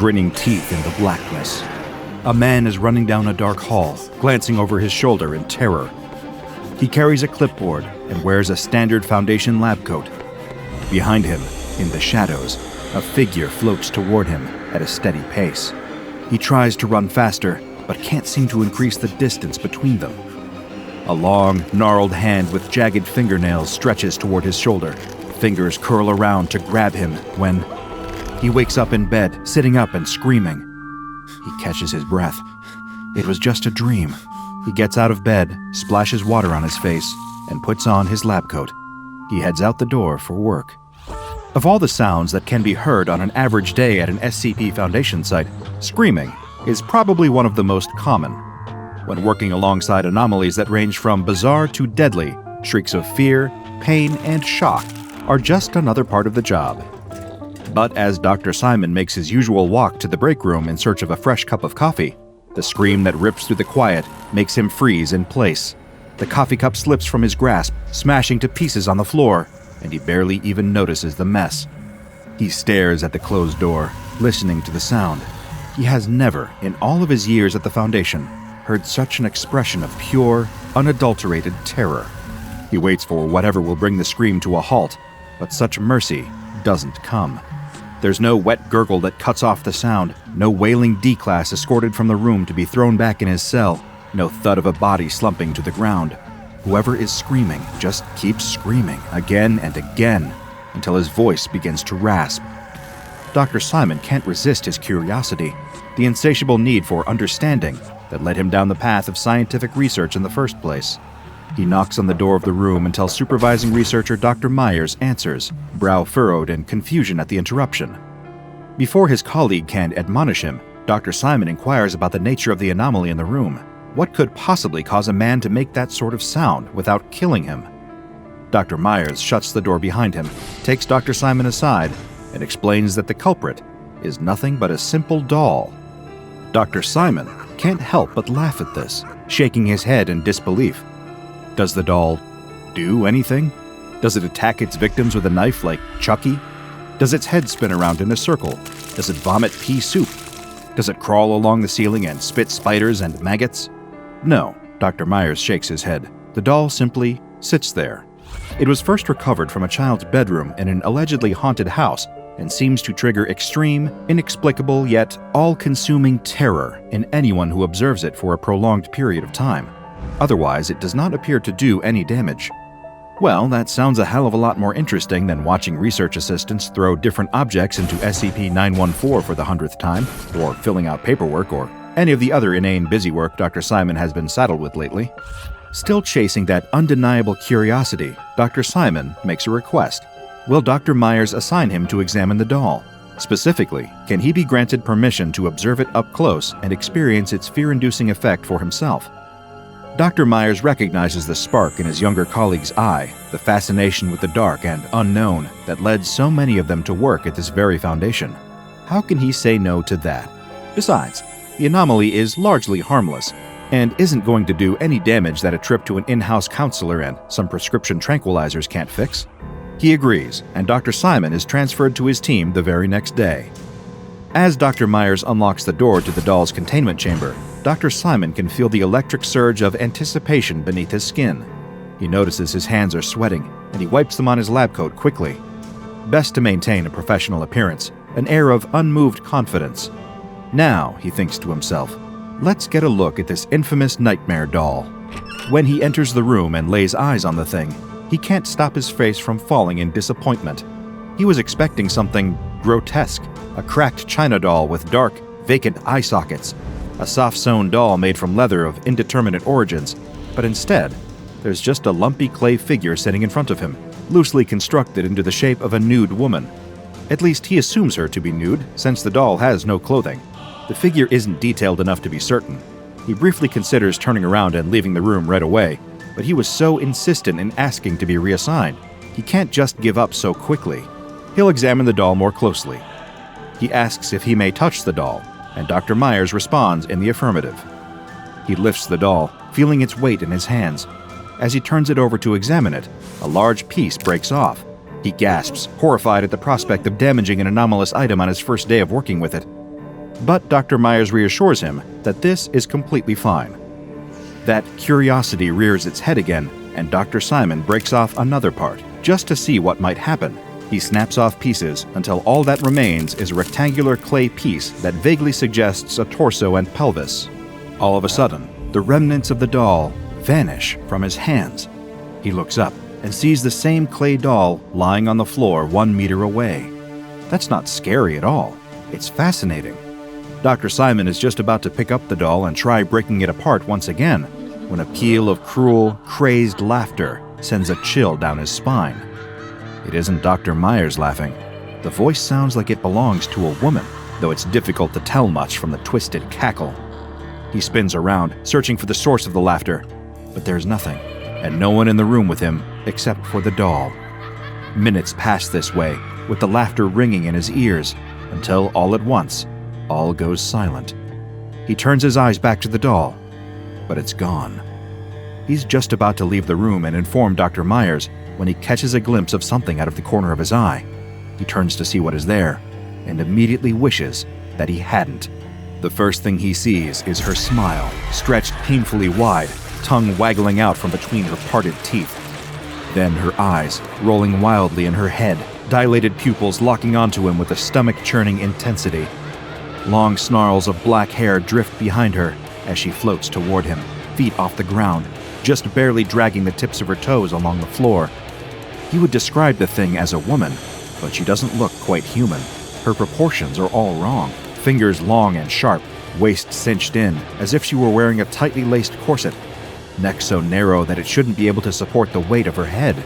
grinning teeth in the blackness. A man is running down a dark hall, glancing over his shoulder in terror. He carries a clipboard and wears a standard Foundation lab coat. Behind him, in the shadows, a figure floats toward him at a steady pace. He tries to run faster, but can't seem to increase the distance between them. A long, gnarled hand with jagged fingernails stretches toward his shoulder. Fingers curl around to grab him when he wakes up in bed, sitting up and screaming. He catches his breath. It was just a dream. He gets out of bed, splashes water on his face, and puts on his lab coat. He heads out the door for work. Of all the sounds that can be heard on an average day at an SCP Foundation site, screaming is probably one of the most common. When working alongside anomalies that range from bizarre to deadly, shrieks of fear, pain, and shock are just another part of the job. But as Dr. Simon makes his usual walk to the break room in search of a fresh cup of coffee, the scream that rips through the quiet makes him freeze in place. The coffee cup slips from his grasp, smashing to pieces on the floor, and he barely even notices the mess. He stares at the closed door, listening to the sound. He has never, in all of his years at the Foundation, heard such an expression of pure, unadulterated terror. He waits for whatever will bring the scream to a halt, but such mercy doesn't come. There's no wet gurgle that cuts off the sound, no wailing D-class escorted from the room to be thrown back in his cell, no thud of a body slumping to the ground. Whoever is screaming just keeps screaming again and again until his voice begins to rasp. Dr. Simon can't resist his curiosity, the insatiable need for understanding that led him down the path of scientific research in the first place. He knocks on the door of the room until supervising researcher Dr. Myers answers, brow furrowed in confusion at the interruption. Before his colleague can admonish him, Dr. Simon inquires about the nature of the anomaly in the room. What could possibly cause a man to make that sort of sound without killing him? Dr. Myers shuts the door behind him, takes Dr. Simon aside, and explains that the culprit is nothing but a simple doll. Dr. Simon can't help but laugh at this, shaking his head in disbelief. Does the doll do anything? Does it attack its victims with a knife like Chucky? Does its head spin around in a circle? Does it vomit pea soup? Does it crawl along the ceiling and spit spiders and maggots? No, Dr. Myers shakes his head. The doll simply sits there. It was first recovered from a child's bedroom in an allegedly haunted house and seems to trigger extreme, inexplicable, yet all-consuming terror in anyone who observes it for a prolonged period of time. Otherwise, it does not appear to do any damage. Well, that sounds a hell of a lot more interesting than watching research assistants throw different objects into SCP-914 for the 100th time, or filling out paperwork, or any of the other inane busywork Dr. Simon has been saddled with lately. Still chasing that undeniable curiosity, Dr. Simon makes a request. Will Dr. Myers assign him to examine the doll? Specifically, can he be granted permission to observe it up close and experience its fear-inducing effect for himself? Dr. Myers recognizes the spark in his younger colleague's eye, the fascination with the dark and unknown that led so many of them to work at this very Foundation. How can he say no to that? Besides, the anomaly is largely harmless and isn't going to do any damage that a trip to an in-house counselor and some prescription tranquilizers can't fix. He agrees, and Dr. Simon is transferred to his team the very next day. As Dr. Myers unlocks the door to the doll's containment chamber, Dr. Simon can feel the electric surge of anticipation beneath his skin. He notices his hands are sweating, and he wipes them on his lab coat quickly. Best to maintain a professional appearance, an air of unmoved confidence. Now, he thinks to himself, let's get a look at this infamous nightmare doll. When he enters the room and lays eyes on the thing, he can't stop his face from falling in disappointment. He was expecting something grotesque, a cracked china doll with dark, vacant eye sockets, a soft-sewn doll made from leather of indeterminate origins, but instead, there's just a lumpy clay figure sitting in front of him, loosely constructed into the shape of a nude woman. At least he assumes her to be nude, since the doll has no clothing. The figure isn't detailed enough to be certain. He briefly considers turning around and leaving the room right away, but he was so insistent in asking to be reassigned, he can't just give up so quickly. He'll examine the doll more closely. He asks if he may touch the doll, and Dr. Myers responds in the affirmative. He lifts the doll, feeling its weight in his hands. As he turns it over to examine it, a large piece breaks off. He gasps, horrified at the prospect of damaging an anomalous item on his first day of working with it. But Dr. Myers reassures him that this is completely fine. That curiosity rears its head again, and Dr. Simon breaks off another part, just to see what might happen. He snaps off pieces until all that remains is a rectangular clay piece that vaguely suggests a torso and pelvis. All of a sudden, the remnants of the doll vanish from his hands. He looks up and sees the same clay doll lying on the floor 1 meter away. That's not scary at all. It's fascinating. Dr. Simon is just about to pick up the doll and try breaking it apart once again, when a peal of cruel, crazed laughter sends a chill down his spine. It isn't Dr. Myers laughing. The voice sounds like it belongs to a woman, though it's difficult to tell much from the twisted cackle. He spins around, searching for the source of the laughter, but there's nothing, and no one in the room with him except for the doll. Minutes pass this way, with the laughter ringing in his ears, until all at once, all goes silent. He turns his eyes back to the doll, but it's gone. He's just about to leave the room and inform Dr. Myers when he catches a glimpse of something out of the corner of his eye. He turns to see what is there, and immediately wishes that he hadn't. The first thing he sees is her smile, stretched painfully wide, tongue waggling out from between her parted teeth. Then her eyes, rolling wildly in her head, dilated pupils locking onto him with a stomach-churning intensity. Long snarls of black hair drift behind her as she floats toward him, feet off the ground, just barely dragging the tips of her toes along the floor. He would describe the thing as a woman, but she doesn't look quite human. Her proportions are all wrong. Fingers long and sharp, waist cinched in, as if she were wearing a tightly laced corset, neck so narrow that it shouldn't be able to support the weight of her head.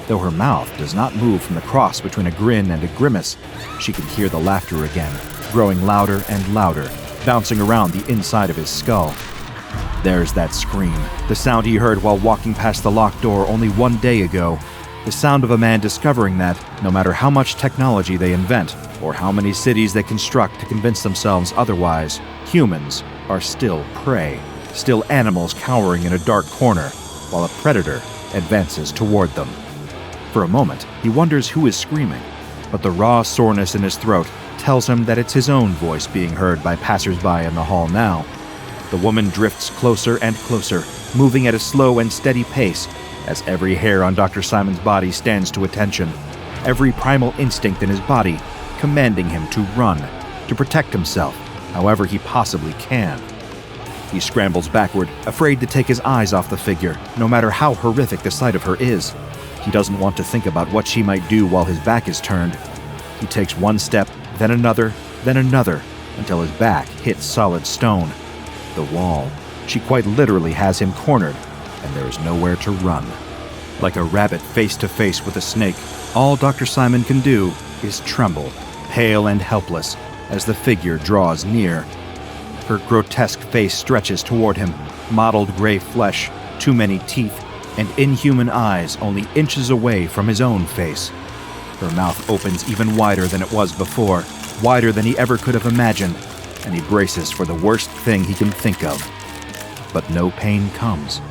Though her mouth does not move from the cross between a grin and a grimace, she can hear the laughter again, growing louder and louder, bouncing around the inside of his skull. There's that scream, the sound he heard while walking past the locked door only 1 day ago. The sound of a man discovering that, no matter how much technology they invent, or how many cities they construct to convince themselves otherwise, humans are still prey, still animals cowering in a dark corner, while a predator advances toward them. For a moment, he wonders who is screaming, but the raw soreness in his throat tells him that it's his own voice being heard by passers-by in the hall now. The woman drifts closer and closer, moving at a slow and steady pace, as every hair on Dr. Simon's body stands to attention, every primal instinct in his body commanding him to run, to protect himself, however he possibly can. He scrambles backward, afraid to take his eyes off the figure, no matter how horrific the sight of her is. He doesn't want to think about what she might do while his back is turned. He takes one step, then another, until his back hits solid stone. The wall. She quite literally has him cornered, and there is nowhere to run. Like a rabbit face to face with a snake, all Dr. Simon can do is tremble, pale and helpless, as the figure draws near. Her grotesque face stretches toward him, mottled gray flesh, too many teeth, and inhuman eyes only inches away from his own face. Her mouth opens even wider than it was before, wider than he ever could have imagined, and he braces for the worst thing he can think of. But no pain comes.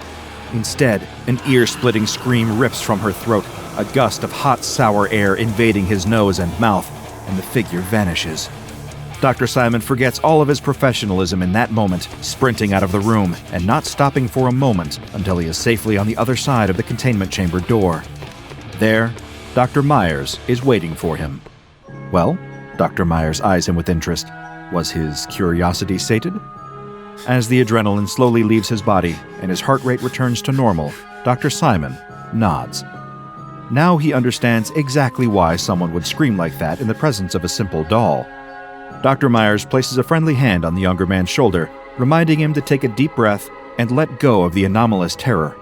Instead, an ear-splitting scream rips from her throat, a gust of hot, sour air invading his nose and mouth, and the figure vanishes. Dr. Simon forgets all of his professionalism in that moment, sprinting out of the room and not stopping for a moment until he is safely on the other side of the containment chamber door. There, Dr. Myers is waiting for him. Well, Dr. Myers eyes him with interest. Was his curiosity sated? As the adrenaline slowly leaves his body and his heart rate returns to normal, Dr. Simon nods. Now he understands exactly why someone would scream like that in the presence of a simple doll. Dr. Myers places a friendly hand on the younger man's shoulder, reminding him to take a deep breath and let go of the anomalous terror.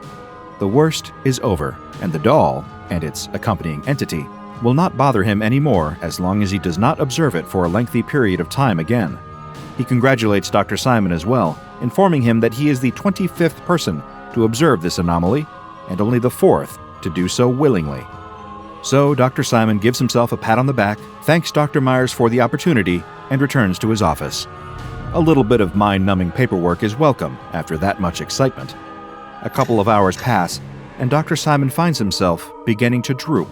The worst is over, and the doll, and its accompanying entity, will not bother him anymore as long as he does not observe it for a lengthy period of time again. He congratulates Dr. Simon as well, informing him that he is the 25th person to observe this anomaly, and only the 4th to do so willingly. So Dr. Simon gives himself a pat on the back, thanks Dr. Myers for the opportunity, and returns to his office. A little bit of mind-numbing paperwork is welcome after that much excitement. A couple of hours pass, and Dr. Simon finds himself beginning to droop.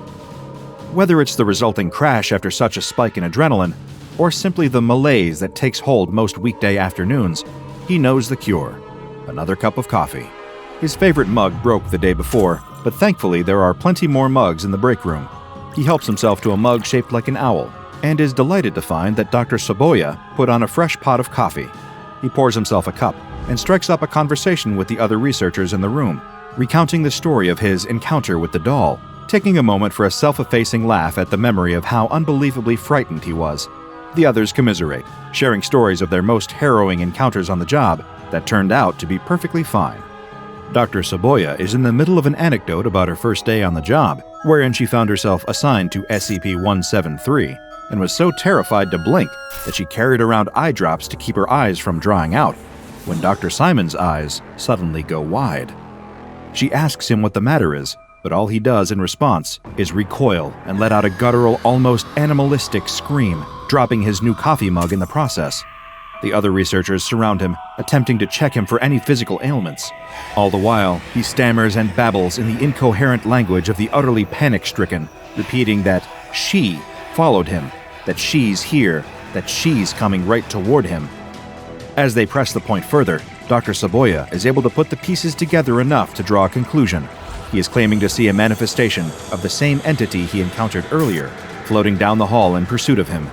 Whether it's the resulting crash after such a spike in adrenaline, or simply the malaise that takes hold most weekday afternoons, he knows the cure: another cup of coffee. His favorite mug broke the day before, but thankfully there are plenty more mugs in the break room. He helps himself to a mug shaped like an owl, and is delighted to find that Dr. Saboya put on a fresh pot of coffee. He pours himself a cup and strikes up a conversation with the other researchers in the room, recounting the story of his encounter with the doll, taking a moment for a self-effacing laugh at the memory of how unbelievably frightened he was. The others commiserate, sharing stories of their most harrowing encounters on the job that turned out to be perfectly fine. Dr. Saboya is in the middle of an anecdote about her first day on the job, wherein she found herself assigned to SCP-173 and was so terrified to blink that she carried around eye drops to keep her eyes from drying out, when Dr. Simon's eyes suddenly go wide. She asks him what the matter is, but all he does in response is recoil and let out a guttural, almost animalistic scream, dropping his new coffee mug in the process. The other researchers surround him, attempting to check him for any physical ailments. All the while, he stammers and babbles in the incoherent language of the utterly panic-stricken, repeating that she followed him, that she's here, that she's coming right toward him. As they press the point further, Dr. Saboya is able to put the pieces together enough to draw a conclusion. He is claiming to see a manifestation of the same entity he encountered earlier, floating down the hall in pursuit of him.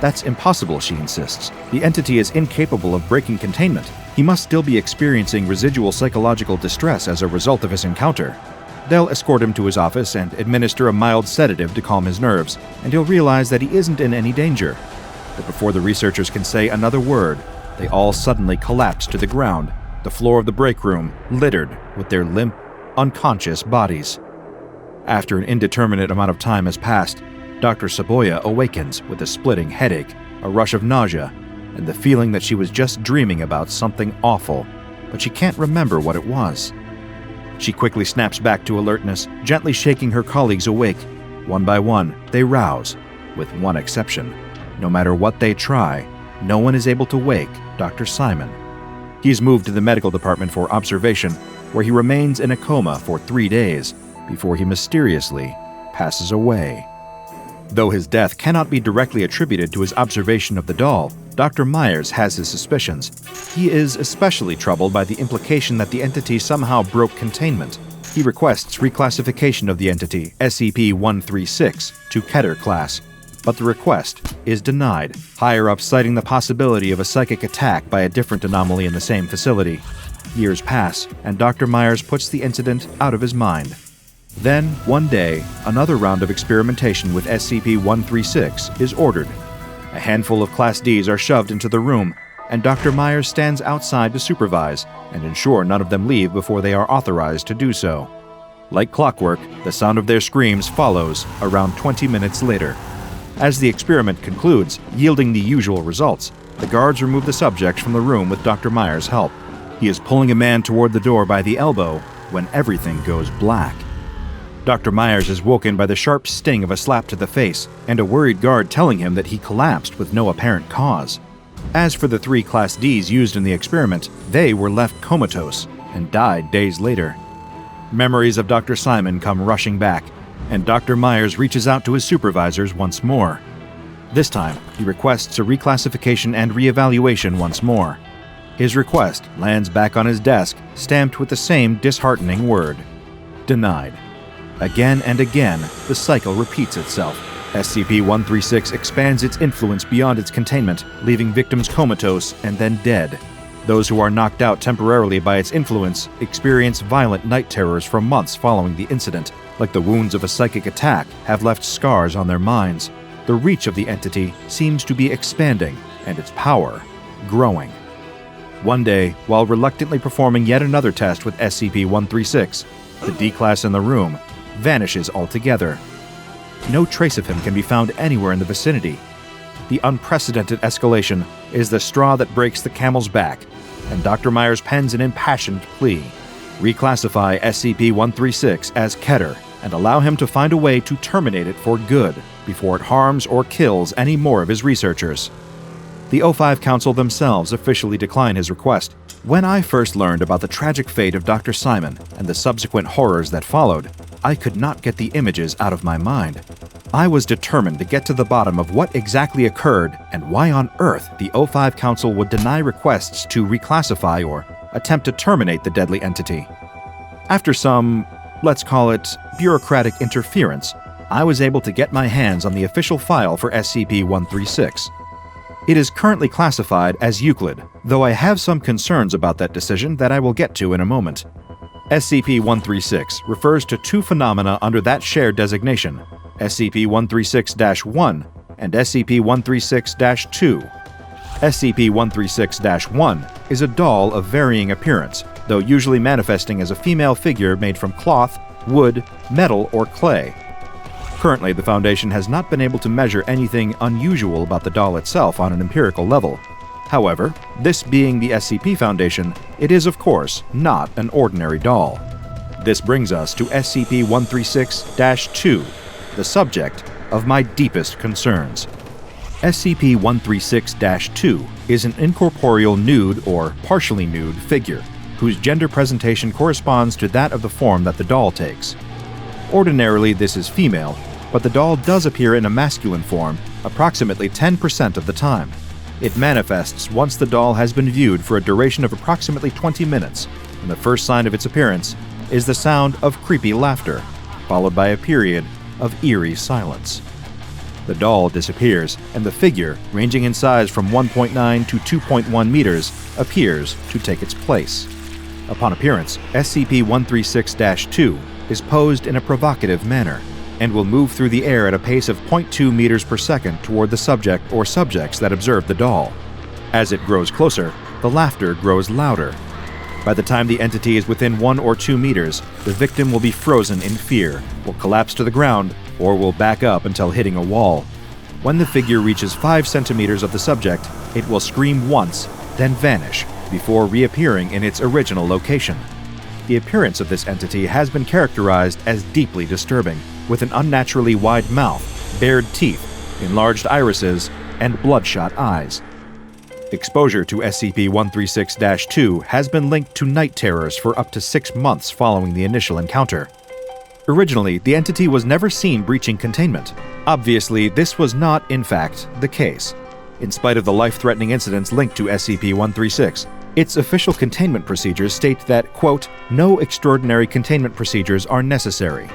That's impossible, she insists. The entity is incapable of breaking containment. He must still be experiencing residual psychological distress as a result of his encounter. They'll escort him to his office and administer a mild sedative to calm his nerves, and he'll realize that he isn't in any danger. But before the researchers can say another word, they all suddenly collapse to the ground, the floor of the break room littered with their limp, unconscious bodies. After an indeterminate amount of time has passed, Dr. Saboya awakens with a splitting headache, a rush of nausea, and the feeling that she was just dreaming about something awful, but she can't remember what it was. She quickly snaps back to alertness, gently shaking her colleagues awake. One by one, they rouse, with one exception. No matter what they try, no one is able to wake Dr. Simon. He's moved to the medical department for observation, where he remains in a coma for 3 days before he mysteriously passes away. Though his death cannot be directly attributed to his observation of the doll, Dr. Myers has his suspicions. He is especially troubled by the implication that the entity somehow broke containment. He requests reclassification of the entity, SCP-136, to Keter class, but the request is denied, higher-ups citing the possibility of a psychic attack by a different anomaly in the same facility. Years pass, and Dr. Myers puts the incident out of his mind. Then, one day, another round of experimentation with SCP-136 is ordered. A handful of Class Ds are shoved into the room, and Dr. Myers stands outside to supervise and ensure none of them leave before they are authorized to do so. Like clockwork, the sound of their screams follows around 20 minutes later. As the experiment concludes, yielding the usual results, the guards remove the subject from the room with Dr. Myers' help. He is pulling a man toward the door by the elbow when everything goes black. Dr. Myers is woken by the sharp sting of a slap to the face and a worried guard telling him that he collapsed with no apparent cause. As for the 3 Class Ds used in the experiment, they were left comatose and died days later. Memories of Dr. Simon come rushing back, and Dr. Myers reaches out to his supervisors once more. This time, he requests a reclassification and reevaluation once more. His request lands back on his desk, stamped with the same disheartening word: denied. Again and again, the cycle repeats itself. SCP-136 expands its influence beyond its containment, leaving victims comatose and then dead. Those who are knocked out temporarily by its influence experience violent night terrors for months following the incident. Like the wounds of a psychic attack have left scars on their minds. The reach of the entity seems to be expanding, and its power growing. One day, while reluctantly performing yet another test with SCP-136, the D-Class in the room vanishes altogether. No trace of him can be found anywhere in the vicinity. The unprecedented escalation is the straw that breaks the camel's back, and Dr. Myers pens an impassioned plea. Reclassify SCP-136 as Keter and allow him to find a way to terminate it for good before it harms or kills any more of his researchers. The O5 Council themselves officially decline his request. When I first learned about the tragic fate of Dr. Simon and the subsequent horrors that followed, I could not get the images out of my mind. I was determined to get to the bottom of what exactly occurred and why on earth the O5 Council would deny requests to reclassify or attempt to terminate the deadly entity. After some, let's call it, bureaucratic interference, I was able to get my hands on the official file for SCP-136. It is currently classified as Euclid, though I have some concerns about that decision that I will get to in a moment. SCP-136 refers to two phenomena under that shared designation, SCP-136-1 and SCP-136-2. SCP-136-1 is a doll of varying appearance, though usually manifesting as a female figure made from cloth, wood, metal, or clay. Currently, the Foundation has not been able to measure anything unusual about the doll itself on an empirical level. However, this being the SCP Foundation, it is of course not an ordinary doll. This brings us to SCP-136-2, the subject of my deepest concerns. SCP-136-2 is an incorporeal nude or partially nude figure, whose gender presentation corresponds to that of the form that the doll takes. Ordinarily, this is female, but the doll does appear in a masculine form approximately 10% of the time. It manifests once the doll has been viewed for a duration of approximately 20 minutes, and the first sign of its appearance is the sound of creepy laughter, followed by a period of eerie silence. The doll disappears, and the figure, ranging in size from 1.9 to 2.1 meters, appears to take its place. Upon appearance, SCP-136-2 is posed in a provocative manner, and will move through the air at a pace of 0.2 meters per second toward the subject or subjects that observe the doll. As it grows closer, the laughter grows louder. By the time the entity is within 1 or 2 meters, the victim will be frozen in fear, will collapse to the ground, or will back up until hitting a wall. When the figure reaches 5 centimeters of the subject, it will scream once, then vanish, before reappearing in its original location. The appearance of this entity has been characterized as deeply disturbing, with an unnaturally wide mouth, bared teeth, enlarged irises, and bloodshot eyes. Exposure to SCP-136-2 has been linked to night terrors for up to 6 months following the initial encounter. Originally, the entity was never seen breaching containment. Obviously, this was not, in fact, the case. In spite of the life-threatening incidents linked to SCP-136, its official containment procedures state that, quote, no extraordinary containment procedures are necessary.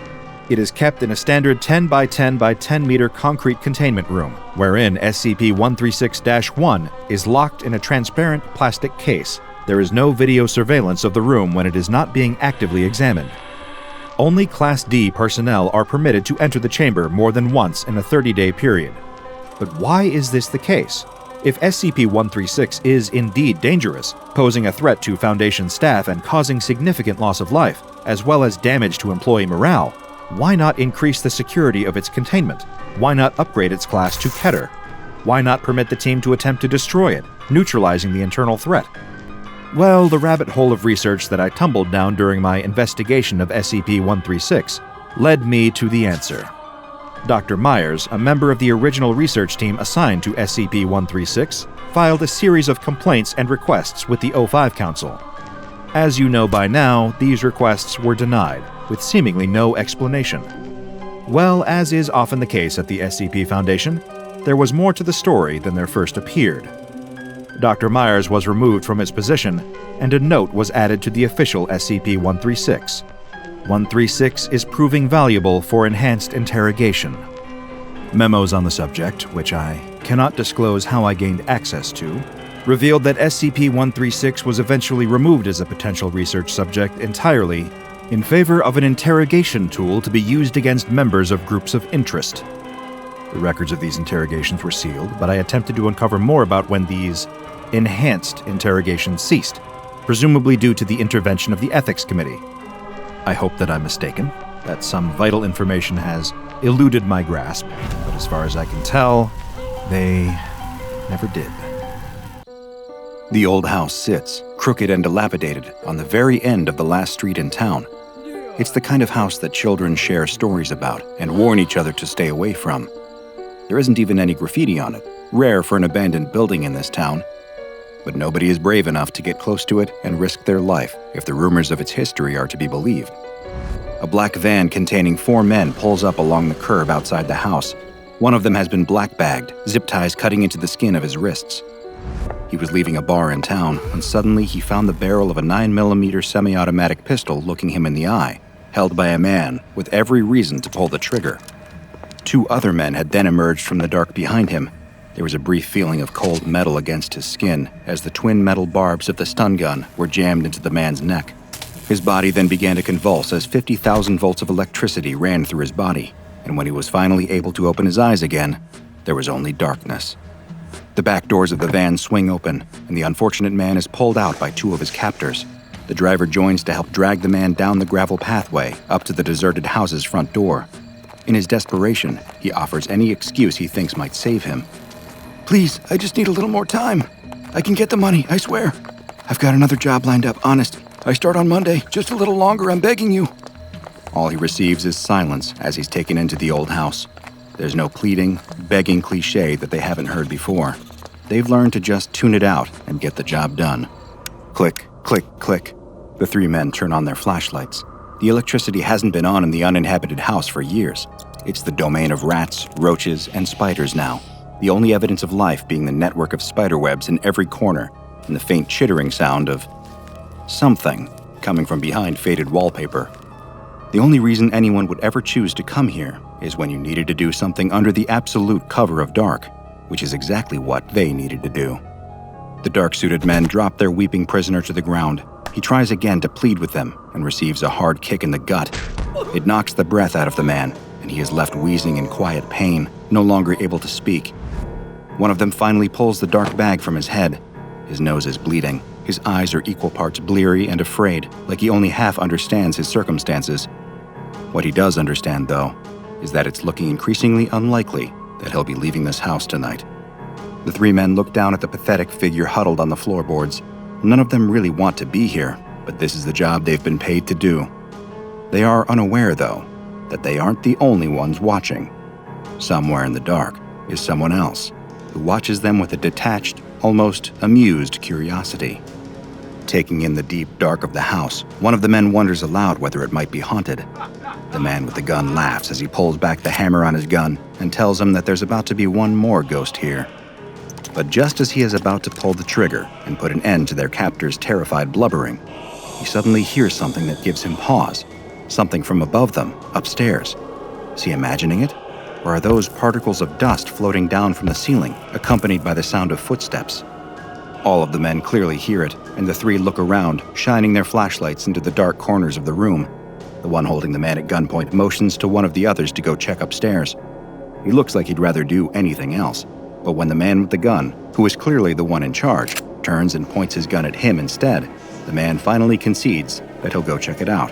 It is kept in a standard 10 by 10 by 10 meter concrete containment room, wherein SCP-136-1 is locked in a transparent plastic case. There is no video surveillance of the room when it is not being actively examined. Only Class D personnel are permitted to enter the chamber more than once in a 30-day period. But why is this the case? If SCP-136 is indeed dangerous, posing a threat to Foundation staff and causing significant loss of life, as well as damage to employee morale, why not increase the security of its containment? Why not upgrade its class to Keter? Why not permit the team to attempt to destroy it, neutralizing the internal threat? Well, the rabbit hole of research that I tumbled down during my investigation of SCP-136 led me to the answer. Dr. Myers, a member of the original research team assigned to SCP-136, filed a series of complaints and requests with the O5 Council. As you know by now, these requests were denied, with seemingly no explanation. Well, as is often the case at the SCP Foundation, there was more to the story than there first appeared. Dr. Myers was removed from his position, and a note was added to the official SCP-136. 136 is proving valuable for enhanced interrogation. Memos on the subject, which I cannot disclose how I gained access to, revealed that SCP-136 was eventually removed as a potential research subject entirely in favor of an interrogation tool to be used against members of groups of interest. The records of these interrogations were sealed, but I attempted to uncover more about when these enhanced interrogations ceased, presumably due to the intervention of the Ethics Committee. I hope that I'm mistaken, that some vital information has eluded my grasp, but as far as I can tell, they never did. The old house sits, crooked and dilapidated, on the very end of the last street in town. It's the kind of house that children share stories about and warn each other to stay away from. There isn't even any graffiti on it, rare for an abandoned building in this town. But nobody is brave enough to get close to it and risk their life if the rumors of its history are to be believed. A black van containing 4 men pulls up along the curb outside the house. One of them has been black-bagged, zip ties cutting into the skin of his wrists. He was leaving a bar in town when suddenly he found the barrel of a 9mm semi-automatic pistol looking him in the eye, held by a man with every reason to pull the trigger. 2 other men had then emerged from the dark behind him. There was a brief feeling of cold metal against his skin as the twin metal barbs of the stun gun were jammed into the man's neck. His body then began to convulse as 50,000 volts of electricity ran through his body, and when he was finally able to open his eyes again, there was only darkness. The back doors of the van swing open, and the unfortunate man is pulled out by 2 of his captors. The driver joins to help drag the man down the gravel pathway up to the deserted house's front door. In his desperation, he offers any excuse he thinks might save him. "Please, I just need a little more time. I can get the money, I swear. I've got another job lined up, honest. I start on Monday. Just a little longer, I'm begging you." All he receives is silence as he's taken into the old house. There's no pleading, begging cliché that they haven't heard before. They've learned to just tune it out and get the job done. Click, click, click. The 3 men turn on their flashlights. The electricity hasn't been on in the uninhabited house for years. It's the domain of rats, roaches, and spiders now. The only evidence of life being the network of spider webs in every corner and the faint chittering sound of something coming from behind faded wallpaper. The only reason anyone would ever choose to come here is when you needed to do something under the absolute cover of dark, which is exactly what they needed to do. The dark-suited men drop their weeping prisoner to the ground. He tries again to plead with them and receives a hard kick in the gut. It knocks the breath out of the man, and he is left wheezing in quiet pain, no longer able to speak. One of them finally pulls the dark bag from his head. His nose is bleeding. His eyes are equal parts bleary and afraid, like he only half understands his circumstances. What he does understand, though, is that it's looking increasingly unlikely that he'll be leaving this house tonight. The 3 men look down at the pathetic figure huddled on the floorboards. None of them really want to be here, but this is the job they've been paid to do. They are unaware, though, that they aren't the only ones watching. Somewhere in the dark is someone else who watches them with a detached, almost amused curiosity. Taking in the deep dark of the house, one of the men wonders aloud whether it might be haunted. The man with the gun laughs as he pulls back the hammer on his gun and tells him that there's about to be one more ghost here. But just as he is about to pull the trigger and put an end to their captor's terrified blubbering, he suddenly hears something that gives him pause, something from above them, upstairs. Is he imagining it? Or are those particles of dust floating down from the ceiling, accompanied by the sound of footsteps? All of the men clearly hear it, and the 3 look around, shining their flashlights into the dark corners of the room. The one holding the man at gunpoint motions to one of the others to go check upstairs. He looks like he'd rather do anything else, but when the man with the gun, who is clearly the one in charge, turns and points his gun at him instead, the man finally concedes that he'll go check it out.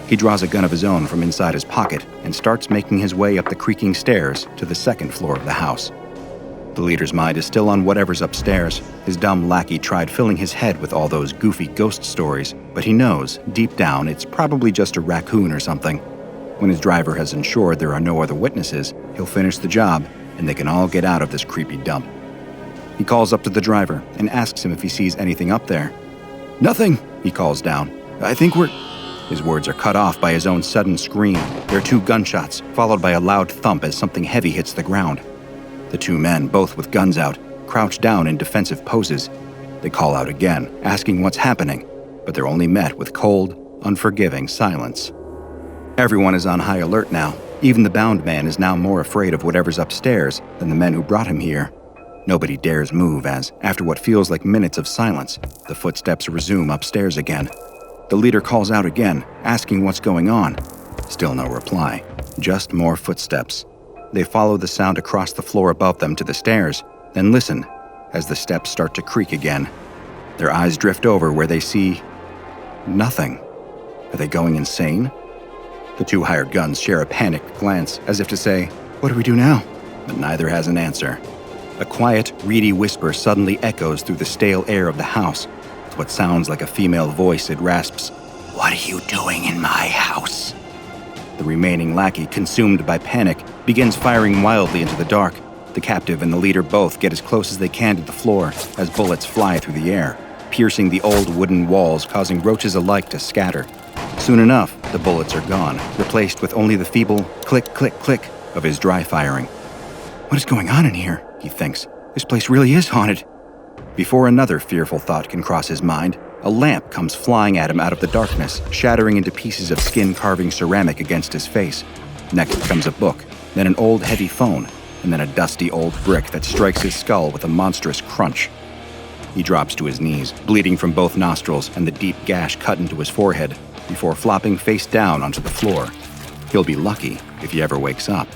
He draws a gun of his own from inside his pocket and starts making his way up the creaking stairs to the 2nd floor of the house. The leader's mind is still on whatever's upstairs. His dumb lackey tried filling his head with all those goofy ghost stories, but he knows, deep down, it's probably just a raccoon or something. When his driver has ensured there are no other witnesses, he'll finish the job, and they can all get out of this creepy dump. He calls up to the driver and asks him if he sees anything up there. "Nothing," he calls down. "I think we're—" His words are cut off by his own sudden scream. There are 2 gunshots, followed by a loud thump as something heavy hits the ground. The 2 men, both with guns out, crouch down in defensive poses. They call out again, asking what's happening, but they're only met with cold, unforgiving silence. Everyone is on high alert now. Even the bound man is now more afraid of whatever's upstairs than the men who brought him here. Nobody dares move as, after what feels like minutes of silence, the footsteps resume upstairs again. The leader calls out again, asking what's going on. Still no reply, just more footsteps. They follow the sound across the floor above them to the stairs, then listen as the steps start to creak again. Their eyes drift over where they see nothing. Are they going insane? The 2 hired guns share a panicked glance, as if to say, "What do we do now?" But neither has an answer. A quiet, reedy whisper suddenly echoes through the stale air of the house. With what sounds like a female voice, it rasps, "What are you doing in my house?" The remaining lackey, consumed by panic, begins firing wildly into the dark. The captive and the leader both get as close as they can to the floor as bullets fly through the air, piercing the old wooden walls, causing roaches alike to scatter. Soon enough, The bullets are gone, replaced with only the feeble click, click, click of his dry firing. What is going on in here? He thinks. This place really is haunted. Before another fearful thought can cross his mind, a lamp comes flying at him out of the darkness, shattering into pieces of skin-carving ceramic against his face. Next comes a book, then an old heavy phone, and then a dusty old brick that strikes his skull with a monstrous crunch. He drops to his knees, bleeding from both nostrils and the deep gash cut into his forehead, before flopping face down onto the floor. He'll be lucky if he ever wakes up.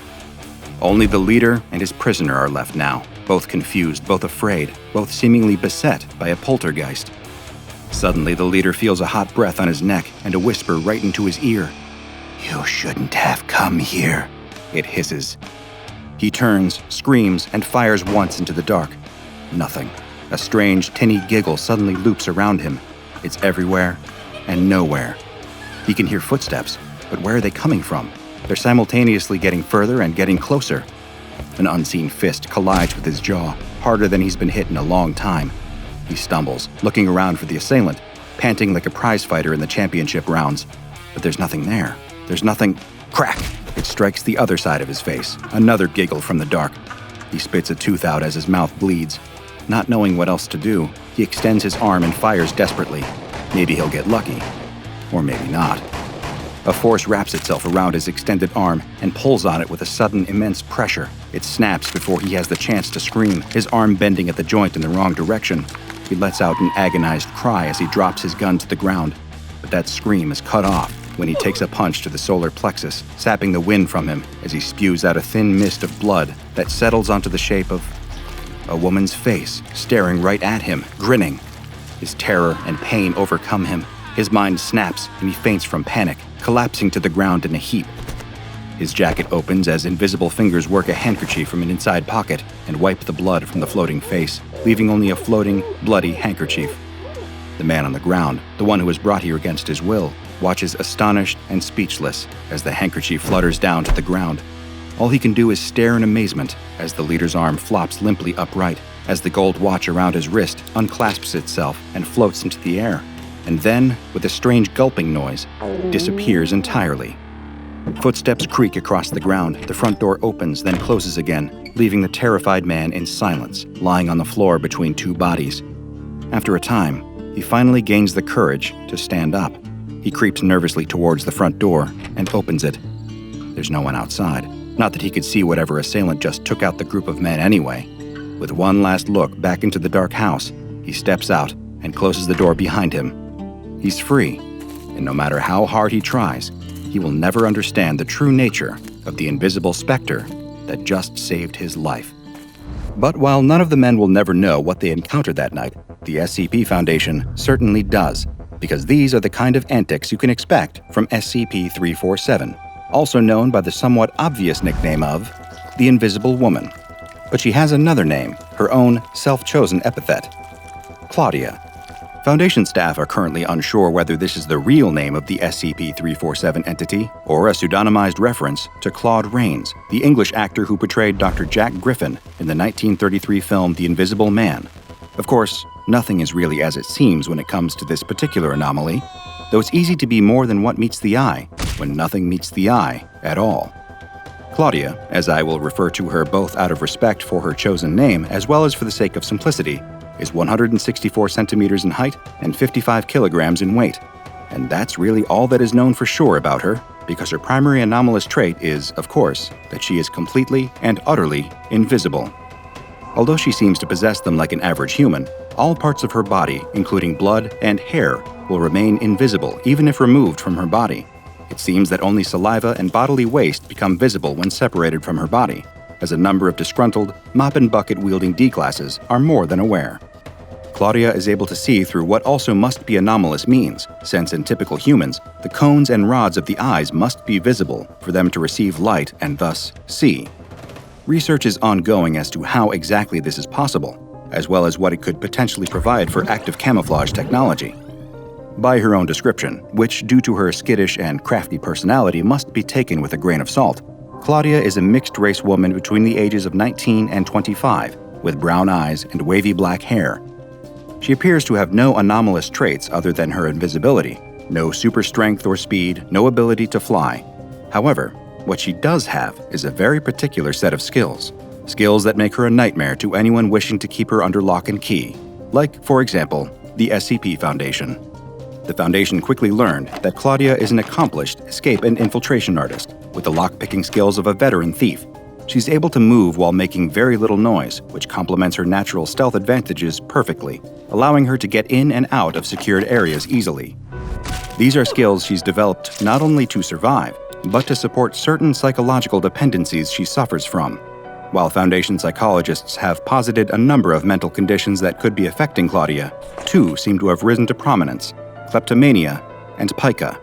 Only the leader and his prisoner are left now, both confused, both afraid, both seemingly beset by a poltergeist. Suddenly, the leader feels a hot breath on his neck and a whisper right into his ear. "You shouldn't have come here," it hisses. He turns, screams, and fires once into the dark. Nothing. A strange, tinny giggle suddenly loops around him. It's everywhere and nowhere. He can hear footsteps, but where are they coming from? They're simultaneously getting further and getting closer. An unseen fist collides with his jaw, harder than he's been hit in a long time. He stumbles, looking around for the assailant, panting like a prizefighter in the championship rounds. But there's nothing there. There's nothing. Crack! It strikes the other side of his face. Another giggle from the dark. He spits a tooth out as his mouth bleeds. Not knowing what else to do, he extends his arm and fires desperately. Maybe he'll get lucky. Or maybe not. A force wraps itself around his extended arm and pulls on it with a sudden immense pressure. It snaps before he has the chance to scream, his arm bending at the joint in the wrong direction. He lets out an agonized cry as he drops his gun to the ground. But that scream is cut off when he takes a punch to the solar plexus, sapping the wind from him as he spews out a thin mist of blood that settles onto the shape of a woman's face, staring right at him, grinning. His terror and pain overcome him. His mind snaps and he faints from panic, collapsing to the ground in a heap. His jacket opens as invisible fingers work a handkerchief from an inside pocket and wipe the blood from the floating face, leaving only a floating, bloody handkerchief. The man on the ground, the one who was brought here against his will, watches astonished and speechless as the handkerchief flutters down to the ground. All he can do is stare in amazement as the leader's arm flops limply upright, as the gold watch around his wrist unclasps itself and floats into the air, and then, with a strange gulping noise, disappears entirely. Footsteps creak across the ground, the front door opens, then closes again, leaving the terrified man in silence, lying on the floor between two bodies. After a time, he finally gains the courage to stand up. He creeps nervously towards the front door and opens it. There's no one outside. Not that he could see whatever assailant just took out the group of men anyway. With one last look back into the dark house, he steps out and closes the door behind him. He's free, and no matter how hard he tries, he will never understand the true nature of the invisible specter that just saved his life. But while none of the men will never know what they encountered that night, the SCP Foundation certainly does, because these are the kind of antics you can expect from SCP-347, also known by the somewhat obvious nickname of the Invisible Woman. But she has another name, her own self-chosen epithet: Claudia. Foundation staff are currently unsure whether this is the real name of the SCP-347 entity or a pseudonymized reference to Claude Rains, the English actor who portrayed Dr. Jack Griffin in the 1933 film The Invisible Man. Of course, nothing is really as it seems when it comes to this particular anomaly, though it's easy to be more than what meets the eye when nothing meets the eye at all. Claudia, as I will refer to her both out of respect for her chosen name as well as for the sake of simplicity, is 164 centimeters in height and 55 kilograms in weight. And that's really all that is known for sure about her, because her primary anomalous trait is, of course, that she is completely and utterly invisible. Although she seems to possess them like an average human, all parts of her body, including blood and hair, will remain invisible even if removed from her body. It seems that only saliva and bodily waste become visible when separated from her body, as a number of disgruntled, mop-and-bucket-wielding D-classes are more than aware. Claudia is able to see through what also must be anomalous means, since in typical humans, the cones and rods of the eyes must be visible for them to receive light and thus see. Research is ongoing as to how exactly this is possible, as well as what it could potentially provide for active camouflage technology. By her own description, which due to her skittish and crafty personality must be taken with a grain of salt, Claudia is a mixed-race woman between the ages of 19 and 25, with brown eyes and wavy black hair. She appears to have no anomalous traits other than her invisibility, No super strength or speed, no ability to fly. However, what she does have is a very particular set of skills. Skills that make her a nightmare to anyone wishing to keep her under lock and key. Like, for example, the SCP Foundation. The Foundation quickly learned that Claudia is an accomplished escape and infiltration artist, with the lock-picking skills of a veteran thief. She's able to move while making very little noise, which complements her natural stealth advantages perfectly, allowing her to get in and out of secured areas easily. These are skills she's developed not only to survive, but to support certain psychological dependencies she suffers from. While Foundation psychologists have posited a number of mental conditions that could be affecting Claudia, two seem to have risen to prominence: kleptomania and pica.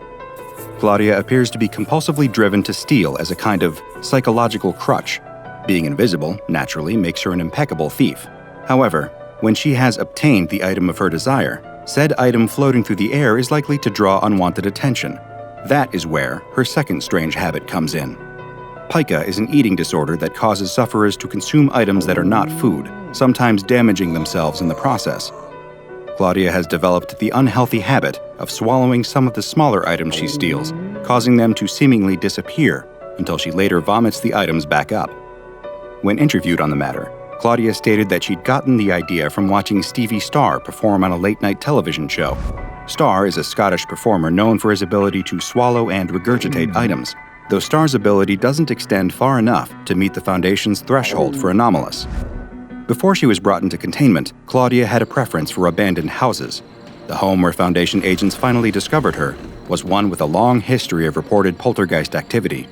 Claudia appears to be compulsively driven to steal as a kind of psychological crutch. Being invisible, naturally, makes her an impeccable thief. However, when she has obtained the item of her desire, said item floating through the air is likely to draw unwanted attention. That is where her second strange habit comes in. Pica is an eating disorder that causes sufferers to consume items that are not food, sometimes damaging themselves in the process. Claudia has developed the unhealthy habit of swallowing some of the smaller items she steals, causing them to seemingly disappear until she later vomits the items back up. When interviewed on the matter, Claudia stated that she'd gotten the idea from watching Stevie Starr perform on a late-night television show. Starr is a Scottish performer known for his ability to swallow and regurgitate items, though Starr's ability doesn't extend far enough to meet the Foundation's threshold for anomalous. Before she was brought into containment, Claudia had a preference for abandoned houses. The home where Foundation agents finally discovered her was one with a long history of reported poltergeist activity.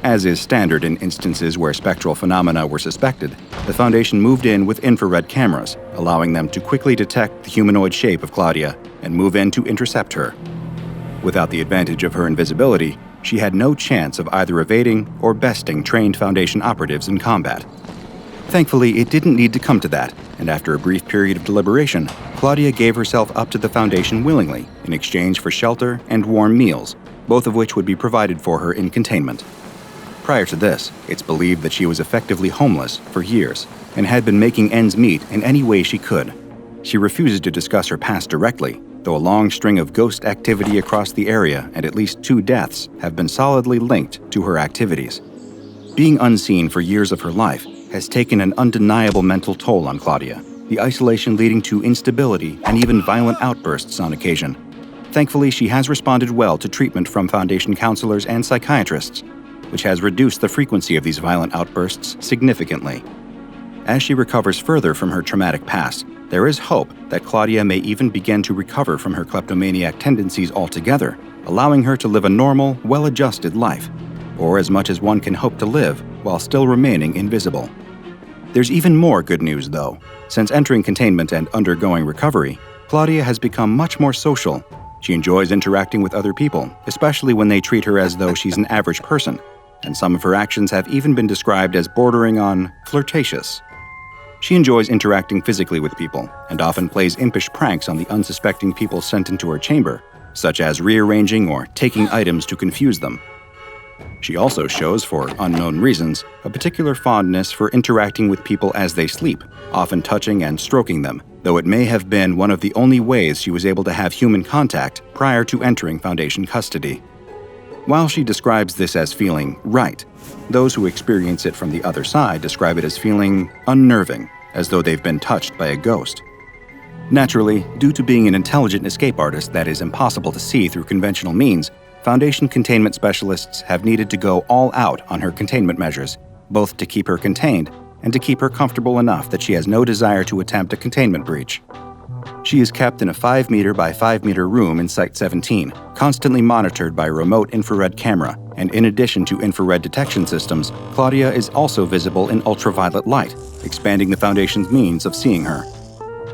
As is standard in instances where spectral phenomena were suspected, the Foundation moved in with infrared cameras, allowing them to quickly detect the humanoid shape of Claudia and move in to intercept her. Without the advantage of her invisibility, she had no chance of either evading or besting trained Foundation operatives in combat. Thankfully, it didn't need to come to that, and after a brief period of deliberation, Claudia gave herself up to the Foundation willingly in exchange for shelter and warm meals, both of which would be provided for her in containment. Prior to this, it's believed that she was effectively homeless for years and had been making ends meet in any way she could. She refuses to discuss her past directly, though a long string of ghost activity across the area and at least 2 deaths have been solidly linked to her activities. Being unseen for years of her life has taken an undeniable mental toll on Claudia, the isolation leading to instability and even violent outbursts on occasion. Thankfully, she has responded well to treatment from Foundation counselors and psychiatrists, which has reduced the frequency of these violent outbursts significantly. As she recovers further from her traumatic past, there is hope that Claudia may even begin to recover from her kleptomaniac tendencies altogether, allowing her to live a normal, well-adjusted life, or as much as one can hope to live while still remaining invisible. There's even more good news, though. Since entering containment and undergoing recovery, Claudia has become much more social. She enjoys interacting with other people, especially when they treat her as though she's an average person, and some of her actions have even been described as bordering on flirtatious. She enjoys interacting physically with people, and often plays impish pranks on the unsuspecting people sent into her chamber, such as rearranging or taking items to confuse them. She also shows, for unknown reasons, a particular fondness for interacting with people as they sleep, often touching and stroking them, though it may have been one of the only ways she was able to have human contact prior to entering Foundation custody. While she describes this as feeling right, those who experience it from the other side describe it as feeling unnerving, as though they've been touched by a ghost. Naturally, due to being an intelligent escape artist that is impossible to see through conventional means, Foundation containment specialists have needed to go all out on her containment measures, both to keep her contained and to keep her comfortable enough that she has no desire to attempt a containment breach. She is kept in a 5-meter by 5-meter room in Site-17, constantly monitored by a remote infrared camera, and in addition to infrared detection systems, Claudia is also visible in ultraviolet light, expanding the Foundation's means of seeing her.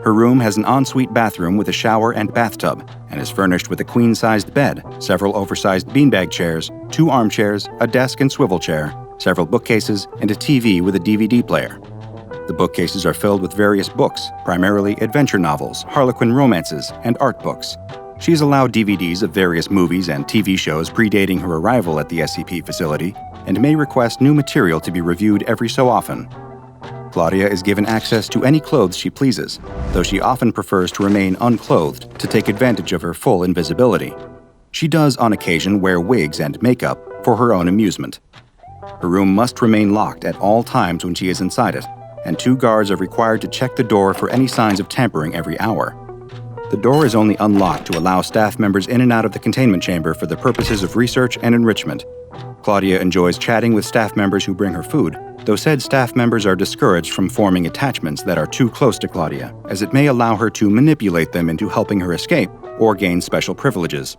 Her room has an ensuite bathroom with a shower and bathtub, and is furnished with a queen-sized bed, several oversized beanbag chairs, 2 armchairs, a desk and swivel chair, several bookcases, and a TV with a DVD player. The bookcases are filled with various books, primarily adventure novels, Harlequin romances, and art books. She's allowed DVDs of various movies and TV shows predating her arrival at the SCP facility, and may request new material to be reviewed every so often. Claudia is given access to any clothes she pleases, though she often prefers to remain unclothed to take advantage of her full invisibility. She does on occasion wear wigs and makeup for her own amusement. Her room must remain locked at all times when she is inside it, and 2 guards are required to check the door for any signs of tampering every hour. The door is only unlocked to allow staff members in and out of the containment chamber for the purposes of research and enrichment. Claudia enjoys chatting with staff members who bring her food, though said staff members are discouraged from forming attachments that are too close to Claudia, as it may allow her to manipulate them into helping her escape or gain special privileges.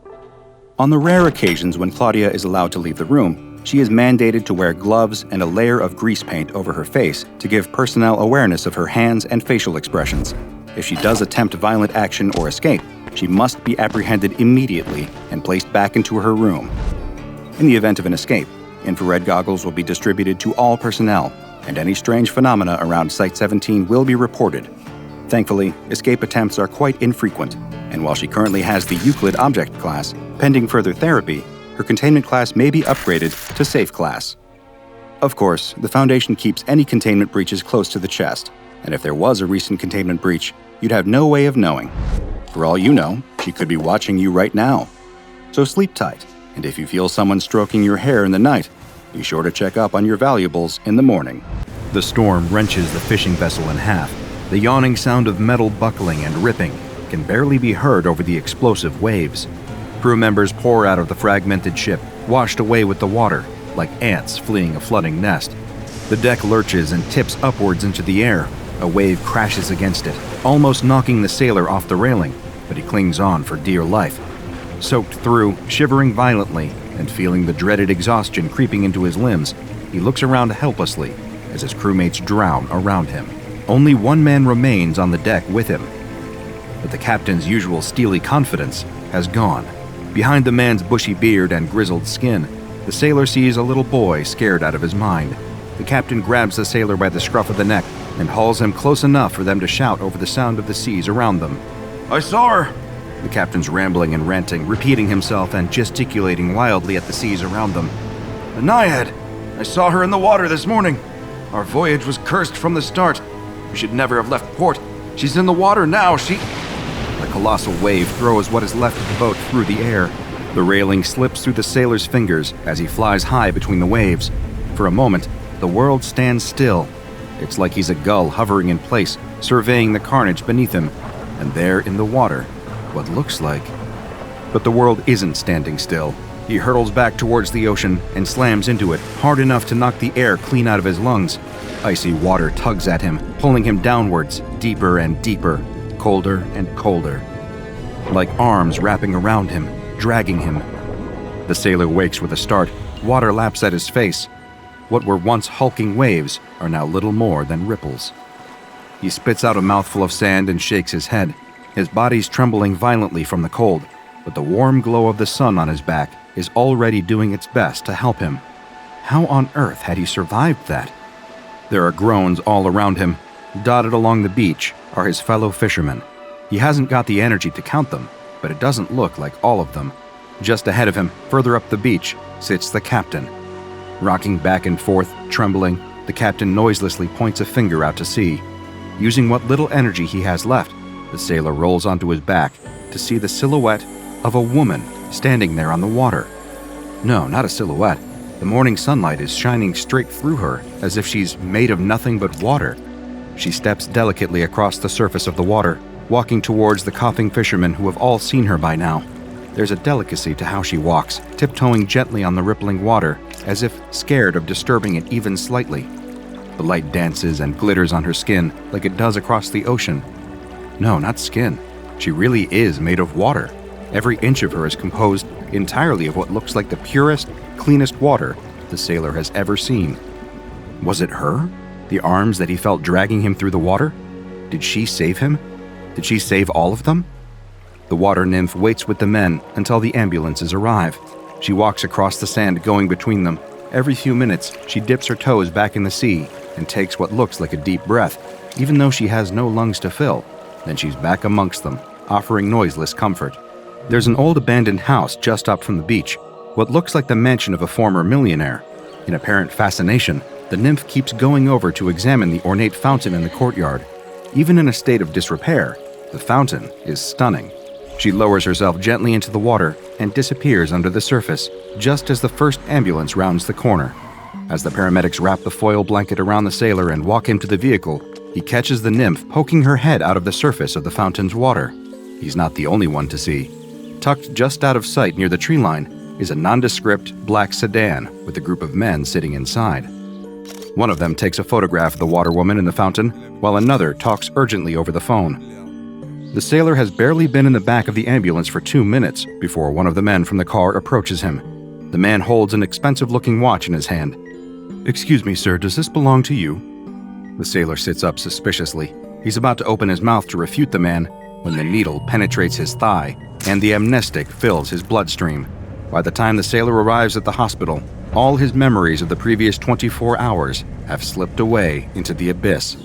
On the rare occasions when Claudia is allowed to leave the room, she is mandated to wear gloves and a layer of grease paint over her face to give personnel awareness of her hands and facial expressions. If she does attempt violent action or escape, she must be apprehended immediately and placed back into her room. In the event of an escape, infrared goggles will be distributed to all personnel, and any strange phenomena around Site-17 will be reported. Thankfully, escape attempts are quite infrequent, and while she currently has the Euclid Object class, pending further therapy, her containment class may be upgraded to Safe class. Of course, the Foundation keeps any containment breaches close to the chest, and if there was a recent containment breach, you'd have no way of knowing. For all you know, she could be watching you right now. So sleep tight, and if you feel someone stroking your hair in the night, be sure to check up on your valuables in the morning. The storm wrenches the fishing vessel in half. The yawning sound of metal buckling and ripping can barely be heard over the explosive waves. Crew members pour out of the fragmented ship, washed away with the water, like ants fleeing a flooding nest. The deck lurches and tips upwards into the air. A wave crashes against it, almost knocking the sailor off the railing, but he clings on for dear life. Soaked through, shivering violently, and feeling the dreaded exhaustion creeping into his limbs, he looks around helplessly as his crewmates drown around him. Only one man remains on the deck with him, but the captain's usual steely confidence has gone. Behind the man's bushy beard and grizzled skin, the sailor sees a little boy scared out of his mind. The captain grabs the sailor by the scruff of the neck and hauls him close enough for them to shout over the sound of the seas around them. "I saw her!" The captain's rambling and ranting, repeating himself and gesticulating wildly at the seas around them. "A Naiad! I saw her in the water this morning. Our voyage was cursed from the start. We should never have left port. She's in the water now, she..." A colossal wave throws what is left of the boat through the air. The railing slips through the sailor's fingers as he flies high between the waves. For a moment, the world stands still. It's like he's a gull hovering in place, surveying the carnage beneath him, and there in the water, what looks like. But the world isn't standing still. He hurtles back towards the ocean and slams into it, hard enough to knock the air clean out of his lungs. Icy water tugs at him, pulling him downwards, deeper and deeper, colder and colder. Like arms wrapping around him, dragging him. The sailor wakes with a start. Water laps at his face. What were once hulking waves are now little more than ripples. He spits out a mouthful of sand and shakes his head. His body's trembling violently from the cold, but the warm glow of the sun on his back is already doing its best to help him. How on earth had he survived that? There are groans all around him. Dotted along the beach are his fellow fishermen. He hasn't got the energy to count them, but it doesn't look like all of them. Just ahead of him, further up the beach, sits the captain. Rocking back and forth, trembling, the captain noiselessly points a finger out to sea. Using what little energy he has left, the sailor rolls onto his back to see the silhouette of a woman standing there on the water. No, not a silhouette. The morning sunlight is shining straight through her, as if she's made of nothing but water. She steps delicately across the surface of the water, walking towards the coughing fishermen who have all seen her by now. There's a delicacy to how she walks, tiptoeing gently on the rippling water, as if scared of disturbing it even slightly. The light dances and glitters on her skin like it does across the ocean. No, not skin. She really is made of water. Every inch of her is composed entirely of what looks like the purest, cleanest water the sailor has ever seen. Was it her? The arms that he felt dragging him through the water? Did she save him? Did she save all of them? The water nymph waits with the men until the ambulances arrive. She walks across the sand going between them. Every few minutes, she dips her toes back in the sea and takes what looks like a deep breath, even though she has no lungs to fill. Then she's back amongst them, offering noiseless comfort. There's an old abandoned house just up from the beach, what looks like the mansion of a former millionaire. In apparent fascination, the nymph keeps going over to examine the ornate fountain in the courtyard. Even in a state of disrepair, the fountain is stunning. She lowers herself gently into the water and disappears under the surface, just as the first ambulance rounds the corner. As the paramedics wrap the foil blanket around the sailor and walk him to the vehicle, he catches the nymph poking her head out of the surface of the fountain's water. He's not the only one to see. Tucked just out of sight near the tree line is a nondescript black sedan with a group of men sitting inside. One of them takes a photograph of the water woman in the fountain, while another talks urgently over the phone. The sailor has barely been in the back of the ambulance for 2 minutes before one of the men from the car approaches him. The man holds an expensive-looking watch in his hand. "Excuse me, sir, does this belong to you?" The sailor sits up suspiciously. He's about to open his mouth to refute the man when the needle penetrates his thigh and the amnestic fills his bloodstream. By the time the sailor arrives at the hospital, all his memories of the previous 24 hours have slipped away into the abyss.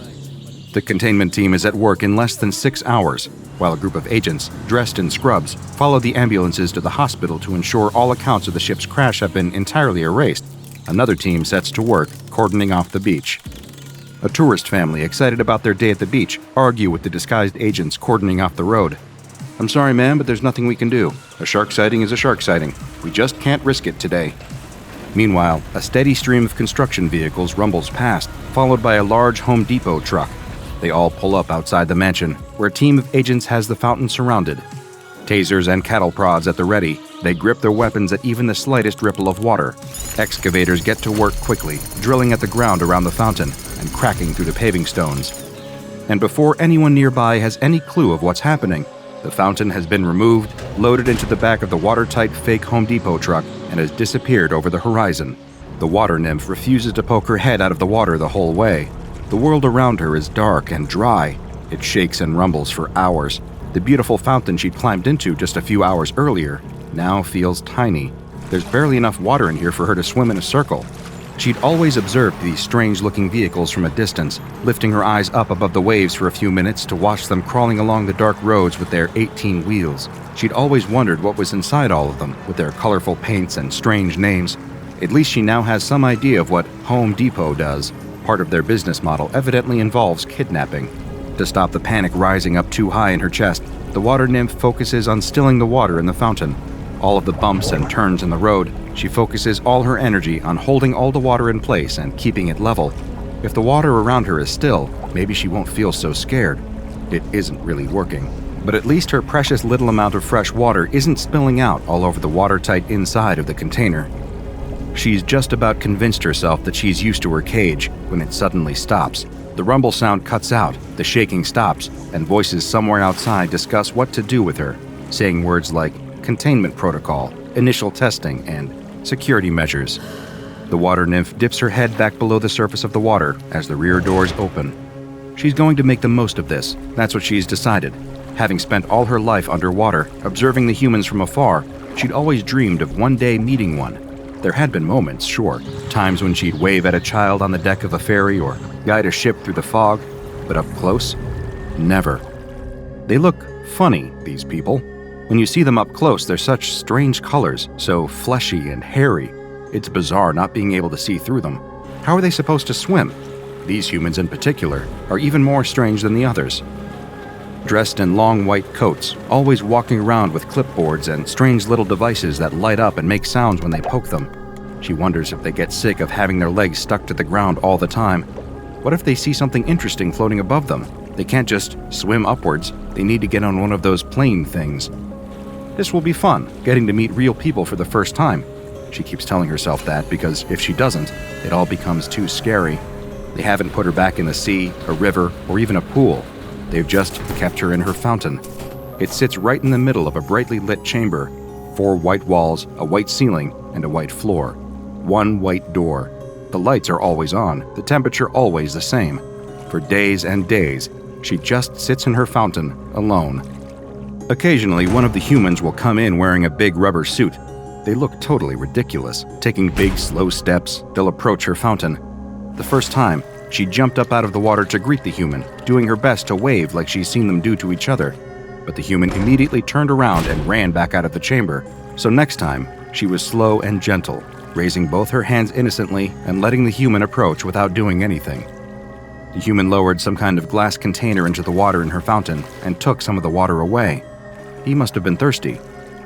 The containment team is at work in less than 6 hours, while a group of agents, dressed in scrubs, follow the ambulances to the hospital to ensure all accounts of the ship's crash have been entirely erased. Another team sets to work cordoning off the beach. A tourist family, excited about their day at the beach, argue with the disguised agents cordoning off the road. "I'm sorry, ma'am, but there's nothing we can do. A shark sighting is a shark sighting. We just can't risk it today." Meanwhile, a steady stream of construction vehicles rumbles past, followed by a large Home Depot truck. They all pull up outside the mansion, where a team of agents has the fountain surrounded. Tasers and cattle prods at the ready, they grip their weapons at even the slightest ripple of water. Excavators get to work quickly, drilling at the ground around the fountain and cracking through the paving stones. And before anyone nearby has any clue of what's happening, the fountain has been removed, loaded into the back of the watertight fake Home Depot truck, and has disappeared over the horizon. The water nymph refuses to poke her head out of the water the whole way. The world around her is dark and dry. It shakes and rumbles for hours. The beautiful fountain she'd climbed into just a few hours earlier now feels tiny. There's barely enough water in here for her to swim in a circle. She'd always observed these strange-looking vehicles from a distance, lifting her eyes up above the waves for a few minutes to watch them crawling along the dark roads with their 18 wheels. She'd always wondered what was inside all of them, with their colorful paints and strange names. At least she now has some idea of what Home Depot does. Part of their business model evidently involves kidnapping. To stop the panic rising up too high in her chest, the water nymph focuses on stilling the water in the fountain. All of the bumps and turns in the road, she focuses all her energy on holding all the water in place and keeping it level. If the water around her is still, maybe she won't feel so scared. It isn't really working. But at least her precious little amount of fresh water isn't spilling out all over the watertight inside of the container. She's just about convinced herself that she's used to her cage when it suddenly stops. The rumble sound cuts out, the shaking stops, and voices somewhere outside discuss what to do with her, saying words like containment protocol, initial testing, and security measures. The water nymph dips her head back below the surface of the water as the rear doors open. She's going to make the most of this. That's what she's decided. Having spent all her life underwater, observing the humans from afar, she'd always dreamed of one day meeting one. There had been moments, sure, times when she'd wave at a child on the deck of a ferry or guide a ship through the fog, but up close? Never. They look funny, these people. When you see them up close, they're such strange colors, so fleshy and hairy. It's bizarre not being able to see through them. How are they supposed to swim? These humans in particular are even more strange than the others. Dressed in long white coats, always walking around with clipboards and strange little devices that light up and make sounds when they poke them. She wonders if they get sick of having their legs stuck to the ground all the time. What if they see something interesting floating above them? They can't just swim upwards. They need to get on one of those plane things. This will be fun, getting to meet real people for the first time. She keeps telling herself that because if she doesn't, it all becomes too scary. They haven't put her back in the sea, a river, or even a pool. They've just kept her in her fountain. It sits right in the middle of a brightly lit chamber. 4 white walls, a white ceiling, and a white floor. 1 white door. The lights are always on, the temperature always the same. For days and days, she just sits in her fountain, alone. Occasionally, one of the humans will come in wearing a big rubber suit. They look totally ridiculous. Taking big, slow steps, they'll approach her fountain. The first time, she jumped up out of the water to greet the human, doing her best to wave like she's seen them do to each other. But the human immediately turned around and ran back out of the chamber. So next time, she was slow and gentle, raising both her hands innocently and letting the human approach without doing anything. The human lowered some kind of glass container into the water in her fountain and took some of the water away. He must have been thirsty.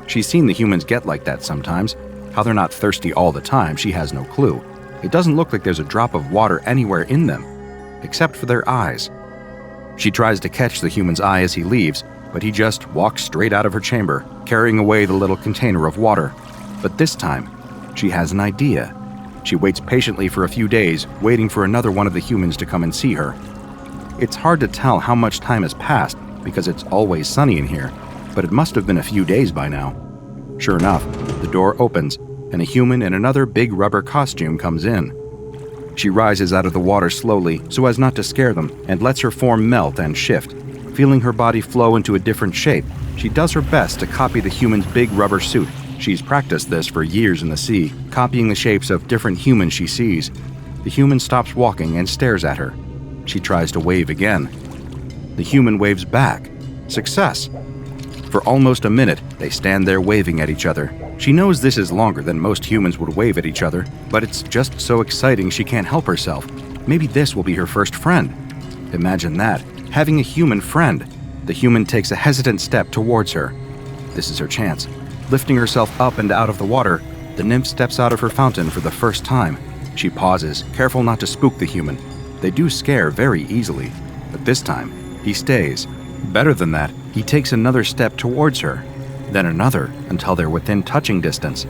She's seen the humans get like that sometimes. How they're not thirsty all the time, she has no clue. It doesn't look like there's a drop of water anywhere in them, except for their eyes. She tries to catch the human's eye as he leaves, but he just walks straight out of her chamber, carrying away the little container of water. But this time, she has an idea. She waits patiently for a few days, waiting for another one of the humans to come and see her. It's hard to tell how much time has passed because it's always sunny in here, but it must have been a few days by now. Sure enough, the door opens, and a human in another big rubber costume comes in. She rises out of the water slowly so as not to scare them and lets her form melt and shift. Feeling her body flow into a different shape, she does her best to copy the human's big rubber suit. She's practiced this for years in the sea, copying the shapes of different humans she sees. The human stops walking and stares at her. She tries to wave again. The human waves back. Success! For almost a minute, they stand there waving at each other. She knows this is longer than most humans would wave at each other, but it's just so exciting she can't help herself. Maybe this will be her first friend. Imagine that, having a human friend. The human takes a hesitant step towards her. This is her chance. Lifting herself up and out of the water, the nymph steps out of her fountain for the first time. She pauses, careful not to spook the human. They do scare very easily, but this time, he stays. Better than that, he takes another step towards her, then another until they're within touching distance.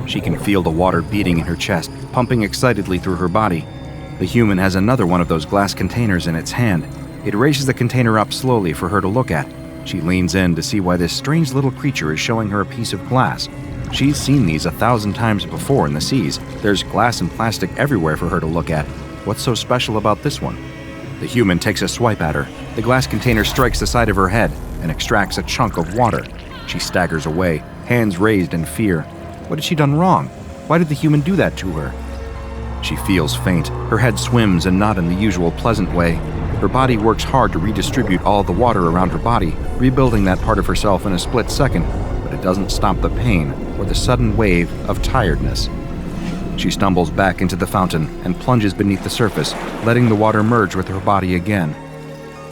She can feel the water beating in her chest, pumping excitedly through her body. The human has another one of those glass containers in its hand. It raises the container up slowly for her to look at. She leans in to see why this strange little creature is showing her a piece of glass. She's seen these 1,000 times before in the seas. There's glass and plastic everywhere for her to look at. What's so special about this one? The human takes a swipe at her. The glass container strikes the side of her head and extracts a chunk of water. She staggers away, hands raised in fear. What had she done wrong? Why did the human do that to her? She feels faint. Her head swims and not in the usual pleasant way. Her body works hard to redistribute all the water around her body, rebuilding that part of herself in a split second, but it doesn't stop the pain or the sudden wave of tiredness. She stumbles back into the fountain and plunges beneath the surface, letting the water merge with her body again.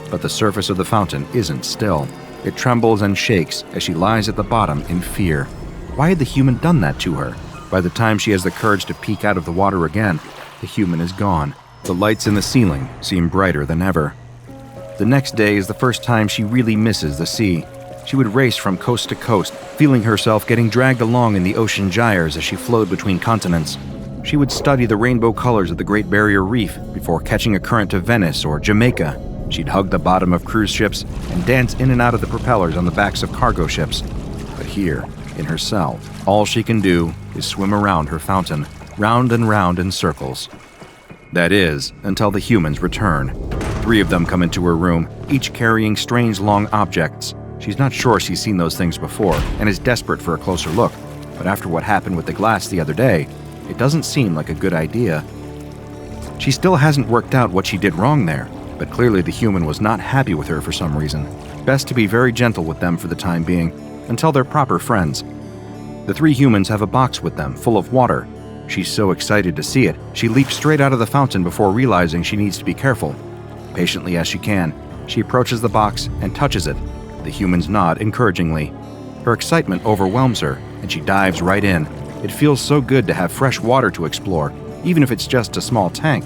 But the surface of the fountain isn't still. It trembles and shakes as she lies at the bottom in fear. Why had the human done that to her? By the time she has the courage to peek out of the water again, the human is gone. The lights in the ceiling seem brighter than ever. The next day is the first time she really misses the sea. She would race from coast to coast, feeling herself getting dragged along in the ocean gyres as she flowed between continents. She would study the rainbow colors of the Great Barrier Reef before catching a current to Venice or Jamaica. She'd hug the bottom of cruise ships and dance in and out of the propellers on the backs of cargo ships. But here, in her cell, all she can do is swim around her fountain, round and round in circles. That is, until the humans return. 3 of them come into her room, each carrying strange long objects. She's not sure she's seen those things before and is desperate for a closer look, but after what happened with the glass the other day, it doesn't seem like a good idea. She still hasn't worked out what she did wrong there, but clearly the human was not happy with her for some reason. Best to be very gentle with them for the time being, until they're proper friends. The 3 humans have a box with them, full of water. She's so excited to see it, she leaps straight out of the fountain before realizing she needs to be careful. Patiently as she can, she approaches the box and touches it. The humans nod encouragingly. Her excitement overwhelms her, and she dives right in. It feels so good to have fresh water to explore, even if it's just a small tank.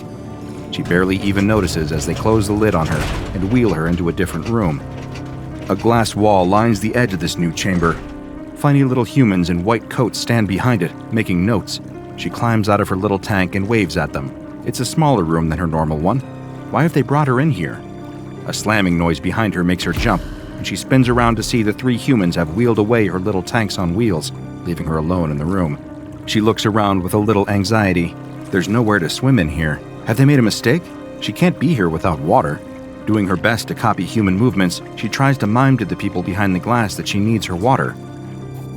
She barely even notices as they close the lid on her and wheel her into a different room. A glass wall lines the edge of this new chamber. Funny little humans in white coats stand behind it, making notes. She climbs out of her little tank and waves at them. It's a smaller room than her normal one. Why have they brought her in here? A slamming noise behind her makes her jump, and she spins around to see the 3 humans have wheeled away her little tanks on wheels, leaving her alone in the room. She looks around with a little anxiety. There's nowhere to swim in here. Have they made a mistake? She can't be here without water. Doing her best to copy human movements, she tries to mime to the people behind the glass that she needs her water.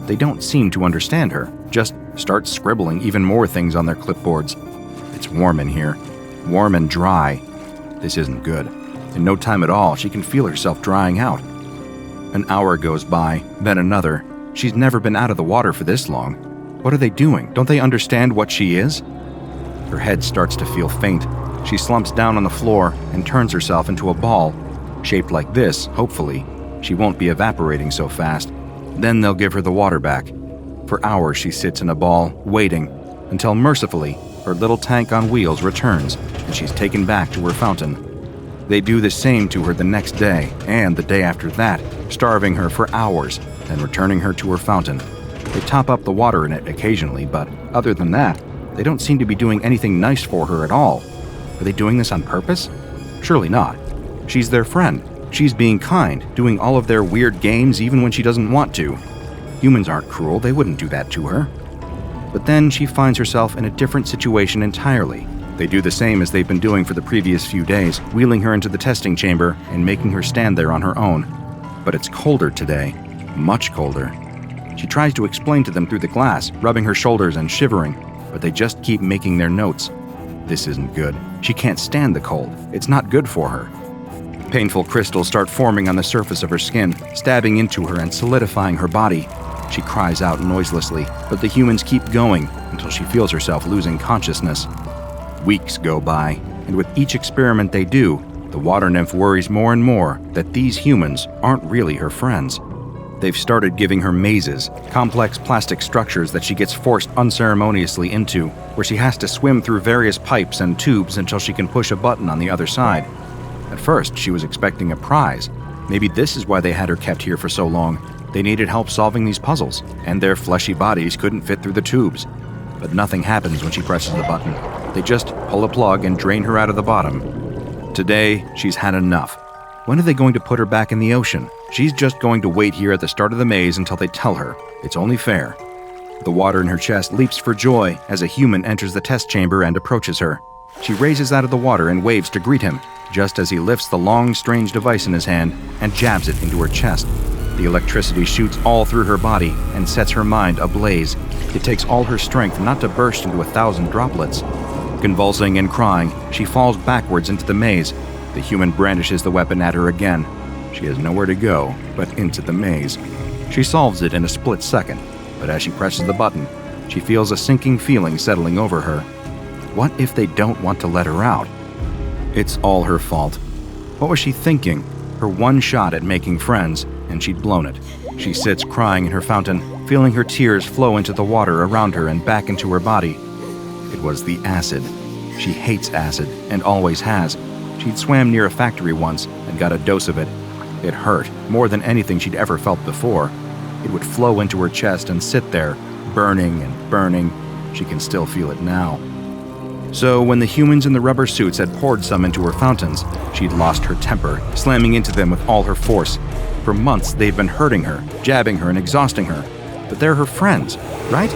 They don't seem to understand her, just start scribbling even more things on their clipboards. It's warm in here. Warm and dry. This isn't good. In no time at all, she can feel herself drying out. An hour goes by, then another. She's never been out of the water for this long. What are they doing? Don't they understand what she is? Her head starts to feel faint. She slumps down on the floor and turns herself into a ball. Shaped like this, hopefully, she won't be evaporating so fast. Then they'll give her the water back. For hours she sits in a ball, waiting, until mercifully, her little tank on wheels returns and she's taken back to her fountain. They do the same to her the next day and the day after that, starving her for hours, then returning her to her fountain. They top up the water in it occasionally, but other than that, they don't seem to be doing anything nice for her at all. Are they doing this on purpose? Surely not. She's their friend. She's being kind, doing all of their weird games even when she doesn't want to. Humans aren't cruel, they wouldn't do that to her. But then she finds herself in a different situation entirely. They do the same as they've been doing for the previous few days, wheeling her into the testing chamber and making her stand there on her own. But it's colder today, much colder. She tries to explain to them through the glass, rubbing her shoulders and shivering, but they just keep making their notes. This isn't good. She can't stand the cold. It's not good for her. Painful crystals start forming on the surface of her skin, stabbing into her and solidifying her body. She cries out noiselessly, but the humans keep going until she feels herself losing consciousness. Weeks go by, and with each experiment they do, the water nymph worries more and more that these humans aren't really her friends. They've started giving her mazes, complex plastic structures that she gets forced unceremoniously into, where she has to swim through various pipes and tubes until she can push a button on the other side. At first, she was expecting a prize. Maybe this is why they had her kept here for so long. They needed help solving these puzzles, and their fleshy bodies couldn't fit through the tubes. But nothing happens when she presses the button. They just pull a plug and drain her out of the bottom. Today, she's had enough. When are they going to put her back in the ocean? She's just going to wait here at the start of the maze until they tell her. It's only fair. The water in her chest leaps for joy as a human enters the test chamber and approaches her. She raises out of the water and waves to greet him, just as he lifts the long, strange device in his hand and jabs it into her chest. The electricity shoots all through her body and sets her mind ablaze. It takes all her strength not to burst into 1,000 droplets. Convulsing and crying, she falls backwards into the maze. The human brandishes the weapon at her again. She has nowhere to go but into the maze. She solves it in a split second, but as she presses the button, she feels a sinking feeling settling over her. What if they don't want to let her out? It's all her fault. What was she thinking? Her one shot at making friends, and she'd blown it. She sits crying in her fountain, feeling her tears flow into the water around her and back into her body. It was the acid. She hates acid, and always has. She'd swam near a factory once and got a dose of it. It hurt, more than anything she'd ever felt before. It would flow into her chest and sit there, burning and burning. She can still feel it now. So when the humans in the rubber suits had poured some into her fountains, she'd lost her temper, slamming into them with all her force. For months, they've been hurting her, jabbing her, and exhausting her. But they're her friends, right?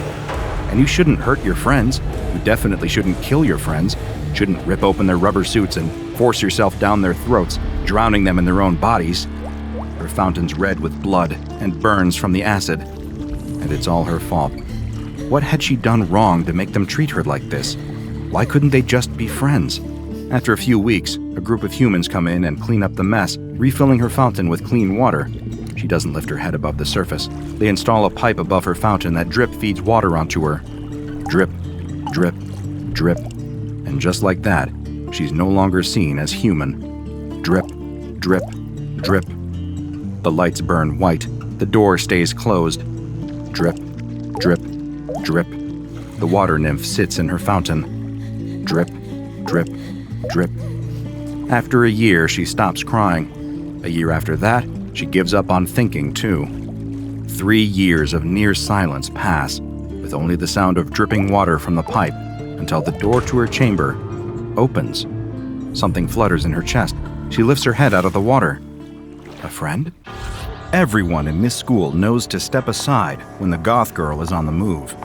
And you shouldn't hurt your friends. You definitely shouldn't kill your friends. Shouldn't rip open their rubber suits and force yourself down their throats, drowning them in their own bodies. Her fountain's red with blood and burns from the acid. And it's all her fault. What had she done wrong to make them treat her like this? Why couldn't they just be friends? After a few weeks, a group of humans come in and clean up the mess, refilling her fountain with clean water. She doesn't lift her head above the surface. They install a pipe above her fountain that drip feeds water onto her. Drip, drip, drip. And just like that, she's no longer seen as human. Drip, drip, drip. The lights burn white. The door stays closed. Drip, drip, drip. The water nymph sits in her fountain. Drip, drip, drip. After a year, she stops crying. A year after that, she gives up on thinking, too. 3 years of near silence pass, with only the sound of dripping water from the pipe, until the door to her chamber opens. Something flutters in her chest. She lifts her head out of the water. A friend? Everyone in this school knows to step aside when the goth girl is on the move.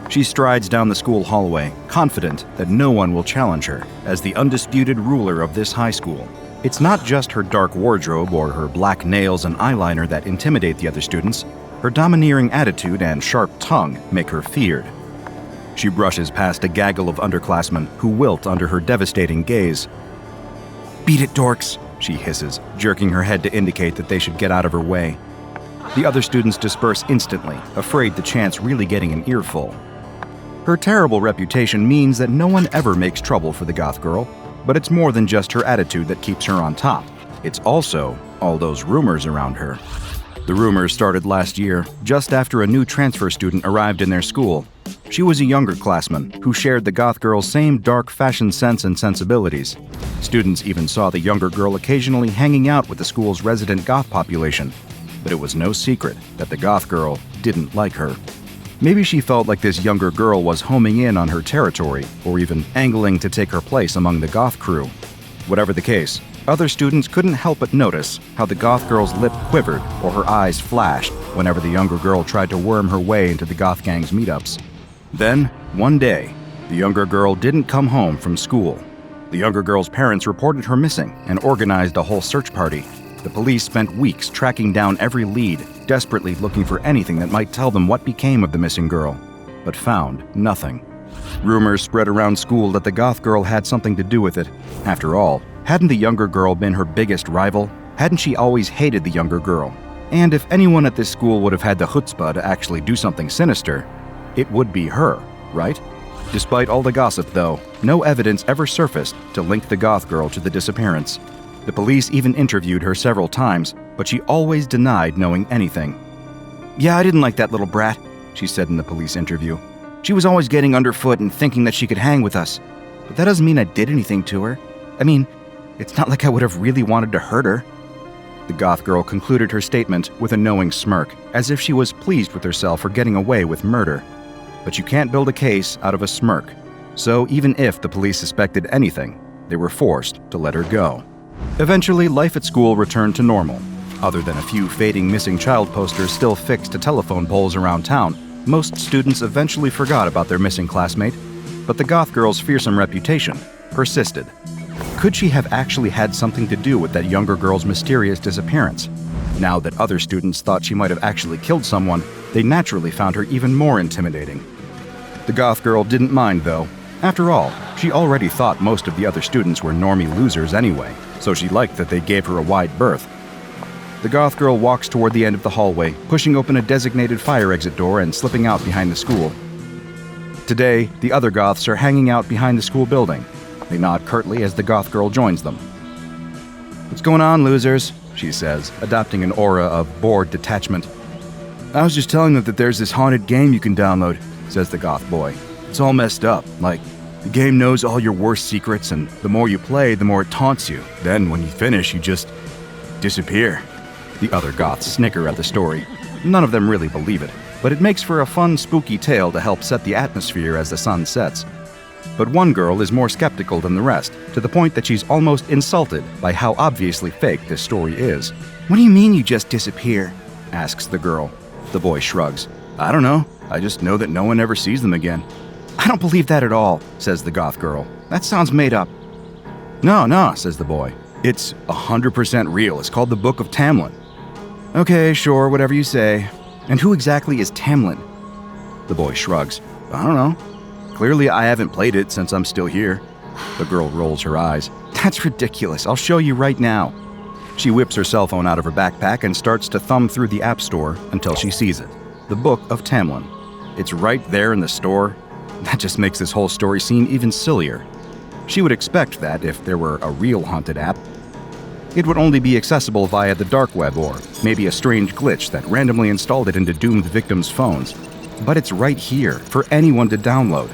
She strides down the school hallway, confident that no one will challenge her as the undisputed ruler of this high school. It's not just her dark wardrobe or her black nails and eyeliner that intimidate the other students. Her domineering attitude and sharp tongue make her feared. She brushes past a gaggle of underclassmen who wilt under her devastating gaze. "Beat it, dorks," she hisses, jerking her head to indicate that they should get out of her way. The other students disperse instantly, afraid the chant's really getting an earful. Her terrible reputation means that no one ever makes trouble for the goth girl, but it's more than just her attitude that keeps her on top. It's also all those rumors around her. The rumors started last year, just after a new transfer student arrived in their school. She was a younger classman who shared the goth girl's same dark fashion sense and sensibilities. Students even saw the younger girl occasionally hanging out with the school's resident goth population. But it was no secret that the goth girl didn't like her. Maybe she felt like this younger girl was homing in on her territory, or even angling to take her place among the goth crew. Whatever the case, other students couldn't help but notice how the goth girl's lip quivered or her eyes flashed whenever the younger girl tried to worm her way into the goth gang's meetups. Then, one day, the younger girl didn't come home from school. The younger girl's parents reported her missing and organized a whole search party. The police spent weeks tracking down every lead, desperately looking for anything that might tell them what became of the missing girl, but found nothing. Rumors spread around school that the goth girl had something to do with it. After all, hadn't the younger girl been her biggest rival? Hadn't she always hated the younger girl? And if anyone at this school would have had the chutzpah to actually do something sinister, it would be her, right? Despite all the gossip, though, no evidence ever surfaced to link the goth girl to the disappearance. The police even interviewed her several times, but she always denied knowing anything. "Yeah, I didn't like that little brat," she said in the police interview. "She was always getting underfoot and thinking that she could hang with us. But that doesn't mean I did anything to her. I mean, it's not like I would have really wanted to hurt her." The goth girl concluded her statement with a knowing smirk, as if she was pleased with herself for getting away with murder. But you can't build a case out of a smirk. So even if the police suspected anything, they were forced to let her go. Eventually, life at school returned to normal. Other than a few fading missing child posters still fixed to telephone poles around town, most students eventually forgot about their missing classmate. But the goth girl's fearsome reputation persisted. Could she have actually had something to do with that younger girl's mysterious disappearance? Now that other students thought she might have actually killed someone, they naturally found her even more intimidating. The goth girl didn't mind, though. After all, she already thought most of the other students were normie losers anyway, so she liked that they gave her a wide berth. The goth girl walks toward the end of the hallway, pushing open a designated fire exit door and slipping out behind the school. Today, the other goths are hanging out behind the school building. They nod curtly as the goth girl joins them. "What's going on, losers?" she says, adopting an aura of bored detachment. "I was just telling them that there's this haunted game you can download," says the goth boy. "It's all messed up. Like, the game knows all your worst secrets, and the more you play, the more it taunts you. Then, when you finish, you just disappear." The other goths snicker at the story. None of them really believe it, but it makes for a fun, spooky tale to help set the atmosphere as the sun sets. But one girl is more skeptical than the rest, to the point that she's almost insulted by how obviously fake this story is. "What do you mean you just disappear?" asks the girl. The boy shrugs. "I don't know. I just know that no one ever sees them again." "I don't believe that at all," says the goth girl. "That sounds made up." No, says the boy. "It's 100% real. It's called the Book of Tamlin." "Okay, sure, whatever you say. And who exactly is Tamlin?" The boy shrugs. "I don't know. Clearly I haven't played it since I'm still here." The girl rolls her eyes. "That's ridiculous. I'll show you right now." She whips her cell phone out of her backpack and starts to thumb through the app store until she sees it. The Book of Tamlin. It's right there in the store. That just makes this whole story seem even sillier. She would expect that if there were a real haunted app. It would only be accessible via the dark web or maybe a strange glitch that randomly installed it into doomed victims' phones. But it's right here for anyone to download.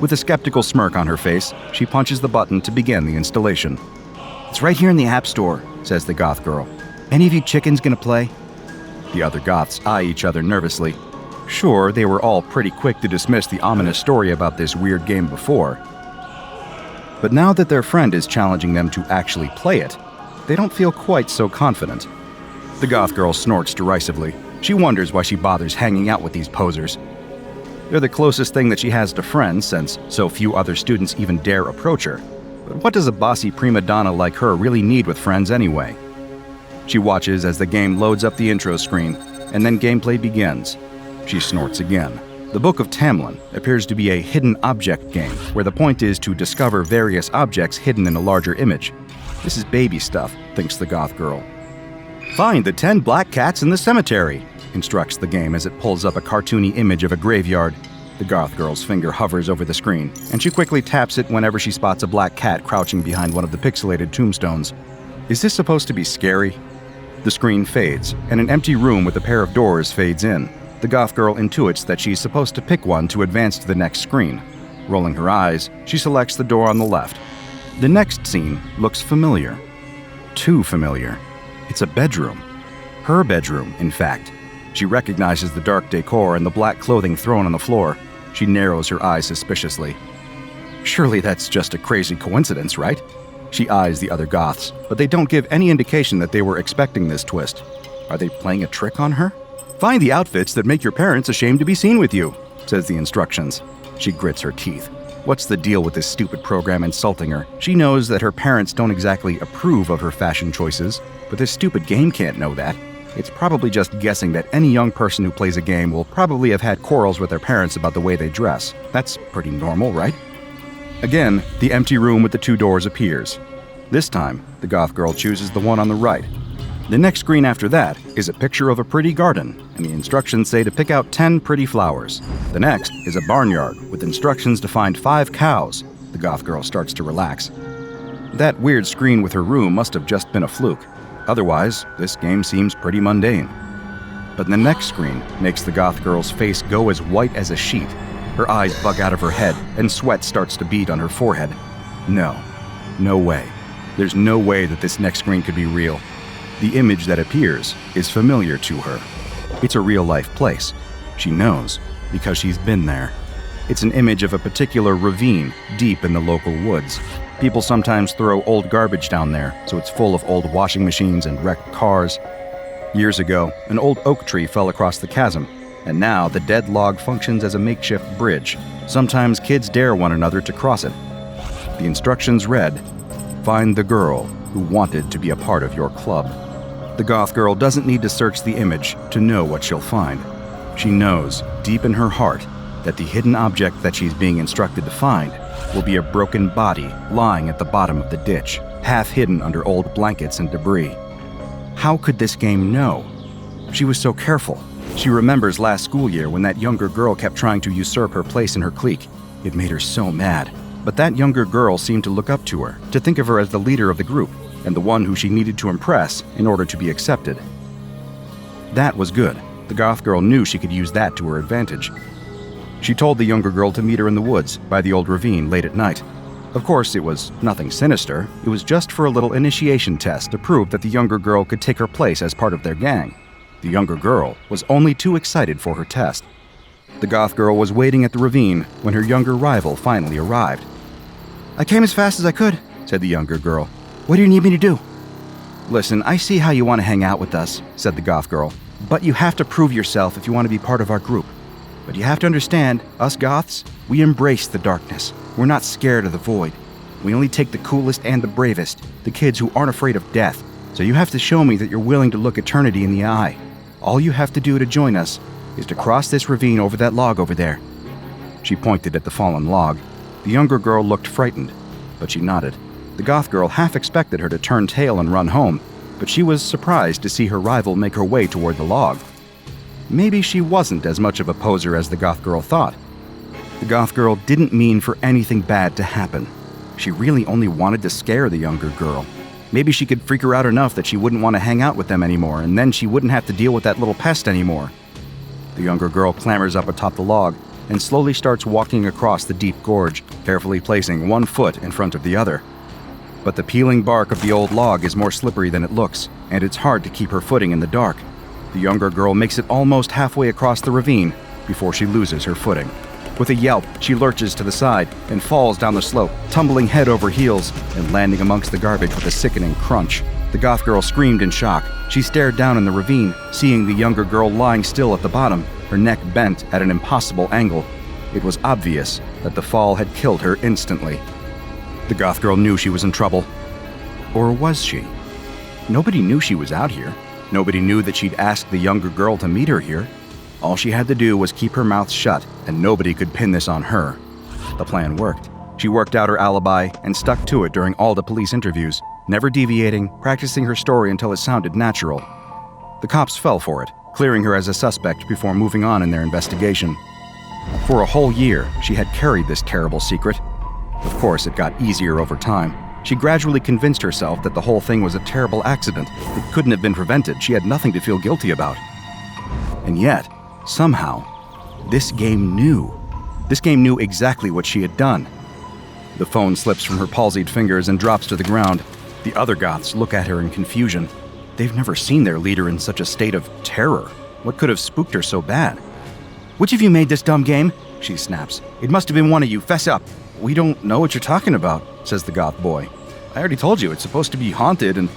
With a skeptical smirk on her face, she punches the button to begin the installation. "It's right here in the app store," says the goth girl. "Any of you chickens gonna play?" The other goths eye each other nervously. Sure, they were all pretty quick to dismiss the ominous story about this weird game before. But now that their friend is challenging them to actually play it, they don't feel quite so confident. The goth girl snorts derisively. She wonders why she bothers hanging out with these posers. They're the closest thing that she has to friends, since so few other students even dare approach her. But what does a bossy prima donna like her really need with friends anyway? She watches as the game loads up the intro screen, and then gameplay begins. She snorts again. The Book of Tamlin appears to be a hidden object game, where the point is to discover various objects hidden in a larger image. This is baby stuff, thinks the goth girl. "Find the 10 black cats in the cemetery," instructs the game as it pulls up a cartoony image of a graveyard. The goth girl's finger hovers over the screen, and she quickly taps it whenever she spots a black cat crouching behind one of the pixelated tombstones. Is this supposed to be scary? The screen fades, and an empty room with a pair of doors fades in. The goth girl intuits that she's supposed to pick one to advance to the next screen. Rolling her eyes, she selects the door on the left. The next scene looks familiar. Too familiar. It's a bedroom. Her bedroom, in fact. She recognizes the dark decor and the black clothing thrown on the floor. She narrows her eyes suspiciously. Surely that's just a crazy coincidence, right? She eyes the other goths, but they don't give any indication that they were expecting this twist. Are they playing a trick on her? Find the outfits that make your parents ashamed to be seen with you, says the instructions. She grits her teeth. What's the deal with this stupid program insulting her? She knows that her parents don't exactly approve of her fashion choices, but this stupid game can't know that. It's probably just guessing that any young person who plays a game will probably have had quarrels with their parents about the way they dress. That's pretty normal, right? Again, the empty room with the two doors appears. This time, the goth girl chooses the one on the right. The next screen after that is a picture of a pretty garden, and the instructions say to pick out 10 pretty flowers. The next is a barnyard with instructions to find 5 cows. The goth girl starts to relax. That weird screen with her room must have just been a fluke. Otherwise, this game seems pretty mundane. But the next screen makes the goth girl's face go as white as a sheet. Her eyes bug out of her head, and sweat starts to bead on her forehead. No way. There's no way that this next screen could be real. The image that appears is familiar to her. It's a real-life place. She knows, because she's been there. It's an image of a particular ravine deep in the local woods. People sometimes throw old garbage down there, so it's full of old washing machines and wrecked cars. Years ago, an old oak tree fell across the chasm, and now the dead log functions as a makeshift bridge. Sometimes kids dare one another to cross it. The instructions read, "Find the girl who wanted to be a part of your club." The goth girl doesn't need to search the image to know what she'll find. She knows, deep in her heart, that the hidden object that she's being instructed to find will be a broken body lying at the bottom of the ditch, half hidden under old blankets and debris. How could this game know? She was so careful. She remembers last school year when that younger girl kept trying to usurp her place in her clique. It made her so mad. But that younger girl seemed to look up to her, to think of her as the leader of the group, and the one who she needed to impress in order to be accepted. That was good. The goth girl knew she could use that to her advantage. She told the younger girl to meet her in the woods by the old ravine late at night. Of course, it was nothing sinister. It was just for a little initiation test to prove that the younger girl could take her place as part of their gang. The younger girl was only too excited for her test. The goth girl was waiting at the ravine when her younger rival finally arrived. "I came as fast as I could," said the younger girl. "What do you need me to do?" "Listen, I see how you want to hang out with us," said the goth girl. "But you have to prove yourself if you want to be part of our group. But you have to understand, us goths, we embrace the darkness. We're not scared of the void. We only take the coolest and the bravest, the kids who aren't afraid of death. So you have to show me that you're willing to look eternity in the eye. All you have to do to join us is to cross this ravine over that log over there." She pointed at the fallen log. The younger girl looked frightened, but she nodded. The goth girl half expected her to turn tail and run home, but she was surprised to see her rival make her way toward the log. Maybe she wasn't as much of a poser as the goth girl thought. The goth girl didn't mean for anything bad to happen. She really only wanted to scare the younger girl. Maybe she could freak her out enough that she wouldn't want to hang out with them anymore, and then she wouldn't have to deal with that little pest anymore. The younger girl clambers up atop the log and slowly starts walking across the deep gorge, carefully placing one foot in front of the other. But the peeling bark of the old log is more slippery than it looks, and it's hard to keep her footing in the dark. The younger girl makes it almost halfway across the ravine before she loses her footing. With a yelp, she lurches to the side and falls down the slope, tumbling head over heels and landing amongst the garbage with a sickening crunch. The goth girl screamed in shock. She stared down in the ravine, seeing the younger girl lying still at the bottom, her neck bent at an impossible angle. It was obvious that the fall had killed her instantly. The goth girl knew she was in trouble. Or was she? Nobody knew she was out here. Nobody knew that she'd asked the younger girl to meet her here. All she had to do was keep her mouth shut, and nobody could pin this on her. The plan worked. She worked out her alibi and stuck to it during all the police interviews, never deviating, practicing her story until it sounded natural. The cops fell for it, clearing her as a suspect before moving on in their investigation. For a whole year, she had carried this terrible secret. Of course, it got easier over time. She gradually convinced herself that the whole thing was a terrible accident. It couldn't have been prevented. She had nothing to feel guilty about. And yet, somehow, this game knew. This game knew exactly what she had done. The phone slips from her palsied fingers and drops to the ground. The other Goths look at her in confusion. They've never seen their leader in such a state of terror. What could have spooked her so bad? "Which of you made this dumb game?" she snaps. "It must have been one of you. Fess up." "We don't know what you're talking about," says the Goth boy. "I already told you, it's supposed to be haunted and—"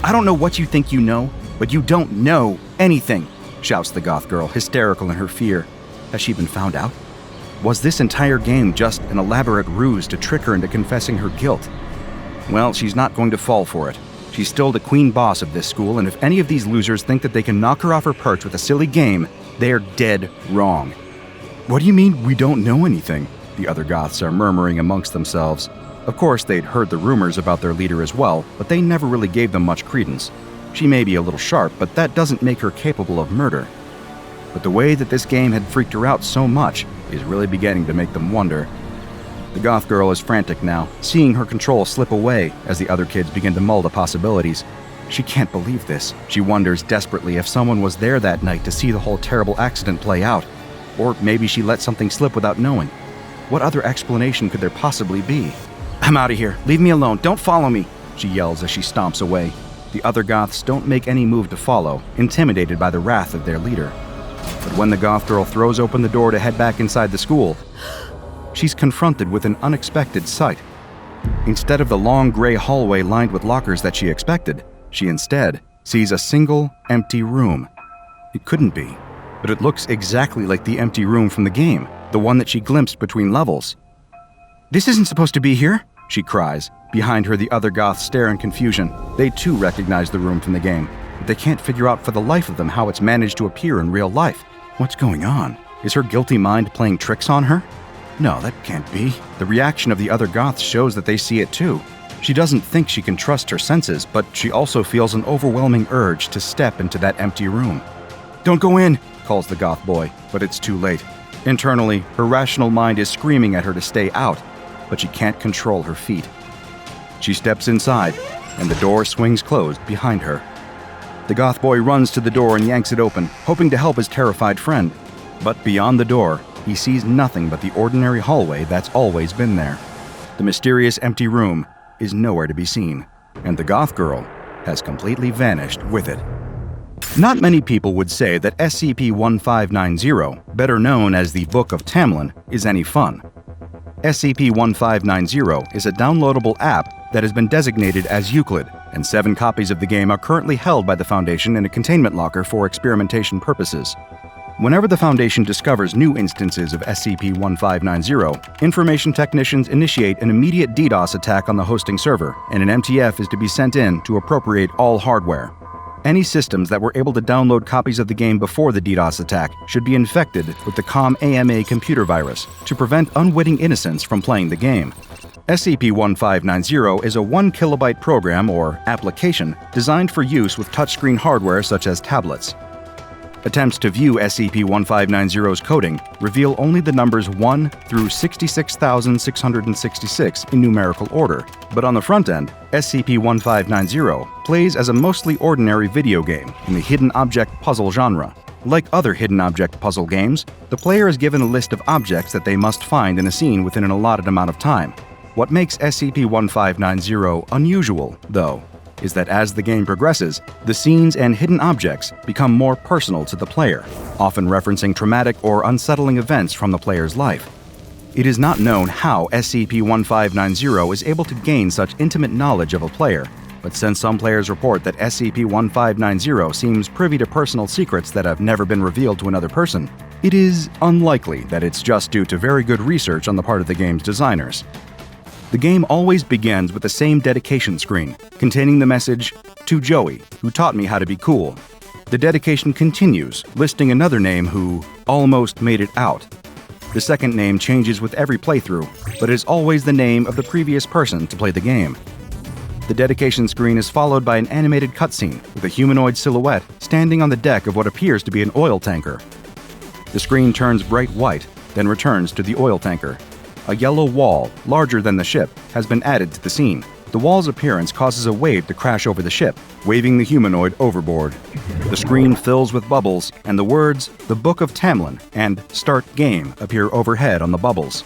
"I don't know what you think you know, but you don't know anything," shouts the Goth girl, hysterical in her fear. Has she been found out? Was this entire game just an elaborate ruse to trick her into confessing her guilt? Well, she's not going to fall for it. She's still the queen boss of this school, and if any of these losers think that they can knock her off her perch with a silly game, they're dead wrong. "What do you mean, we don't know anything?" the other Goths are murmuring amongst themselves. Of course, they'd heard the rumors about their leader as well, but they never really gave them much credence. She may be a little sharp, but that doesn't make her capable of murder. But the way that this game had freaked her out so much is really beginning to make them wonder. The Goth girl is frantic now, seeing her control slip away as the other kids begin to mull the possibilities. She can't believe this. She wonders desperately if someone was there that night to see the whole terrible accident play out. Or maybe she let something slip without knowing. What other explanation could there possibly be? "I'm out of here. Leave me alone. Don't follow me," she yells as she stomps away. The other Goths don't make any move to follow, intimidated by the wrath of their leader. But when the Goth girl throws open the door to head back inside the school, she's confronted with an unexpected sight. Instead of the long gray hallway lined with lockers that she expected, she instead sees a single empty room. It couldn't be, but it looks exactly like the empty room from the game, the one that she glimpsed between levels. "This isn't supposed to be here," she cries. Behind her, the other Goths stare in confusion. They too recognize the room from the game, but they can't figure out for the life of them how it's managed to appear in real life. What's going on? Is her guilty mind playing tricks on her? No, that can't be. The reaction of the other Goths shows that they see it too. She doesn't think she can trust her senses, but she also feels an overwhelming urge to step into that empty room. "Don't go in," calls the Goth boy, but it's too late. Internally, her rational mind is screaming at her to stay out, but she can't control her feet. She steps inside, and the door swings closed behind her. The Goth boy runs to the door and yanks it open, hoping to help his terrified friend. But beyond the door, he sees nothing but the ordinary hallway that's always been there. The mysterious empty room is nowhere to be seen, and the Goth girl has completely vanished with it. Not many people would say that SCP-1590, better known as the Book of Tamlin, is any fun. SCP-1590 is a downloadable app that has been designated as Euclid, and 7 copies of the game are currently held by the Foundation in a containment locker for experimentation purposes. Whenever the Foundation discovers new instances of SCP-1590, information technicians initiate an immediate DDoS attack on the hosting server, and an MTF is to be sent in to appropriate all hardware. Any systems that were able to download copies of the game before the DDoS attack should be infected with the COM-AMA computer virus to prevent unwitting innocents from playing the game. SCP-1590 is a 1 kilobyte program or application designed for use with touchscreen hardware such as tablets. Attempts to view SCP-1590's coding reveal only the numbers 1 through 66,666 in numerical order, but on the front end, SCP-1590 plays as a mostly ordinary video game in the hidden object puzzle genre. Like other hidden object puzzle games, the player is given a list of objects that they must find in a scene within an allotted amount of time. What makes SCP-1590 unusual, though, is that as the game progresses, the scenes and hidden objects become more personal to the player, often referencing traumatic or unsettling events from the player's life. It is not known how SCP-1590 is able to gain such intimate knowledge of a player, but since some players report that SCP-1590 seems privy to personal secrets that have never been revealed to another person, it is unlikely that it's just due to very good research on the part of the game's designers. The game always begins with the same dedication screen, containing the message, "To Joey, who taught me how to be cool." The dedication continues, listing another name who almost made it out. The second name changes with every playthrough, but is always the name of the previous person to play the game. The dedication screen is followed by an animated cutscene with a humanoid silhouette standing on the deck of what appears to be an oil tanker. The screen turns bright white, then returns to the oil tanker. A yellow wall, larger than the ship, has been added to the scene, The wall's appearance causes a wave to crash over the ship, waving the humanoid overboard. The screen fills with bubbles, and the words, "The Book of Tamlin" and "Start Game" appear overhead on the bubbles.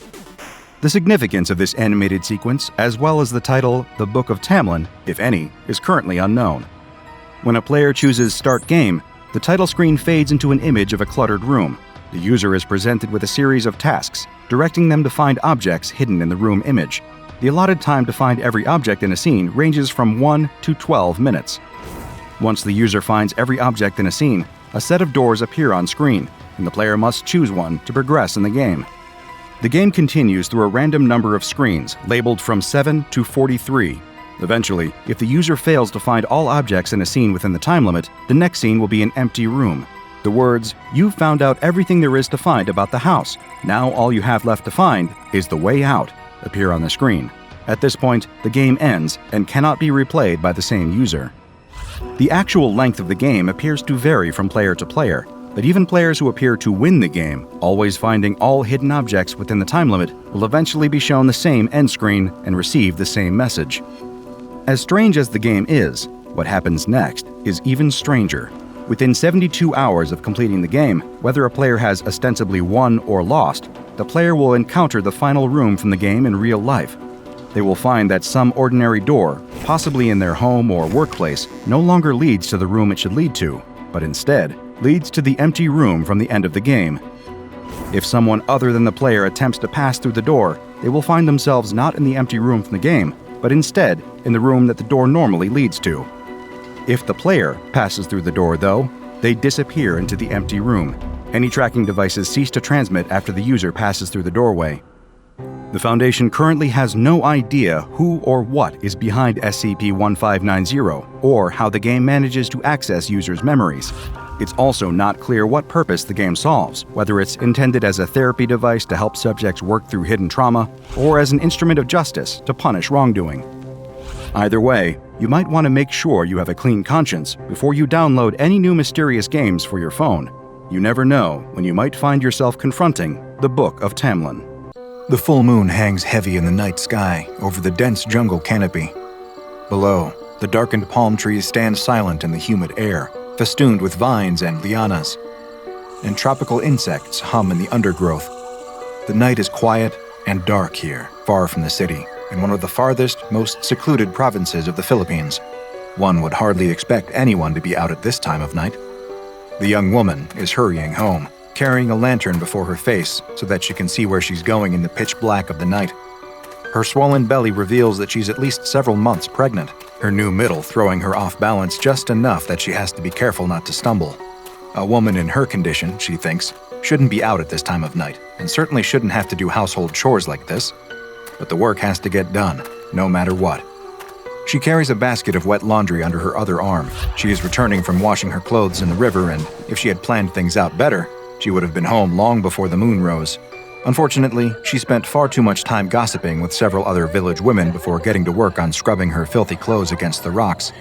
The significance of this animated sequence, as well as the title, "The Book of Tamlin," if any, is currently unknown. When a player chooses Start Game, the title screen fades into an image of a cluttered room. The user is presented with a series of tasks, directing them to find objects hidden in the room image. The allotted time to find every object in a scene ranges from 1 to 12 minutes. Once the user finds every object in a scene, a set of doors appear on screen, and the player must choose one to progress in the game. The game continues through a random number of screens, labeled from 7 to 43. Eventually, if the user fails to find all objects in a scene within the time limit, the next scene will be an empty room. The words, "You've found out everything there is to find about the house. Now all you have left to find is the way out," appear on the screen. At this point, the game ends and cannot be replayed by the same user. The actual length of the game appears to vary from player to player, but even players who appear to win the game, always finding all hidden objects within the time limit, will eventually be shown the same end screen and receive the same message. As strange as the game is, what happens next is even stranger. Within 72 hours of completing the game, whether a player has ostensibly won or lost, the player will encounter the final room from the game in real life. They will find that some ordinary door, possibly in their home or workplace, no longer leads to the room it should lead to, but instead leads to the empty room from the end of the game. If someone other than the player attempts to pass through the door, they will find themselves not in the empty room from the game, but instead in the room that the door normally leads to. If the player passes through the door, though, they disappear into the empty room. Any tracking devices cease to transmit after the user passes through the doorway. The Foundation currently has no idea who or what is behind SCP-1590, or how the game manages to access users' memories. It's also not clear what purpose the game solves, whether it's intended as a therapy device to help subjects work through hidden trauma, or as an instrument of justice to punish wrongdoing. Either way, you might want to make sure you have a clean conscience before you download any new mysterious games for your phone. You never know when you might find yourself confronting the Book of Tamlin. The full moon hangs heavy in the night sky over the dense jungle canopy. Below, the darkened palm trees stand silent in the humid air, festooned with vines and lianas. And tropical insects hum in the undergrowth. The night is quiet and dark here, far from the city, in one of the farthest, most secluded provinces of the Philippines. One would hardly expect anyone to be out at this time of night. The young woman is hurrying home, carrying a lantern before her face so that she can see where she's going in the pitch black of the night. Her swollen belly reveals that she's at least several months pregnant, her new middle throwing her off balance just enough that she has to be careful not to stumble. A woman in her condition, she thinks, shouldn't be out at this time of night, and certainly shouldn't have to do household chores like this. But the work has to get done, no matter what. She carries a basket of wet laundry under her other arm. She is returning from washing her clothes in the river, and if she had planned things out better, she would have been home long before the moon rose. Unfortunately, she spent far too much time gossiping with several other village women before getting to work on scrubbing her filthy clothes against the rocks.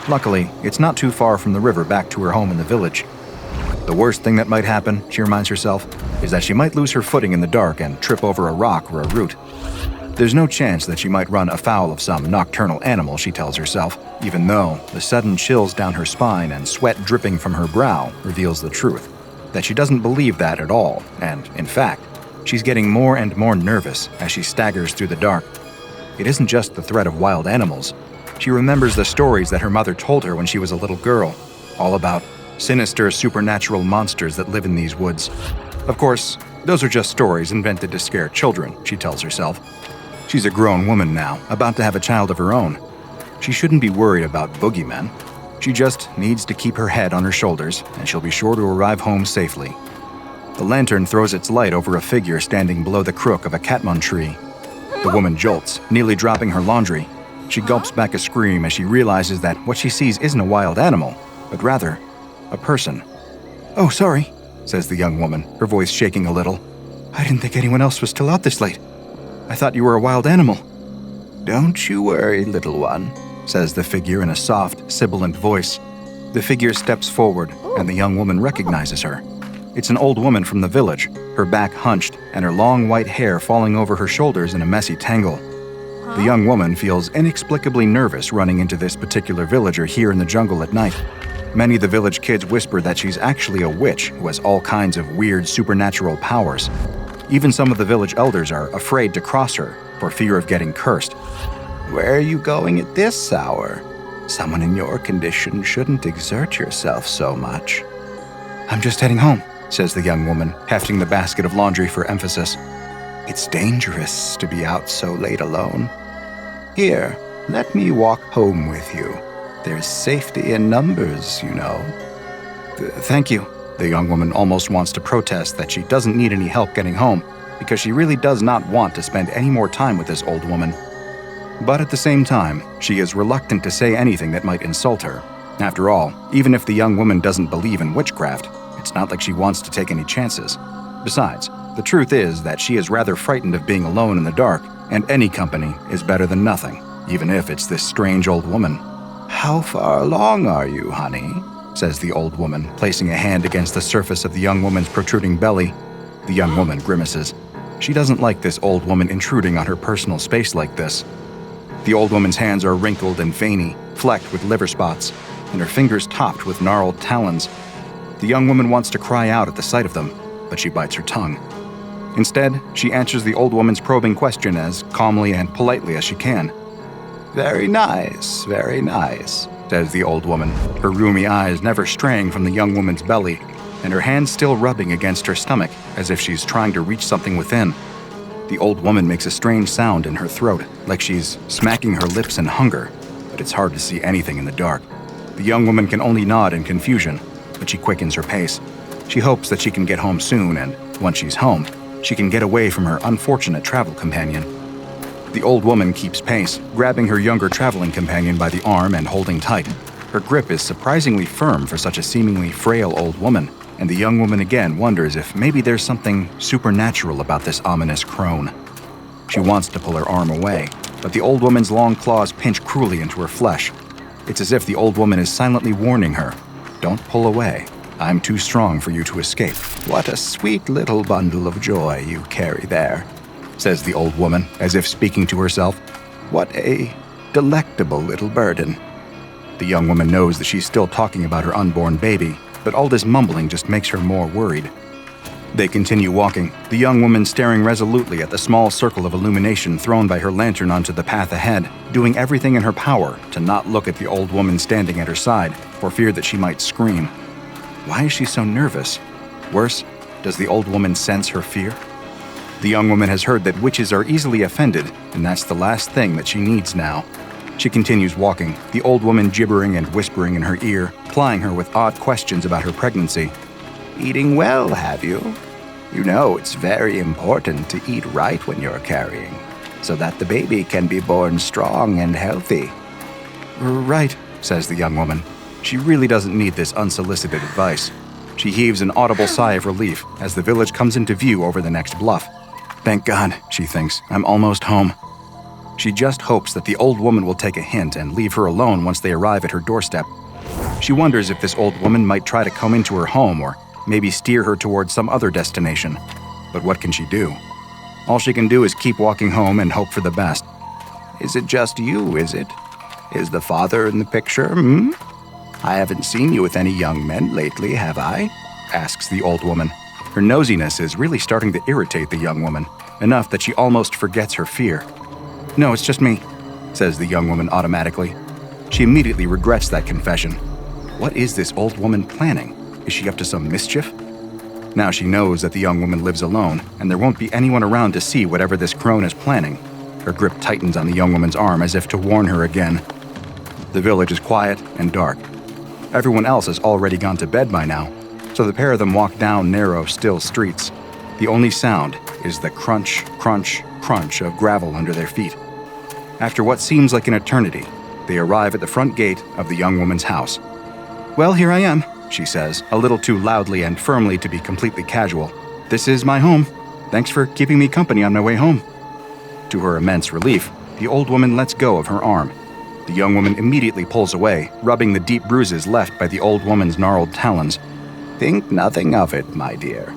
Luckily, it's not too far from the river back to her home in the village. The worst thing that might happen, she reminds herself, is that she might lose her footing in the dark and trip over a rock or a root. There's no chance that she might run afoul of some nocturnal animal, she tells herself, even though the sudden chills down her spine and sweat dripping from her brow reveals the truth. That she doesn't believe that at all, and, in fact, she's getting more and more nervous as she staggers through the dark. It isn't just the threat of wild animals. She remembers the stories that her mother told her when she was a little girl, all about sinister supernatural monsters that live in these woods. Of course, those are just stories invented to scare children, she tells herself. She's a grown woman now, about to have a child of her own. She shouldn't be worried about boogeymen. She just needs to keep her head on her shoulders, and she'll be sure to arrive home safely. The lantern throws its light over a figure standing below the crook of a catmon tree. The woman jolts, nearly dropping her laundry. She gulps back a scream as she realizes that what she sees isn't a wild animal, but rather a person. "Oh, sorry," says the young woman, her voice shaking a little. "I didn't think anyone else was still out this late. I thought you were a wild animal." "Don't you worry, little one," says the figure in a soft, sibilant voice. The figure steps forward, and the young woman recognizes her. It's an old woman from the village, her back hunched and her long white hair falling over her shoulders in a messy tangle. The young woman feels inexplicably nervous running into this particular villager here in the jungle at night. Many of the village kids whisper that she's actually a witch who has all kinds of weird supernatural powers. Even some of the village elders are afraid to cross her for fear of getting cursed. "Where are you going at this hour? Someone in your condition shouldn't exert yourself so much." "I'm just heading home," says the young woman, hefting the basket of laundry for emphasis. "It's dangerous to be out so late alone. Here, let me walk home with you. There's safety in numbers, you know." Thank you." The young woman almost wants to protest that she doesn't need any help getting home because she really does not want to spend any more time with this old woman. But at the same time, she is reluctant to say anything that might insult her. After all, even if the young woman doesn't believe in witchcraft, it's not like she wants to take any chances. Besides, the truth is that she is rather frightened of being alone in the dark, and any company is better than nothing, even if it's this strange old woman. "How far along are you, honey?" says the old woman, placing a hand against the surface of the young woman's protruding belly. The young woman grimaces. She doesn't like this old woman intruding on her personal space like this. The old woman's hands are wrinkled and veiny, flecked with liver spots, and her fingers topped with gnarled talons. The young woman wants to cry out at the sight of them, but she bites her tongue. Instead, she answers the old woman's probing question as calmly and politely as she can. Very nice, says the old woman, her rheumy eyes never straying from the young woman's belly, and her hands still rubbing against her stomach as if she's trying to reach something within. The old woman makes a strange sound in her throat, like she's smacking her lips in hunger, but it's hard to see anything in the dark. The young woman can only nod in confusion, but she quickens her pace. She hopes that she can get home soon, and once she's home, she can get away from her unfortunate travel companion. The old woman keeps pace, grabbing her younger traveling companion by the arm and holding tight. Her grip is surprisingly firm for such a seemingly frail old woman, and the young woman again wonders if maybe there's something supernatural about this ominous crone. She wants to pull her arm away, but the old woman's long claws pinch cruelly into her flesh. It's as if the old woman is silently warning her, "Don't pull away. I'm too strong for you to escape." "What a sweet little bundle of joy you carry there," says the old woman, as if speaking to herself. "What a delectable little burden." The young woman knows that she's still talking about her unborn baby, but all this mumbling just makes her more worried. They continue walking, the young woman staring resolutely at the small circle of illumination thrown by her lantern onto the path ahead, doing everything in her power to not look at the old woman standing at her side, for fear that she might scream. Why is she so nervous? Worse, does the old woman sense her fear? The young woman has heard that witches are easily offended, and that's the last thing that she needs now. She continues walking, the old woman gibbering and whispering in her ear, plying her with odd questions about her pregnancy. "Eating well, have you? You know it's very important to eat right when you're carrying, so that the baby can be born strong and healthy." "Right," says the young woman. She really doesn't need this unsolicited advice. She heaves an audible sigh of relief as the village comes into view over the next bluff. Thank God, she thinks, I'm almost home. She just hopes that the old woman will take a hint and leave her alone once they arrive at her doorstep. She wonders if this old woman might try to come into her home or maybe steer her towards some other destination. But what can she do? All she can do is keep walking home and hope for the best. "Is it just you, is it? Is the father in the picture, I haven't seen you with any young men lately, have I?" asks the old woman. Her nosiness is really starting to irritate the young woman, enough that she almost forgets her fear. "No, it's just me," says the young woman automatically. She immediately regrets that confession. What is this old woman planning? Is she up to some mischief? Now she knows that the young woman lives alone, and there won't be anyone around to see whatever this crone is planning. Her grip tightens on the young woman's arm as if to warn her again. The village is quiet and dark. Everyone else has already gone to bed by now, so the pair of them walk down narrow, still streets. The only sound is the crunch, crunch, crunch of gravel under their feet. After what seems like an eternity, they arrive at the front gate of the young woman's house. "Well, here I am," she says, a little too loudly and firmly to be completely casual. "This is my home. Thanks for keeping me company on my way home." To her immense relief, the old woman lets go of her arm. The young woman immediately pulls away, rubbing the deep bruises left by the old woman's gnarled talons. "Think nothing of it, my dear."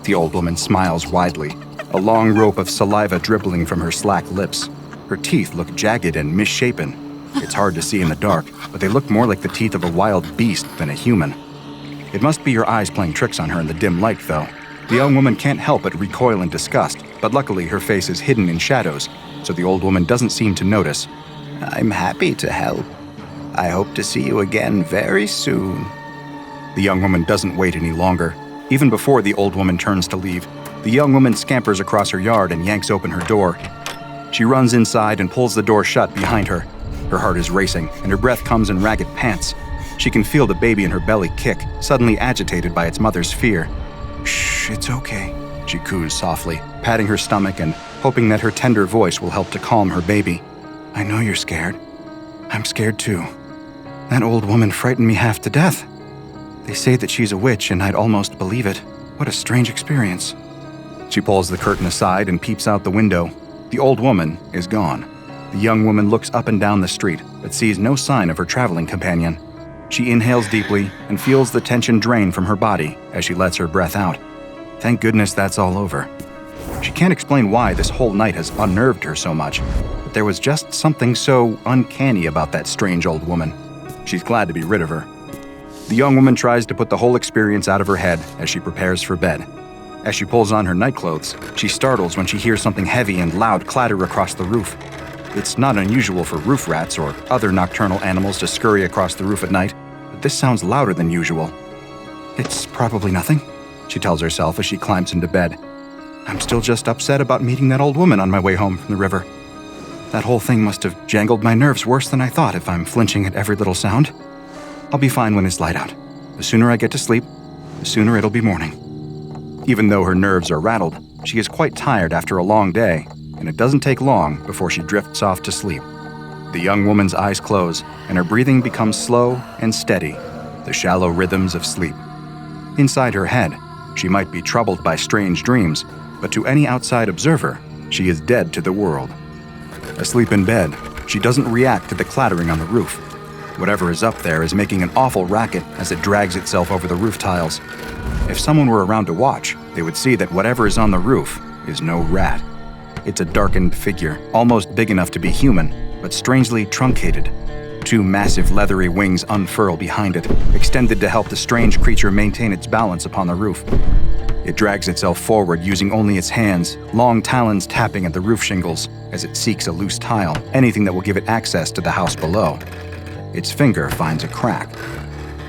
The old woman smiles widely, a long rope of saliva dribbling from her slack lips. Her teeth look jagged and misshapen. It's hard to see in the dark, but they look more like the teeth of a wild beast than a human. It must be her eyes playing tricks on her in the dim light, though. The young woman can't help but recoil in disgust, but luckily her face is hidden in shadows, so the old woman doesn't seem to notice. I'm happy to help. I hope to see you again very soon. The young woman doesn't wait any longer. Even before the old woman turns to leave, the young woman scampers across her yard and yanks open her door. She runs inside and pulls the door shut behind her. Her heart is racing, and her breath comes in ragged pants. She can feel the baby in her belly kick, suddenly agitated by its mother's fear. "Shh, it's okay," she coos softly, patting her stomach and hoping that her tender voice will help to calm her baby. "I know you're scared. I'm scared too. That old woman frightened me half to death. They say that she's a witch, and I'd almost believe it. What a strange experience." She pulls the curtain aside and peeps out the window. The old woman is gone. The young woman looks up and down the street, but sees no sign of her traveling companion. She inhales deeply and feels the tension drain from her body as she lets her breath out. Thank goodness that's all over. She can't explain why this whole night has unnerved her so much, but there was just something so uncanny about that strange old woman. She's glad to be rid of her. The young woman tries to put the whole experience out of her head as she prepares for bed. As she pulls on her nightclothes, she startles when she hears something heavy and loud clatter across the roof. It's not unusual for roof rats or other nocturnal animals to scurry across the roof at night, but this sounds louder than usual. "It's probably nothing," she tells herself as she climbs into bed. "I'm still just upset about meeting that old woman on my way home from the river. That whole thing must have jangled my nerves worse than I thought if I'm flinching at every little sound. I'll be fine when it's light out. The sooner I get to sleep, the sooner it'll be morning." Even though her nerves are rattled, she is quite tired after a long day, and it doesn't take long before she drifts off to sleep. The young woman's eyes close, and her breathing becomes slow and steady, the shallow rhythms of sleep. Inside her head, she might be troubled by strange dreams, but to any outside observer, she is dead to the world. Asleep in bed, she doesn't react to the clattering on the roof. Whatever is up there is making an awful racket as it drags itself over the roof tiles. If someone were around to watch, they would see that whatever is on the roof is no rat. It's a darkened figure, almost big enough to be human, but strangely truncated. Two massive leathery wings unfurl behind it, extended to help the strange creature maintain its balance upon the roof. It drags itself forward using only its hands, long talons tapping at the roof shingles as it seeks a loose tile, anything that will give it access to the house below. Its finger finds a crack.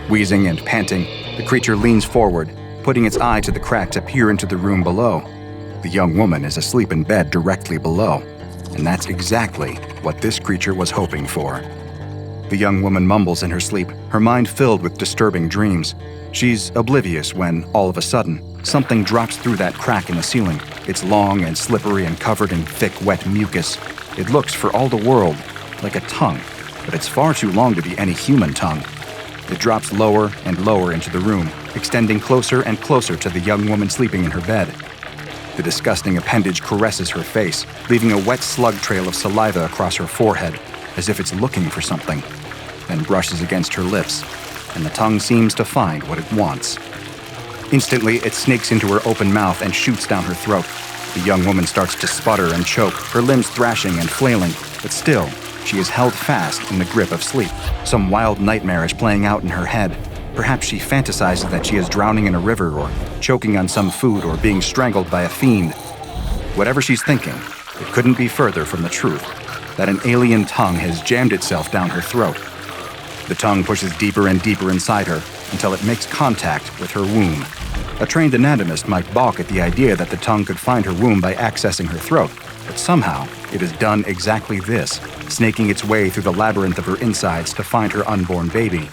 Wheezing and panting, the creature leans forward, putting its eye to the crack to peer into the room below. The young woman is asleep in bed directly below, and that's exactly what this creature was hoping for. The young woman mumbles in her sleep, her mind filled with disturbing dreams. She's oblivious when, all of a sudden, something drops through that crack in the ceiling. It's long and slippery and covered in thick, wet mucus. It looks, for all the world, like a tongue, but it's far too long to be any human tongue. It drops lower and lower into the room, extending closer and closer to the young woman sleeping in her bed. The disgusting appendage caresses her face, leaving a wet slug trail of saliva across her forehead, as if it's looking for something, then brushes against her lips, and the tongue seems to find what it wants. Instantly, it snakes into her open mouth and shoots down her throat. The young woman starts to sputter and choke, her limbs thrashing and flailing, but still, she is held fast in the grip of sleep. Some wild nightmare is playing out in her head. Perhaps she fantasizes that she is drowning in a river or choking on some food or being strangled by a fiend. Whatever she's thinking, it couldn't be further from the truth, that an alien tongue has jammed itself down her throat. The tongue pushes deeper and deeper inside her until it makes contact with her womb. A trained anatomist might balk at the idea that the tongue could find her womb by accessing her throat, but somehow it has done exactly this, snaking its way through the labyrinth of her insides to find her unborn baby.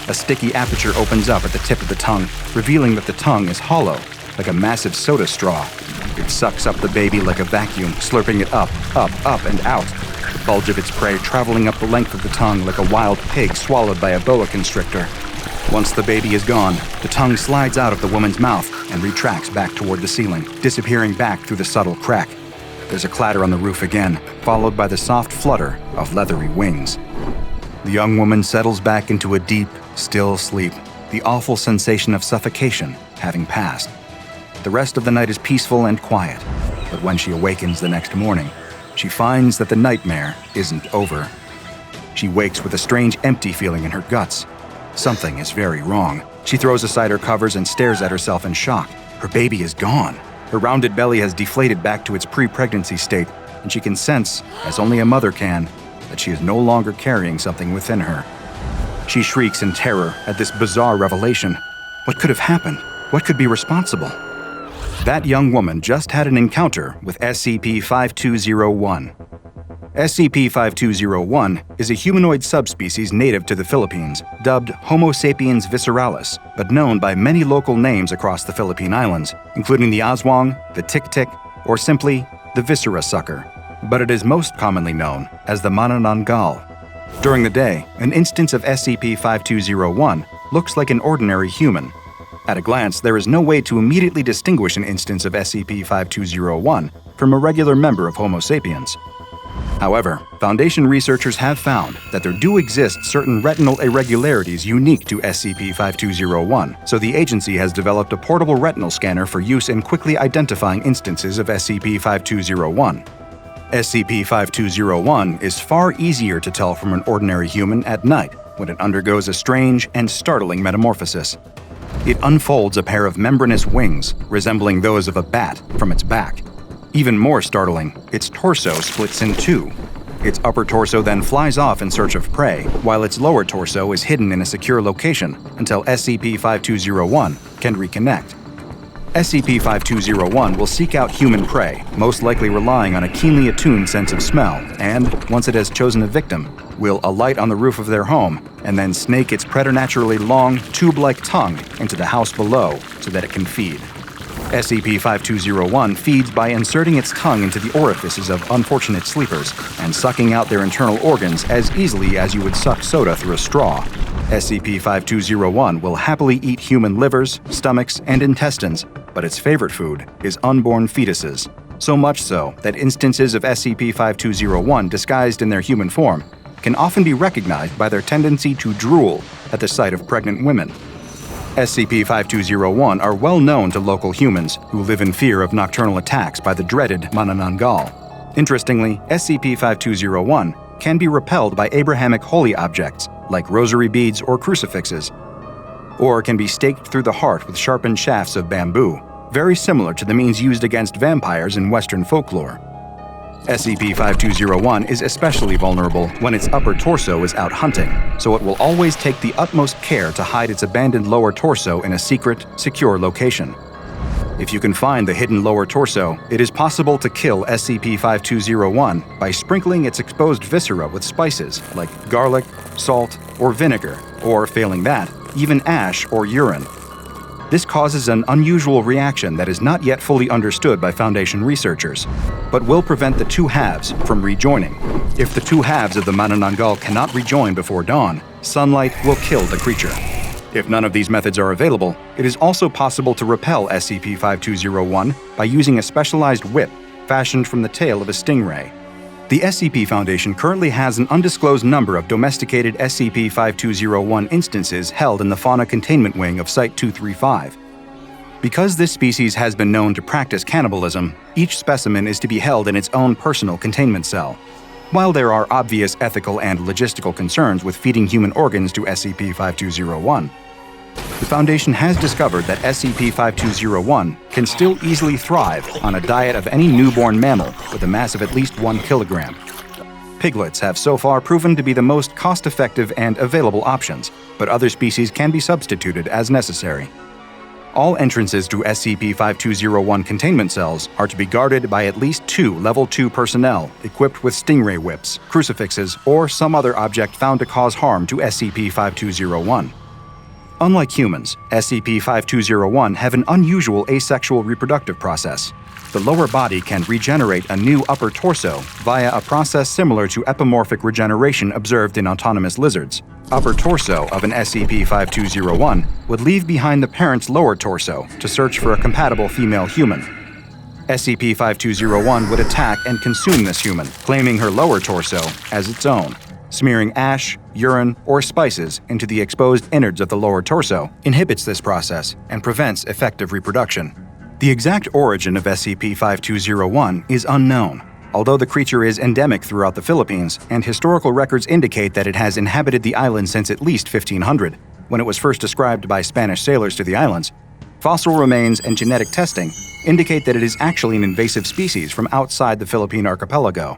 A sticky aperture opens up at the tip of the tongue, revealing that the tongue is hollow, like a massive soda straw. It sucks up the baby like a vacuum, slurping it up, and out. The bulge of its prey traveling up the length of the tongue like a wild pig swallowed by a boa constrictor. Once the baby is gone, the tongue slides out of the woman's mouth and retracts back toward the ceiling, disappearing back through the subtle crack. There's a clatter on the roof again, followed by the soft flutter of leathery wings. The young woman settles back into a deep, still sleep, the awful sensation of suffocation having passed. The rest of the night is peaceful and quiet, but when she awakens the next morning, she finds that the nightmare isn't over. She wakes with a strange empty feeling in her guts. Something is very wrong. She throws aside her covers and stares at herself in shock. Her baby is gone. Her rounded belly has deflated back to its pre-pregnancy state, and she can sense, as only a mother can, that she is no longer carrying something within her. She shrieks in terror at this bizarre revelation. What could have happened? What could be responsible? That young woman just had an encounter with SCP-5201. SCP-5201 is a humanoid subspecies native to the Philippines, dubbed Homo sapiens visceralis, but known by many local names across the Philippine Islands, including the Aswang, the Tik-Tik, or simply the Viscera Sucker. But it is most commonly known as the Manananggal. During the day, an instance of SCP-5201 looks like an ordinary human. At a glance, there is no way to immediately distinguish an instance of SCP-5201 from a regular member of Homo sapiens. However, Foundation researchers have found that there do exist certain retinal irregularities unique to SCP-5201, so the agency has developed a portable retinal scanner for use in quickly identifying instances of SCP-5201. SCP-5201 is far easier to tell from an ordinary human at night when it undergoes a strange and startling metamorphosis. It unfolds a pair of membranous wings, resembling those of a bat, from its back. Even more startling, its torso splits in two. Its upper torso then flies off in search of prey, while its lower torso is hidden in a secure location until SCP-5201 can reconnect. SCP-5201 will seek out human prey, most likely relying on a keenly attuned sense of smell, and, once it has chosen a victim, will alight on the roof of their home and then snake its preternaturally long, tube-like tongue into the house below so that it can feed. SCP-5201 feeds by inserting its tongue into the orifices of unfortunate sleepers and sucking out their internal organs as easily as you would suck soda through a straw. SCP-5201 will happily eat human livers, stomachs, and intestines, but its favorite food is unborn fetuses. So much so that instances of SCP-5201 disguised in their human form can often be recognized by their tendency to drool at the sight of pregnant women. SCP-5201 are well known to local humans who live in fear of nocturnal attacks by the dreaded Manananggal. Interestingly, SCP-5201 can be repelled by Abrahamic holy objects like rosary beads or crucifixes, or can be staked through the heart with sharpened shafts of bamboo, very similar to the means used against vampires in Western folklore. SCP-5201 is especially vulnerable when its upper torso is out hunting, so it will always take the utmost care to hide its abandoned lower torso in a secret, secure location. If you can find the hidden lower torso, it is possible to kill SCP-5201 by sprinkling its exposed viscera with spices like garlic, salt, or vinegar, or, failing that, even ash or urine. This causes an unusual reaction that is not yet fully understood by Foundation researchers, but will prevent the two halves from rejoining. If the two halves of the Manananggal cannot rejoin before dawn, sunlight will kill the creature. If none of these methods are available, it is also possible to repel SCP-5201 by using a specialized whip fashioned from the tail of a stingray. The SCP Foundation currently has an undisclosed number of domesticated SCP-5201 instances held in the Fauna Containment Wing of Site-235. Because this species has been known to practice cannibalism, each specimen is to be held in its own personal containment cell. While there are obvious ethical and logistical concerns with feeding human organs to SCP-5201, the Foundation has discovered that SCP-5201 can still easily thrive on a diet of any newborn mammal with a mass of at least 1 kilogram. Piglets have so far proven to be the most cost-effective and available options, but other species can be substituted as necessary. All entrances to SCP-5201 containment cells are to be guarded by at least 2 Level 2 personnel equipped with stingray whips, crucifixes, or some other object found to cause harm to SCP-5201. Unlike humans, SCP-5201 have an unusual asexual reproductive process. The lower body can regenerate a new upper torso via a process similar to epimorphic regeneration observed in autonomous lizards. Upper torso of an SCP-5201 would leave behind the parent's lower torso to search for a compatible female human. SCP-5201 would attack and consume this human, claiming her lower torso as its own. Smearing ash, urine, or spices into the exposed innards of the lower torso inhibits this process and prevents effective reproduction. The exact origin of SCP-5201 is unknown, Although the creature is endemic throughout the Philippines, and historical records indicate that it has inhabited the island since at least 1500, when it was first described by Spanish sailors to the islands, fossil remains and genetic testing indicate that it is actually an invasive species from outside the Philippine archipelago.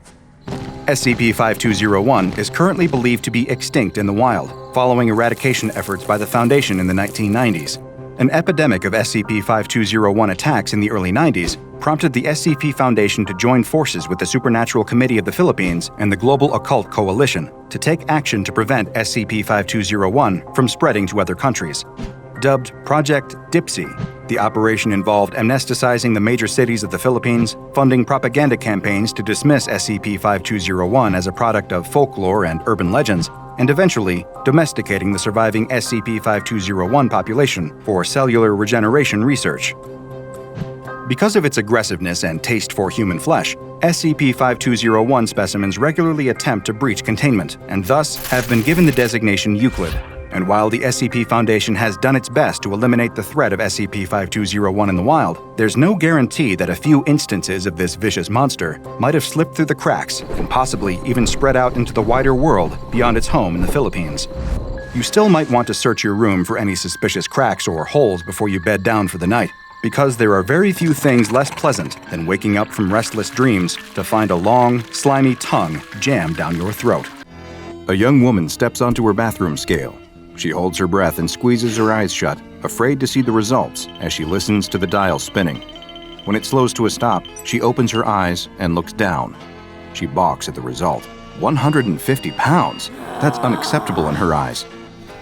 SCP-5201 is currently believed to be extinct in the wild, following eradication efforts by the Foundation in the 1990s. An epidemic of SCP-5201 attacks in the early 90s prompted the SCP Foundation to join forces with the Supernatural Committee of the Philippines and the Global Occult Coalition to take action to prevent SCP-5201 from spreading to other countries. Dubbed Project Dipsy, the operation involved amnesticizing the major cities of the Philippines, funding propaganda campaigns to dismiss SCP-5201 as a product of folklore and urban legends, and eventually domesticating the surviving SCP-5201 population for cellular regeneration research. Because of its aggressiveness and taste for human flesh, SCP-5201 specimens regularly attempt to breach containment, and thus have been given the designation Euclid. And while the SCP Foundation has done its best to eliminate the threat of SCP-5201 in the wild, there's no guarantee that a few instances of this vicious monster might have slipped through the cracks and possibly even spread out into the wider world beyond its home in the Philippines. You still might want to search your room for any suspicious cracks or holes before you bed down for the night, because there are very few things less pleasant than waking up from restless dreams to find a long, slimy tongue jammed down your throat. A young woman steps onto her bathroom scale. She holds her breath and squeezes her eyes shut, afraid to see the results as she listens to the dial spinning. When it slows to a stop, she opens her eyes and looks down. She balks at the result. 150 pounds! That's unacceptable in her eyes.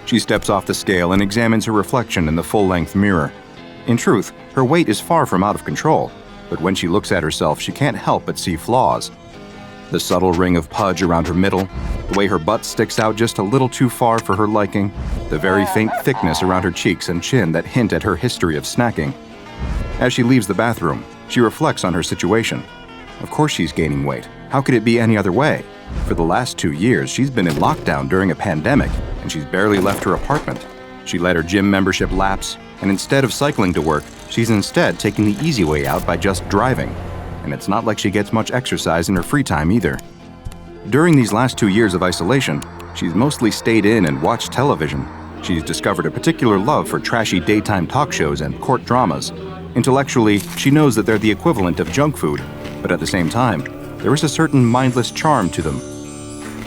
She steps off the scale and examines her reflection in the full-length mirror. In truth, her weight is far from out of control, but when she looks at herself, she can't help but see flaws. The subtle ring of pudge around her middle, the way her butt sticks out just a little too far for her liking, the very faint thickness around her cheeks and chin that hint at her history of snacking. As she leaves the bathroom, she reflects on her situation. Of course she's gaining weight. How could it be any other way? For the last 2 years, she's been in lockdown during a pandemic, and she's barely left her apartment. She let her gym membership lapse, and instead of cycling to work, she's instead taking the easy way out by just driving. And it's not like she gets much exercise in her free time either. During these last 2 years of isolation, she's mostly stayed in and watched television. She's discovered a particular love for trashy daytime talk shows and court dramas. Intellectually, she knows that they're the equivalent of junk food, but at the same time, there is a certain mindless charm to them.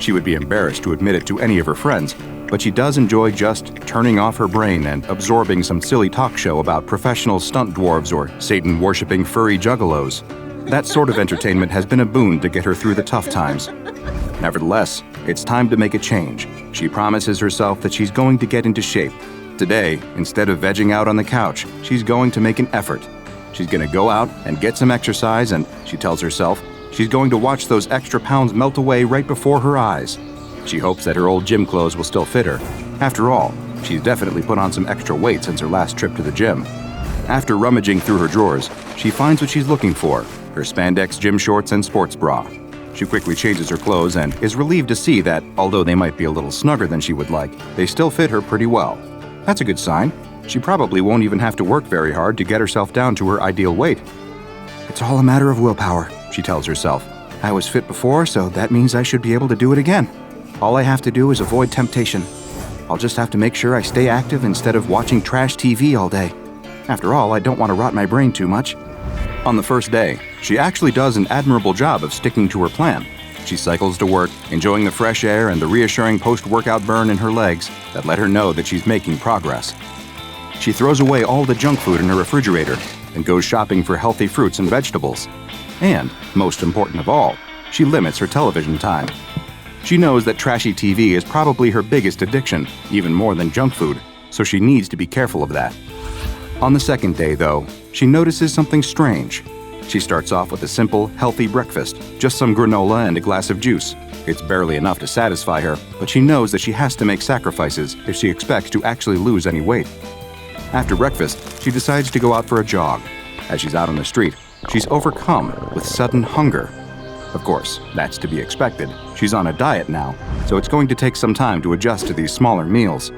She would be embarrassed to admit it to any of her friends, but she does enjoy just turning off her brain and absorbing some silly talk show about professional stunt dwarves or Satan-worshipping furry juggalos. That sort of entertainment has been a boon to get her through the tough times. Nevertheless, it's time to make a change. She promises herself that she's going to get into shape. Today, instead of vegging out on the couch, she's going to make an effort. She's going to go out and get some exercise, and she tells herself she's going to watch those extra pounds melt away right before her eyes. She hopes that her old gym clothes will still fit her. After all, she's definitely put on some extra weight since her last trip to the gym. After rummaging through her drawers, she finds what she's looking for: her spandex gym shorts and sports bra. She quickly changes her clothes and is relieved to see that, although they might be a little snugger than she would like, they still fit her pretty well. That's a good sign. She probably won't even have to work very hard to get herself down to her ideal weight. It's all a matter of willpower, she tells herself. I was fit before, so that means I should be able to do it again. All I have to do is avoid temptation. I'll just have to make sure I stay active instead of watching trash TV all day. After all, I don't want to rot my brain too much. On the first day, she actually does an admirable job of sticking to her plan. She cycles to work, enjoying the fresh air and the reassuring post-workout burn in her legs that let her know that she's making progress. She throws away all the junk food in her refrigerator and goes shopping for healthy fruits and vegetables. And, most important of all, she limits her television time. She knows that trashy TV is probably her biggest addiction, even more than junk food, so she needs to be careful of that. On the second day, though, she notices something strange. She starts off with a simple, healthy breakfast, just some granola and a glass of juice. It's barely enough to satisfy her, but she knows that she has to make sacrifices if she expects to actually lose any weight. After breakfast, she decides to go out for a jog. As she's out on the street, she's overcome with sudden hunger. Of course, that's to be expected. She's on a diet now, so it's going to take some time to adjust to these smaller meals.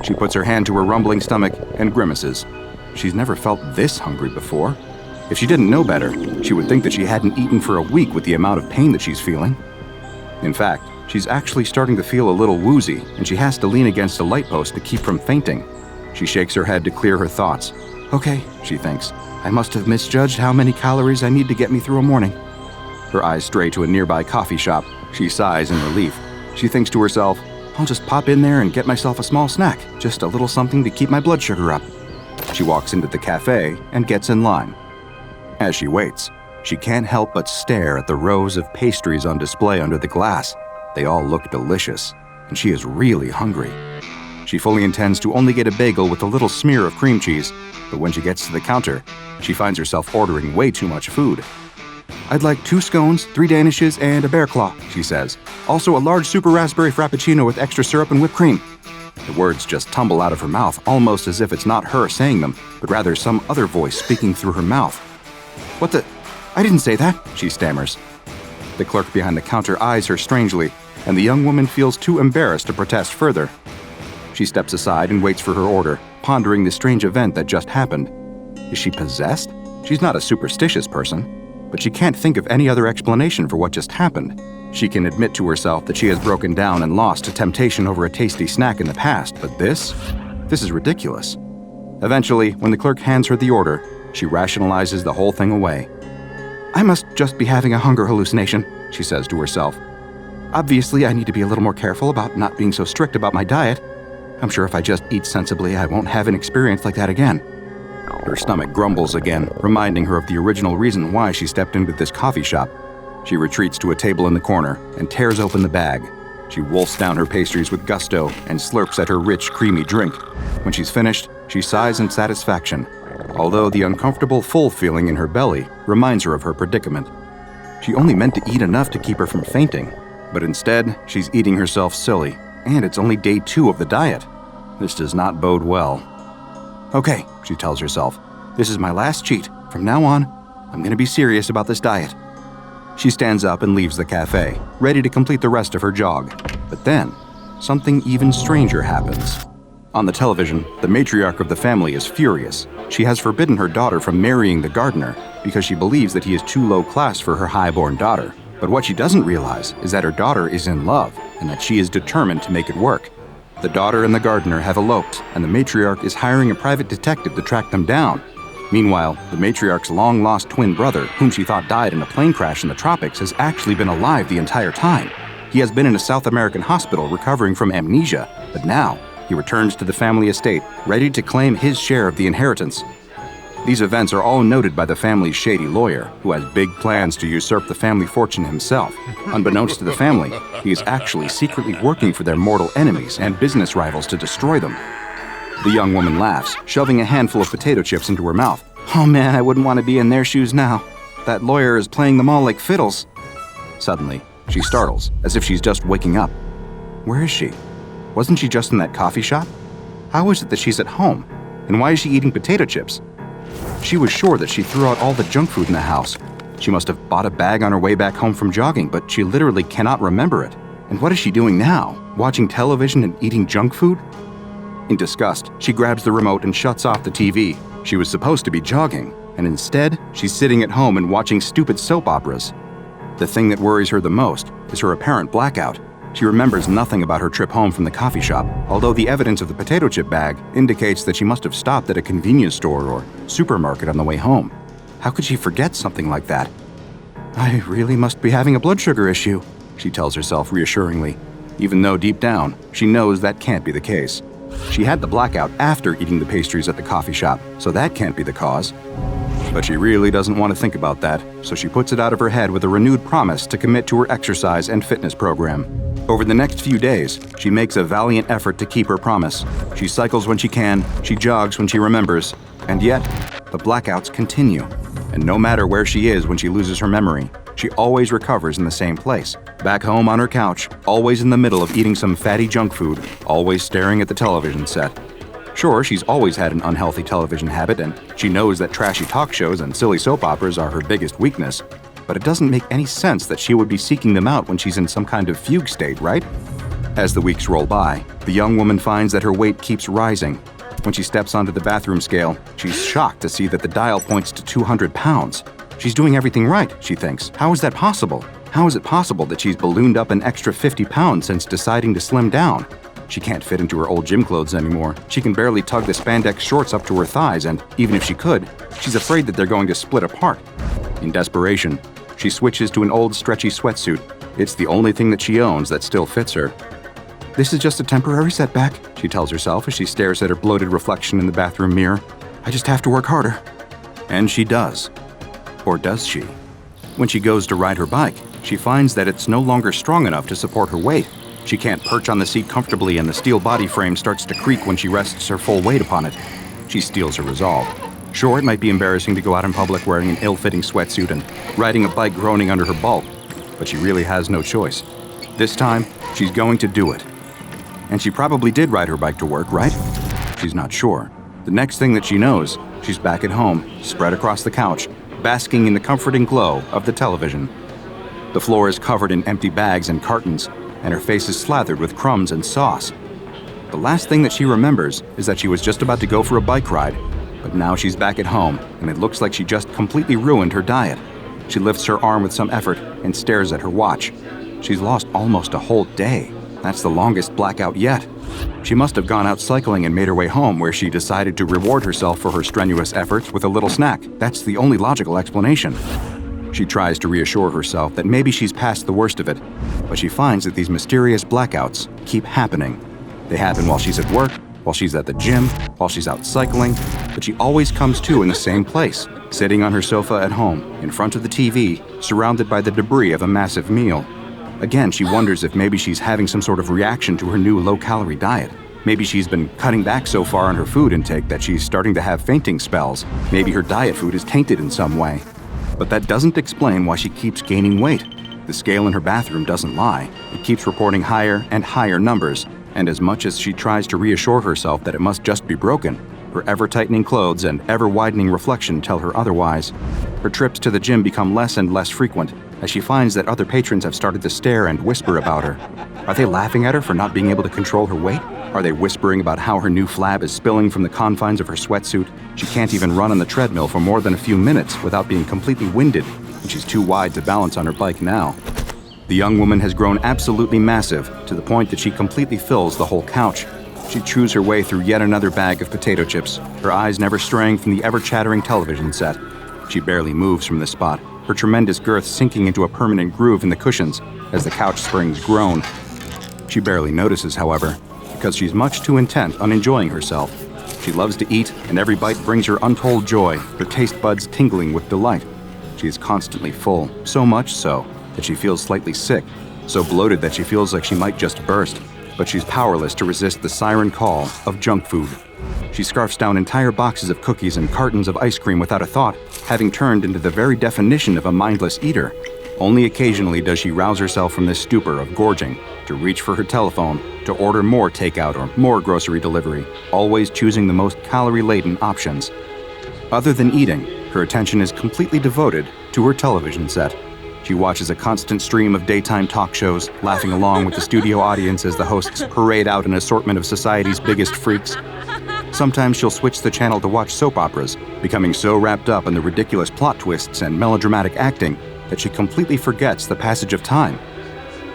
She puts her hand to her rumbling stomach and grimaces. She's never felt this hungry before. If she didn't know better, she would think that she hadn't eaten for a week with the amount of pain that she's feeling. In fact, she's actually starting to feel a little woozy, and she has to lean against a light post to keep from fainting. She shakes her head to clear her thoughts. Okay, she thinks, I must have misjudged how many calories I need to get me through a morning. Her eyes stray to a nearby coffee shop. She sighs in relief. She thinks to herself, I'll just pop in there and get myself a small snack, just a little something to keep my blood sugar up. She walks into the cafe and gets in line. As she waits, she can't help but stare at the rows of pastries on display under the glass. They all look delicious, and she is really hungry. She fully intends to only get a bagel with a little smear of cream cheese, but when she gets to the counter, she finds herself ordering way too much food. I'd like 2 scones, 3 danishes, and a bear claw, she says. Also a large super raspberry frappuccino with extra syrup and whipped cream. The words just tumble out of her mouth, almost as if it's not her saying them, but rather some other voice speaking through her mouth. What the? I didn't say that, she stammers. The clerk behind the counter eyes her strangely, and the young woman feels too embarrassed to protest further. She steps aside and waits for her order, pondering the strange event that just happened. Is she possessed? She's not a superstitious person, but she can't think of any other explanation for what just happened. She can admit to herself that she has broken down and lost to temptation over a tasty snack in the past, but this is ridiculous. Eventually, when the clerk hands her the order, she rationalizes the whole thing away. I must just be having a hunger hallucination, she says to herself. Obviously, I need to be a little more careful about not being so strict about my diet. I'm sure if I just eat sensibly, I won't have an experience like that again. Her stomach grumbles again, reminding her of the original reason why she stepped into this coffee shop. She retreats to a table in the corner and tears open the bag. She wolfs down her pastries with gusto and slurps at her rich, creamy drink. When she's finished, she sighs in satisfaction, although the uncomfortable full feeling in her belly reminds her of her predicament. She only meant to eat enough to keep her from fainting, but instead, she's eating herself silly, and it's only day 2 of the diet. This does not bode well. Okay, she tells herself, this is my last cheat. From now on, I'm going to be serious about this diet. She stands up and leaves the cafe, ready to complete the rest of her jog. But then, something even stranger happens. On the television, the matriarch of the family is furious. She has forbidden her daughter from marrying the gardener because she believes that he is too low class for her high-born daughter. But what she doesn't realize is that her daughter is in love and that she is determined to make it work. The daughter and the gardener have eloped, and the matriarch is hiring a private detective to track them down. Meanwhile, the matriarch's long-lost twin brother, whom she thought died in a plane crash in the tropics, has actually been alive the entire time. He has been in a South American hospital recovering from amnesia, but now he returns to the family estate, ready to claim his share of the inheritance. These events are all noted by the family's shady lawyer, who has big plans to usurp the family fortune himself. Unbeknownst to the family, he is actually secretly working for their mortal enemies and business rivals to destroy them. The young woman laughs, shoving a handful of potato chips into her mouth. Oh man, I wouldn't want to be in their shoes now. That lawyer is playing them all like fiddles. Suddenly, she startles, as if she's just waking up. Where is she? Wasn't she just in that coffee shop? How is it that she's at home? And why is she eating potato chips? She was sure that she threw out all the junk food in the house. She must have bought a bag on her way back home from jogging, but she literally cannot remember it. And what is she doing now? Watching television and eating junk food? In disgust, she grabs the remote and shuts off the TV. She was supposed to be jogging, and instead, she's sitting at home and watching stupid soap operas. The thing that worries her the most is her apparent blackout. She remembers nothing about her trip home from the coffee shop, although the evidence of the potato chip bag indicates that she must have stopped at a convenience store or supermarket on the way home. How could she forget something like that? I really must be having a blood sugar issue, she tells herself reassuringly, even though deep down, she knows that can't be the case. She had the blackout after eating the pastries at the coffee shop, so that can't be the cause. But she really doesn't want to think about that, so she puts it out of her head with a renewed promise to commit to her exercise and fitness program. Over the next few days, she makes a valiant effort to keep her promise. She cycles when she can, she jogs when she remembers, and yet, the blackouts continue. And no matter where she is when she loses her memory, she always recovers in the same place. Back home on her couch, always in the middle of eating some fatty junk food, always staring at the television set. Sure, she's always had an unhealthy television habit, and she knows that trashy talk shows and silly soap operas are her biggest weakness, but it doesn't make any sense that she would be seeking them out when she's in some kind of fugue state, right? As the weeks roll by, the young woman finds that her weight keeps rising. When she steps onto the bathroom scale, she's shocked to see that the dial points to 200 pounds. She's doing everything right, she thinks. How is that possible? How is it possible that she's ballooned up an extra 50 pounds since deciding to slim down? She can't fit into her old gym clothes anymore. She can barely tug the spandex shorts up to her thighs, and even if she could, she's afraid that they're going to split apart. In desperation, she switches to an old stretchy sweatsuit. It's the only thing that she owns that still fits her. This is just a temporary setback, she tells herself as she stares at her bloated reflection in the bathroom mirror. I just have to work harder. And she does. Or does she? When she goes to ride her bike, she finds that it's no longer strong enough to support her weight. She can't perch on the seat comfortably, and the steel body frame starts to creak when she rests her full weight upon it. She steels her resolve. Sure, it might be embarrassing to go out in public wearing an ill-fitting sweatsuit and riding a bike groaning under her bulk, but she really has no choice. This time, she's going to do it. And she probably did ride her bike to work, right? She's not sure. The next thing that she knows, she's back at home, spread across the couch, basking in the comforting glow of the television. The floor is covered in empty bags and cartons, and her face is slathered with crumbs and sauce. The last thing that she remembers is that she was just about to go for a bike ride, but now she's back at home, and it looks like she just completely ruined her diet. She lifts her arm with some effort and stares at her watch. She's lost almost a whole day. That's the longest blackout yet. She must have gone out cycling and made her way home, where she decided to reward herself for her strenuous efforts with a little snack. That's the only logical explanation. She tries to reassure herself that maybe she's past the worst of it, but she finds that these mysterious blackouts keep happening. They happen while she's at work, while she's at the gym, while she's out cycling, but she always comes to in the same place, sitting on her sofa at home, in front of the TV, surrounded by the debris of a massive meal. Again, she wonders if maybe she's having some sort of reaction to her new low-calorie diet. Maybe she's been cutting back so far on her food intake that she's starting to have fainting spells. Maybe her diet food is tainted in some way. But that doesn't explain why she keeps gaining weight. The scale in her bathroom doesn't lie. It keeps reporting higher and higher numbers, and as much as she tries to reassure herself that it must just be broken, her ever-tightening clothes and ever-widening reflection tell her otherwise. Her trips to the gym become less and less frequent, as she finds that other patrons have started to stare and whisper about her. Are they laughing at her for not being able to control her weight? Are they whispering about how her new flab is spilling from the confines of her sweatsuit? She can't even run on the treadmill for more than a few minutes without being completely winded, and she's too wide to balance on her bike now. The young woman has grown absolutely massive, to the point that she completely fills the whole couch. She chews her way through yet another bag of potato chips, her eyes never straying from the ever-chattering television set. She barely moves from the spot, her tremendous girth sinking into a permanent groove in the cushions as the couch springs groan. She barely notices, however, because she's much too intent on enjoying herself. She loves to eat, and every bite brings her untold joy, her taste buds tingling with delight. She is constantly full, so much so that she feels slightly sick, so bloated that she feels like she might just burst, but she's powerless to resist the siren call of junk food. She scarfs down entire boxes of cookies and cartons of ice cream without a thought, having turned into the very definition of a mindless eater. Only occasionally does she rouse herself from this stupor of gorging, to reach for her telephone, to order more takeout or more grocery delivery, always choosing the most calorie-laden options. Other than eating, her attention is completely devoted to her television set. She watches a constant stream of daytime talk shows, laughing along with the studio audience as the hosts parade out an assortment of society's biggest freaks. Sometimes she'll switch the channel to watch soap operas, becoming so wrapped up in the ridiculous plot twists and melodramatic acting that she completely forgets the passage of time.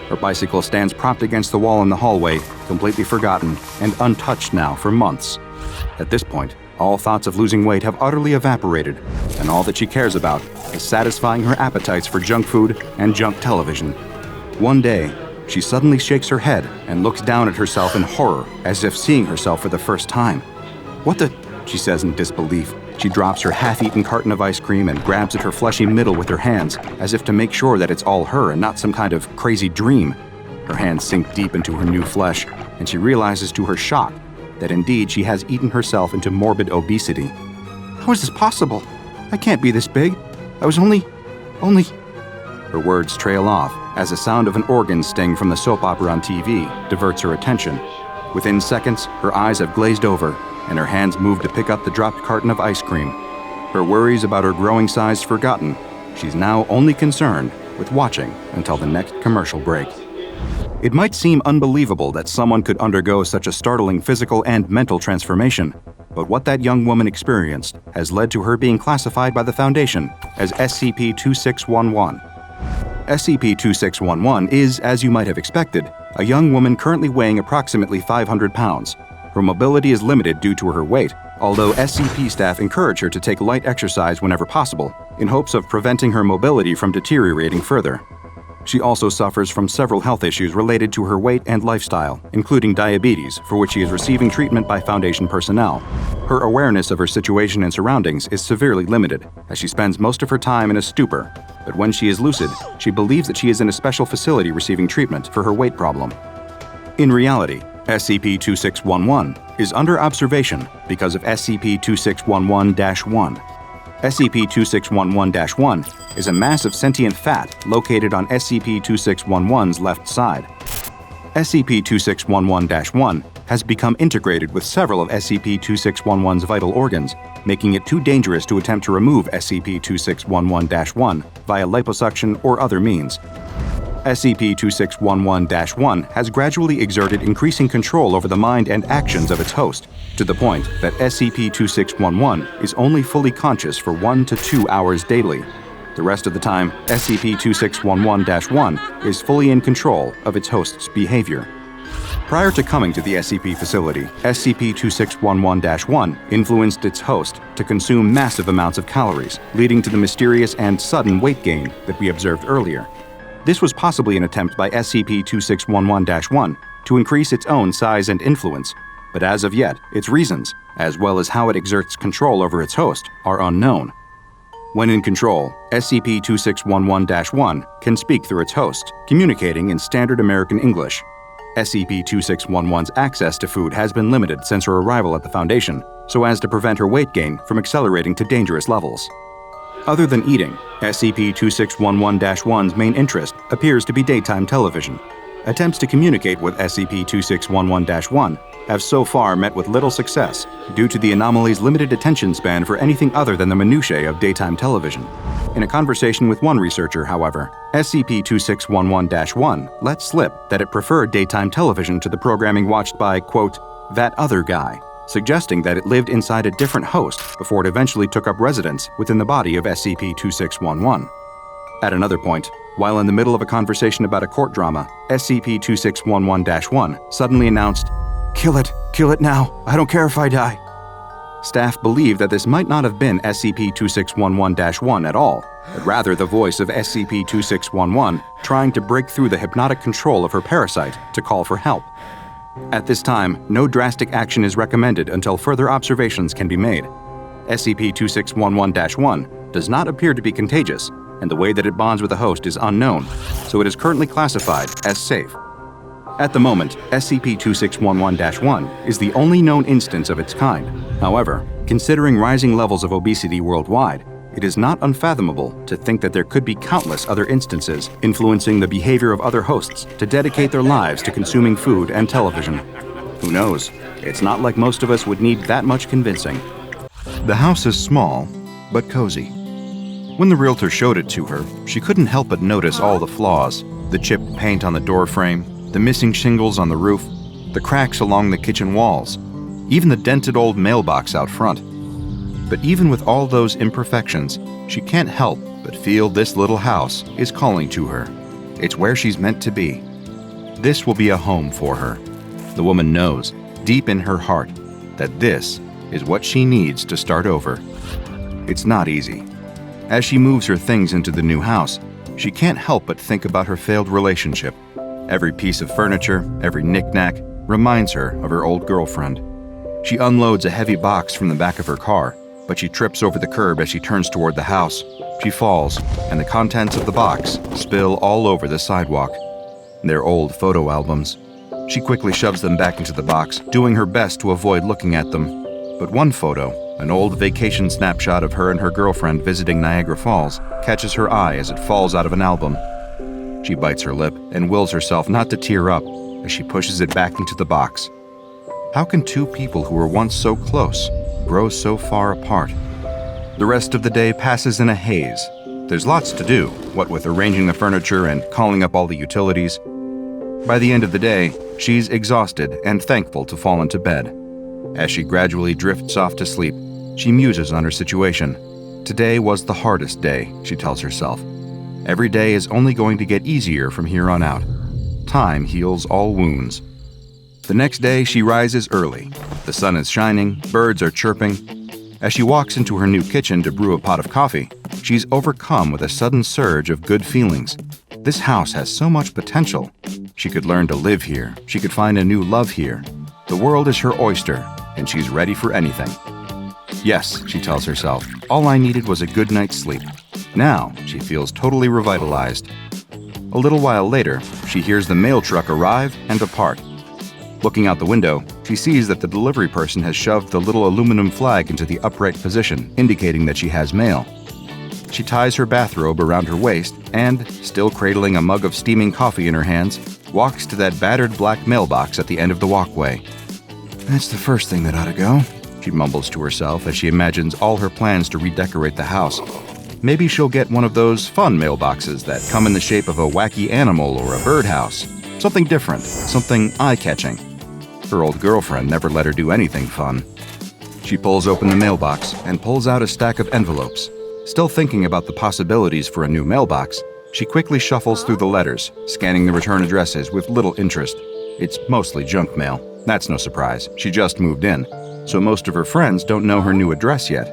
Her bicycle stands propped against the wall in the hallway, completely forgotten and untouched now for months. At this point, all thoughts of losing weight have utterly evaporated, and all that she cares about is satisfying her appetites for junk food and junk television. One day, she suddenly shakes her head and looks down at herself in horror, as if seeing herself for the first time. "What the?" she says in disbelief. She drops her half-eaten carton of ice cream and grabs at her fleshy middle with her hands, as if to make sure that it's all her and not some kind of crazy dream. Her hands sink deep into her new flesh, and she realizes to her shock that indeed she has eaten herself into morbid obesity. "How is this possible? I can't be this big. I was only... Her words trail off as the sound of an organ sting from the soap opera on TV diverts her attention. Within seconds, her eyes have glazed over, and her hands move to pick up the dropped carton of ice cream. Her worries about her growing size forgotten, she's now only concerned with watching until the next commercial break. It might seem unbelievable that someone could undergo such a startling physical and mental transformation, but what that young woman experienced has led to her being classified by the Foundation as SCP-2611. SCP-2611 is, as you might have expected, a young woman currently weighing approximately 500 pounds. Her mobility is limited due to her weight, although SCP staff encourage her to take light exercise whenever possible, in hopes of preventing her mobility from deteriorating further. She also suffers from several health issues related to her weight and lifestyle, including diabetes, for which she is receiving treatment by Foundation personnel. Her awareness of her situation and surroundings is severely limited, as she spends most of her time in a stupor, but when she is lucid, she believes that she is in a special facility receiving treatment for her weight problem. In reality, SCP-2611 is under observation because of SCP-2611-1. SCP-2611-1 is a mass of sentient fat located on SCP-2611's left side. SCP-2611-1 has become integrated with several of SCP-2611's vital organs, making it too dangerous to attempt to remove SCP-2611-1 via liposuction or other means. SCP-2611-1 has gradually exerted increasing control over the mind and actions of its host, to the point that SCP-2611 is only fully conscious for 1 to 2 hours daily. The rest of the time, SCP-2611-1 is fully in control of its host's behavior. Prior to coming to the SCP facility, SCP-2611-1 influenced its host to consume massive amounts of calories, leading to the mysterious and sudden weight gain that we observed earlier. This was possibly an attempt by SCP-2611-1 to increase its own size and influence, but as of yet, its reasons, as well as how it exerts control over its host, are unknown. When in control, SCP-2611-1 can speak through its host, communicating in standard American English. SCP-2611's access to food has been limited since her arrival at the Foundation, so as to prevent her weight gain from accelerating to dangerous levels. Other than eating, SCP-2611-1's main interest appears to be daytime television. Attempts to communicate with SCP-2611-1 have so far met with little success due to the anomaly's limited attention span for anything other than the minutiae of daytime television. In a conversation with one researcher, however, SCP-2611-1 let slip that it preferred daytime television to the programming watched by, quote, that other guy, suggesting that it lived inside a different host before it eventually took up residence within the body of SCP-2611. At another point, while in the middle of a conversation about a court drama, SCP-2611-1 suddenly announced, kill it now, I don't care if I die." Staff believe that this might not have been SCP-2611-1 at all, but rather the voice of SCP-2611 trying to break through the hypnotic control of her parasite to call for help. At this time, no drastic action is recommended until further observations can be made. SCP-2611-1 does not appear to be contagious, and the way that it bonds with the host is unknown, so it is currently classified as safe. At the moment, SCP-2611-1 is the only known instance of its kind. However, considering rising levels of obesity worldwide, it is not unfathomable to think that there could be countless other instances influencing the behavior of other hosts to dedicate their lives to consuming food and television. Who knows? It's not like most of us would need that much convincing. The house is small, but cozy. When the realtor showed it to her, she couldn't help but notice all the flaws: the chipped paint on the door frame, the missing shingles on the roof, the cracks along the kitchen walls, even the dented old mailbox out front. But even with all those imperfections, she can't help but feel this little house is calling to her. It's where she's meant to be. This will be a home for her. The woman knows, deep in her heart, that this is what she needs to start over. It's not easy. As she moves her things into the new house, she can't help but think about her failed relationship. Every piece of furniture, every knick-knack, reminds her of her old girlfriend. She unloads a heavy box from the back of her car, but she trips over the curb as she turns toward the house. She falls, and the contents of the box spill all over the sidewalk. They're old photo albums. She quickly shoves them back into the box, doing her best to avoid looking at them. But one photo, an old vacation snapshot of her and her girlfriend visiting Niagara Falls, catches her eye as it falls out of an album. She bites her lip and wills herself not to tear up as she pushes it back into the box. How can two people who were once so close grow so far apart? The rest of the day passes in a haze. There's lots to do, what with arranging the furniture and calling up all the utilities. By the end of the day, she's exhausted and thankful to fall into bed. As she gradually drifts off to sleep, she muses on her situation. Today was the hardest day, she tells herself. Every day is only going to get easier from here on out. Time heals all wounds. The next day, she rises early. The sun is shining, birds are chirping. As she walks into her new kitchen to brew a pot of coffee, she's overcome with a sudden surge of good feelings. This house has so much potential. She could learn to live here. She could find a new love here. The world is her oyster, and she's ready for anything. Yes, she tells herself, all I needed was a good night's sleep. Now, she feels totally revitalized. A little while later, she hears the mail truck arrive and depart. Looking out the window, she sees that the delivery person has shoved the little aluminum flag into the upright position, indicating that she has mail. She ties her bathrobe around her waist and, still cradling a mug of steaming coffee in her hands, walks to that battered black mailbox at the end of the walkway. That's the first thing that ought to go, she mumbles to herself as she imagines all her plans to redecorate the house. Maybe she'll get one of those fun mailboxes that come in the shape of a wacky animal or a birdhouse. Something different, something eye-catching. Her old girlfriend never let her do anything fun. She pulls open the mailbox and pulls out a stack of envelopes. Still thinking about the possibilities for a new mailbox, she quickly shuffles through the letters, scanning the return addresses with little interest. It's mostly junk mail. That's no surprise. She just moved in, so most of her friends don't know her new address yet.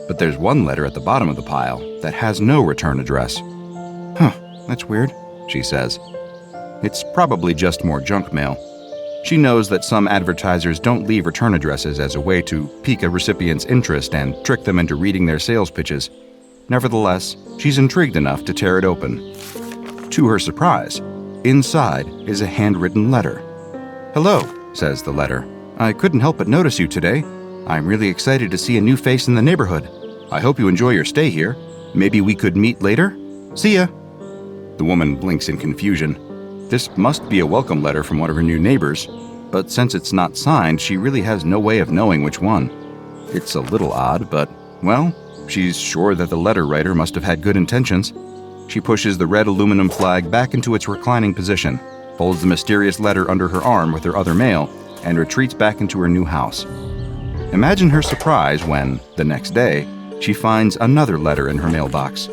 But there's one letter at the bottom of the pile that has no return address. That's weird, she says. It's probably just more junk mail. She knows that some advertisers don't leave return addresses as a way to pique a recipient's interest and trick them into reading their sales pitches. Nevertheless, she's intrigued enough to tear it open. To her surprise, inside is a handwritten letter. "Hello," says the letter. "I couldn't help but notice you today. I'm really excited to see a new face in the neighborhood. I hope you enjoy your stay here. Maybe we could meet later? See ya." The woman blinks in confusion. This must be a welcome letter from one of her new neighbors, but since it's not signed, she really has no way of knowing which one. It's a little odd, but, well, she's sure that the letter writer must have had good intentions. She pushes the red aluminum flag back into its reclining position, folds the mysterious letter under her arm with her other mail, and retreats back into her new house. Imagine her surprise when, the next day, she finds another letter in her mailbox.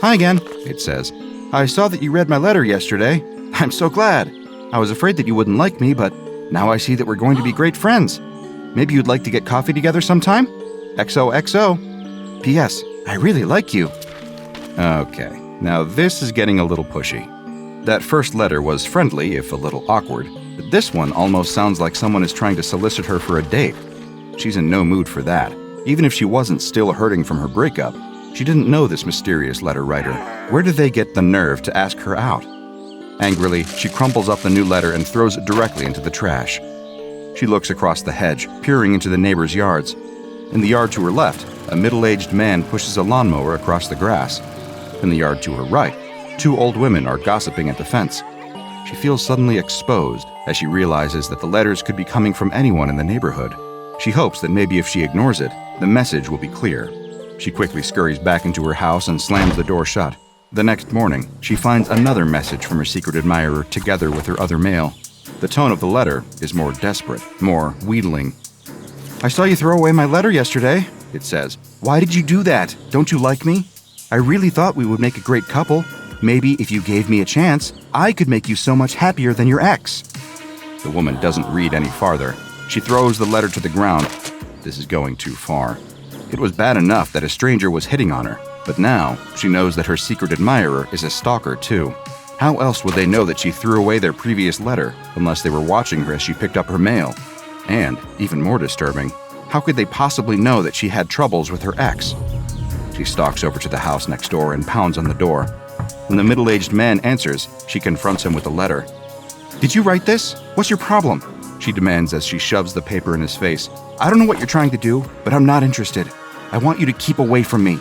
"Hi again," it says. "I saw that you read my letter yesterday. I'm so glad. I was afraid that you wouldn't like me, but now I see that we're going to be great friends. Maybe you'd like to get coffee together sometime? XOXO. P.S. I really like you." Okay, now this is getting a little pushy. That first letter was friendly, if a little awkward, but this one almost sounds like someone is trying to solicit her for a date. She's in no mood for that. Even if she wasn't still hurting from her breakup, she didn't know this mysterious letter writer. Where did they get the nerve to ask her out? Angrily, she crumples up the new letter and throws it directly into the trash. She looks across the hedge, peering into the neighbors' yards. In the yard to her left, a middle-aged man pushes a lawnmower across the grass. In the yard to her right, two old women are gossiping at the fence. She feels suddenly exposed as she realizes that the letters could be coming from anyone in the neighborhood. She hopes that maybe if she ignores it, the message will be clear. She quickly scurries back into her house and slams the door shut. The next morning, she finds another message from her secret admirer together with her other mail. The tone of the letter is more desperate, more wheedling. "I saw you throw away my letter yesterday," it says. "Why did you do that? Don't you like me? I really thought we would make a great couple. Maybe if you gave me a chance, I could make you so much happier than your ex." The woman doesn't read any farther. She throws the letter to the ground. This is going too far. It was bad enough that a stranger was hitting on her, but now she knows that her secret admirer is a stalker too. How else would they know that she threw away their previous letter unless they were watching her as she picked up her mail? And, even more disturbing, how could they possibly know that she had troubles with her ex? She stalks over to the house next door and pounds on the door. When the middle-aged man answers, she confronts him with the letter. "Did you write this? What's your problem?" she demands as she shoves the paper in his face. "I don't know what you're trying to do, but I'm not interested. I want you to keep away from me."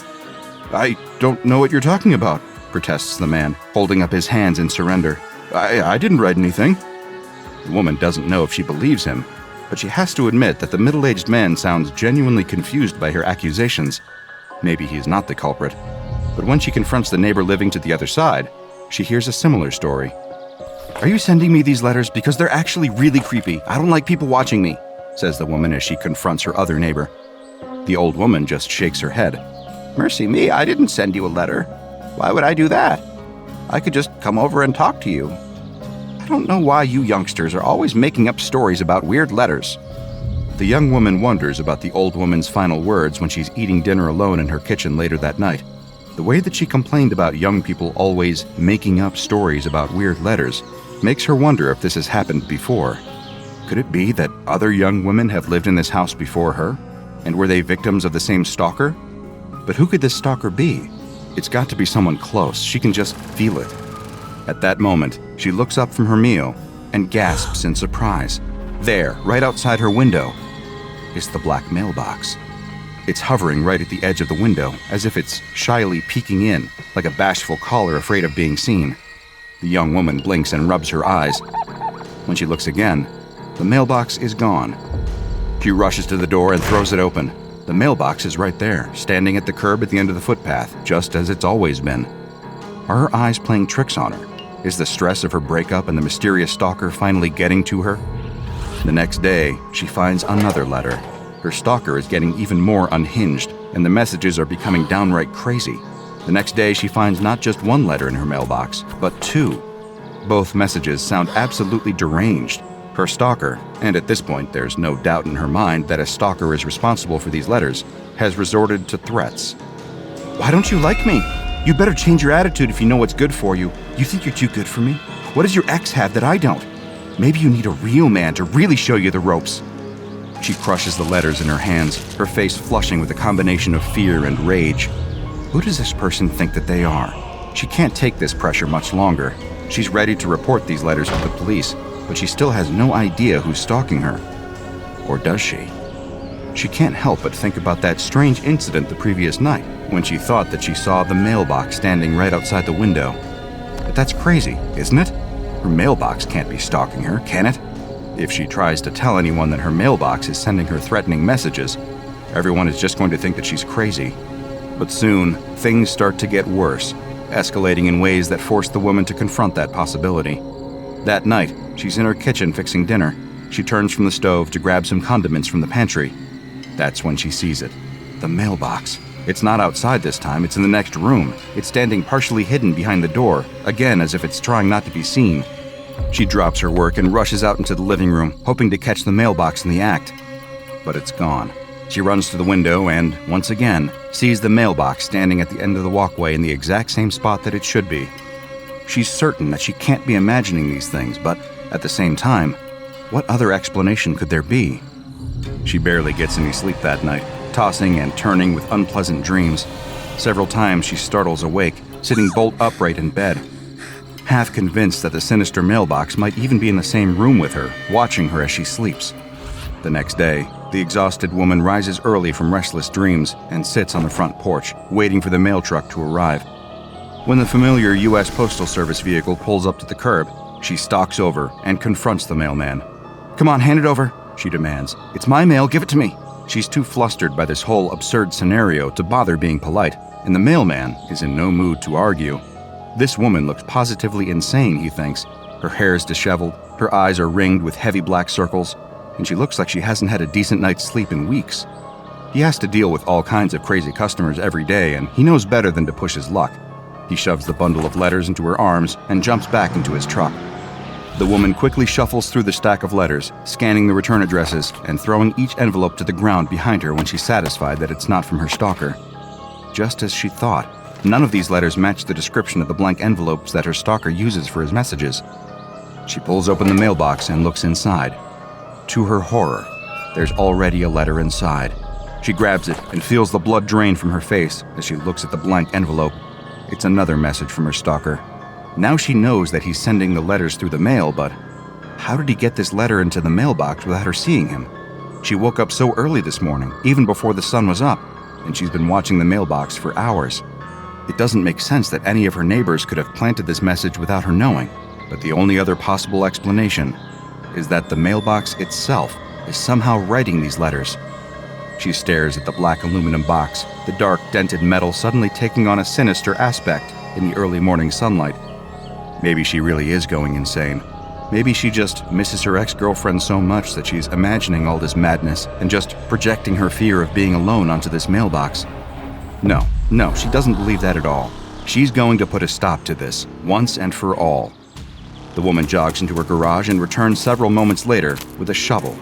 "I don't know what you're talking about," protests the man, holding up his hands in surrender. I didn't write anything." The woman doesn't know if she believes him, but she has to admit that the middle-aged man sounds genuinely confused by her accusations. Maybe he's not the culprit. But when she confronts the neighbor living to the other side, she hears a similar story. "Are you sending me these letters because they're actually really creepy? I don't like people watching me. says the woman as she confronts her other neighbor. The old woman just shakes her head. Mercy me, I didn't send you a letter. Why would I do that? I could just come over and talk to you. I don't know why you youngsters are always making up stories about weird letters. The young woman wonders about the old woman's final words when she's eating dinner alone in her kitchen later that night. The way that she complained about young people always making up stories about weird letters makes her wonder if this has happened before. Could it be that other young women have lived in this house before her? And were they victims of the same stalker? But who could this stalker be? It's got to be someone close. She can just feel it. At that moment, she looks up from her meal and gasps in surprise. There, right outside her window, is the black mailbox. It's hovering right at the edge of the window, as if it's shyly peeking in, like a bashful caller afraid of being seen. The young woman blinks and rubs her eyes. When she looks again, the mailbox is gone. She rushes to the door and throws it open. The mailbox is right there, standing at the curb at the end of the footpath, just as it's always been. Are her eyes playing tricks on her? Is the stress of her breakup and the mysterious stalker finally getting to her? The next day, she finds another letter. Her stalker is getting even more unhinged, and the messages are becoming downright crazy. The next day, she finds not just one letter in her mailbox, but two. Both messages sound absolutely deranged. Her stalker, and at this point there's no doubt in her mind that a stalker is responsible for these letters, has resorted to threats. Why don't you like me? You'd better change your attitude if you know what's good for you. You think you're too good for me? What does your ex have that I don't? Maybe you need a real man to really show you the ropes. She crushes the letters in her hands, her face flushing with a combination of fear and rage. Who does this person think that they are? She can't take this pressure much longer. She's ready to report these letters to the police, but she still has no idea who's stalking her. Or does she? She can't help but think about that strange incident the previous night, when she thought that she saw the mailbox standing right outside the window. But that's crazy, isn't it? Her mailbox can't be stalking her, can it? If she tries to tell anyone that her mailbox is sending her threatening messages, everyone is just going to think that she's crazy. But soon, things start to get worse, escalating in ways that force the woman to confront that possibility. That night, she's in her kitchen fixing dinner. She turns from the stove to grab some condiments from the pantry. That's when she sees it. The mailbox. It's not outside this time, it's in the next room. It's standing partially hidden behind the door, again as if it's trying not to be seen. She drops her work and rushes out into the living room, hoping to catch the mailbox in the act. But it's gone. She runs to the window and, once again, sees the mailbox standing at the end of the walkway in the exact same spot that it should be. She's certain that she can't be imagining these things, but at the same time, what other explanation could there be? She barely gets any sleep that night, tossing and turning with unpleasant dreams. Several times she startles awake, sitting bolt upright in bed, half convinced that the sinister mailbox might even be in the same room with her, watching her as she sleeps. The next day, the exhausted woman rises early from restless dreams and sits on the front porch, waiting for the mail truck to arrive. When the familiar U.S. Postal Service vehicle pulls up to the curb, she stalks over and confronts the mailman. "Come on, hand it over," she demands. "It's my mail, give it to me." She's too flustered by this whole absurd scenario to bother being polite, and the mailman is in no mood to argue. This woman looks positively insane, he thinks. Her hair is disheveled, her eyes are ringed with heavy black circles, and she looks like she hasn't had a decent night's sleep in weeks. He has to deal with all kinds of crazy customers every day, and he knows better than to push his luck. He shoves the bundle of letters into her arms and jumps back into his truck. The woman quickly shuffles through the stack of letters, scanning the return addresses and throwing each envelope to the ground behind her when she's satisfied that it's not from her stalker. Just as she thought, none of these letters match the description of the blank envelopes that her stalker uses for his messages. She pulls open the mailbox and looks inside. To her horror, there's already a letter inside. She grabs it and feels the blood drain from her face as she looks at the blank envelope. It's another message from her stalker. Now she knows that he's sending the letters through the mail, but how did he get this letter into the mailbox without her seeing him? She woke up so early this morning, even before the sun was up, and she's been watching the mailbox for hours. It doesn't make sense that any of her neighbors could have planted this message without her knowing, but the only other possible explanation is that the mailbox itself is somehow writing these letters. She stares at the black aluminum box, the dark dented metal suddenly taking on a sinister aspect in the early morning sunlight. Maybe she really is going insane. Maybe she just misses her ex-girlfriend so much that she's imagining all this madness and just projecting her fear of being alone onto this mailbox. No, she doesn't believe that at all. She's going to put a stop to this, once and for all. The woman jogs into her garage and returns several moments later with a shovel.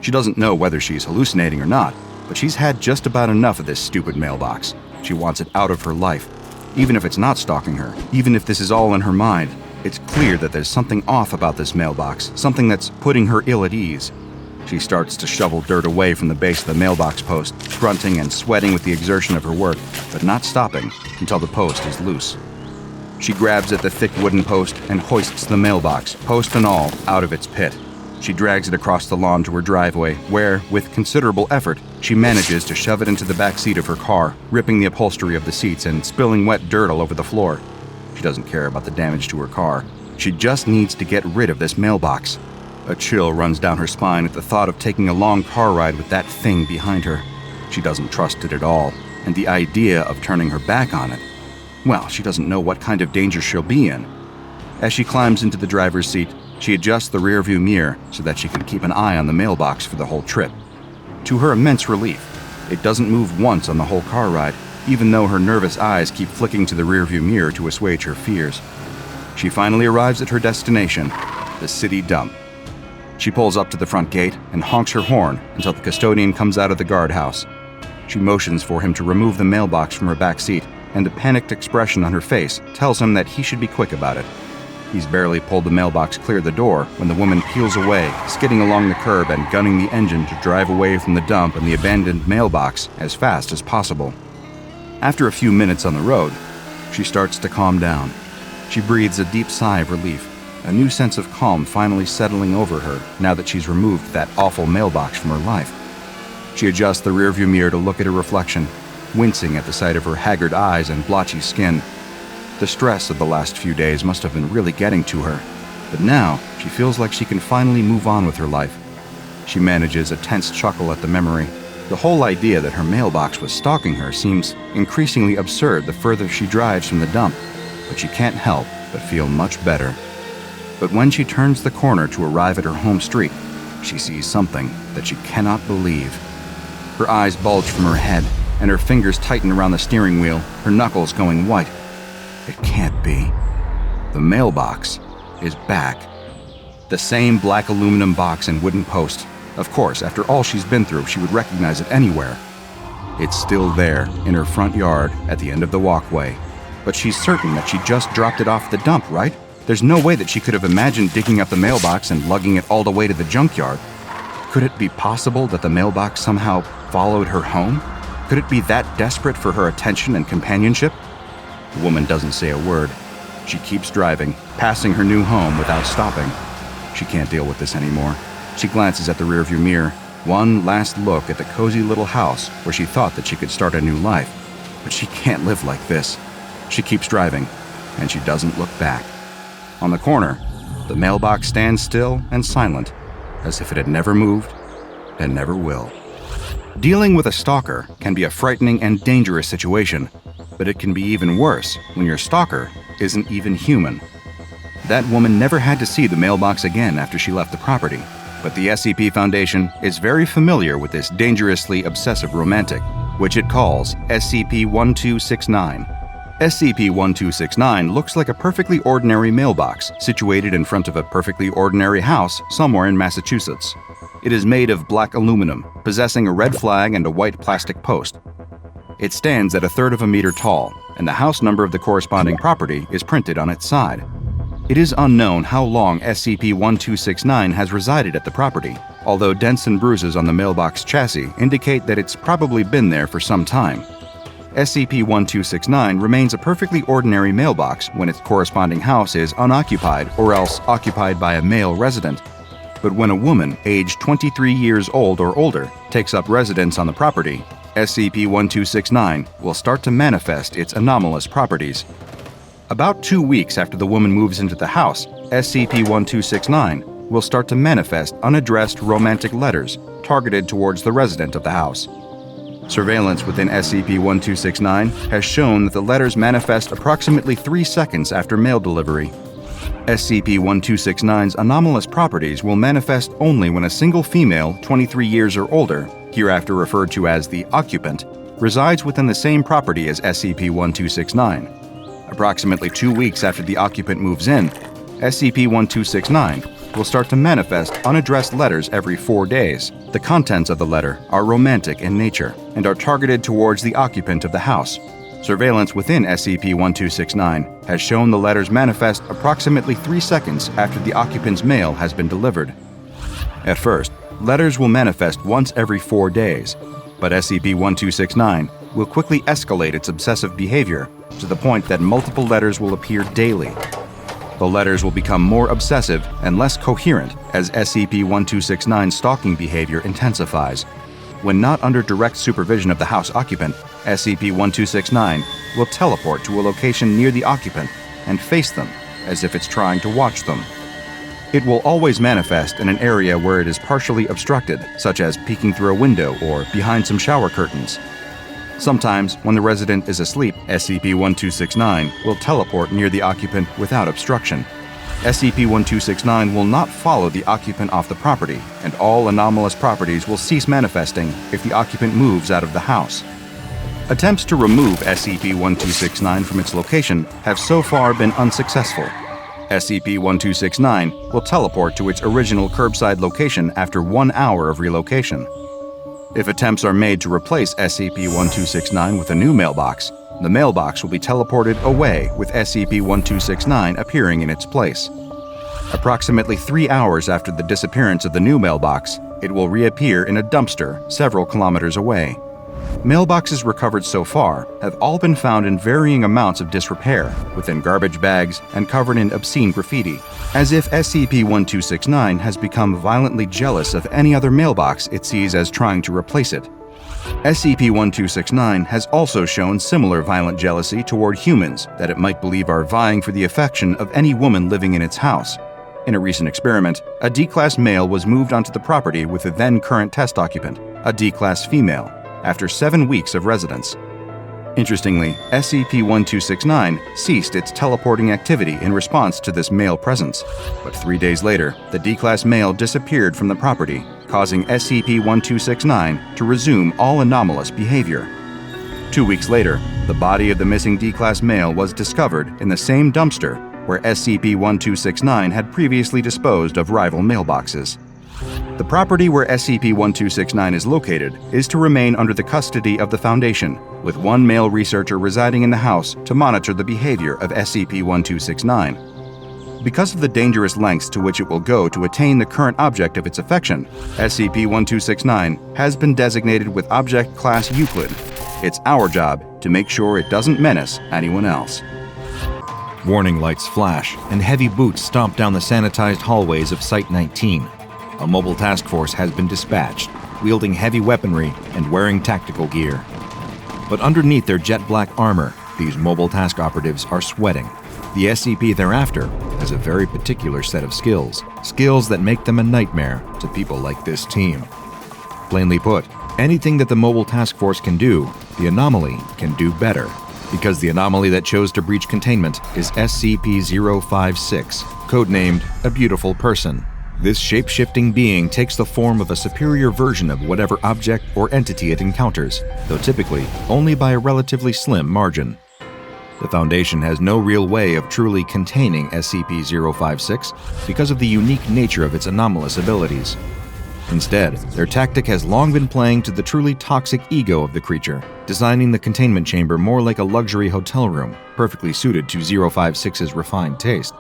She doesn't know whether she's hallucinating or not, but she's had just about enough of this stupid mailbox. She wants it out of her life. Even if it's not stalking her, even if this is all in her mind, it's clear that there's something off about this mailbox, something that's putting her ill at ease. She starts to shovel dirt away from the base of the mailbox post, grunting and sweating with the exertion of her work, but not stopping until the post is loose. She grabs at the thick wooden post and hoists the mailbox, post and all, out of its pit. She drags it across the lawn to her driveway, where, with considerable effort, she manages to shove it into the back seat of her car, ripping the upholstery of the seats and spilling wet dirt all over the floor. She doesn't care about the damage to her car. She just needs to get rid of this mailbox. A chill runs down her spine at the thought of taking a long car ride with that thing behind her. She doesn't trust it at all, and the idea of turning her back on it, well, she doesn't know what kind of danger she'll be in. As she climbs into the driver's seat, she adjusts the rearview mirror so that she can keep an eye on the mailbox for the whole trip. To her immense relief, it doesn't move once on the whole car ride, even though her nervous eyes keep flicking to the rearview mirror to assuage her fears. She finally arrives at her destination, the city dump. She pulls up to the front gate and honks her horn until the custodian comes out of the guardhouse. She motions for him to remove the mailbox from her back seat, and the panicked expression on her face tells him that he should be quick about it. He's barely pulled the mailbox clear the door when the woman peels away, skidding along the curb and gunning the engine to drive away from the dump and the abandoned mailbox as fast as possible. After a few minutes on the road, she starts to calm down. She breathes a deep sigh of relief, a new sense of calm finally settling over her now that she's removed that awful mailbox from her life. She adjusts the rearview mirror to look at her reflection, wincing at the sight of her haggard eyes and blotchy skin. The stress of the last few days must have been really getting to her, but now she feels like she can finally move on with her life. She manages a tense chuckle at the memory. The whole idea that her mailbox was stalking her seems increasingly absurd the further she drives from the dump, but she can't help but feel much better. But when she turns the corner to arrive at her home street, she sees something that she cannot believe. Her eyes bulge from her head, and her fingers tighten around the steering wheel, her knuckles going white. It can't be. The mailbox is back. The same black aluminum box and wooden post. Of course, after all she's been through, she would recognize it anywhere. It's still there, in her front yard, at the end of the walkway. But she's certain that she just dropped it off the dump, right? There's no way that she could have imagined digging up the mailbox and lugging it all the way to the junkyard. Could it be possible that the mailbox somehow followed her home? Could it be that desperate for her attention and companionship? The woman doesn't say a word. She keeps driving, passing her new home without stopping. She can't deal with this anymore. She glances at the rearview mirror, one last look at the cozy little house where she thought that she could start a new life. But she can't live like this. She keeps driving, and she doesn't look back. On the corner, the mailbox stands still and silent, as if it had never moved and never will. Dealing with a stalker can be a frightening and dangerous situation, but it can be even worse when your stalker isn't even human. That woman never had to see the mailbox again after she left the property, but the SCP Foundation is very familiar with this dangerously obsessive romantic, which it calls SCP-1269. SCP-1269 looks like a perfectly ordinary mailbox situated in front of a perfectly ordinary house somewhere in Massachusetts. It is made of black aluminum, possessing a red flag and a white plastic post. It stands at 1/3 of a meter tall, and the house number of the corresponding property is printed on its side. It is unknown how long SCP-1269 has resided at the property, although dents and bruises on the mailbox chassis indicate that it's probably been there for some time. SCP-1269 remains a perfectly ordinary mailbox when its corresponding house is unoccupied or else occupied by a male resident. But when a woman aged 23 years old or older takes up residence on the property, SCP-1269 will start to manifest its anomalous properties. About 2 weeks after the woman moves into the house, SCP-1269 will start to manifest unaddressed romantic letters targeted towards the resident of the house. Surveillance within SCP-1269 has shown that the letters manifest approximately 3 seconds after mail delivery. SCP-1269's anomalous properties will manifest only when a single female, 23 years or older, hereafter referred to as the occupant, resides within the same property as SCP-1269. Approximately 2 weeks after the occupant moves in, SCP-1269 will start to manifest unaddressed letters every 4 days. The contents of the letter are romantic in nature and are targeted towards the occupant of the house. Surveillance within SCP-1269 has shown the letters manifest approximately 3 seconds after the occupant's mail has been delivered. At first, letters will manifest once every 4 days, but SCP-1269 will quickly escalate its obsessive behavior to the point that multiple letters will appear daily. The letters will become more obsessive and less coherent as SCP-1269's stalking behavior intensifies. When not under direct supervision of the house occupant, SCP-1269 will teleport to a location near the occupant and face them as if it's trying to watch them. It will always manifest in an area where it is partially obstructed, such as peeking through a window or behind some shower curtains. Sometimes, when the resident is asleep, SCP-1269 will teleport near the occupant without obstruction. SCP-1269 will not follow the occupant off the property, and all anomalous properties will cease manifesting if the occupant moves out of the house. Attempts to remove SCP-1269 from its location have so far been unsuccessful. SCP-1269 will teleport to its original curbside location after 1 hour of relocation. If attempts are made to replace SCP-1269 with a new mailbox, the mailbox will be teleported away with SCP-1269 appearing in its place. Approximately 3 hours after the disappearance of the new mailbox, it will reappear in a dumpster several kilometers away. Mailboxes recovered so far have all been found in varying amounts of disrepair, within garbage bags and covered in obscene graffiti, as if SCP-1269 has become violently jealous of any other mailbox it sees as trying to replace it. SCP-1269 has also shown similar violent jealousy toward humans that it might believe are vying for the affection of any woman living in its house. In a recent experiment, a D-Class male was moved onto the property with the then-current test occupant, a D-Class female, after 7 weeks of residence. Interestingly, SCP-1269 ceased its teleporting activity in response to this male presence, but 3 days later, the D-Class male disappeared from the property, causing SCP-1269 to resume all anomalous behavior. 2 weeks later, the body of the missing D-Class male was discovered in the same dumpster where SCP-1269 had previously disposed of rival mailboxes. The property where SCP-1269 is located is to remain under the custody of the Foundation, with one male researcher residing in the house to monitor the behavior of SCP-1269. Because of the dangerous lengths to which it will go to attain the current object of its affection, SCP-1269 has been designated with Object Class Euclid. It's our job to make sure it doesn't menace anyone else. Warning lights flash, and heavy boots stomp down the sanitized hallways of Site-19. A mobile task force has been dispatched, wielding heavy weaponry and wearing tactical gear. But underneath their jet-black armor, these mobile task operatives are sweating. The SCP thereafter has a very particular set of skills that make them a nightmare to people like this team. Plainly put, anything that the mobile task force can do, the anomaly can do better, because the anomaly that chose to breach containment is SCP-056, codenamed A Beautiful Person. This shape-shifting being takes the form of a superior version of whatever object or entity it encounters, though typically only by a relatively slim margin. The Foundation has no real way of truly containing SCP-056 because of the unique nature of its anomalous abilities. Instead, their tactic has long been playing to the truly toxic ego of the creature, designing the containment chamber more like a luxury hotel room, perfectly suited to 056's refined taste.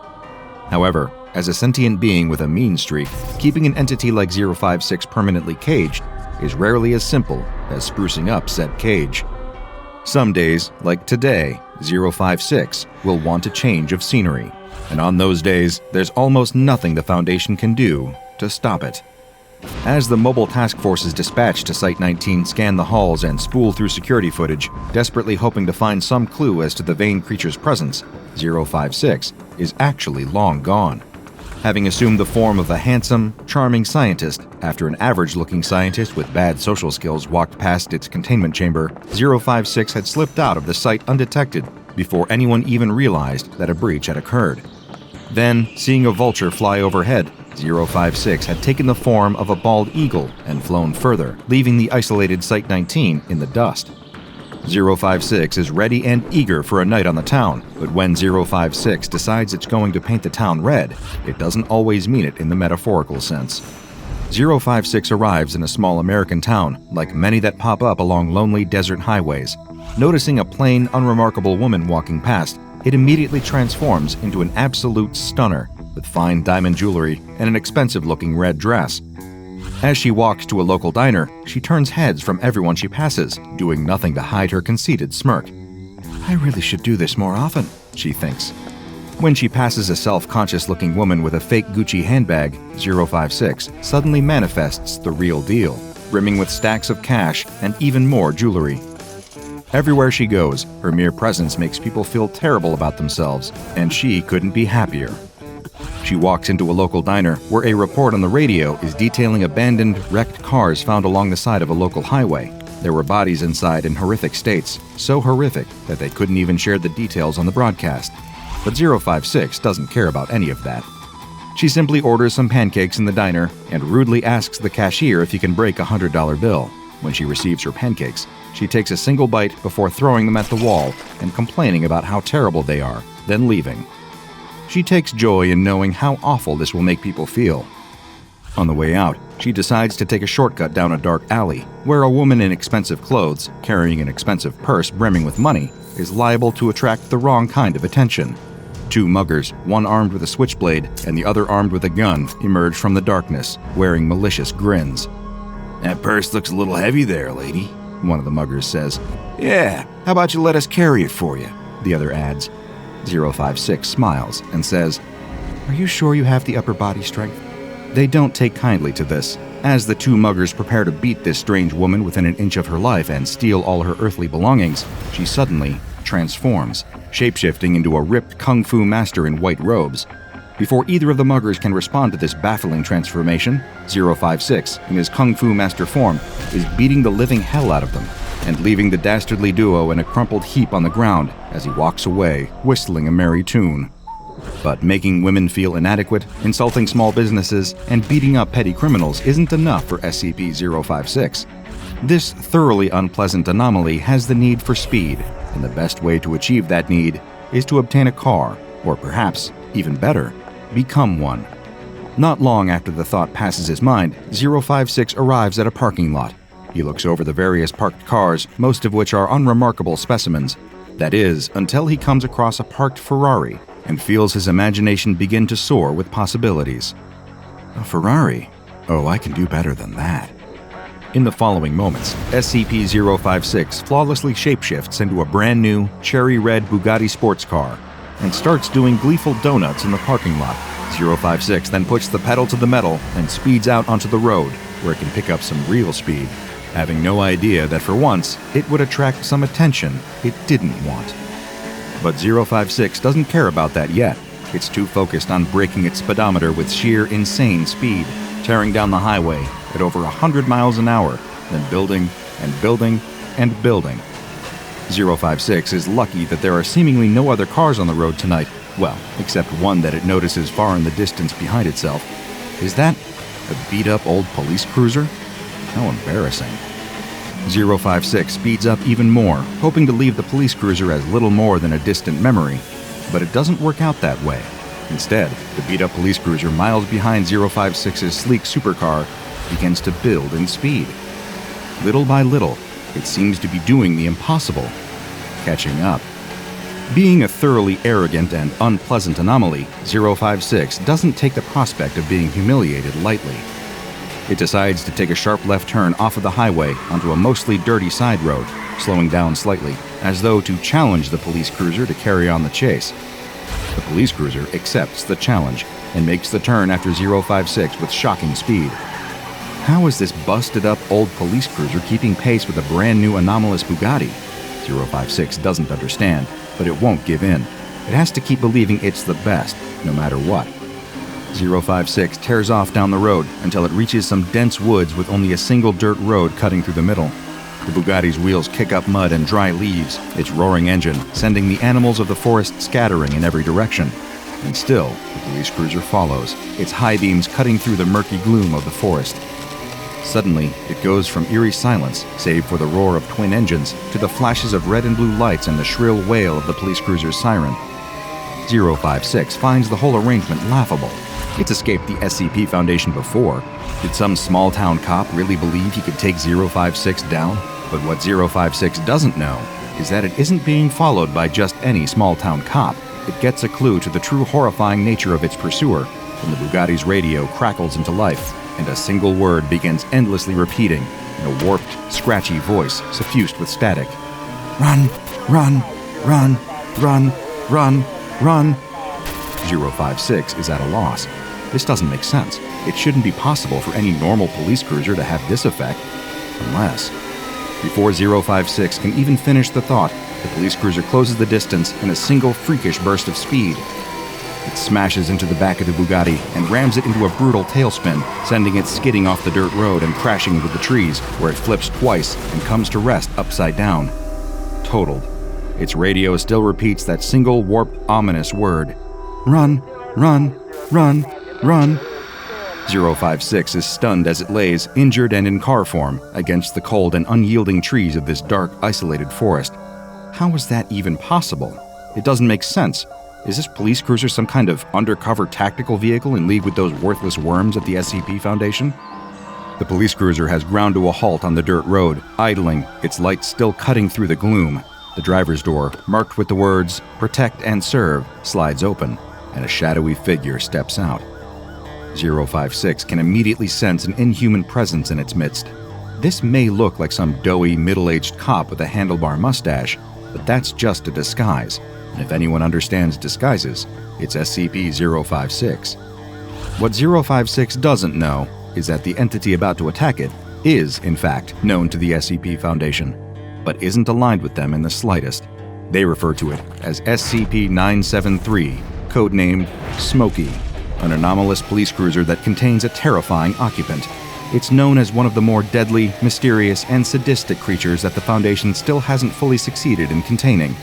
However, as a sentient being with a mean streak, keeping an entity like 056 permanently caged is rarely as simple as sprucing up said cage. Some days, like today, 056 will want a change of scenery, and on those days, there's almost nothing the Foundation can do to stop it. As the mobile task forces dispatched to Site-19 scan the halls and spool through security footage, desperately hoping to find some clue as to the vain creature's presence, 056 is actually long gone. Having assumed the form of a handsome, charming scientist after an average-looking scientist with bad social skills walked past its containment chamber, 056 had slipped out of the site undetected before anyone even realized that a breach had occurred. Then, seeing a vulture fly overhead, 056 had taken the form of a bald eagle and flown further, leaving the isolated Site-19 in the dust. 056 is ready and eager for a night on the town, but when 056 decides it's going to paint the town red, it doesn't always mean it in the metaphorical sense. 056 arrives in a small American town, like many that pop up along lonely desert highways. Noticing a plain, unremarkable woman walking past, it immediately transforms into an absolute stunner, with fine diamond jewelry and an expensive-looking red dress. As she walks to a local diner, she turns heads from everyone she passes, doing nothing to hide her conceited smirk. "I really should do this more often," she thinks. When she passes a self-conscious-looking woman with a fake Gucci handbag, 056 suddenly manifests the real deal, brimming with stacks of cash and even more jewelry. Everywhere she goes, her mere presence makes people feel terrible about themselves, and she couldn't be happier. She walks into a local diner where a report on the radio is detailing abandoned, wrecked cars found along the side of a local highway. There were bodies inside in horrific states, so horrific that they couldn't even share the details on the broadcast. But 056 doesn't care about any of that. She simply orders some pancakes in the diner and rudely asks the cashier if he can break a $100 bill. When she receives her pancakes, she takes a single bite before throwing them at the wall and complaining about how terrible they are, then leaving. She takes joy in knowing how awful this will make people feel. On the way out, she decides to take a shortcut down a dark alley, where a woman in expensive clothes, carrying an expensive purse brimming with money, is liable to attract the wrong kind of attention. Two muggers, one armed with a switchblade and the other armed with a gun, emerge from the darkness, wearing malicious grins. "That purse looks a little heavy there, lady," one of the muggers says. "Yeah, how about you let us carry it for you?" the other adds. 056 smiles and says, "Are you sure you have the upper body strength?" They don't take kindly to this. As the two muggers prepare to beat this strange woman within an inch of her life and steal all her earthly belongings, she suddenly transforms, shapeshifting into a ripped kung fu master in white robes. Before either of the muggers can respond to this baffling transformation, 056, in his kung fu master form, is beating the living hell out of them and leaving the dastardly duo in a crumpled heap on the ground as he walks away, whistling a merry tune. But making women feel inadequate, insulting small businesses, and beating up petty criminals isn't enough for SCP-056. This thoroughly unpleasant anomaly has the need for speed, and the best way to achieve that need is to obtain a car, or perhaps, even better, become one. Not long after the thought passes his mind, 056 arrives at a parking lot. He looks over the various parked cars, most of which are unremarkable specimens. That is, until he comes across a parked Ferrari and feels his imagination begin to soar with possibilities. A Ferrari? Oh, I can do better than that. In the following moments, SCP-056 flawlessly shapeshifts into a brand new, cherry red Bugatti sports car and starts doing gleeful donuts in the parking lot. 056 then puts the pedal to the metal and speeds out onto the road, where it can pick up some real speed, having no idea that for once it would attract some attention it didn't want. But 056 doesn't care about that yet. It's too focused on breaking its speedometer with sheer insane speed, tearing down the highway at over 100 miles an hour, then building and building and building. 056 is lucky that there are seemingly no other cars on the road tonight, well, except one that it notices far in the distance behind itself. Is that a beat-up old police cruiser? How embarrassing. 056 speeds up even more, hoping to leave the police cruiser as little more than a distant memory, but it doesn't work out that way. Instead, the beat-up police cruiser miles behind 056's sleek supercar begins to build in speed. Little by little, it seems to be doing the impossible, catching up. Being a thoroughly arrogant and unpleasant anomaly, 056 doesn't take the prospect of being humiliated lightly. It decides to take a sharp left turn off of the highway onto a mostly dirty side road, slowing down slightly, as though to challenge the police cruiser to carry on the chase. The police cruiser accepts the challenge and makes the turn after 056 with shocking speed. How is this busted-up old police cruiser keeping pace with a brand-new anomalous Bugatti? 056 doesn't understand, but it won't give in. It has to keep believing it's the best, no matter what. 056 tears off down the road until it reaches some dense woods with only a single dirt road cutting through the middle. The Bugatti's wheels kick up mud and dry leaves, its roaring engine sending the animals of the forest scattering in every direction. And still, the police cruiser follows, its high beams cutting through the murky gloom of the forest. Suddenly, it goes from eerie silence, save for the roar of twin engines, to the flashes of red and blue lights and the shrill wail of the police cruiser's siren. 056 finds the whole arrangement laughable. It's escaped the SCP Foundation before. Did some small-town cop really believe he could take 056 down? But what 056 doesn't know is that it isn't being followed by just any small-town cop. It gets a clue to the true horrifying nature of its pursuer when the Bugatti's radio crackles into life, and a single word begins endlessly repeating in a warped, scratchy voice suffused with static. Run, run, run, run, run, run. 056 is at a loss. This doesn't make sense. It shouldn't be possible for any normal police cruiser to have this effect, unless... Before 056 can even finish the thought, the police cruiser closes the distance in a single freakish burst of speed. It smashes into the back of the Bugatti and rams it into a brutal tailspin, sending it skidding off the dirt road and crashing into the trees, where it flips twice and comes to rest upside down. Totaled. Its radio still repeats that single warped, ominous word. Run, run, run, run. 056 is stunned as it lays, injured and in car form, against the cold and unyielding trees of this dark, isolated forest. How is that even possible? It doesn't make sense. Is this police cruiser some kind of undercover tactical vehicle in league with those worthless worms at the SCP Foundation? The police cruiser has ground to a halt on the dirt road, idling, its lights still cutting through the gloom. The driver's door, marked with the words, "Protect and Serve," slides open, and a shadowy figure steps out. 056 can immediately sense an inhuman presence in its midst. This may look like some doughy, middle-aged cop with a handlebar mustache, but that's just a disguise. And if anyone understands disguises, it's SCP-056. What 056 doesn't know is that the entity about to attack it is, in fact, known to the SCP Foundation, but isn't aligned with them in the slightest. They refer to it as SCP-973, codenamed Smokey, an anomalous police cruiser that contains a terrifying occupant. It's known as one of the more deadly, mysterious, and sadistic creatures that the Foundation still hasn't fully succeeded in containing.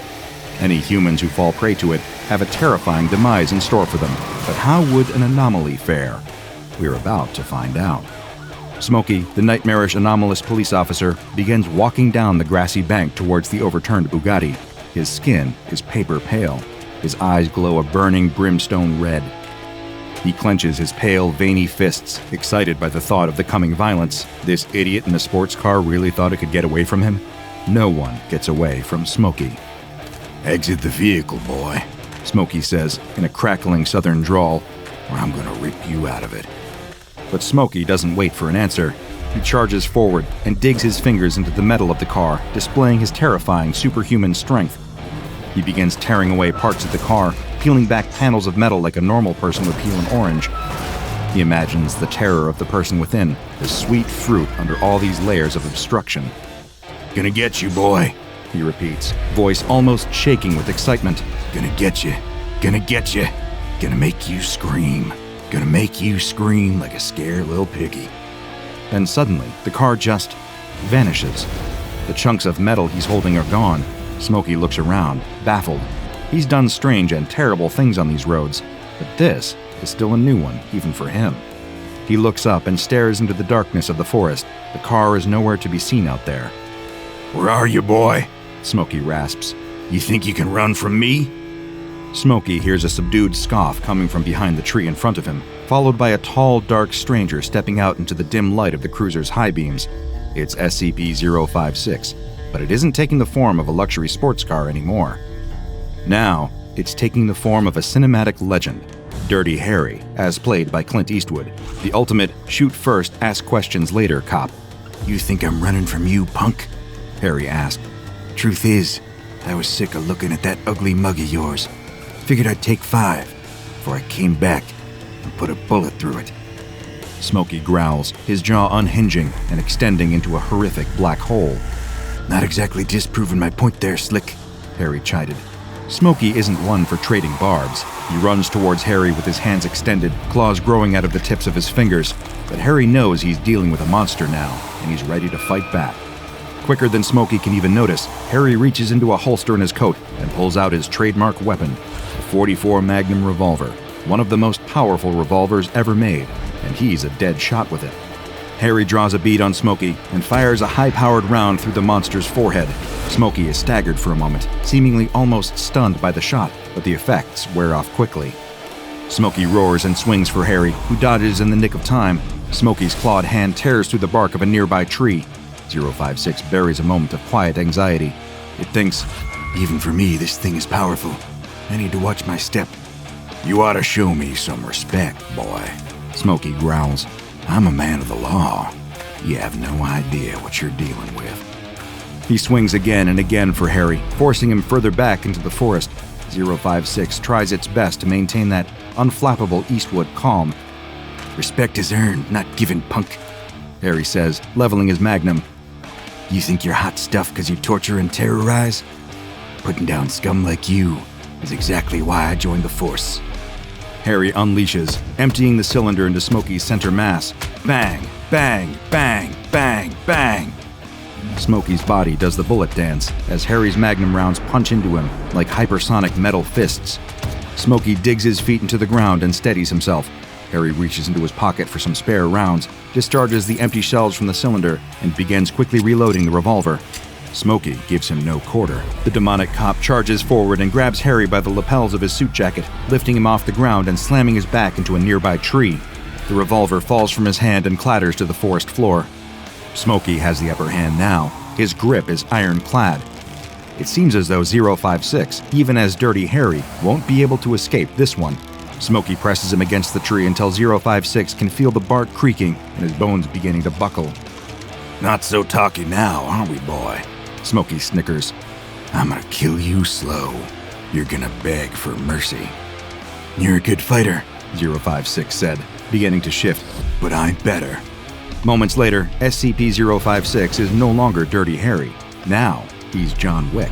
Any humans who fall prey to it have a terrifying demise in store for them, but how would an anomaly fare? We're about to find out. Smokey, the nightmarish anomalous police officer, begins walking down the grassy bank towards the overturned Bugatti. His skin is paper pale. His eyes glow a burning brimstone red. He clenches his pale, veiny fists, excited by the thought of the coming violence. This idiot in the sports car really thought it could get away from him? No one gets away from Smokey. "Exit the vehicle, boy," Smokey says in a crackling southern drawl, "or I'm gonna rip you out of it." But Smokey doesn't wait for an answer. He charges forward and digs his fingers into the metal of the car, displaying his terrifying superhuman strength. He begins tearing away parts of the car, peeling back panels of metal like a normal person would peel an orange. He imagines the terror of the person within, the sweet fruit under all these layers of obstruction. "Gonna get you, boy," he repeats, voice almost shaking with excitement. "Gonna get you. Gonna get you. Gonna make you scream. Gonna make you scream like a scared little piggy." Then suddenly, the car just vanishes. The chunks of metal he's holding are gone. Smokey looks around, baffled. He's done strange and terrible things on these roads, but this is still a new one, even for him. He looks up and stares into the darkness of the forest. The car is nowhere to be seen out there. "Where are you, boy?" Smokey rasps. "You think you can run from me?" Smokey hears a subdued scoff coming from behind the tree in front of him, followed by a tall, dark stranger stepping out into the dim light of the cruiser's high beams. It's SCP-056, but it isn't taking the form of a luxury sports car anymore. Now, it's taking the form of a cinematic legend, Dirty Harry, as played by Clint Eastwood, the ultimate shoot first, ask questions later cop. "You think I'm running from you, punk?" Harry asked. "Truth is, I was sick of looking at that ugly mug of yours. Figured I'd take 5, before I came back and put a bullet through it." Smokey growls, his jaw unhinging and extending into a horrific black hole. "Not exactly disproving my point there, Slick," Harry chided. Smokey isn't one for trading barbs. He runs towards Harry with his hands extended, claws growing out of the tips of his fingers. But Harry knows he's dealing with a monster now, and he's ready to fight back. Quicker than Smokey can even notice, Harry reaches into a holster in his coat and pulls out his trademark weapon, a .44 Magnum revolver, one of the most powerful revolvers ever made, and he's a dead shot with it. Harry draws a bead on Smokey and fires a high-powered round through the monster's forehead. Smokey is staggered for a moment, seemingly almost stunned by the shot, but the effects wear off quickly. Smokey roars and swings for Harry, who dodges in the nick of time. Smokey's clawed hand tears through the bark of a nearby tree. 056 buries a moment of quiet anxiety. It thinks, Even for me, this thing is powerful. I need to watch my step. You ought to show me some respect, boy. Smokey growls. I'm a man of the law. You have no idea what you're dealing with. He swings again and again for Harry, forcing him further back into the forest. 056 tries its best to maintain that unflappable Eastwood calm. Respect is earned, not given, punk, Harry says, leveling his magnum. You think you're hot stuff because you torture and terrorize? Putting down scum like you is exactly why I joined the force. Harry unleashes, emptying the cylinder into Smokey's center mass. Bang, bang, bang, bang, bang. Smokey's body does the bullet dance as Harry's magnum rounds punch into him like hypersonic metal fists. Smokey digs his feet into the ground and steadies himself. Harry reaches into his pocket for some spare rounds, discharges the empty shells from the cylinder, and begins quickly reloading the revolver. Smokey gives him no quarter. The demonic cop charges forward and grabs Harry by the lapels of his suit jacket, lifting him off the ground and slamming his back into a nearby tree. The revolver falls from his hand and clatters to the forest floor. Smokey has the upper hand now. His grip is ironclad. It seems as though 056, even as Dirty Harry, won't be able to escape this one. Smokey presses him against the tree until 056 can feel the bark creaking and his bones beginning to buckle. Not so talky now, aren't we, boy? Smokey snickers. I'm gonna kill you slow. You're gonna beg for mercy. You're a good fighter, 056 said, beginning to shift. but I'm better. Moments later, SCP-056 is no longer Dirty Harry. Now, he's John Wick.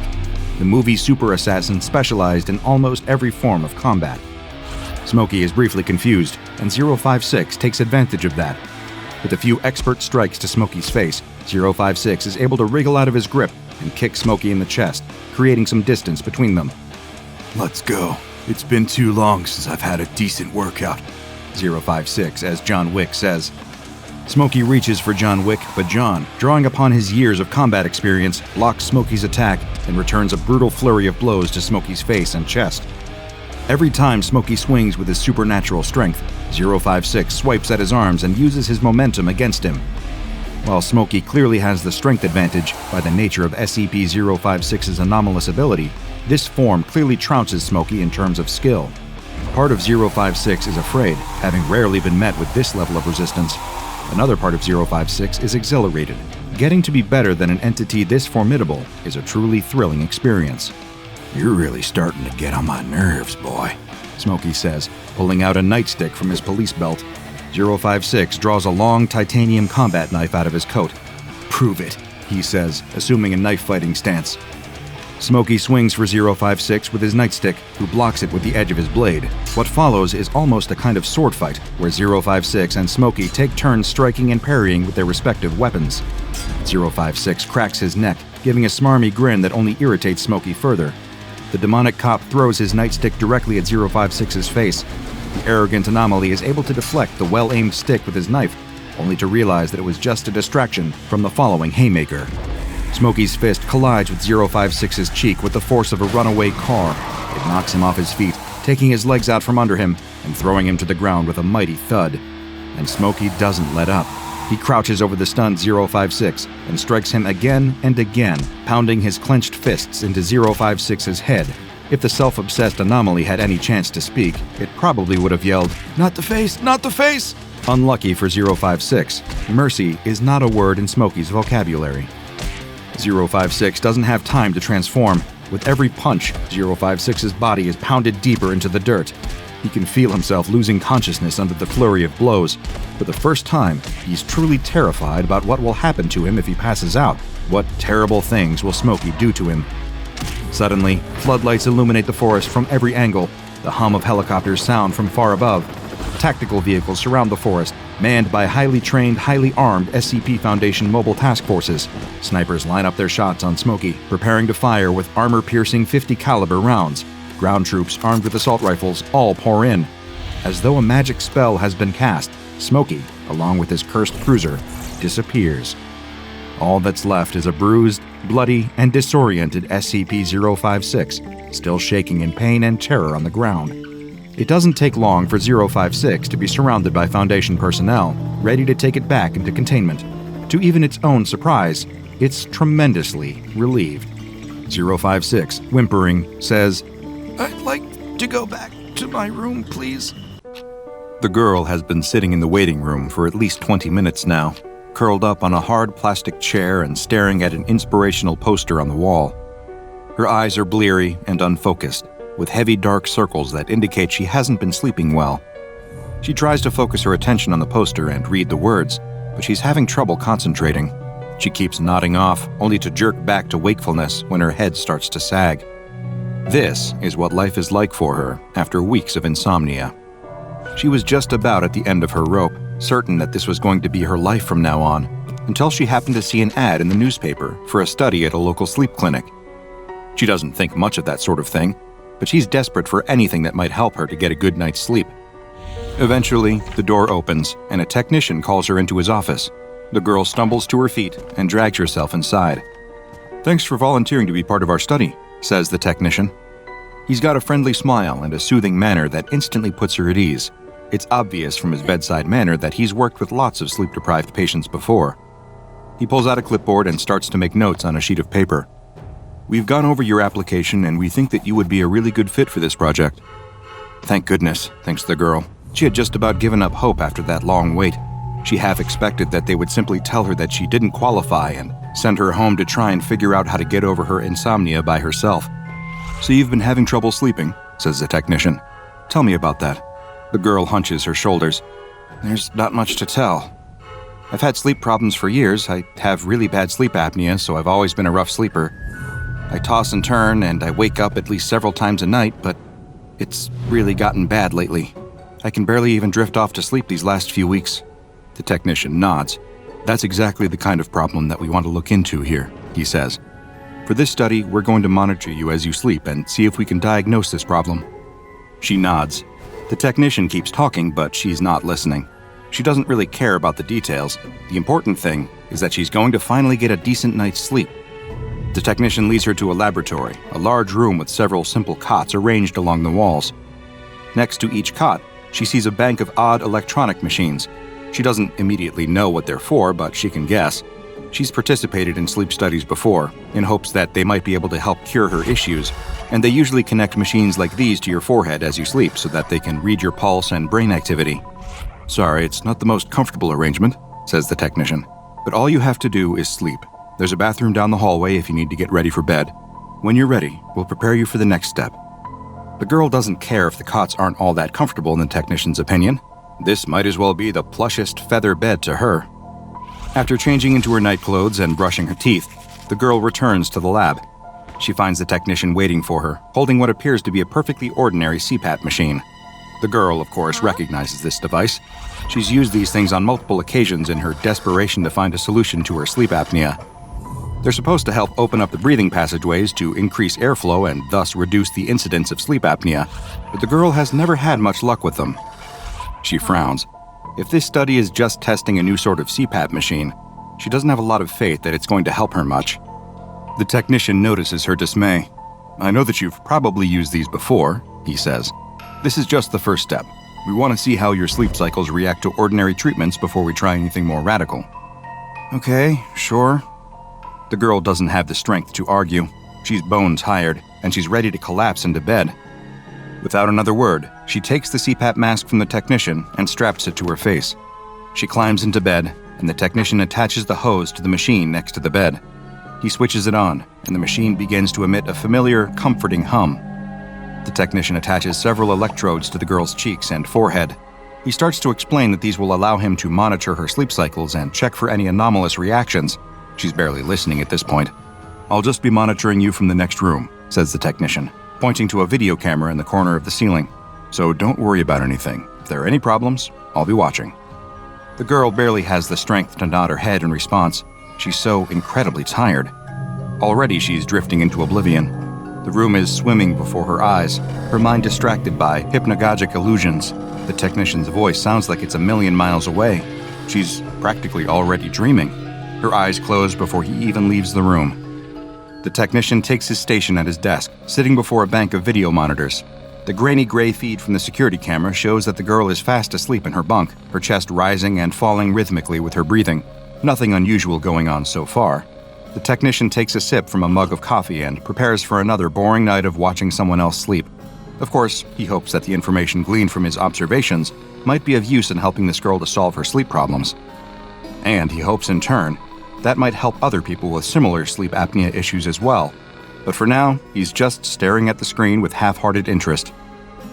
The movie super assassin specialized in almost every form of combat. Smokey is briefly confused, and 056 takes advantage of that. With a few expert strikes to Smokey's face, 056 is able to wriggle out of his grip and kick Smokey in the chest, creating some distance between them. Let's go. It's been too long since I've had a decent workout. 056, as John Wick says. Smokey reaches for John Wick, but John, drawing upon his years of combat experience, blocks Smokey's attack and returns a brutal flurry of blows to Smokey's face and chest. Every time Smokey swings with his supernatural strength, 056 swipes at his arms and uses his momentum against him. While Smokey clearly has the strength advantage by the nature of SCP-056's anomalous ability, this form clearly trounces Smokey in terms of skill. Part of 056 is afraid, having rarely been met with this level of resistance. Another part of 056 is exhilarated. Getting to be better than an entity this formidable is a truly thrilling experience. You're really starting to get on my nerves, boy, Smokey says, pulling out a nightstick from his police belt. 056 draws a long titanium combat knife out of his coat. Prove it, he says, assuming a knife-fighting stance. Smokey swings for 056 with his nightstick, who blocks it with the edge of his blade. What follows is almost a kind of sword fight, where 056 and Smokey take turns striking and parrying with their respective weapons. 056 cracks his neck, giving a smarmy grin that only irritates Smokey further. The demonic cop throws his nightstick directly at 056's face. The arrogant anomaly is able to deflect the well-aimed stick with his knife, only to realize that it was just a distraction from the following haymaker. Smokey's fist collides with 056's cheek with the force of a runaway car. It knocks him off his feet, taking his legs out from under him and throwing him to the ground with a mighty thud. And Smokey doesn't let up. He crouches over the stunned 056 and strikes him again and again, pounding his clenched fists into 056's head. If the self-obsessed anomaly had any chance to speak, it probably would have yelled, "Not the face! Not the face!" Unlucky for 056, mercy is not a word in Smokey's vocabulary. 056 doesn't have time to transform. With every punch, 056's body is pounded deeper into the dirt. He can feel himself losing consciousness under the flurry of blows. For the first time, he's truly terrified about what will happen to him if he passes out. What terrible things will Smokey do to him? Suddenly, floodlights illuminate the forest from every angle. The hum of helicopters sound from far above. Tactical vehicles surround the forest, manned by highly trained, highly armed SCP Foundation mobile task forces. Snipers line up their shots on Smokey, preparing to fire with armor-piercing 50 caliber rounds. Ground troops armed with assault rifles all pour in. As though a magic spell has been cast, Smokey, along with his cursed cruiser, disappears. All that's left is a bruised, bloody, and disoriented SCP-056, still shaking in pain and terror on the ground. It doesn't take long for 056 to be surrounded by Foundation personnel, ready to take it back into containment. To even its own surprise, it's tremendously relieved. 056, whimpering, says, "I'd like to go back to my room, please." The girl has been sitting in the waiting room for at least 20 minutes now, curled up on a hard plastic chair and staring at an inspirational poster on the wall. Her eyes are bleary and unfocused, with heavy dark circles that indicate she hasn't been sleeping well. She tries to focus her attention on the poster and read the words, but she's having trouble concentrating. She keeps nodding off, only to jerk back to wakefulness when her head starts to sag. This is what life is like for her after weeks of insomnia. She was just about at the end of her rope, certain that this was going to be her life from now on, until she happened to see an ad in the newspaper for a study at a local sleep clinic. She doesn't think much of that sort of thing, but she's desperate for anything that might help her to get a good night's sleep. Eventually, the door opens, and a technician calls her into his office. The girl stumbles to her feet and drags herself inside. "Thanks for volunteering to be part of our study," says the technician. He's got a friendly smile and a soothing manner that instantly puts her at ease. It's obvious from his bedside manner that he's worked with lots of sleep-deprived patients before. He pulls out a clipboard and starts to make notes on a sheet of paper. "We've gone over your application and we think that you would be a really good fit for this project." "Thank goodness," thinks the girl. She had just about given up hope after that long wait. She half expected that they would simply tell her that she didn't qualify and send her home to try and figure out how to get over her insomnia by herself. "So you've been having trouble sleeping," says the technician. "Tell me about that." The girl hunches her shoulders. "There's not much to tell. I've had sleep problems for years. I have really bad sleep apnea, so I've always been a rough sleeper. I toss and turn, and I wake up at least several times a night, but it's really gotten bad lately. I can barely even drift off to sleep these last few weeks." The technician nods. "That's exactly the kind of problem that we want to look into here," he says. "For this study, we're going to monitor you as you sleep and see if we can diagnose this problem." She nods. The technician keeps talking, but she's not listening. She doesn't really care about the details. The important thing is that she's going to finally get a decent night's sleep. The technician leads her to a laboratory, a large room with several simple cots arranged along the walls. Next to each cot, she sees a bank of odd electronic machines. She doesn't immediately know what they're for, but she can guess. She's participated in sleep studies before, in hopes that they might be able to help cure her issues, and they usually connect machines like these to your forehead as you sleep so that they can read your pulse and brain activity. "Sorry, it's not the most comfortable arrangement," says the technician, "but all you have to do is sleep. There's a bathroom down the hallway if you need to get ready for bed. When you're ready, we'll prepare you for the next step." The girl doesn't care if the cots aren't all that comfortable in the technician's opinion. This might as well be the plushest feather bed to her. After changing into her nightclothes and brushing her teeth, the girl returns to the lab. She finds the technician waiting for her, holding what appears to be a perfectly ordinary CPAP machine. The girl, of course, recognizes this device. She's used these things on multiple occasions in her desperation to find a solution to her sleep apnea. They're supposed to help open up the breathing passageways to increase airflow and thus reduce the incidence of sleep apnea, but the girl has never had much luck with them. She frowns. If this study is just testing a new sort of CPAP machine, she doesn't have a lot of faith that it's going to help her much. The technician notices her dismay. "I know that you've probably used these before," he says. "This is just the first step. We want to see how your sleep cycles react to ordinary treatments before we try anything more radical." "Okay, sure." The girl doesn't have the strength to argue. She's bone tired, and she's ready to collapse into bed. Without another word, she takes the CPAP mask from the technician and straps it to her face. She climbs into bed, and the technician attaches the hose to the machine next to the bed. He switches it on, and the machine begins to emit a familiar, comforting hum. The technician attaches several electrodes to the girl's cheeks and forehead. He starts to explain that these will allow him to monitor her sleep cycles and check for any anomalous reactions. She's barely listening at this point. "I'll just be monitoring you from the next room," says the technician, pointing to a video camera in the corner of the ceiling. "So don't worry about anything. If there are any problems, I'll be watching." The girl barely has the strength to nod her head in response. She's so incredibly tired. Already she's drifting into oblivion. The room is swimming before her eyes, her mind distracted by hypnagogic illusions. The technician's voice sounds like it's a million miles away. She's practically already dreaming. Her eyes close before he even leaves the room. The technician takes his station at his desk, sitting before a bank of video monitors. The grainy gray feed from the security camera shows that the girl is fast asleep in her bunk, her chest rising and falling rhythmically with her breathing. Nothing unusual going on so far. The technician takes a sip from a mug of coffee and prepares for another boring night of watching someone else sleep. Of course, he hopes that the information gleaned from his observations might be of use in helping this girl to solve her sleep problems. And he hopes in turn, that might help other people with similar sleep apnea issues as well. But for now, he's just staring at the screen with half-hearted interest.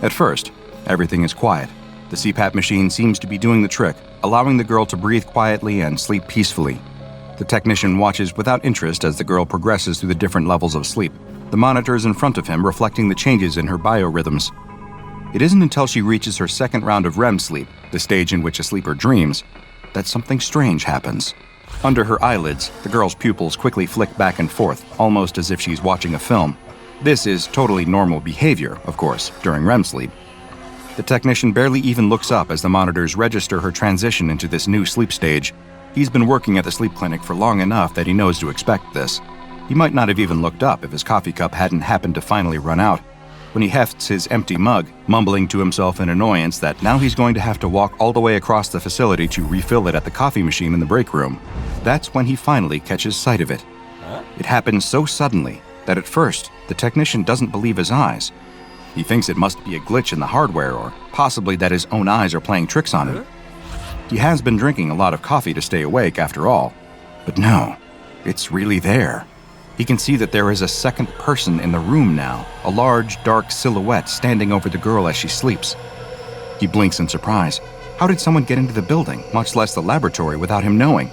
At first, everything is quiet. The CPAP machine seems to be doing the trick, allowing the girl to breathe quietly and sleep peacefully. The technician watches without interest as the girl progresses through the different levels of sleep, the monitors in front of him reflecting the changes in her biorhythms. It isn't until she reaches her second round of REM sleep, the stage in which a sleeper dreams, that something strange happens. Under her eyelids, the girl's pupils quickly flick back and forth, almost as if she's watching a film. This is totally normal behavior, of course, during REM sleep. The technician barely even looks up as the monitors register her transition into this new sleep stage. He's been working at the sleep clinic for long enough that he knows to expect this. He might not have even looked up if his coffee cup hadn't happened to finally run out. When he hefts his empty mug, mumbling to himself in annoyance that now he's going to have to walk all the way across the facility to refill it at the coffee machine in the break room, that's when he finally catches sight of it. It happens so suddenly that at first, the technician doesn't believe his eyes. He thinks it must be a glitch in the hardware or possibly that his own eyes are playing tricks on him. He has been drinking a lot of coffee to stay awake after all. But no, it's really there. He can see that there is a second person in the room now, a large, dark silhouette standing over the girl as she sleeps. He blinks in surprise. How did someone get into the building, much less the laboratory, without him knowing?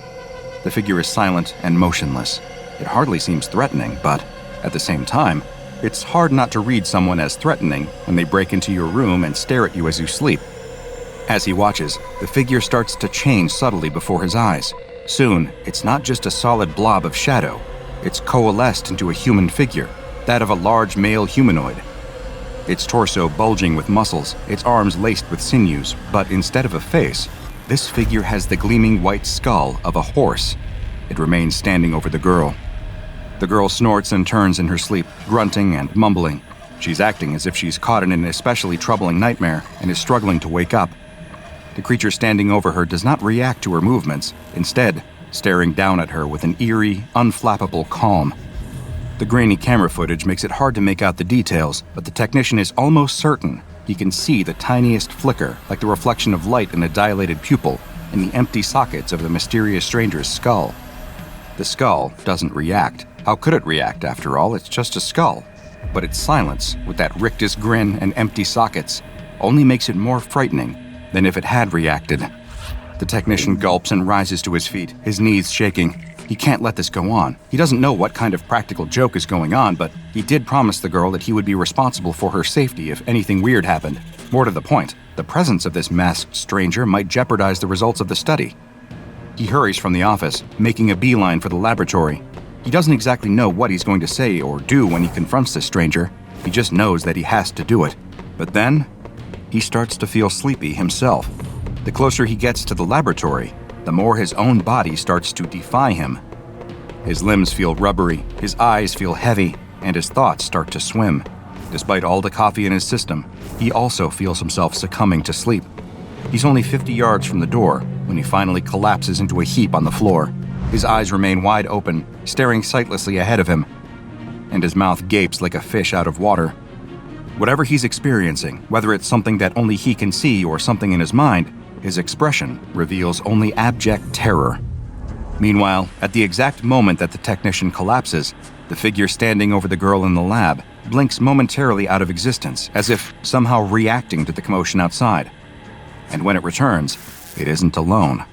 The figure is silent and motionless. It hardly seems threatening, but at the same time, it's hard not to read someone as threatening when they break into your room and stare at you as you sleep. As he watches, the figure starts to change subtly before his eyes. Soon, it's not just a solid blob of shadow. It's coalesced into a human figure, that of a large male humanoid. Its torso bulging with muscles, its arms laced with sinews, but instead of a face, this figure has the gleaming white skull of a horse. It remains standing over the girl. The girl snorts and turns in her sleep, grunting and mumbling. She's acting as if she's caught in an especially troubling nightmare and is struggling to wake up. The creature standing over her does not react to her movements, instead, staring down at her with an eerie, unflappable calm. The grainy camera footage makes it hard to make out the details, but the technician is almost certain he can see the tiniest flicker, like the reflection of light in a dilated pupil, in the empty sockets of the mysterious stranger's skull. The skull doesn't react. How could it react, after all? It's just a skull. But its silence, with that rictus grin and empty sockets, only makes it more frightening than if it had reacted. The technician gulps and rises to his feet, his knees shaking. He can't let this go on. He doesn't know what kind of practical joke is going on, but he did promise the girl that he would be responsible for her safety if anything weird happened. More to the point, the presence of this masked stranger might jeopardize the results of the study. He hurries from the office, making a beeline for the laboratory. He doesn't exactly know what he's going to say or do when he confronts this stranger. He just knows that he has to do it. But then, he starts to feel sleepy himself. The closer he gets to the laboratory, the more his own body starts to defy him. His limbs feel rubbery, his eyes feel heavy, and his thoughts start to swim. Despite all the coffee in his system, he also feels himself succumbing to sleep. He's only 50 yards from the door when he finally collapses into a heap on the floor. His eyes remain wide open, staring sightlessly ahead of him, and his mouth gapes like a fish out of water. Whatever he's experiencing, whether it's something that only he can see or something in his mind, his expression reveals only abject terror. Meanwhile, at the exact moment that the technician collapses, the figure standing over the girl in the lab blinks momentarily out of existence, as if somehow reacting to the commotion outside. And when it returns, it isn't alone.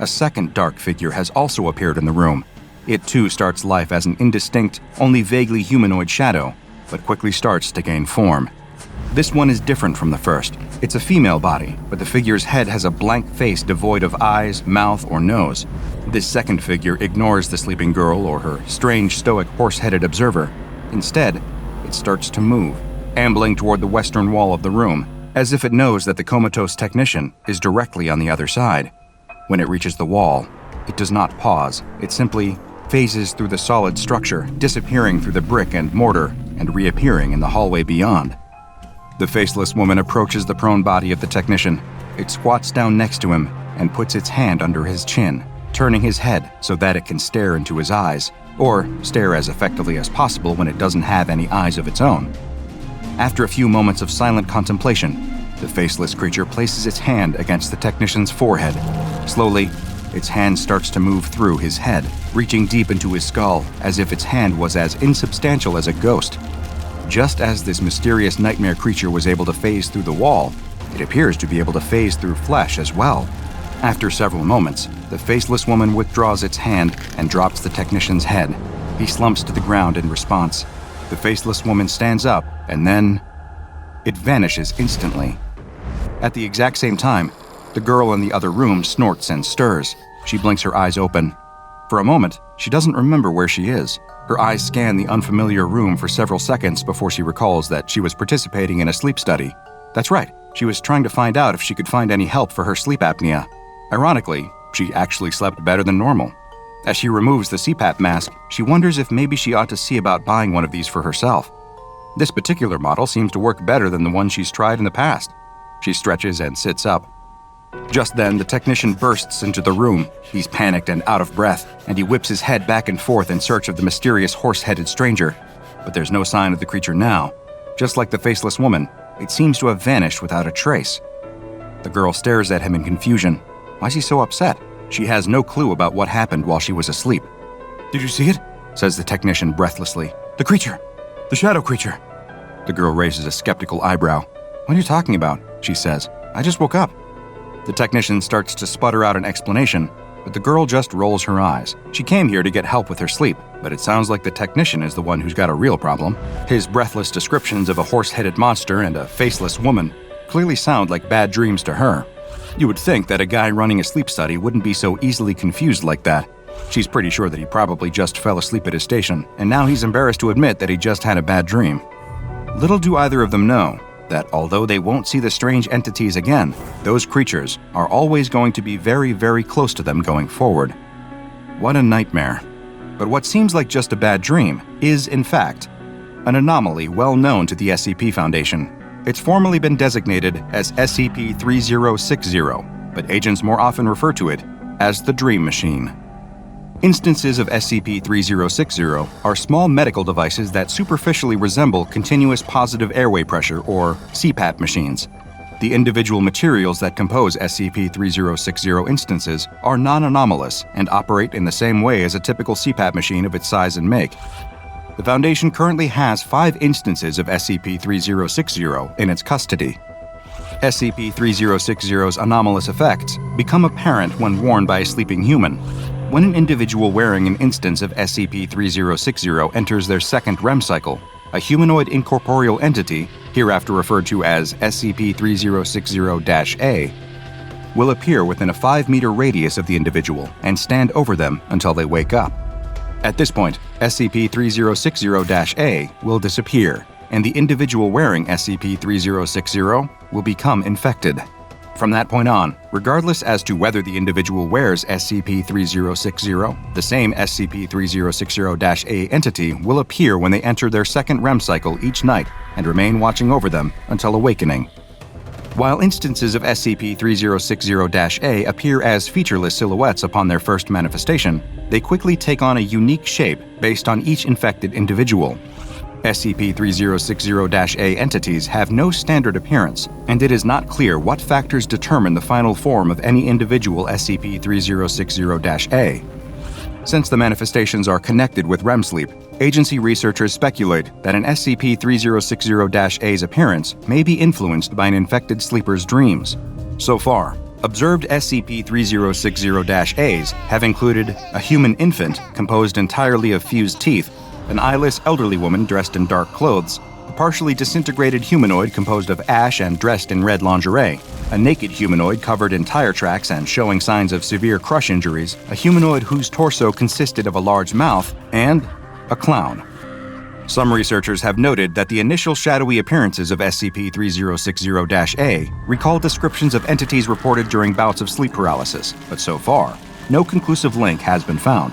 A second dark figure has also appeared in the room. It too starts life as an indistinct, only vaguely humanoid shadow, but quickly starts to gain form. This one is different from the first. It's a female body, but the figure's head has a blank face devoid of eyes, mouth, or nose. This second figure ignores the sleeping girl or her strange, stoic, horse-headed observer. Instead, it starts to move, ambling toward the western wall of the room, as if it knows that the comatose technician is directly on the other side. When it reaches the wall, it does not pause. It simply phases through the solid structure, disappearing through the brick and mortar and reappearing in the hallway beyond. The faceless woman approaches the prone body of the technician. It squats down next to him and puts its hand under his chin, turning his head so that it can stare into his eyes, or stare as effectively as possible when it doesn't have any eyes of its own. After a few moments of silent contemplation, the faceless creature places its hand against the technician's forehead. Slowly, its hand starts to move through his head, reaching deep into his skull, as if its hand was as insubstantial as a ghost. Just as this mysterious nightmare creature was able to phase through the wall, it appears to be able to phase through flesh as well. After several moments, the faceless woman withdraws its hand and drops the technician's head. He slumps to the ground in response. The faceless woman stands up, and then it vanishes instantly. At the exact same time, the girl in the other room snorts and stirs. She blinks her eyes open. For a moment, she doesn't remember where she is. Her eyes scan the unfamiliar room for several seconds before she recalls that she was participating in a sleep study. That's right, she was trying to find out if she could find any help for her sleep apnea. Ironically, she actually slept better than normal. As she removes the CPAP mask, she wonders if maybe she ought to see about buying one of these for herself. This particular model seems to work better than the one she's tried in the past. She stretches and sits up. Just then, the technician bursts into the room. He's panicked and out of breath, and he whips his head back and forth in search of the mysterious horse-headed stranger. But there's no sign of the creature now. Just like the faceless woman, it seems to have vanished without a trace. The girl stares at him in confusion. Why is he so upset? She has no clue about what happened while she was asleep. "Did you see it?" says the technician breathlessly. "The creature! The shadow creature!" The girl raises a skeptical eyebrow. "What are you talking about?" she says. "I just woke up." The technician starts to sputter out an explanation, but the girl just rolls her eyes. She came here to get help with her sleep, but it sounds like the technician is the one who's got a real problem. His breathless descriptions of a horse-headed monster and a faceless woman clearly sound like bad dreams to her. You would think that a guy running a sleep study wouldn't be so easily confused like that. She's pretty sure that he probably just fell asleep at his station, and now he's embarrassed to admit that he just had a bad dream. Little do either of them know that although they won't see the strange entities again, those creatures are always going to be very, very close to them going forward. What a nightmare. But what seems like just a bad dream is, in fact, an anomaly well known to the SCP Foundation. It's formally been designated as SCP-3060, but agents more often refer to it as the Dream Machine. Instances of SCP-3060 are small medical devices that superficially resemble continuous positive airway pressure, or CPAP machines. The individual materials that compose SCP-3060 instances are non-anomalous and operate in the same way as a typical CPAP machine of its size and make. The Foundation currently has 5 instances of SCP-3060 in its custody. SCP-3060's anomalous effects become apparent when worn by a sleeping human. When an individual wearing an instance of SCP-3060 enters their second REM cycle, a humanoid incorporeal entity, hereafter referred to as SCP-3060-A, will appear within a 5-meter radius of the individual and stand over them until they wake up. At this point, SCP-3060-A will disappear, and the individual wearing SCP-3060 will become infected. From that point on, regardless as to whether the individual wears SCP-3060, the same SCP-3060-A entity will appear when they enter their second REM cycle each night and remain watching over them until awakening. While instances of SCP-3060-A appear as featureless silhouettes upon their first manifestation, they quickly take on a unique shape based on each infected individual. SCP-3060-A entities have no standard appearance, and it is not clear what factors determine the final form of any individual SCP-3060-A. Since the manifestations are connected with REM sleep, agency researchers speculate that an SCP-3060-A's appearance may be influenced by an infected sleeper's dreams. So far, observed SCP-3060-A's have included a human infant composed entirely of fused teeth, an eyeless elderly woman dressed in dark clothes, a partially disintegrated humanoid composed of ash and dressed in red lingerie, a naked humanoid covered in tire tracks and showing signs of severe crush injuries, a humanoid whose torso consisted of a large mouth, and a clown. Some researchers have noted that the initial shadowy appearances of SCP-3060-A recall descriptions of entities reported during bouts of sleep paralysis, but so far, no conclusive link has been found.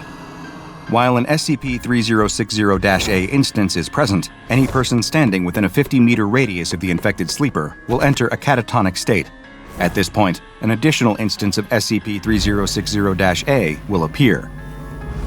While an SCP-3060-A instance is present, any person standing within a 50-meter radius of the infected sleeper will enter a catatonic state. At this point, an additional instance of SCP-3060-A will appear.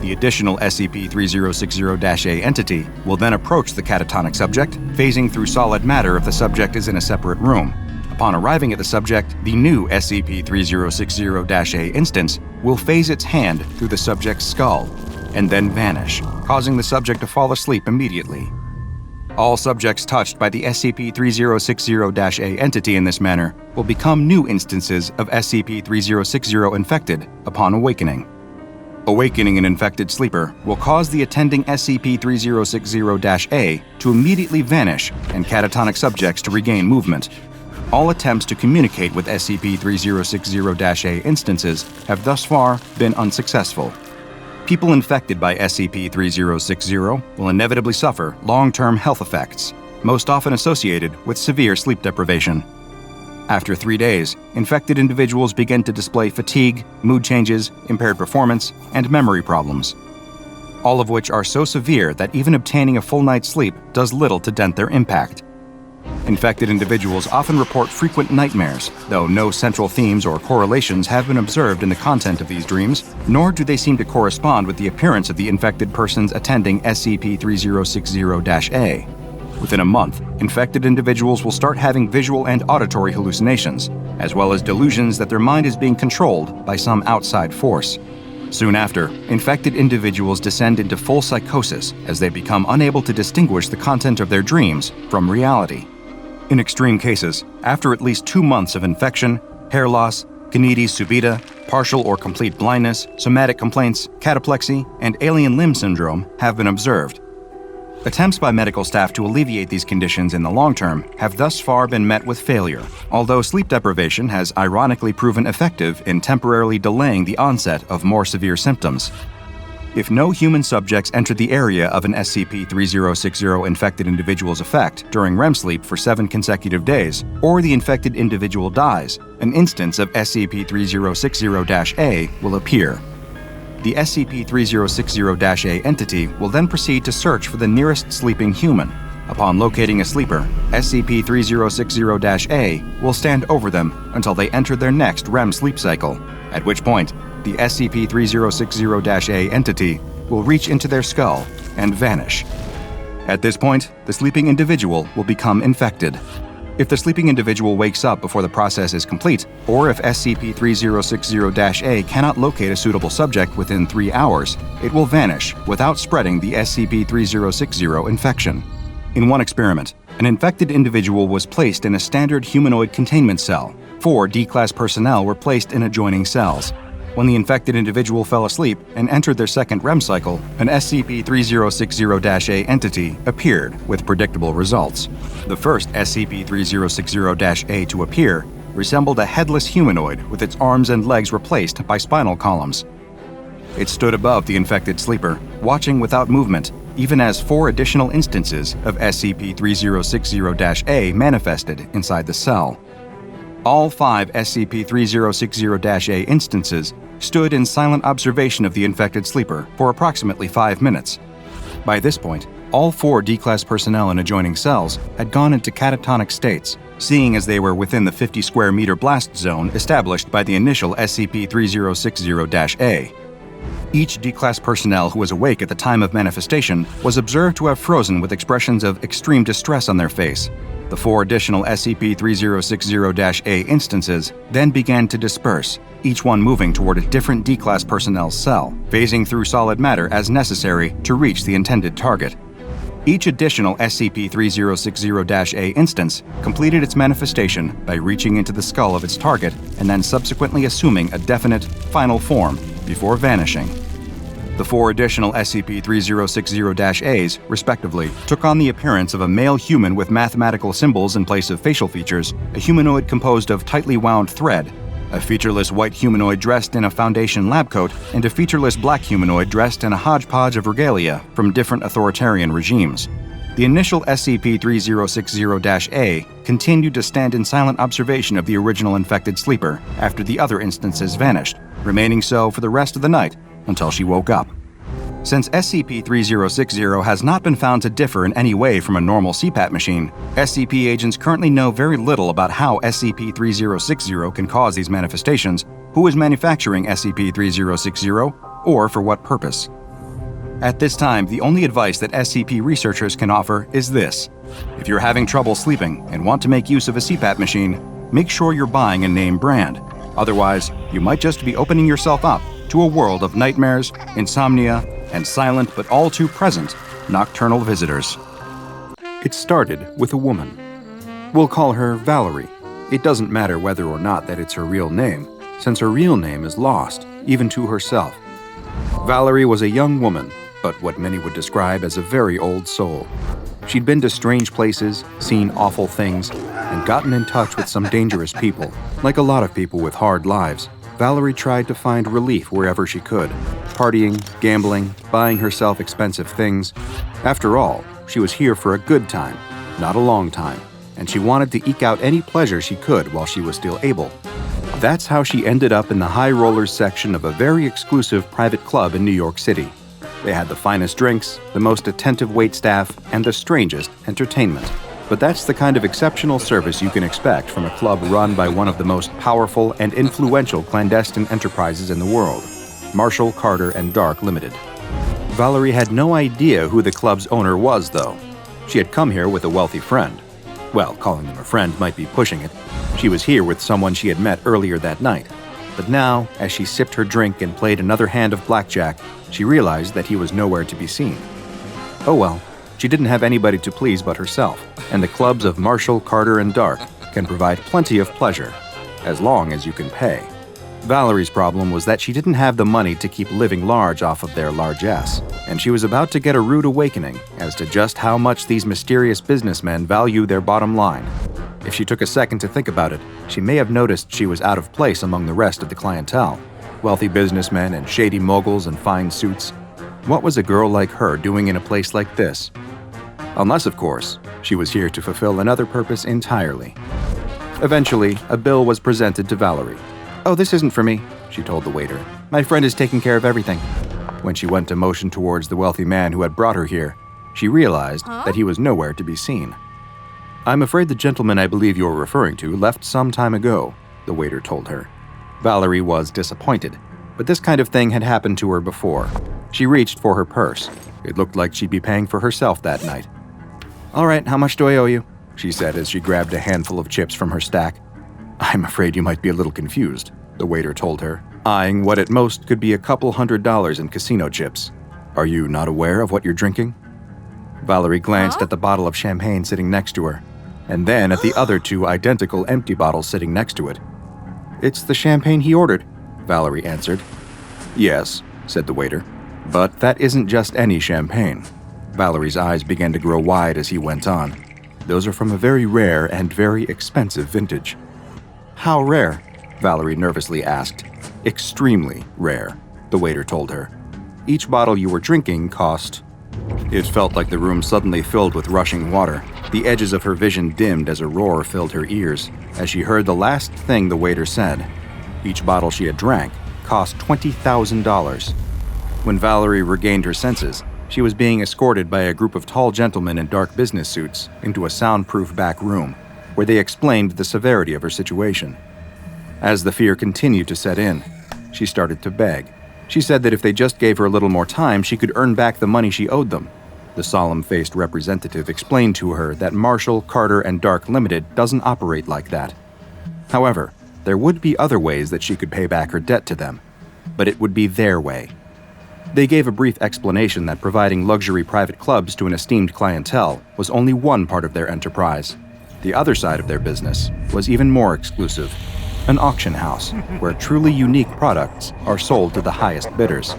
The additional SCP-3060-A entity will then approach the catatonic subject, phasing through solid matter if the subject is in a separate room. Upon arriving at the subject, the new SCP-3060-A instance will phase its hand through the subject's skull and then vanish, causing the subject to fall asleep immediately. All subjects touched by the SCP-3060-A entity in this manner will become new instances of SCP-3060 infected upon awakening. Awakening an infected sleeper will cause the attending SCP-3060-A to immediately vanish and catatonic subjects to regain movement. All attempts to communicate with SCP-3060-A instances have thus far been unsuccessful. People infected by SCP-3060 will inevitably suffer long-term health effects, most often associated with severe sleep deprivation. After 3 days, infected individuals begin to display fatigue, mood changes, impaired performance, and memory problems, all of which are so severe that even obtaining a full night's sleep does little to dent their impact. Infected individuals often report frequent nightmares, though no central themes or correlations have been observed in the content of these dreams, nor do they seem to correspond with the appearance of the infected persons attending SCP-3060-A. Within a month, infected individuals will start having visual and auditory hallucinations, as well as delusions that their mind is being controlled by some outside force. Soon after, infected individuals descend into full psychosis as they become unable to distinguish the content of their dreams from reality. In extreme cases, after at least 2 months of infection, hair loss, conitis subita, partial or complete blindness, somatic complaints, cataplexy, and alien limb syndrome have been observed. Attempts by medical staff to alleviate these conditions in the long term have thus far been met with failure, although sleep deprivation has ironically proven effective in temporarily delaying the onset of more severe symptoms. If no human subjects enter the area of an SCP-3060 infected individual's effect during REM sleep for 7 consecutive days, or the infected individual dies, an instance of SCP-3060-A will appear. The SCP-3060-A entity will then proceed to search for the nearest sleeping human. Upon locating a sleeper, SCP-3060-A will stand over them until they enter their next REM sleep cycle, at which point the SCP-3060-A entity will reach into their skull and vanish. At this point, the sleeping individual will become infected. If the sleeping individual wakes up before the process is complete, or if SCP-3060-A cannot locate a suitable subject within 3 hours, it will vanish without spreading the SCP-3060 infection. In one experiment, an infected individual was placed in a standard humanoid containment cell. 4 D-Class personnel were placed in adjoining cells. When the infected individual fell asleep and entered their second REM cycle, an SCP-3060-A entity appeared with predictable results. The first SCP-3060-A to appear resembled a headless humanoid with its arms and legs replaced by spinal columns. It stood above the infected sleeper, watching without movement, even as 4 additional instances of SCP-3060-A manifested inside the cell. All 5 SCP-3060-A instances stood in silent observation of the infected sleeper for approximately 5 minutes. By this point, all 4 D-Class personnel in adjoining cells had gone into catatonic states, seeing as they were within the 50 square meter blast zone established by the initial SCP-3060-A. Each D-Class personnel who was awake at the time of manifestation was observed to have frozen with expressions of extreme distress on their face. The 4 additional SCP-3060-A instances then began to disperse, each one moving toward a different D-Class personnel's cell, phasing through solid matter as necessary to reach the intended target. Each additional SCP-3060-A instance completed its manifestation by reaching into the skull of its target and then subsequently assuming a definite, final form before vanishing. The 4 additional SCP-3060-A's, respectively, took on the appearance of a male human with mathematical symbols in place of facial features, a humanoid composed of tightly wound thread, a featureless white humanoid dressed in a Foundation lab coat, and a featureless black humanoid dressed in a hodgepodge of regalia from different authoritarian regimes. The initial SCP-3060-A continued to stand in silent observation of the original infected sleeper after the other instances vanished, remaining so for the rest of the night until she woke up. Since SCP-3060 has not been found to differ in any way from a normal CPAP machine, SCP agents currently know very little about how SCP-3060 can cause these manifestations, who is manufacturing SCP-3060, or for what purpose. At this time, the only advice that SCP researchers can offer is this. If you're having trouble sleeping and want to make use of a CPAP machine, make sure you're buying a name brand. Otherwise, you might just be opening yourself up to a world of nightmares, insomnia, and silent but all too present nocturnal visitors. It started with a woman. We'll call her Valerie. It doesn't matter whether or not that it's her real name, since her real name is lost, even to herself. Valerie was a young woman, but what many would describe as a very old soul. She'd been to strange places, seen awful things, and gotten in touch with some dangerous people. Like a lot of people with hard lives, Valerie tried to find relief wherever she could, partying, gambling, buying herself expensive things. After all, she was here for a good time, not a long time, and she wanted to eke out any pleasure she could while she was still able. That's how she ended up in the high rollers section of a very exclusive private club in New York City. They had the finest drinks, the most attentive waitstaff, and the strangest entertainment. But that's the kind of exceptional service you can expect from a club run by one of the most powerful and influential clandestine enterprises in the world, Marshall, Carter & Dark Limited. Valerie had no idea who the club's owner was, though. She had come here with a wealthy friend. Well, calling them a friend might be pushing it. She was here with someone she had met earlier that night. But now, as she sipped her drink and played another hand of blackjack, she realized that he was nowhere to be seen. Oh well, she didn't have anybody to please but herself, and the clubs of Marshall, Carter, and Dark can provide plenty of pleasure, as long as you can pay. Valerie's problem was that she didn't have the money to keep living large off of their largesse, and she was about to get a rude awakening as to just how much these mysterious businessmen value their bottom line. If she took a second to think about it, she may have noticed she was out of place among the rest of the clientele. Wealthy businessmen and shady moguls in fine suits. What was a girl like her doing in a place like this? Unless, of course, she was here to fulfill another purpose entirely. Eventually, a bill was presented to Valerie. "Oh, this isn't for me," she told the waiter. "My friend is taking care of everything." When she went to motion towards the wealthy man who had brought her here, she realized that he was nowhere to be seen. "I'm afraid the gentleman I believe you're referring to left some time ago," the waiter told her. Valerie was disappointed, but this kind of thing had happened to her before. She reached for her purse. It looked like she'd be paying for herself that night. "All right, how much do I owe you?" she said as she grabbed a handful of chips from her stack. "I'm afraid you might be a little confused," the waiter told her, eyeing what at most could be a couple $100 in casino chips. "Are you not aware of what you're drinking?" Valerie glanced at the bottle of champagne sitting next to her, and then at the other 2 identical empty bottles sitting next to it. "It's the champagne he ordered," Valerie answered. "Yes," said the waiter, "but that isn't just any champagne." Valerie's eyes began to grow wide as he went on. "Those are from a very rare and very expensive vintage." "How rare?" Valerie nervously asked. "Extremely rare," the waiter told her. "Each bottle you were drinking cost..." It felt like the room suddenly filled with rushing water. The edges of her vision dimmed as a roar filled her ears as she heard the last thing the waiter said. Each bottle she had drank cost $20,000. When Valerie regained her senses, she was being escorted by a group of tall gentlemen in dark business suits into a soundproof back room, where they explained the severity of her situation. As the fear continued to set in, she started to beg. She said that if they just gave her a little more time, she could earn back the money she owed them. The solemn-faced representative explained to her that Marshall, Carter & Dark Limited doesn't operate like that. However, there would be other ways that she could pay back her debt to them, but it would be their way. They gave a brief explanation that providing luxury private clubs to an esteemed clientele was only one part of their enterprise. The other side of their business was even more exclusive. An auction house where truly unique products are sold to the highest bidders.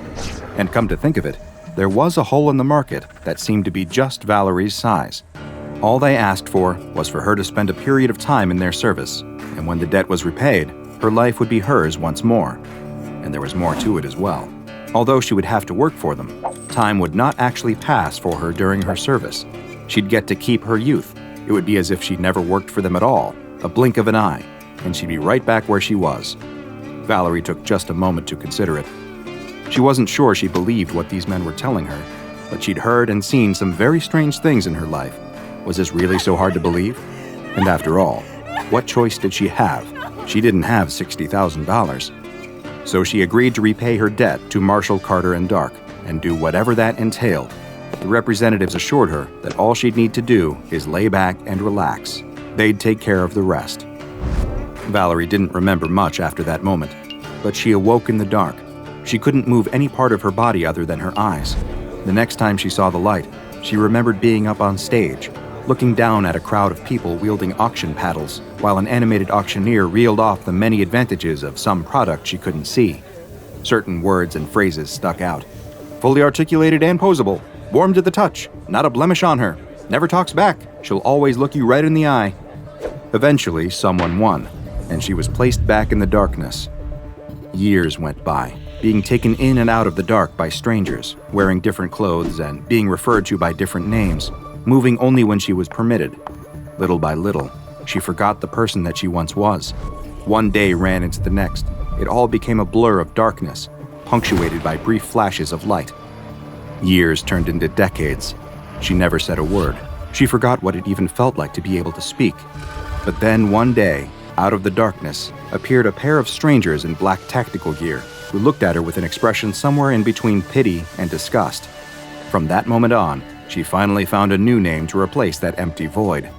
And come to think of it, there was a hole in the market that seemed to be just Valerie's size. All they asked for was for her to spend a period of time in their service, and when the debt was repaid, her life would be hers once more. And there was more to it as well. Although she would have to work for them, time would not actually pass for her during her service. She'd get to keep her youth. It would be as if she'd never worked for them at all, a blink of an eye, and she'd be right back where she was. Valerie took just a moment to consider it. She wasn't sure she believed what these men were telling her, but she'd heard and seen some very strange things in her life. Was this really so hard to believe? And after all, what choice did she have? She didn't have $60,000. So she agreed to repay her debt to Marshall, Carter, and Dark, and do whatever that entailed. The representatives assured her that all she'd need to do is lay back and relax. They'd take care of the rest. Valerie didn't remember much after that moment, but she awoke in the dark. She couldn't move any part of her body other than her eyes. The next time she saw the light, she remembered being up on stage, looking down at a crowd of people wielding auction paddles, while an animated auctioneer reeled off the many advantages of some product she couldn't see. Certain words and phrases stuck out. Fully articulated and posable, warm to the touch, not a blemish on her, never talks back, she'll always look you right in the eye. Eventually, someone won, and she was placed back in the darkness. Years went by, being taken in and out of the dark by strangers, wearing different clothes and being referred to by different names, moving only when she was permitted. Little by little, she forgot the person that she once was. One day ran into the next. It all became a blur of darkness, punctuated by brief flashes of light. Years turned into decades. She never said a word. She forgot what it even felt like to be able to speak. But then one day, out of the darkness, appeared a pair of strangers in black tactical gear who looked at her with an expression somewhere in between pity and disgust. From that moment on, she finally found a new name to replace that empty void.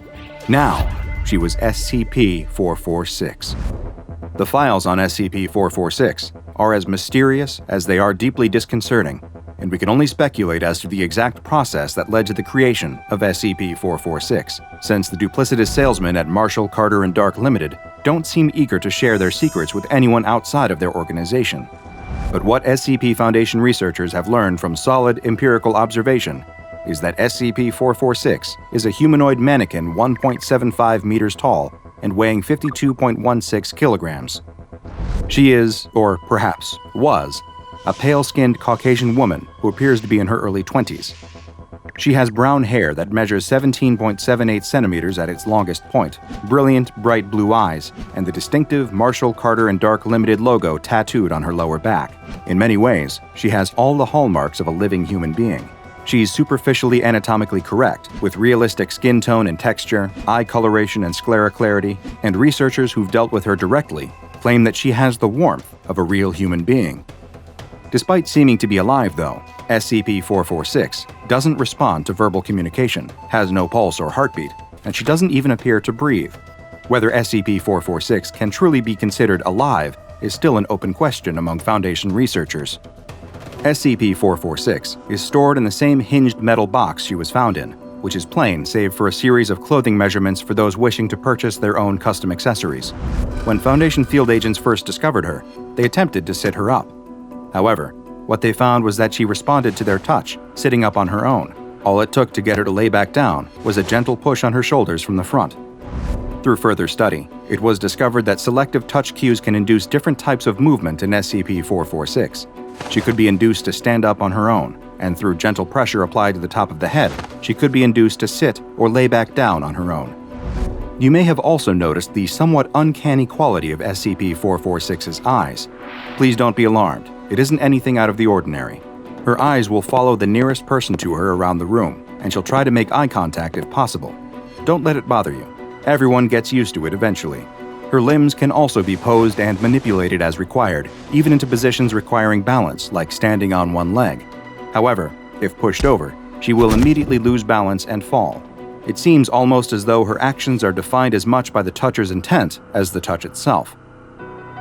Now, she was SCP-446. The files on SCP-446 are as mysterious as they are deeply disconcerting, and we can only speculate as to the exact process that led to the creation of SCP-446, since the duplicitous salesmen at Marshall, Carter, and Dark Limited don't seem eager to share their secrets with anyone outside of their organization. But what SCP Foundation researchers have learned from solid empirical observation is that SCP-446 is a humanoid mannequin 1.75 meters tall and weighing 52.16 kilograms. She is, or perhaps was, a pale-skinned Caucasian woman who appears to be in her early 20s. She has brown hair that measures 17.78 centimeters at its longest point, brilliant, bright blue eyes, and the distinctive Marshall, Carter, and Dark Limited logo tattooed on her lower back. In many ways, she has all the hallmarks of a living human being. She's superficially anatomically correct, with realistic skin tone and texture, eye coloration and sclera clarity, and researchers who've dealt with her directly claim that she has the warmth of a real human being. Despite seeming to be alive, though, SCP-446 doesn't respond to verbal communication, has no pulse or heartbeat, and she doesn't even appear to breathe. Whether SCP-446 can truly be considered alive is still an open question among Foundation researchers. SCP-446 is stored in the same hinged metal box she was found in, which is plain save for a series of clothing measurements for those wishing to purchase their own custom accessories. When Foundation field agents first discovered her, they attempted to sit her up. However, what they found was that she responded to their touch, sitting up on her own. All it took to get her to lay back down was a gentle push on her shoulders from the front. Through further study, it was discovered that selective touch cues can induce different types of movement in SCP-446. She could be induced to stand up on her own, and through gentle pressure applied to the top of the head, she could be induced to sit or lay back down on her own. You may have also noticed the somewhat uncanny quality of SCP-446's eyes. Please don't be alarmed. It isn't anything out of the ordinary. Her eyes will follow the nearest person to her around the room, and she'll try to make eye contact if possible. Don't let it bother you. Everyone gets used to it eventually. Her limbs can also be posed and manipulated as required, even into positions requiring balance, like standing on one leg. However, if pushed over, she will immediately lose balance and fall. It seems almost as though her actions are defined as much by the toucher's intent as the touch itself.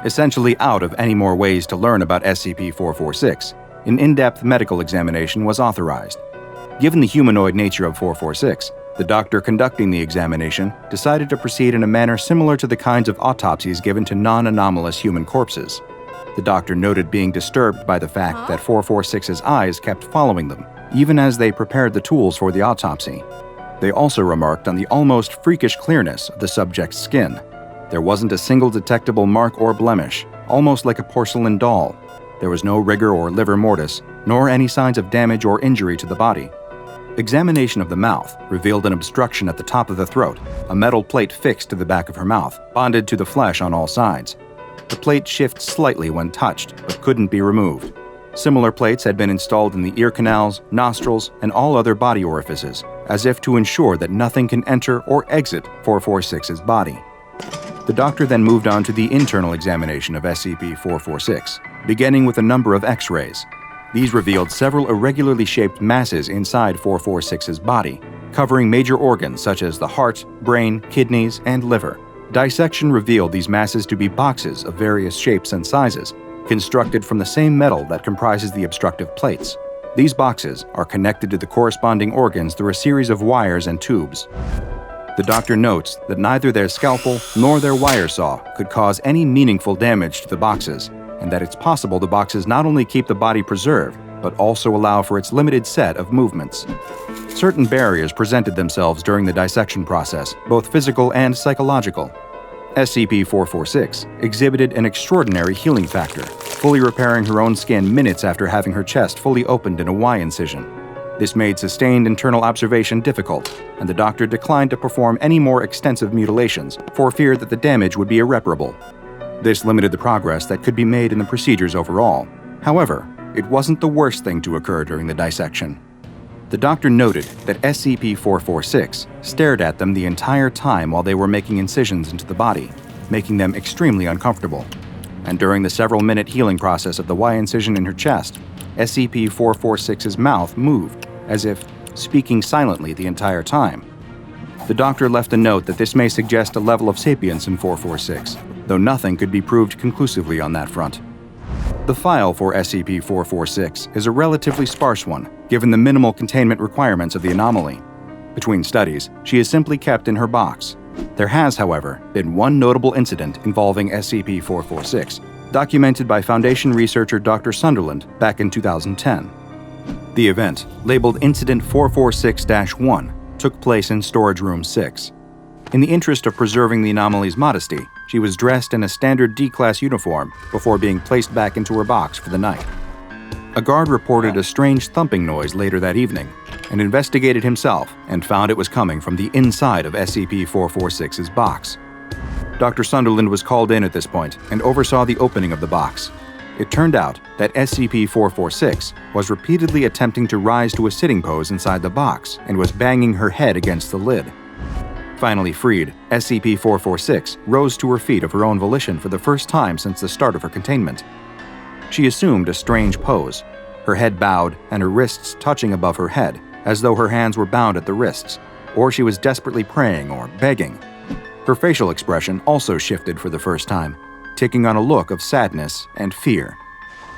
Essentially out of any more ways to learn about SCP-446, an in-depth medical examination was authorized. Given the humanoid nature of 446, the doctor conducting the examination decided to proceed in a manner similar to the kinds of autopsies given to non-anomalous human corpses. The doctor noted being disturbed by the fact that 446's eyes kept following them, even as they prepared the tools for the autopsy. They also remarked on the almost freakish clearness of the subject's skin. There wasn't a single detectable mark or blemish, almost like a porcelain doll. There was no rigor or livor mortis, nor any signs of damage or injury to the body. Examination of the mouth revealed an obstruction at the top of the throat, a metal plate fixed to the back of her mouth, bonded to the flesh on all sides. The plate shifts slightly when touched, but couldn't be removed. Similar plates had been installed in the ear canals, nostrils, and all other body orifices, as if to ensure that nothing can enter or exit 446's body. The doctor then moved on to the internal examination of SCP-446, beginning with a number of X-rays. These revealed several irregularly shaped masses inside 446's body, covering major organs such as the heart, brain, kidneys, and liver. Dissection revealed these masses to be boxes of various shapes and sizes, constructed from the same metal that comprises the obstructive plates. These boxes are connected to the corresponding organs through a series of wires and tubes. The doctor notes that neither their scalpel nor their wire saw could cause any meaningful damage to the boxes, and that it's possible the boxes not only keep the body preserved, but also allow for its limited set of movements. Certain barriers presented themselves during the dissection process, both physical and psychological. SCP-446 exhibited an extraordinary healing factor, fully repairing her own skin minutes after having her chest fully opened in a Y incision. This made sustained internal observation difficult, and the doctor declined to perform any more extensive mutilations for fear that the damage would be irreparable. This limited the progress that could be made in the procedures overall. However, it wasn't the worst thing to occur during the dissection. The doctor noted that SCP-446 stared at them the entire time while they were making incisions into the body, making them extremely uncomfortable. And during the several-minute healing process of the Y incision in her chest, SCP-446's mouth moved, as if speaking silently the entire time. The doctor left a note that this may suggest a level of sapience in 446, though nothing could be proved conclusively on that front. The file for SCP-446 is a relatively sparse one, given the minimal containment requirements of the anomaly. Between studies, she is simply kept in her box. There has, however, been one notable incident involving SCP-446, documented by Foundation researcher Dr. Sunderland back in 2010. The event, labeled Incident 446-1, took place in Storage Room 6. In the interest of preserving the anomaly's modesty, she was dressed in a standard D-Class uniform before being placed back into her box for the night. A guard reported a strange thumping noise later that evening and investigated himself and found it was coming from the inside of SCP-446's box. Dr. Sunderland was called in at this point and oversaw the opening of the box. It turned out that SCP-446 was repeatedly attempting to rise to a sitting pose inside the box and was banging her head against the lid. Finally freed, SCP-446 rose to her feet of her own volition for the first time since the start of her containment. She assumed a strange pose, her head bowed and her wrists touching above her head, as though her hands were bound at the wrists, or she was desperately praying or begging. Her facial expression also shifted for the first time, taking on a look of sadness and fear.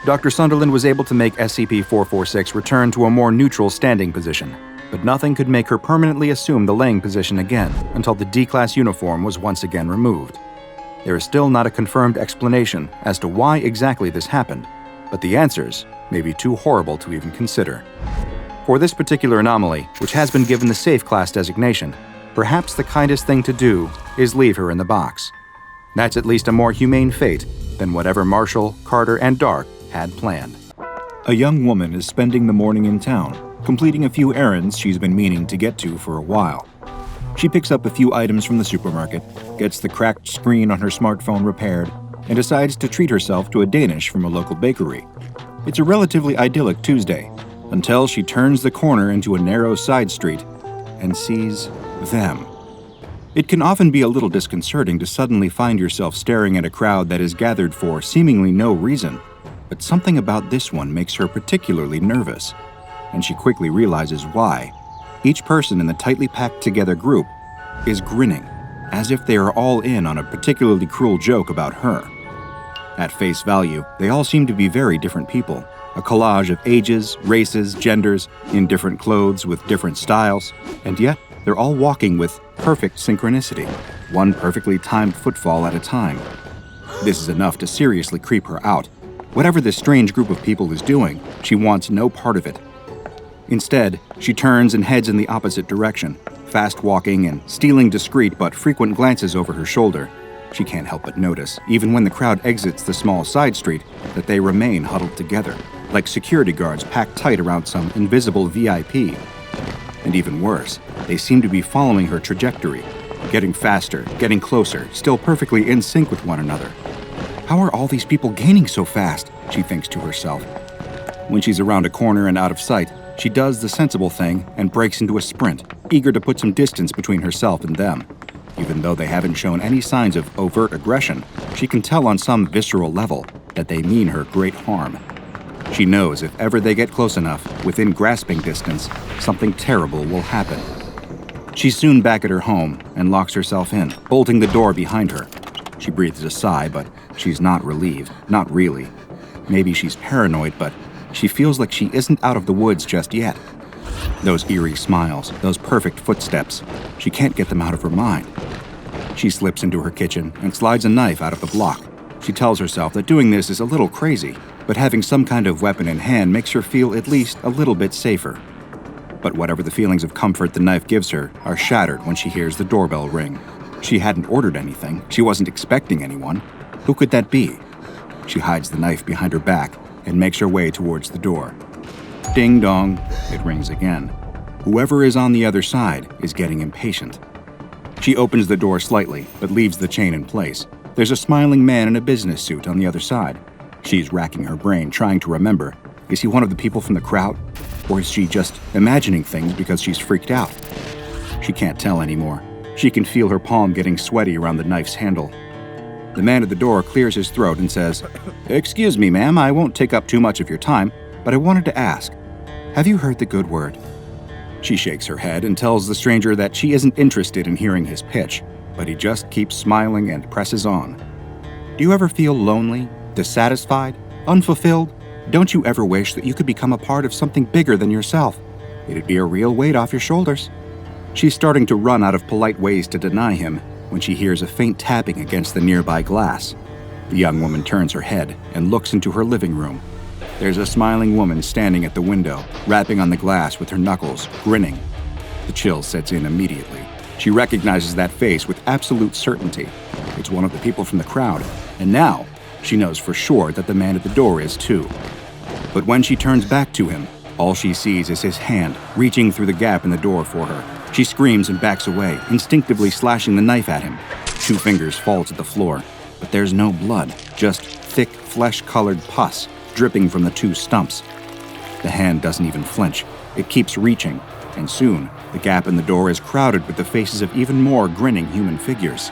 Dr. Sunderland was able to make SCP-446 return to a more neutral standing position, but nothing could make her permanently assume the laying position again until the D-Class uniform was once again removed. There is still not a confirmed explanation as to why exactly this happened, but the answers may be too horrible to even consider. For this particular anomaly, which has been given the Safe Class designation, perhaps the kindest thing to do is leave her in the box. That's at least a more humane fate than whatever Marshall, Carter, and Dark had planned. A young woman is spending the morning in town, completing a few errands she's been meaning to get to for a while. She picks up a few items from the supermarket, gets the cracked screen on her smartphone repaired, and decides to treat herself to a Danish from a local bakery. It's a relatively idyllic Tuesday, until she turns the corner into a narrow side street and sees them. It can often be a little disconcerting to suddenly find yourself staring at a crowd that is gathered for seemingly no reason, but something about this one makes her particularly nervous, and she quickly realizes why. Each person in the tightly packed together group is grinning, as if they are all in on a particularly cruel joke about her. At face value, they all seem to be very different people, a collage of ages, races, genders, in different clothes with different styles, and yet they're all walking with perfect synchronicity, one perfectly timed footfall at a time. This is enough to seriously creep her out, Whatever this strange group of people is doing, she wants no part of it. Instead, she turns and heads in the opposite direction, fast walking and stealing discreet but frequent glances over her shoulder. She can't help but notice, even when the crowd exits the small side street, that they remain huddled together, like security guards packed tight around some invisible VIP. And even worse, they seem to be following her trajectory, getting faster, getting closer, still perfectly in sync with one another. How are all these people gaining so fast? She thinks to herself. When she's around a corner and out of sight, she does the sensible thing and breaks into a sprint, eager to put some distance between herself and them. Even though they haven't shown any signs of overt aggression, she can tell on some visceral level that they mean her great harm. She knows if ever they get close enough, within grasping distance, something terrible will happen. She's soon back at her home and locks herself in, bolting the door behind her. She breathes a sigh, but she's not relieved, not really. Maybe she's paranoid, but she feels like she isn't out of the woods just yet. Those eerie smiles, those perfect footsteps, she can't get them out of her mind. She slips into her kitchen and slides a knife out of the block. She tells herself that doing this is a little crazy, but having some kind of weapon in hand makes her feel at least a little bit safer. But whatever the feelings of comfort the knife gives her are shattered when she hears the doorbell ring. She hadn't ordered anything. She wasn't expecting anyone. Who could that be? She hides the knife behind her back and makes her way towards the door. Ding dong, it rings again. Whoever is on the other side is getting impatient. She opens the door slightly, but leaves the chain in place. There's a smiling man in a business suit on the other side. She's racking her brain, trying to remember. Is he one of the people from the crowd? Or is she just imagining things because she's freaked out? She can't tell anymore. She can feel her palm getting sweaty around the knife's handle. The man at the door clears his throat and says, "Excuse me, ma'am, I won't take up too much of your time, but I wanted to ask, have you heard the good word?" She shakes her head and tells the stranger that she isn't interested in hearing his pitch, but he just keeps smiling and presses on. Do you ever feel lonely, dissatisfied, unfulfilled? Don't you ever wish that you could become a part of something bigger than yourself? It'd be a real weight off your shoulders. She's starting to run out of polite ways to deny him when she hears a faint tapping against the nearby glass. The young woman turns her head and looks into her living room. There's a smiling woman standing at the window, rapping on the glass with her knuckles, grinning. The chill sets in immediately. She recognizes that face with absolute certainty. It's one of the people from the crowd, and now she knows for sure that the man at the door is too. But when she turns back to him, all she sees is his hand reaching through the gap in the door for her. She screams and backs away, instinctively slashing the knife at him. 2 fingers fall to the floor, but there's no blood, just thick, flesh-colored pus dripping from the 2 stumps. The hand doesn't even flinch. It keeps reaching, and soon the gap in the door is crowded with the faces of even more grinning human figures.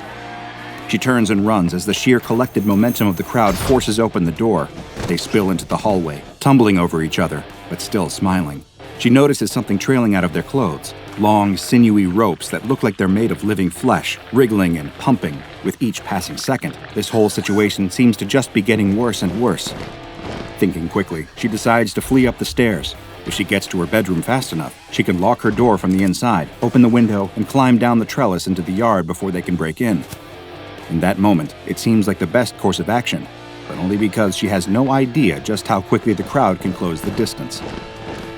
She turns and runs as the sheer collective momentum of the crowd forces open the door. They spill into the hallway, tumbling over each other, but still smiling. She notices something trailing out of their clothes, long, sinewy ropes that look like they're made of living flesh, wriggling and pumping. With each passing second, this whole situation seems to just be getting worse and worse. Thinking quickly, she decides to flee up the stairs. If she gets to her bedroom fast enough, she can lock her door from the inside, open the window, and climb down the trellis into the yard before they can break in. In that moment, it seems like the best course of action, but only because she has no idea just how quickly the crowd can close the distance.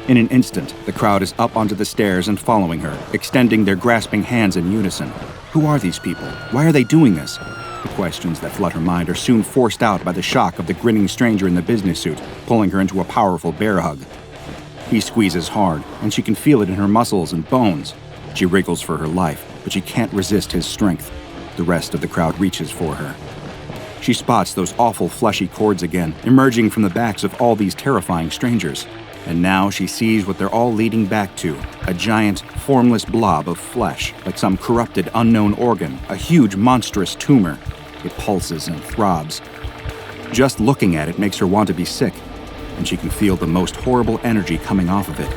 In an instant, the crowd is up onto the stairs and following her, extending their grasping hands in unison. Who are these people? Why are they doing this? The questions that flood her mind are soon forced out by the shock of the grinning stranger in the business suit, pulling her into a powerful bear hug. He squeezes hard, and she can feel it in her muscles and bones. She wriggles for her life, but she can't resist his strength. The rest of the crowd reaches for her. She spots those awful fleshy cords again, emerging from the backs of all these terrifying strangers. And now she sees what they're all leading back to, a giant, formless blob of flesh, like some corrupted unknown organ, a huge, monstrous tumor. It pulses and throbs. Just looking at it makes her want to be sick, and she can feel the most horrible energy coming off of it.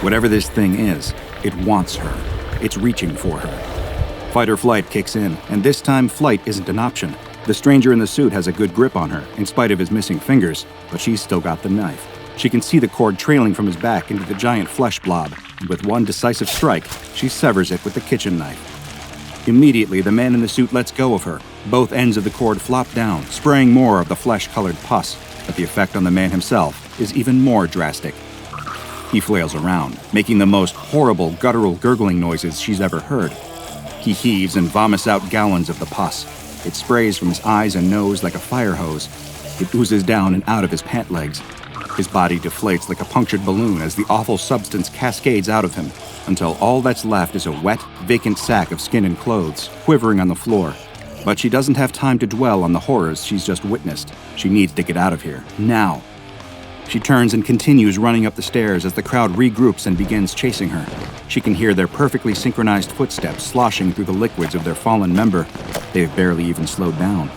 Whatever this thing is, it wants her. It's reaching for her. Fight or flight kicks in, and this time flight isn't an option. The stranger in the suit has a good grip on her, in spite of his missing fingers, but she's still got the knife. She can see the cord trailing from his back into the giant flesh blob, and with one decisive strike, she severs it with the kitchen knife. Immediately, the man in the suit lets go of her, Both ends of the cord flop down, spraying more of the flesh-colored pus, but the effect on the man himself is even more drastic. He flails around, making the most horrible guttural gurgling noises she's ever heard. He heaves and vomits out gallons of the pus. It sprays from his eyes and nose like a fire hose. It oozes down and out of his pant legs. His body deflates like a punctured balloon as the awful substance cascades out of him, until all that's left is a wet, vacant sack of skin and clothes, quivering on the floor. But she doesn't have time to dwell on the horrors she's just witnessed. She needs to get out of here, now. She turns and continues running up the stairs as the crowd regroups and begins chasing her. She can hear their perfectly synchronized footsteps sloshing through the liquids of their fallen member. They've barely even slowed down.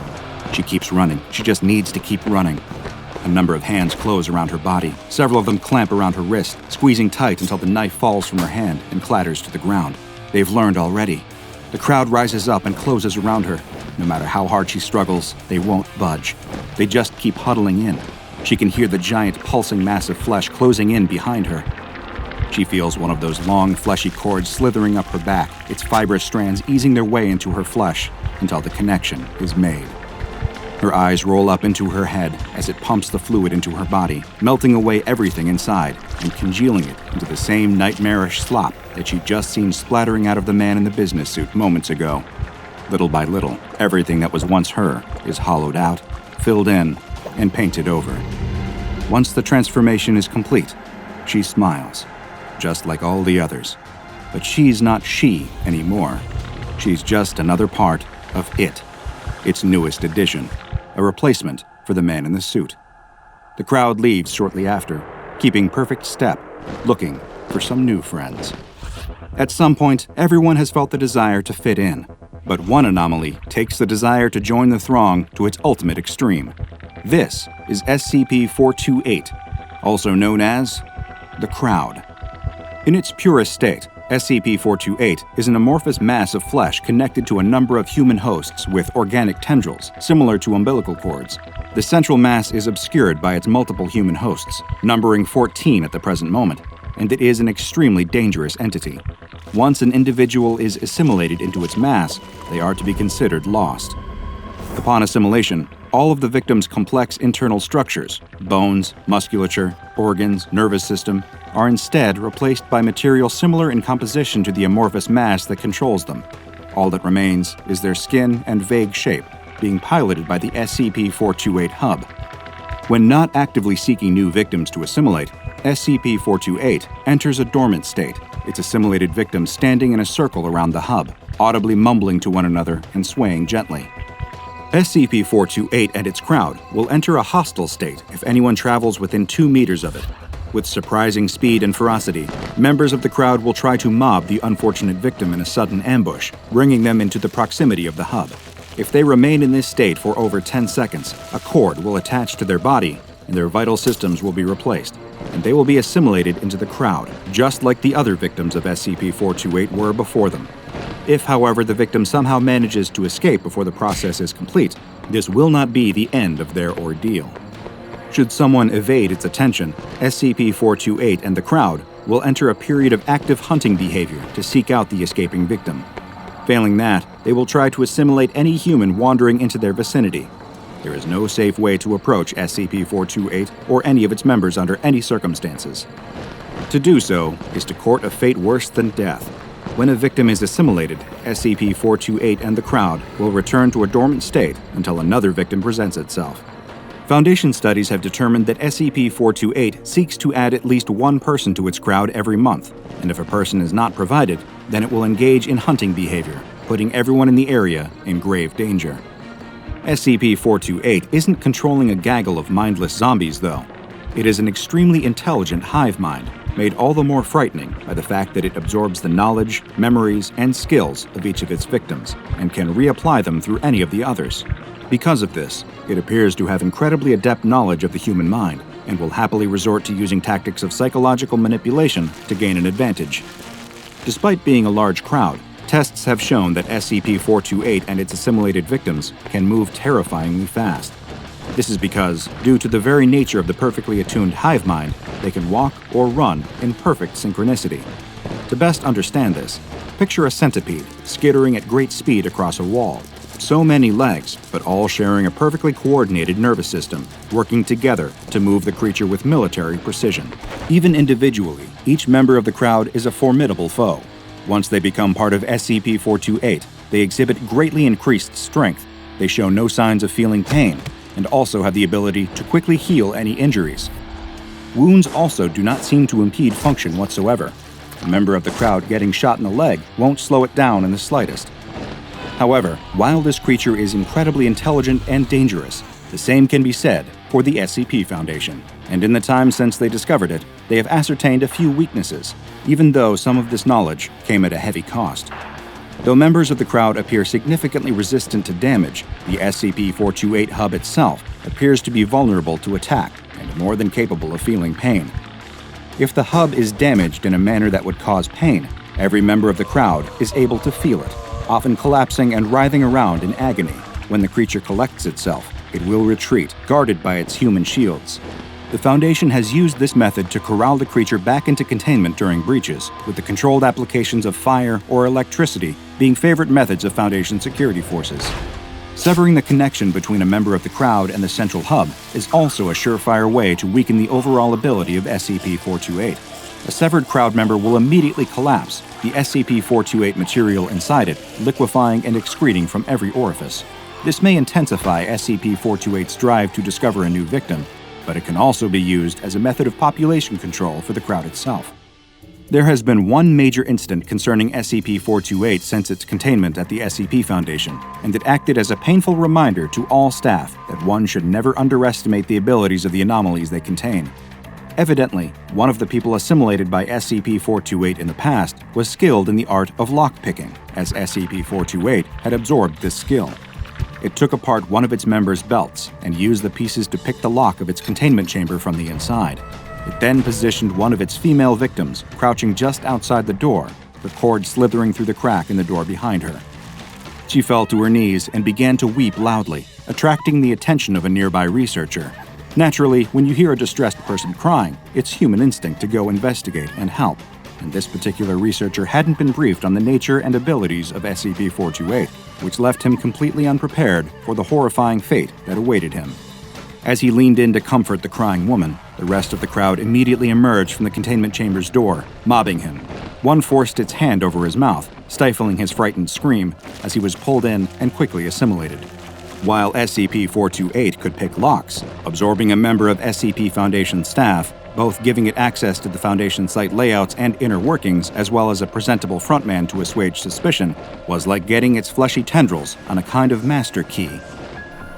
She keeps running. She just needs to keep running. A number of hands close around her body. Several of them clamp around her wrist, squeezing tight until the knife falls from her hand and clatters to the ground. They've learned already. The crowd rises up and closes around her. No matter how hard she struggles, they won't budge. They just keep huddling in. She can hear the giant pulsing mass of flesh closing in behind her. She feels one of those long, fleshy cords slithering up her back, its fibrous strands easing their way into her flesh until the connection is made. Her eyes roll up into her head as it pumps the fluid into her body, melting away everything inside and congealing it into the same nightmarish slop that she'd just seen splattering out of the man in the business suit moments ago. Little by little, everything that was once her is hollowed out, filled in, and painted over. Once the transformation is complete, she smiles, just like all the others. But she's not she anymore. She's just another part of it, its newest addition, a replacement for the man in the suit. The crowd leaves shortly after, keeping perfect step, looking for some new friends. At some point, everyone has felt the desire to fit in, but one anomaly takes the desire to join the throng to its ultimate extreme. This is SCP-428, also known as The Crowd. In its purest state, SCP-428 is an amorphous mass of flesh connected to a number of human hosts with organic tendrils, similar to umbilical cords. The central mass is obscured by its multiple human hosts, numbering 14 at the present moment, and it is an extremely dangerous entity. Once an individual is assimilated into its mass, they are to be considered lost. Upon assimilation, all of the victim's complex internal structures, bones, musculature, organs, nervous system, are instead replaced by material similar in composition to the amorphous mass that controls them. All that remains is their skin and vague shape, being piloted by the SCP-428 hub. When not actively seeking new victims to assimilate, SCP-428 enters a dormant state, its assimilated victims standing in a circle around the hub, audibly mumbling to one another and swaying gently. SCP-428 and its crowd will enter a hostile state if anyone travels within 2 meters of it. With surprising speed and ferocity, members of the crowd will try to mob the unfortunate victim in a sudden ambush, bringing them into the proximity of the hub. If they remain in this state for over 10 seconds, a cord will attach to their body and their vital systems will be replaced, and they will be assimilated into the crowd, just like the other victims of SCP-428 were before them. If, however, the victim somehow manages to escape before the process is complete, this will not be the end of their ordeal. Should someone evade its attention, SCP-428 and the crowd will enter a period of active hunting behavior to seek out the escaping victim. Failing that, they will try to assimilate any human wandering into their vicinity. There is no safe way to approach SCP-428 or any of its members under any circumstances. To do so is to court a fate worse than death. When a victim is assimilated, SCP-428 and the crowd will return to a dormant state until another victim presents itself. Foundation studies have determined that SCP-428 seeks to add at least one person to its crowd every month, and if a person is not provided, then it will engage in hunting behavior, putting everyone in the area in grave danger. SCP-428 isn't controlling a gaggle of mindless zombies, though. It is an extremely intelligent hive mind, made all the more frightening by the fact that it absorbs the knowledge, memories, and skills of each of its victims, and can reapply them through any of the others. Because of this, it appears to have incredibly adept knowledge of the human mind, and will happily resort to using tactics of psychological manipulation to gain an advantage. Despite being a large crowd, tests have shown that SCP-428 and its assimilated victims can move terrifyingly fast. This is because, due to the very nature of the perfectly attuned hive mind, they can walk or run in perfect synchronicity. To best understand this, picture a centipede skittering at great speed across a wall. So many legs, but all sharing a perfectly coordinated nervous system, working together to move the creature with military precision. Even individually, each member of the crowd is a formidable foe. Once they become part of SCP-428, they exhibit greatly increased strength. They show no signs of feeling pain, and also have the ability to quickly heal any injuries. Wounds also do not seem to impede function whatsoever. A member of the crowd getting shot in the leg won't slow it down in the slightest. However, while this creature is incredibly intelligent and dangerous, the same can be said for the SCP Foundation, and in the time since they discovered it, they have ascertained a few weaknesses, even though some of this knowledge came at a heavy cost. Though members of the crowd appear significantly resistant to damage, the SCP-428 hub itself appears to be vulnerable to attack and more than capable of feeling pain. If the hub is damaged in a manner that would cause pain, every member of the crowd is able to feel it, often collapsing and writhing around in agony. When the creature collects itself, it will retreat, guarded by its human shields. The Foundation has used this method to corral the creature back into containment during breaches, with the controlled applications of fire or electricity being favorite methods of Foundation security forces. Severing the connection between a member of the crowd and the central hub is also a surefire way to weaken the overall ability of SCP-428. A severed crowd member will immediately collapse, the SCP-428 material inside it liquefying and excreting from every orifice. This may intensify SCP-428's drive to discover a new victim, but it can also be used as a method of population control for the crowd itself. There has been one major incident concerning SCP-428 since its containment at the SCP Foundation, and it acted as a painful reminder to all staff that one should never underestimate the abilities of the anomalies they contain. Evidently, one of the people assimilated by SCP-428 in the past was skilled in the art of lockpicking, as SCP-428 had absorbed this skill. It took apart one of its members' belts and used the pieces to pick the lock of its containment chamber from the inside. It then positioned one of its female victims, crouching just outside the door, the cord slithering through the crack in the door behind her. She fell to her knees and began to weep loudly, attracting the attention of a nearby researcher. Naturally, when you hear a distressed person crying, it's human instinct to go investigate and help, and this particular researcher hadn't been briefed on the nature and abilities of SCP-428, which left him completely unprepared for the horrifying fate that awaited him. As he leaned in to comfort the crying woman, the rest of the crowd immediately emerged from the containment chamber's door, mobbing him. One forced its hand over his mouth, stifling his frightened scream as he was pulled in and quickly assimilated. While SCP-428 could pick locks, absorbing a member of SCP Foundation staff, both giving it access to the Foundation site layouts and inner workings, as well as a presentable frontman to assuage suspicion, was like getting its fleshy tendrils on a kind of master key.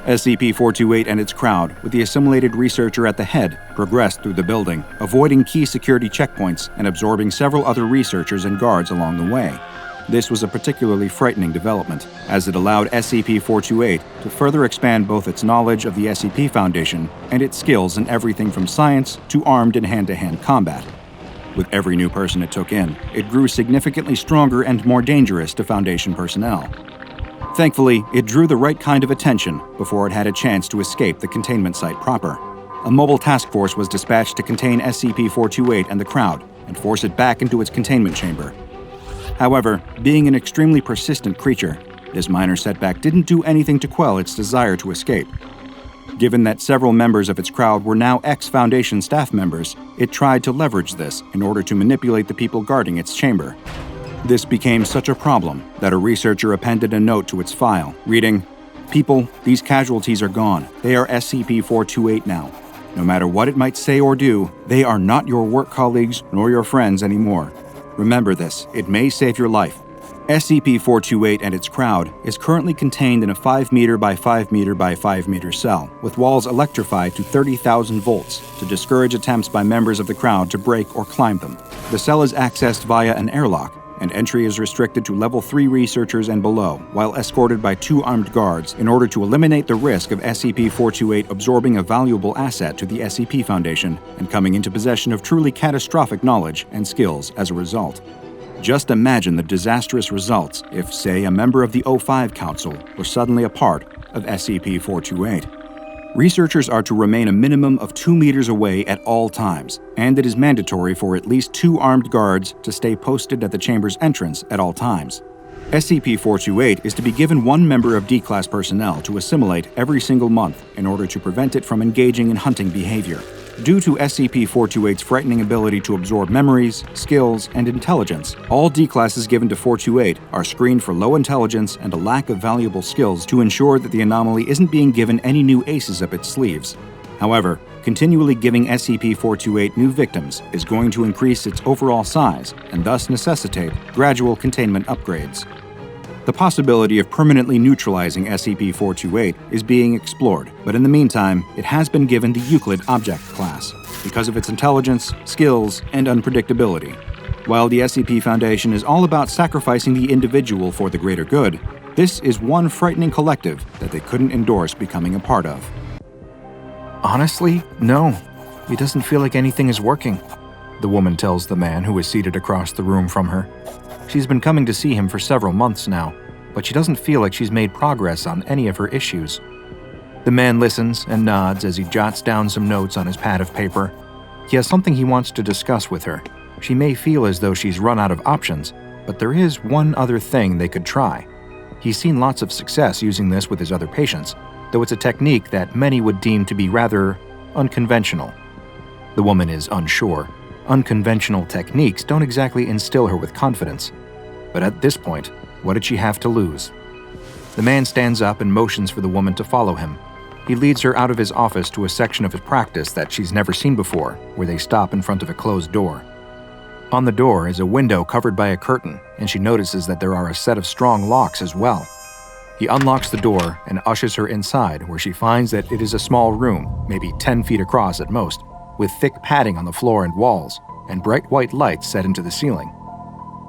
SCP-428 and its crowd, with the assimilated researcher at the head, progressed through the building, avoiding key security checkpoints and absorbing several other researchers and guards along the way. This was a particularly frightening development, as it allowed SCP-428 to further expand both its knowledge of the SCP Foundation and its skills in everything from science to armed and hand-to-hand combat. With every new person it took in, it grew significantly stronger and more dangerous to Foundation personnel. Thankfully, it drew the right kind of attention before it had a chance to escape the containment site proper. A mobile task force was dispatched to contain SCP-428 and the crowd and force it back into its containment chamber. However, being an extremely persistent creature, this minor setback didn't do anything to quell its desire to escape. Given that several members of its crowd were now ex-Foundation staff members, it tried to leverage this in order to manipulate the people guarding its chamber. This became such a problem that a researcher appended a note to its file, reading, "People, these casualties are gone. They are SCP-428 now. No matter what it might say or do, they are not your work colleagues nor your friends anymore. Remember this, it may save your life." SCP-428 and its crowd is currently contained in a 5 meter by 5 meter by 5 meter cell, with walls electrified to 30,000 volts to discourage attempts by members of the crowd to break or climb them. The cell is accessed via an airlock, and entry is restricted to Level 3 researchers and below, while escorted by 2 armed guards in order to eliminate the risk of SCP-428 absorbing a valuable asset to the SCP Foundation and coming into possession of truly catastrophic knowledge and skills as a result. Just imagine the disastrous results if, say, a member of the O5 Council were suddenly a part of SCP-428. Researchers are to remain a minimum of 2 meters away at all times, and it is mandatory for at least 2 armed guards to stay posted at the chamber's entrance at all times. SCP-428 is to be given one member of D-Class personnel to assimilate every single month in order to prevent it from engaging in hunting behavior. Due to SCP-428's frightening ability to absorb memories, skills, and intelligence, all D-Classes given to 428 are screened for low intelligence and a lack of valuable skills to ensure that the anomaly isn't being given any new aces up its sleeves. However, continually giving SCP-428 new victims is going to increase its overall size and thus necessitate gradual containment upgrades. The possibility of permanently neutralizing SCP-428 is being explored, but in the meantime, it has been given the Euclid Object Class because of its intelligence, skills, and unpredictability. While the SCP Foundation is all about sacrificing the individual for the greater good, this is one frightening collective that they couldn't endorse becoming a part of. Honestly, no. It doesn't feel like anything is working, the woman tells the man who is seated across the room from her. She's been coming to see him for several months now, but she doesn't feel like she's made progress on any of her issues. The man listens and nods as he jots down some notes on his pad of paper. He has something he wants to discuss with her. She may feel as though she's run out of options, but there is one other thing they could try. He's seen lots of success using this with his other patients, though it's a technique that many would deem to be rather unconventional. The woman is unsure. Unconventional techniques don't exactly instill her with confidence. But at this point, what did she have to lose? The man stands up and motions for the woman to follow him. He leads her out of his office to a section of his practice that she's never seen before, where they stop in front of a closed door. On the door is a window covered by a curtain, and she notices that there are a set of strong locks as well. He unlocks the door and ushers her inside, where she finds that it is a small room, maybe 10 feet across at most, with thick padding on the floor and walls, and bright white lights set into the ceiling.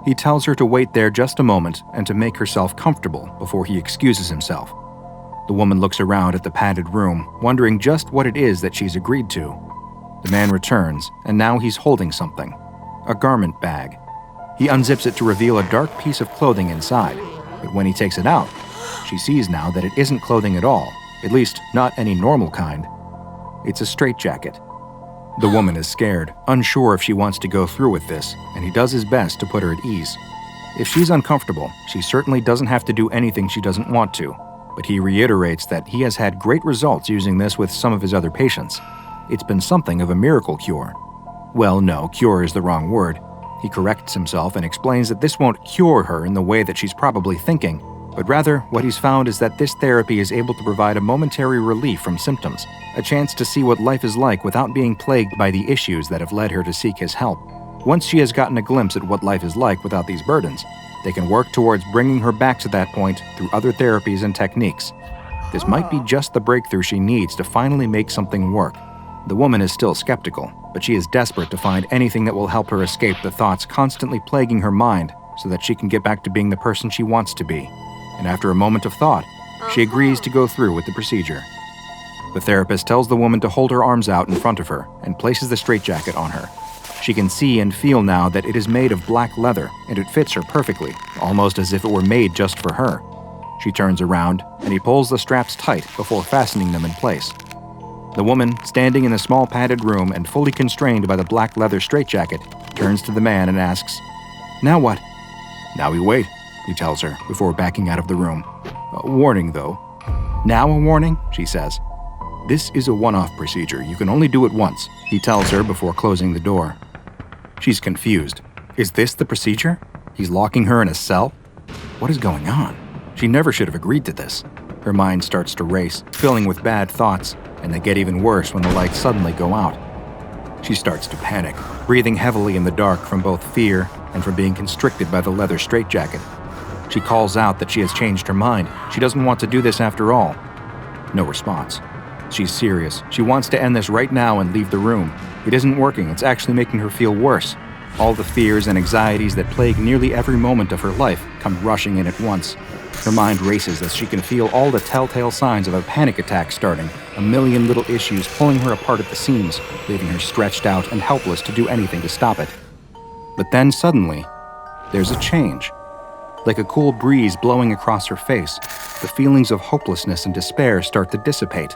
He tells her to wait there just a moment and to make herself comfortable before he excuses himself. The woman looks around at the padded room, wondering just what it is that she's agreed to. The man returns, and now he's holding something. A garment bag. He unzips it to reveal a dark piece of clothing inside, but when he takes it out, she sees now that it isn't clothing at all, at least not any normal kind. It's a straitjacket. The woman is scared, unsure if she wants to go through with this, and he does his best to put her at ease. If she's uncomfortable, she certainly doesn't have to do anything she doesn't want to, but he reiterates that he has had great results using this with some of his other patients. It's been something of a miracle cure. Well, no, cure is the wrong word. He corrects himself and explains that this won't cure her in the way that she's probably thinking, but rather what he's found is that this therapy is able to provide a momentary relief from symptoms, a chance to see what life is like without being plagued by the issues that have led her to seek his help. Once she has gotten a glimpse at what life is like without these burdens, they can work towards bringing her back to that point through other therapies and techniques. This might be just the breakthrough she needs to finally make something work. The woman is still skeptical, but she is desperate to find anything that will help her escape the thoughts constantly plaguing her mind so that she can get back to being the person she wants to be. And after a moment of thought, she agrees to go through with the procedure. The therapist tells the woman to hold her arms out in front of her and places the straitjacket on her. She can see and feel now that it is made of black leather, and it fits her perfectly, almost as if it were made just for her. She turns around, and he pulls the straps tight before fastening them in place. The woman, standing in the small padded room and fully constrained by the black leather straitjacket, turns to the man and asks, "Now what?" "Now we wait," he tells her before backing out of the room. "A warning, though." "Now a warning?" she says. "This is a one-off procedure. You can only do it once," he tells her before closing the door. She's confused. Is this the procedure? He's locking her in a cell? What is going on? She never should have agreed to this. Her mind starts to race, filling with bad thoughts, and they get even worse when the lights suddenly go out. She starts to panic, breathing heavily in the dark from both fear and from being constricted by the leather straitjacket. She calls out that she has changed her mind. She doesn't want to do this after all. No response. She's serious. She wants to end this right now and leave the room. It isn't working. It's actually making her feel worse. All the fears and anxieties that plague nearly every moment of her life come rushing in at once. Her mind races as she can feel all the telltale signs of a panic attack starting, a million little issues pulling her apart at the seams, leaving her stretched out and helpless to do anything to stop it. But then suddenly, there's a change. Like a cool breeze blowing across her face, the feelings of hopelessness and despair start to dissipate.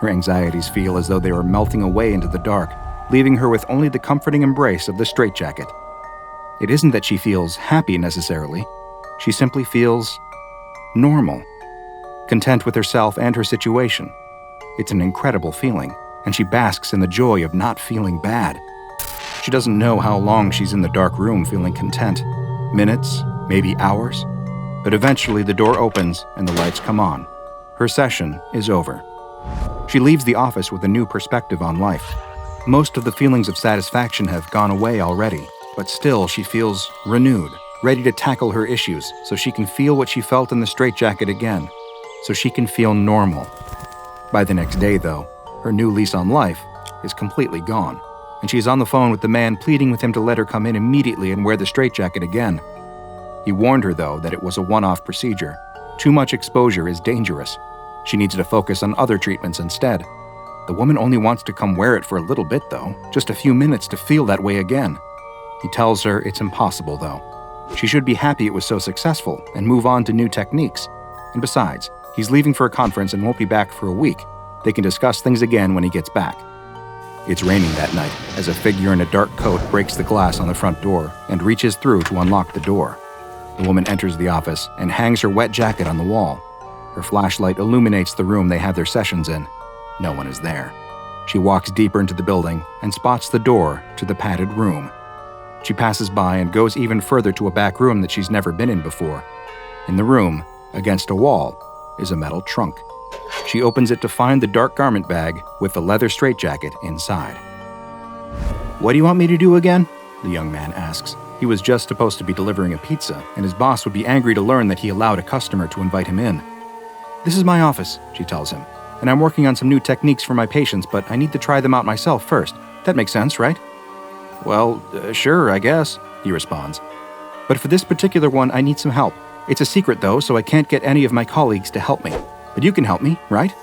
Her anxieties feel as though they were melting away into the dark, leaving her with only the comforting embrace of the straitjacket. It isn't that she feels happy necessarily. She simply feels normal, content with herself and her situation. It's an incredible feeling, and she basks in the joy of not feeling bad. She doesn't know how long she's in the dark room feeling content. Minutes, maybe hours. But eventually the door opens and the lights come on. Her session is over. She leaves the office with a new perspective on life. Most of the feelings of satisfaction have gone away already, but still she feels renewed, ready to tackle her issues so she can feel what she felt in the straitjacket again, so she can feel normal. By the next day, though, her new lease on life is completely gone, and she is on the phone with the man pleading with him to let her come in immediately and wear the straitjacket again. He warned her, though, that it was a one-off procedure. Too much exposure is dangerous. She needs to focus on other treatments instead. The woman only wants to come wear it for a little bit, though, just a few minutes to feel that way again. He tells her it's impossible, though. She should be happy it was so successful and move on to new techniques. And besides, he's leaving for a conference and won't be back for a week. They can discuss things again when he gets back. It's raining that night as a figure in a dark coat breaks the glass on the front door and reaches through to unlock the door. The woman enters the office and hangs her wet jacket on the wall. Her flashlight illuminates the room they have their sessions in. No one is there. She walks deeper into the building and spots the door to the padded room. She passes by and goes even further to a back room that she's never been in before. In the room, against a wall, is a metal trunk. She opens it to find the dark garment bag with the leather straitjacket inside. "What do you want me to do again?" the young man asks. He was just supposed to be delivering a pizza, and his boss would be angry to learn that he allowed a customer to invite him in. "This is my office," she tells him, "and I'm working on some new techniques for my patients, but I need to try them out myself first. That makes sense, right?" "Well, sure, I guess," he responds. "But for this particular one, I need some help. It's a secret, though, so I can't get any of my colleagues to help me. But you can help me, right?"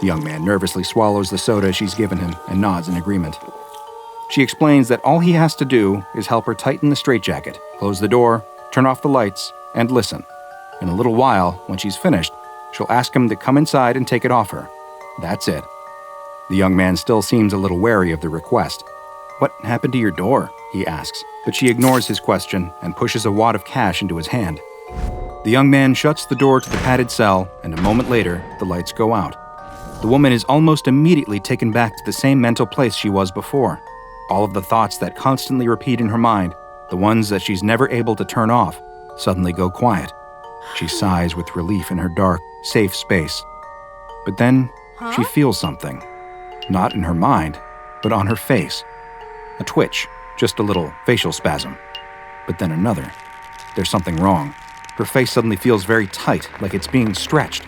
The young man nervously swallows the soda she's given him and nods in agreement. She explains that all he has to do is help her tighten the straitjacket, close the door, turn off the lights, and listen. In a little while, when she's finished, she'll ask him to come inside and take it off her. That's it. The young man still seems a little wary of the request. "What happened to your door?" he asks, but she ignores his question and pushes a wad of cash into his hand. The young man shuts the door to the padded cell, and a moment later, the lights go out. The woman is almost immediately taken back to the same mental place she was before. All of the thoughts that constantly repeat in her mind, the ones that she's never able to turn off, suddenly go quiet. She sighs with relief in her dark, safe space. But then, she feels something. Not in her mind, but on her face. A twitch, just a little facial spasm. But then another. There's something wrong. Her face suddenly feels very tight, like it's being stretched.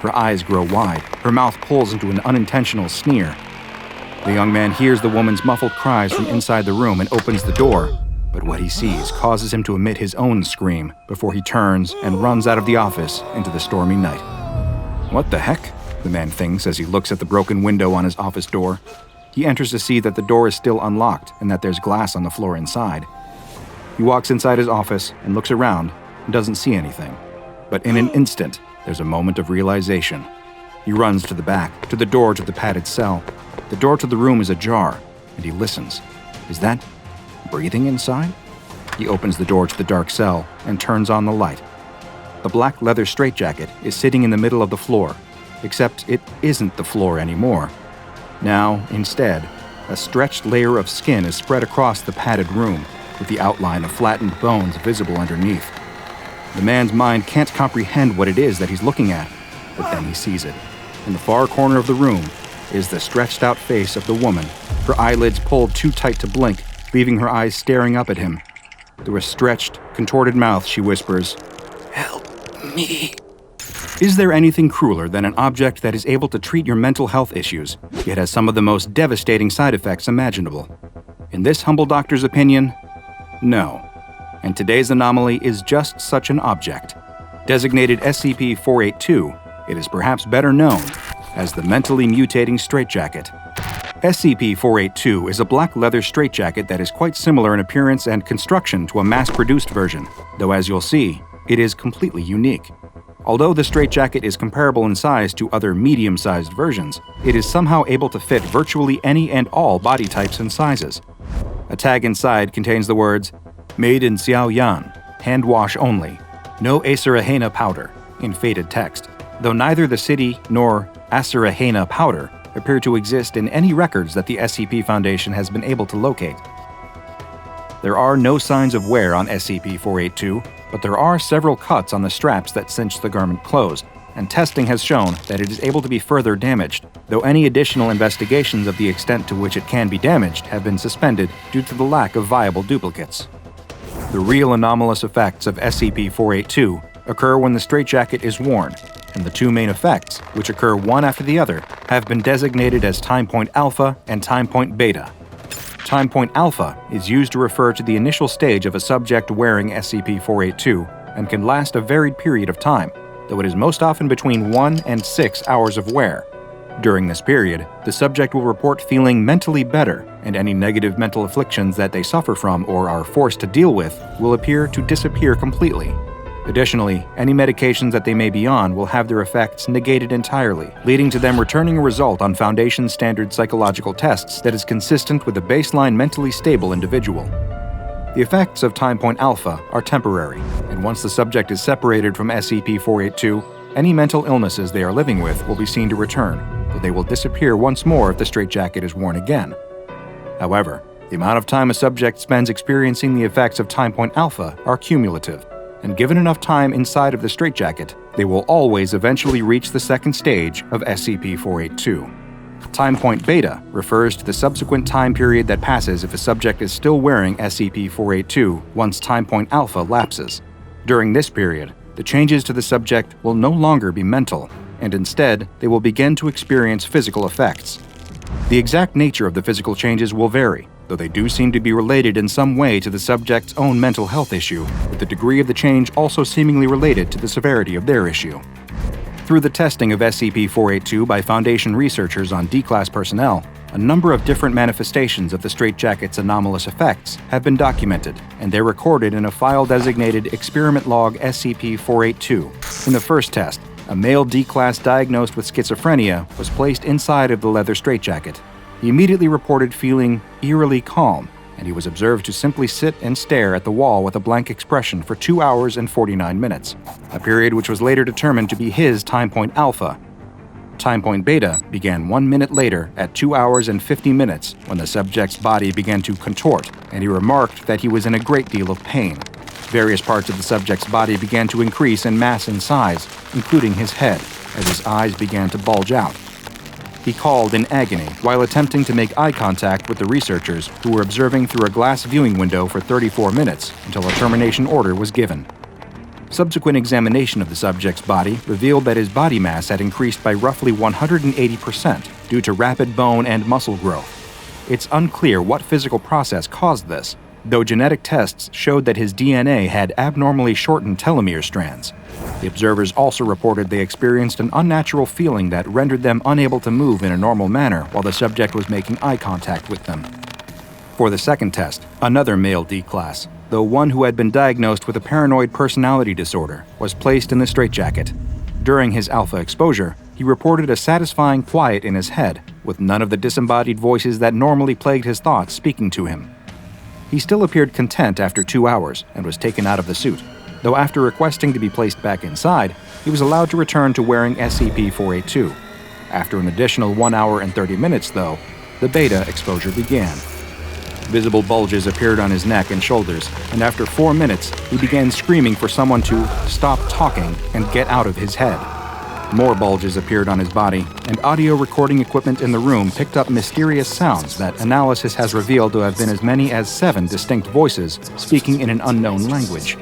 Her eyes grow wide. Her mouth pulls into an unintentional sneer. The young man hears the woman's muffled cries from inside the room and opens the door. But what he sees causes him to emit his own scream before he turns and runs out of the office into the stormy night. "What the heck?" the man thinks as he looks at the broken window on his office door. He enters to see that the door is still unlocked and that there's glass on the floor inside. He walks inside his office and looks around and doesn't see anything. But in an instant, there's a moment of realization. He runs to the back, to the door to the padded cell. The door to the room is ajar, and he listens. Is that breathing inside? He opens the door to the dark cell and turns on the light. The black leather straitjacket is sitting in the middle of the floor, except it isn't the floor anymore. Now, instead, a stretched layer of skin is spread across the padded room, with the outline of flattened bones visible underneath. The man's mind can't comprehend what it is that he's looking at, but then he sees it. In the far corner of the room is the stretched-out face of the woman, her eyelids pulled too tight to blink, leaving her eyes staring up at him. Through a stretched, contorted mouth, she whispers, "Help me." Is there anything crueler than an object that is able to treat your mental health issues, yet has some of the most devastating side effects imaginable? In this humble doctor's opinion, no. And today's anomaly is just such an object. Designated SCP-482, it is perhaps better known as the mentally mutating straitjacket. SCP-482 is a black leather straitjacket that is quite similar in appearance and construction to a mass-produced version, though as you'll see, it is completely unique. Although the straitjacket is comparable in size to other medium-sized versions, it is somehow able to fit virtually any and all body types and sizes. A tag inside contains the words, "Made in Xiaoyan, hand wash only," No Acerahena powder, in faded text, though neither the city nor Acerahena powder appear to exist in any records that the SCP Foundation has been able to locate. There are no signs of wear on SCP-482, but there are several cuts on the straps that cinch the garment closed, and testing has shown that it is able to be further damaged, though any additional investigations of the extent to which it can be damaged have been suspended due to the lack of viable duplicates. The real anomalous effects of SCP-482 occur when the straitjacket is worn, and the two main effects, which occur one after the other, have been designated as time point alpha and time point beta. Time point alpha is used to refer to the initial stage of a subject wearing SCP-482 and can last a varied period of time, though it is most often between 1 and 6 hours of wear. During this period, the subject will report feeling mentally better, and any negative mental afflictions that they suffer from or are forced to deal with will appear to disappear completely. Additionally, any medications that they may be on will have their effects negated entirely, leading to them returning a result on Foundation standard psychological tests that is consistent with a baseline mentally stable individual. The effects of time point alpha are temporary, and once the subject is separated from SCP-482, any mental illnesses they are living with will be seen to return, but they will disappear once more if the straitjacket is worn again. However, the amount of time a subject spends experiencing the effects of time point alpha are cumulative, and given enough time inside of the straitjacket, they will always eventually reach the second stage of SCP-482. Time point beta refers to the subsequent time period that passes if a subject is still wearing SCP-482 once time point alpha lapses. During this period, the changes to the subject will no longer be mental, and instead, they will begin to experience physical effects. The exact nature of the physical changes will vary, though they do seem to be related in some way to the subject's own mental health issue, with the degree of the change also seemingly related to the severity of their issue. Through the testing of SCP-482 by Foundation researchers on D-Class personnel, a number of different manifestations of the straitjacket's anomalous effects have been documented, and they're recorded in a file designated Experiment Log SCP-482. In the first test, a male D-Class diagnosed with schizophrenia was placed inside of the leather straitjacket. He immediately reported feeling eerily calm, and he was observed to simply sit and stare at the wall with a blank expression for 2 hours and 49 minutes, a period which was later determined to be his time point alpha. Time point beta began 1 minute later at 2 hours and 50 minutes when the subject's body began to contort, and he remarked that he was in a great deal of pain. Various parts of the subject's body began to increase in mass and size, including his head, as his eyes began to bulge out. He called in agony while attempting to make eye contact with the researchers who were observing through a glass viewing window for 34 minutes until a termination order was given. Subsequent examination of the subject's body revealed that his body mass had increased by roughly 180% due to rapid bone and muscle growth. It's unclear what physical process caused this, though genetic tests showed that his DNA had abnormally shortened telomere strands. The observers also reported they experienced an unnatural feeling that rendered them unable to move in a normal manner while the subject was making eye contact with them. For the second test, another male D-Class, though one who had been diagnosed with a paranoid personality disorder, was placed in the straitjacket. During his alpha exposure, he reported a satisfying quiet in his head, with none of the disembodied voices that normally plagued his thoughts speaking to him. He still appeared content after 2 hours and was taken out of the suit, though after requesting to be placed back inside, he was allowed to return to wearing SCP-482. After an additional 1 hour and 30 minutes, though, the beta exposure began. Visible bulges appeared on his neck and shoulders, and after 4 minutes, he began screaming for someone to stop talking and get out of his head. More bulges appeared on his body, and audio recording equipment in the room picked up mysterious sounds that analysis has revealed to have been as many as 7 distinct voices speaking in an unknown language.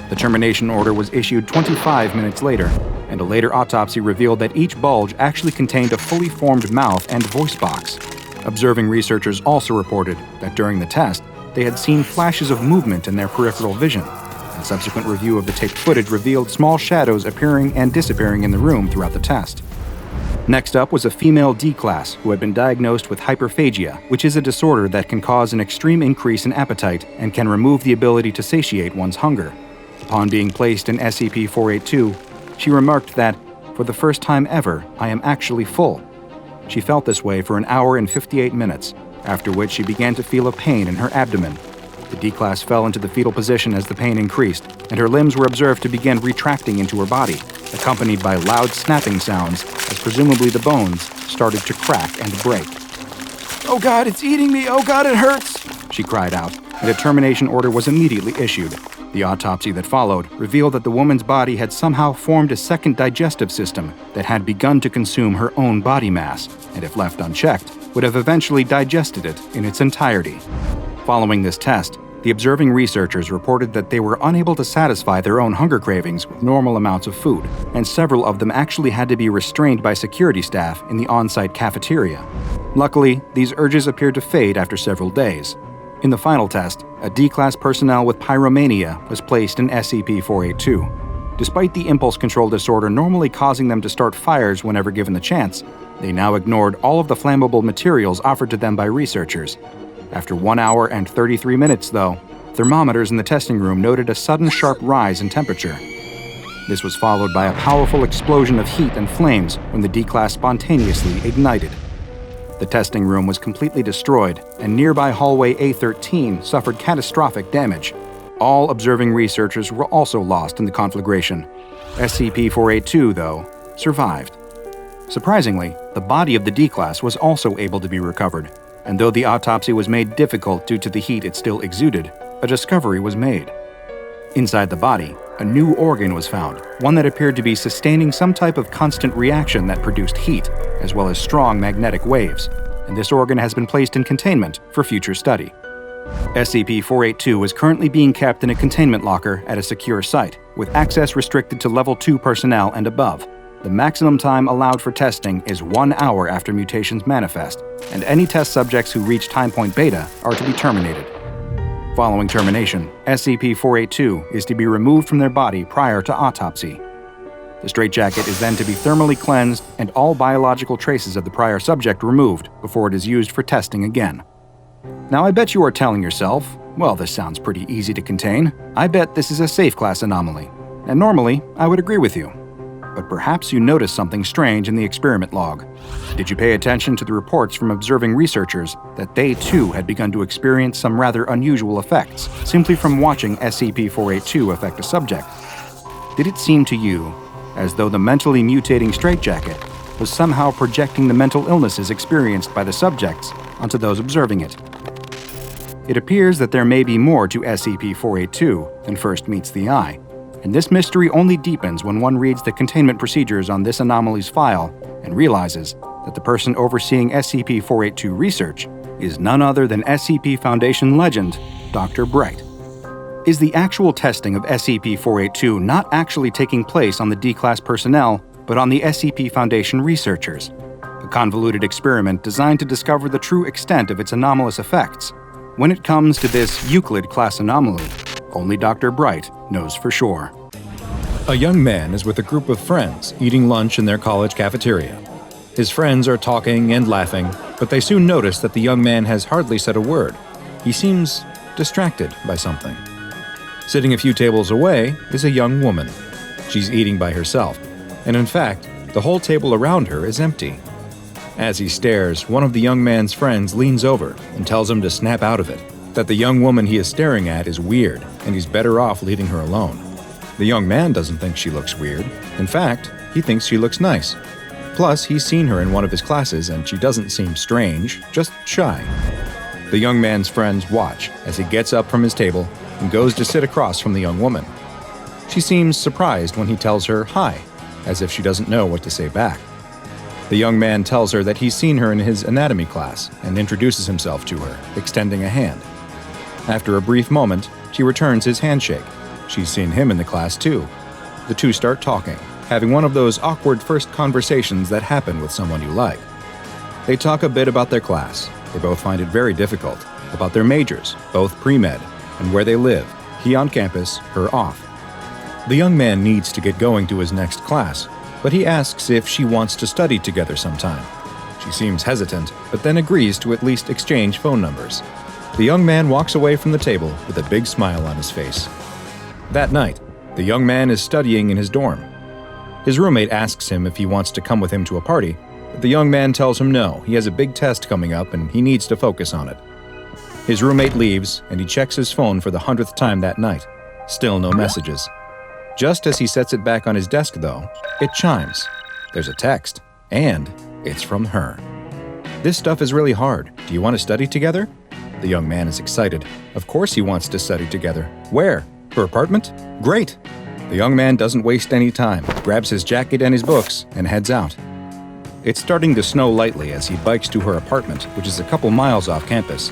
The termination order was issued 25 minutes later, and a later autopsy revealed that each bulge actually contained a fully formed mouth and voice box. Observing researchers also reported that during the test, they had seen flashes of movement in their peripheral vision, and subsequent review of the taped footage revealed small shadows appearing and disappearing in the room throughout the test. Next up was a female D-Class who had been diagnosed with hyperphagia, which is a disorder that can cause an extreme increase in appetite and can remove the ability to satiate one's hunger. Upon being placed in SCP-482, she remarked that, "For the first time ever, I am actually full." She felt this way for 1 hour and 58 minutes, after which she began to feel a pain in her abdomen. The D-Class fell into the fetal position as the pain increased, and her limbs were observed to begin retracting into her body, accompanied by loud snapping sounds as presumably the bones started to crack and break. "Oh God, it's eating me! Oh God, it hurts!" she cried out, and a termination order was immediately issued. The autopsy that followed revealed that the woman's body had somehow formed a second digestive system that had begun to consume her own body mass, and if left unchecked, would have eventually digested it in its entirety. Following this test, the observing researchers reported that they were unable to satisfy their own hunger cravings with normal amounts of food, and several of them actually had to be restrained by security staff in the on-site cafeteria. Luckily, these urges appeared to fade after several days. In the final test, a D-Class personnel with pyromania was placed in SCP-482. Despite the impulse control disorder normally causing them to start fires whenever given the chance, they now ignored all of the flammable materials offered to them by researchers. After 1 hour and 33 minutes, though, thermometers in the testing room noted a sudden sharp rise in temperature. This was followed by a powerful explosion of heat and flames when the D-Class spontaneously ignited. The testing room was completely destroyed, and nearby hallway A13 suffered catastrophic damage. All observing researchers were also lost in the conflagration. SCP-482, though, survived. Surprisingly, the body of the D-Class was also able to be recovered, and though the autopsy was made difficult due to the heat it still exuded, a discovery was made. Inside the body, a new organ was found, one that appeared to be sustaining some type of constant reaction that produced heat, as well as strong magnetic waves, and this organ has been placed in containment for future study. SCP-482 is currently being kept in a containment locker at a secure site, with access restricted to Level 2 personnel and above. The maximum time allowed for testing is 1 hour after mutations manifest, and any test subjects who reach time point beta are to be terminated. Following termination, SCP-482 is to be removed from their body prior to autopsy. The straitjacket is then to be thermally cleansed and all biological traces of the prior subject removed before it is used for testing again. Now I bet you are telling yourself, well, this sounds pretty easy to contain. I bet this is a safe class anomaly. And normally, I would agree with you. But perhaps you noticed something strange in the experiment log. Did you pay attention to the reports from observing researchers that they too had begun to experience some rather unusual effects simply from watching SCP-482 affect a subject? Did it seem to you as though the mentally mutating straitjacket was somehow projecting the mental illnesses experienced by the subjects onto those observing it? It appears that there may be more to SCP-482 than first meets the eye, and this mystery only deepens when one reads the containment procedures on this anomaly's file and realizes that the person overseeing SCP-482 research is none other than SCP Foundation legend, Dr. Bright. Is the actual testing of SCP-482 not actually taking place on the D-Class personnel, but on the SCP Foundation researchers? A convoluted experiment designed to discover the true extent of its anomalous effects. When it comes to this Euclid-class anomaly, only Dr. Bright knows for sure. A young man is with a group of friends eating lunch in their college cafeteria. His friends are talking and laughing, but they soon notice that the young man has hardly said a word. He seems distracted by something. Sitting a few tables away is a young woman. She's eating by herself, and in fact, the whole table around her is empty. As he stares, one of the young man's friends leans over and tells him to snap out of it, that the young woman he is staring at is weird, and he's better off leaving her alone. The young man doesn't think she looks weird. In fact, he thinks she looks nice. Plus, he's seen her in one of his classes, and she doesn't seem strange, just shy. The young man's friends watch as he gets up from his table and goes to sit across from the young woman. She seems surprised when he tells her hi, as if she doesn't know what to say back. The young man tells her that he's seen her in his anatomy class and introduces himself to her, extending a hand. After a brief moment, she returns his handshake. She's seen him in the class too. The two start talking, having one of those awkward first conversations that happen with someone you like. They talk a bit about their class. They both find it very difficult, about their majors, both pre-med, and where they live, he on campus, her off. The young man needs to get going to his next class, but he asks if she wants to study together sometime. She seems hesitant, but then agrees to at least exchange phone numbers. The young man walks away from the table with a big smile on his face. That night, the young man is studying in his dorm. His roommate asks him if he wants to come with him to a party, but the young man tells him no, he has a big test coming up and he needs to focus on it. His roommate leaves, and he checks his phone for the 100th time that night. Still no messages. Just as he sets it back on his desk, though, it chimes. There's a text, and it's from her. "This stuff is really hard. Do you want to study together?" The young man is excited. Of course he wants to study together. Where? Her apartment? Great! The young man doesn't waste any time, grabs his jacket and his books, and heads out. It's starting to snow lightly as he bikes to her apartment, which is a couple miles off campus.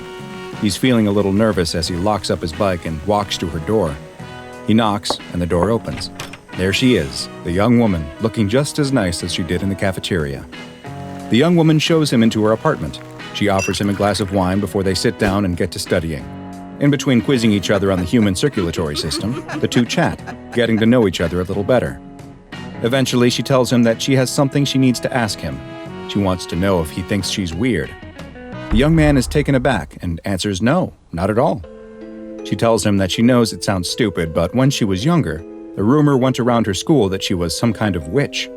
He's feeling a little nervous as he locks up his bike and walks to her door. He knocks, and the door opens. There she is, the young woman, looking just as nice as she did in the cafeteria. The young woman shows him into her apartment. She offers him a glass of wine before they sit down and get to studying. In between quizzing each other on the human circulatory system, the two chat, getting to know each other a little better. Eventually, she tells him that she has something she needs to ask him. She wants to know if he thinks she's weird. The young man is taken aback and answers no, not at all. She tells him that she knows it sounds stupid, but when she was younger, a rumor went around her school that she was some kind of witch.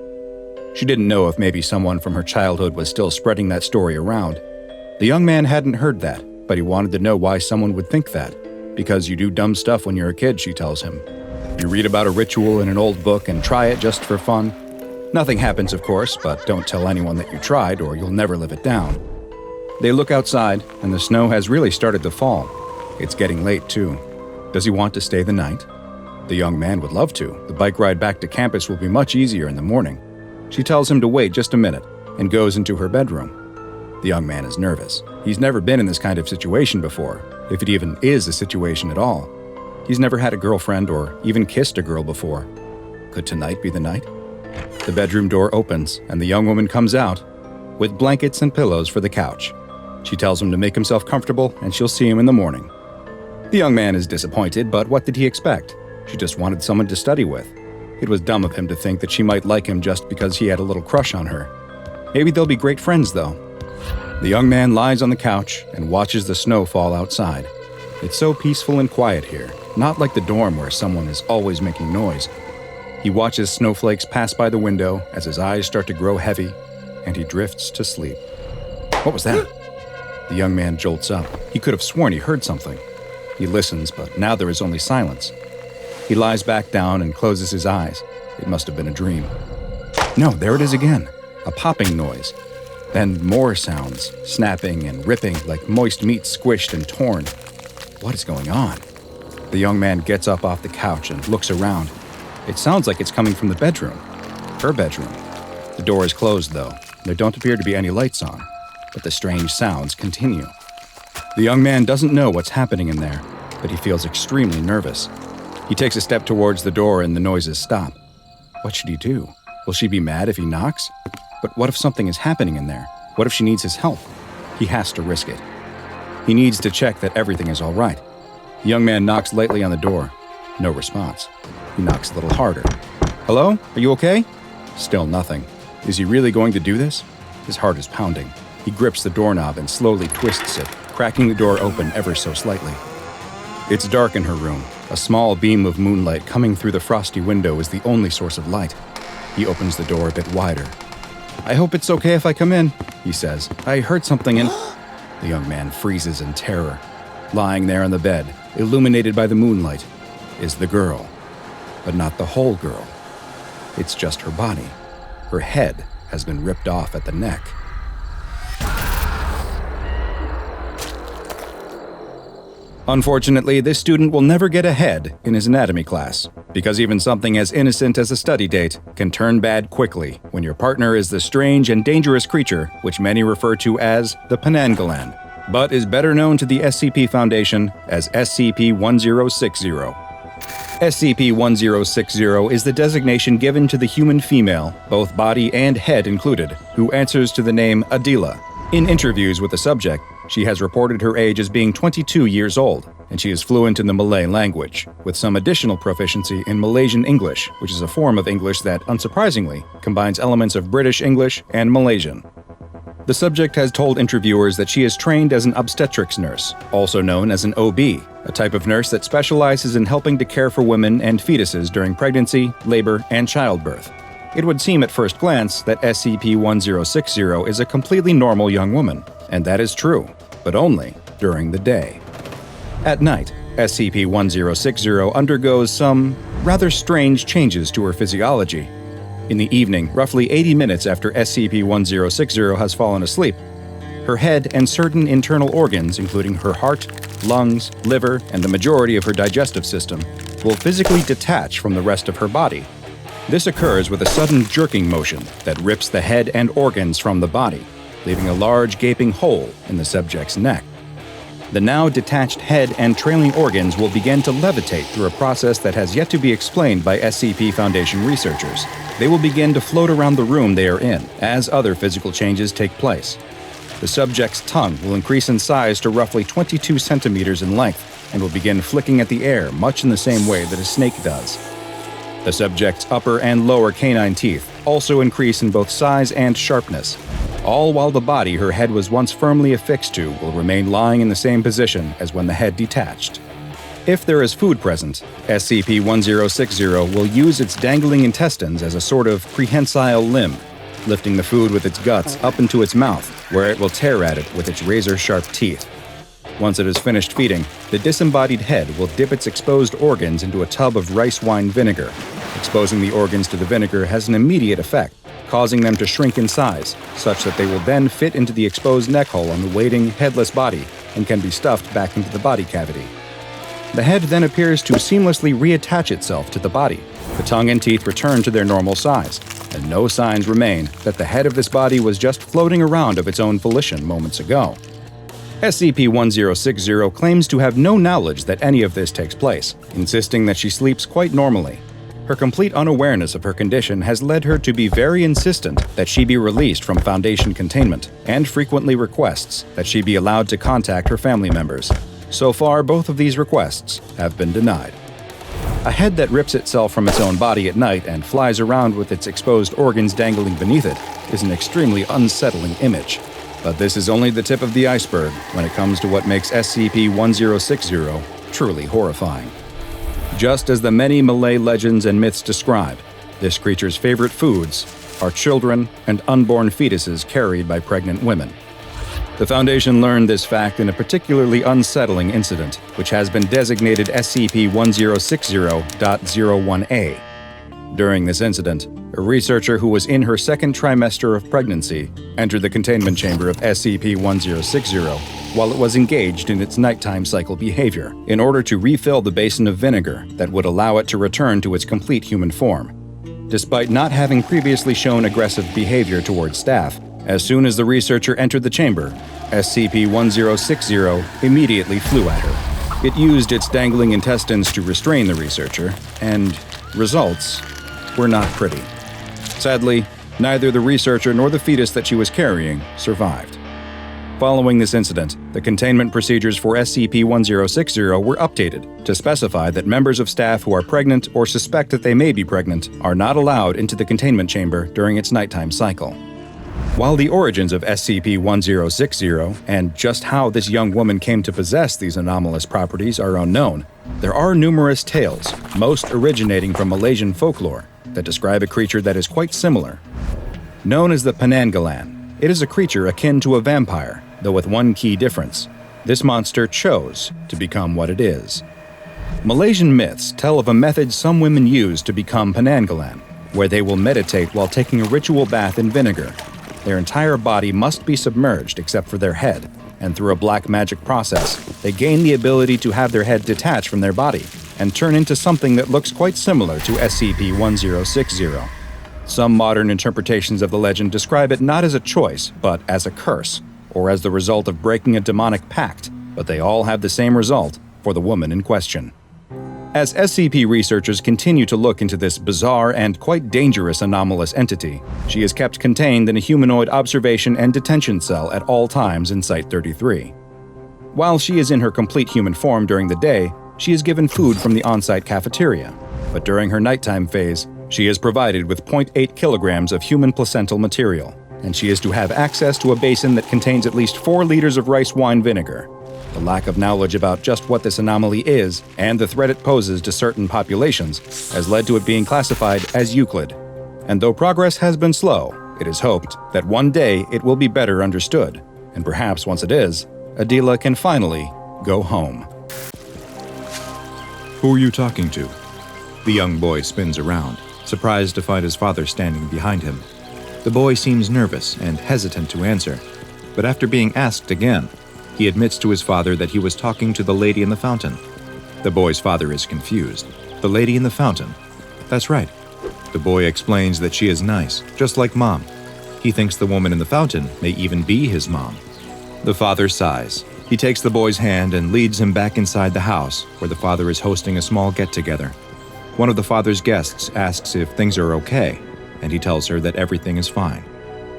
She didn't know if maybe someone from her childhood was still spreading that story around. The young man hadn't heard that, but he wanted to know why someone would think that. Because you do dumb stuff when you're a kid, she tells him. You read about a ritual in an old book and try it just for fun. Nothing happens, of course, but don't tell anyone that you tried or you'll never live it down. They look outside, and the snow has really started to fall. It's getting late, too. Does he want to stay the night? The young man would love to. The bike ride back to campus will be much easier in the morning. She tells him to wait just a minute and goes into her bedroom. The young man is nervous. He's never been in this kind of situation before, if it even is a situation at all. He's never had a girlfriend or even kissed a girl before. Could tonight be the night? The bedroom door opens, and the young woman comes out with blankets and pillows for the couch. She tells him to make himself comfortable, and she'll see him in the morning. The young man is disappointed, but what did he expect? She just wanted someone to study with. It was dumb of him to think that she might like him just because he had a little crush on her. Maybe they'll be great friends, though. The young man lies on the couch and watches the snow fall outside. It's so peaceful and quiet here, not like the dorm where someone is always making noise. He watches snowflakes pass by the window as his eyes start to grow heavy, and he drifts to sleep. What was that? The young man jolts up. He could have sworn he heard something. He listens, but now there is only silence. He lies back down and closes his eyes. It must have been a dream. No, there it is again. A popping noise. Then more sounds, snapping and ripping like moist meat squished and torn. What is going on? The young man gets up off the couch and looks around. It sounds like it's coming from the bedroom. Her bedroom. The door is closed, though. There don't appear to be any lights on, but the strange sounds continue. The young man doesn't know what's happening in there, but he feels extremely nervous. He takes a step towards the door and the noises stop. What should he do? Will she be mad if he knocks? But what if something is happening in there? What if she needs his help? He has to risk it. He needs to check that everything is all right. The young man knocks lightly on the door. No response. He knocks a little harder. Hello? Are you okay? Still nothing. Is he really going to do this? His heart is pounding. He grips the doorknob and slowly twists it, cracking the door open ever so slightly. It's dark in her room. A small beam of moonlight coming through the frosty window is the only source of light. He opens the door a bit wider. I hope it's okay if I come in, he says. I heard something and... The young man freezes in terror. Lying there on the bed, illuminated by the moonlight, is the girl. But not the whole girl. It's just her body. Her head has been ripped off at the neck. Unfortunately, this student will never get ahead in his anatomy class, because even something as innocent as a study date can turn bad quickly when your partner is the strange and dangerous creature which many refer to as the Penanggalan, but is better known to the SCP Foundation as SCP-1060. SCP-1060 is the designation given to the human female, both body and head included, who answers to the name Adila. In interviews with the subject, she has reported her age as being 22 years old, and she is fluent in the Malay language, with some additional proficiency in Malaysian English, which is a form of English that, unsurprisingly, combines elements of British English and Malaysian. The subject has told interviewers that she is trained as an obstetrics nurse, also known as an OB, a type of nurse that specializes in helping to care for women and fetuses during pregnancy, labor, and childbirth. It would seem at first glance that SCP-1060 is a completely normal young woman, and that is true, but only during the day. At night, SCP-1060 undergoes some rather strange changes to her physiology. In the evening, roughly 80 minutes after SCP-1060 has fallen asleep, her head and certain internal organs, including her heart, lungs, liver, and the majority of her digestive system, will physically detach from the rest of her body. This occurs with a sudden jerking motion that rips the head and organs from the body, leaving a large gaping hole in the subject's neck. The now detached head and trailing organs will begin to levitate through a process that has yet to be explained by SCP Foundation researchers. They will begin to float around the room they are in as other physical changes take place. The subject's tongue will increase in size to roughly 22 centimeters in length and will begin flicking at the air much in the same way that a snake does. The subject's upper and lower canine teeth also increase in both size and sharpness, all while the body her head was once firmly affixed to will remain lying in the same position as when the head detached. If there is food present, SCP-1060 will use its dangling intestines as a sort of prehensile limb, lifting the food with its guts up into its mouth, where it will tear at it with its razor-sharp teeth. Once it is finished feeding, the disembodied head will dip its exposed organs into a tub of rice wine vinegar. Exposing the organs to the vinegar has an immediate effect, causing them to shrink in size, such that they will then fit into the exposed neck hole on the waiting, headless body and can be stuffed back into the body cavity. The head then appears to seamlessly reattach itself to the body. The tongue and teeth return to their normal size, and no signs remain that the head of this body was just floating around of its own volition moments ago. SCP-1060 claims to have no knowledge that any of this takes place, insisting that she sleeps quite normally. Her complete unawareness of her condition has led her to be very insistent that she be released from Foundation containment, and frequently requests that she be allowed to contact her family members. So far, both of these requests have been denied. A head that rips itself from its own body at night and flies around with its exposed organs dangling beneath it is an extremely unsettling image. But this is only the tip of the iceberg when it comes to what makes SCP-1060 truly horrifying. Just as the many Malay legends and myths describe, this creature's favorite foods are children and unborn fetuses carried by pregnant women. The Foundation learned this fact in a particularly unsettling incident, which has been designated SCP-1060.01A. During this incident, a researcher who was in her second trimester of pregnancy entered the containment chamber of SCP-1060 while it was engaged in its nighttime cycle behavior in order to refill the basin of vinegar that would allow it to return to its complete human form. Despite not having previously shown aggressive behavior towards staff, as soon as the researcher entered the chamber, SCP-1060 immediately flew at her. It used its dangling intestines to restrain the researcher, and results were not pretty. Sadly, neither the researcher nor the fetus that she was carrying survived. Following this incident, the containment procedures for SCP-1060 were updated to specify that members of staff who are pregnant or suspect that they may be pregnant are not allowed into the containment chamber during its nighttime cycle. While the origins of SCP-1060 and just how this young woman came to possess these anomalous properties are unknown, there are numerous tales, most originating from Malaysian folklore, that describe a creature that is quite similar. Known as the Penanggalan, it is a creature akin to a vampire, though with one key difference. This monster chose to become what it is. Malaysian myths tell of a method some women use to become Penanggalan, where they will meditate while taking a ritual bath in vinegar. Their entire body must be submerged except for their head, and through a black magic process, they gain the ability to have their head detach from their body and turn into something that looks quite similar to SCP-1060. Some modern interpretations of the legend describe it not as a choice, but as a curse, or as the result of breaking a demonic pact, but they all have the same result for the woman in question. As SCP researchers continue to look into this bizarre and quite dangerous anomalous entity, she is kept contained in a humanoid observation and detention cell at all times in Site-33. While she is in her complete human form during the day, she is given food from the on-site cafeteria, but during her nighttime phase, she is provided with 0.8 kilograms of human placental material, and she is to have access to a basin that contains at least 4 liters of rice wine vinegar. The lack of knowledge about just what this anomaly is and the threat it poses to certain populations has led to it being classified as Euclid. And though progress has been slow, it is hoped that one day it will be better understood, and perhaps once it is, Adila can finally go home. Who are you talking to? The young boy spins around, surprised to find his father standing behind him. The boy seems nervous and hesitant to answer, but after being asked again, he admits to his father that he was talking to the lady in the fountain. The boy's father is confused. The lady in the fountain? That's right. The boy explains that she is nice, just like Mom. He thinks the woman in the fountain may even be his mom. The father sighs. He takes the boy's hand and leads him back inside the house, where the father is hosting a small get-together. One of the father's guests asks if things are okay, and he tells her that everything is fine.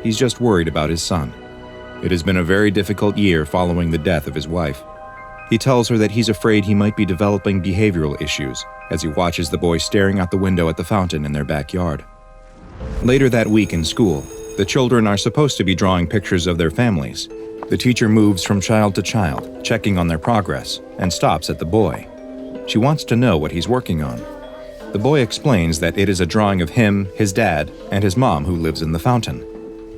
He's just worried about his son. It has been a very difficult year following the death of his wife. He tells her that he's afraid he might be developing behavioral issues as he watches the boy staring out the window at the fountain in their backyard. Later that week in school, the children are supposed to be drawing pictures of their families. The teacher moves from child to child, checking on their progress, and stops at the boy. She wants to know what he's working on. The boy explains that it is a drawing of him, his dad, and his mom who lives in the fountain.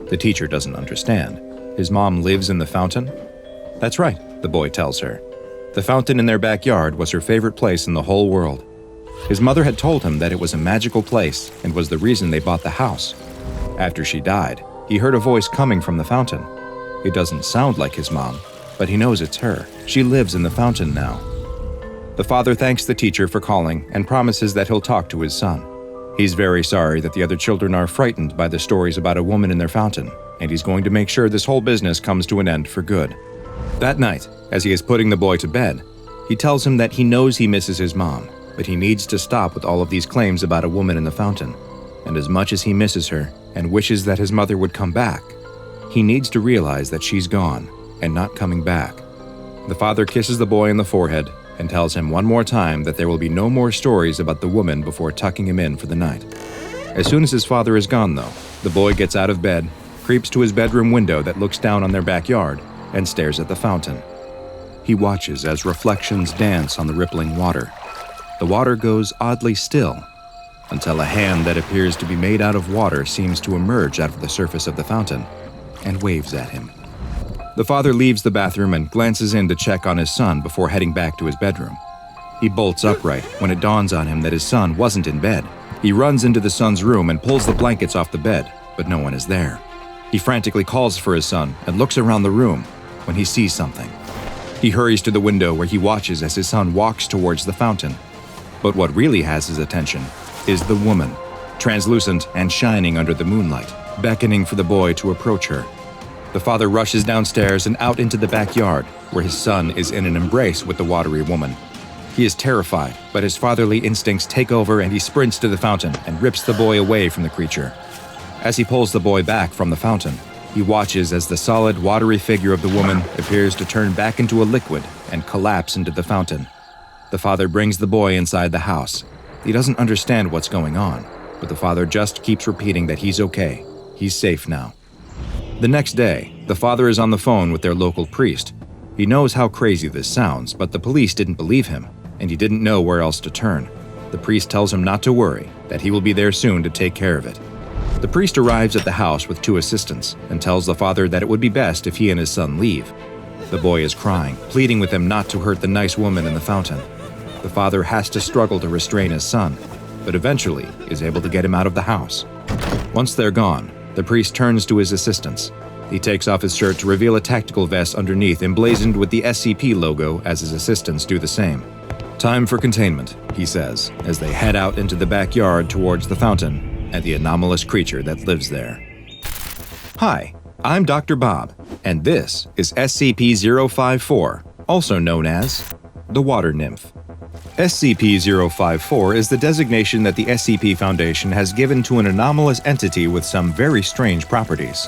The teacher doesn't understand. His mom lives in the fountain? That's right, the boy tells her. The fountain in their backyard was her favorite place in the whole world. His mother had told him that it was a magical place and was the reason they bought the house. After she died, he heard a voice coming from the fountain. It doesn't sound like his mom, but he knows it's her. She lives in the fountain now. The father thanks the teacher for calling and promises that he'll talk to his son. He's very sorry that the other children are frightened by the stories about a woman in their fountain, and he's going to make sure this whole business comes to an end for good. That night, as he is putting the boy to bed, he tells him that he knows he misses his mom, but he needs to stop with all of these claims about a woman in the fountain. And as much as he misses her and wishes that his mother would come back, he needs to realize that she's gone and not coming back. The father kisses the boy on the forehead and tells him one more time that there will be no more stories about the woman before tucking him in for the night. As soon as his father is gone, though, the boy gets out of bed, creeps to his bedroom window that looks down on their backyard, and stares at the fountain. He watches as reflections dance on the rippling water. The water goes oddly still, until a hand that appears to be made out of water seems to emerge out of the surface of the fountain and waves at him. The father leaves the bathroom and glances in to check on his son before heading back to his bedroom. He bolts upright when it dawns on him that his son wasn't in bed. He runs into the son's room and pulls the blankets off the bed, but no one is there. He frantically calls for his son and looks around the room when he sees something. He hurries to the window where he watches as his son walks towards the fountain. But what really has his attention is the woman, translucent and shining under the moonlight, beckoning for the boy to approach her. The father rushes downstairs and out into the backyard, where his son is in an embrace with the watery woman. He is terrified, but his fatherly instincts take over and he sprints to the fountain and rips the boy away from the creature. As he pulls the boy back from the fountain, he watches as the solid, watery figure of the woman appears to turn back into a liquid and collapse into the fountain. The father brings the boy inside the house. He doesn't understand what's going on, but the father just keeps repeating that he's okay. He's safe now. The next day, the father is on the phone with their local priest. He knows how crazy this sounds, but the police didn't believe him, and he didn't know where else to turn. The priest tells him not to worry, that he will be there soon to take care of it. The priest arrives at the house with 2 assistants and tells the father that it would be best if he and his son leave. The boy is crying, pleading with him not to hurt the nice woman in the fountain. The father has to struggle to restrain his son, but eventually is able to get him out of the house. Once they're gone, the priest turns to his assistants. He takes off his shirt to reveal a tactical vest underneath emblazoned with the SCP logo as his assistants do the same. "Time for containment," he says, as they head out into the backyard towards the fountain and the anomalous creature that lives there. Hi, I'm Dr. Bob, and this is SCP-054, also known as the Water Nymph. SCP-054 is the designation that the SCP Foundation has given to an anomalous entity with some very strange properties.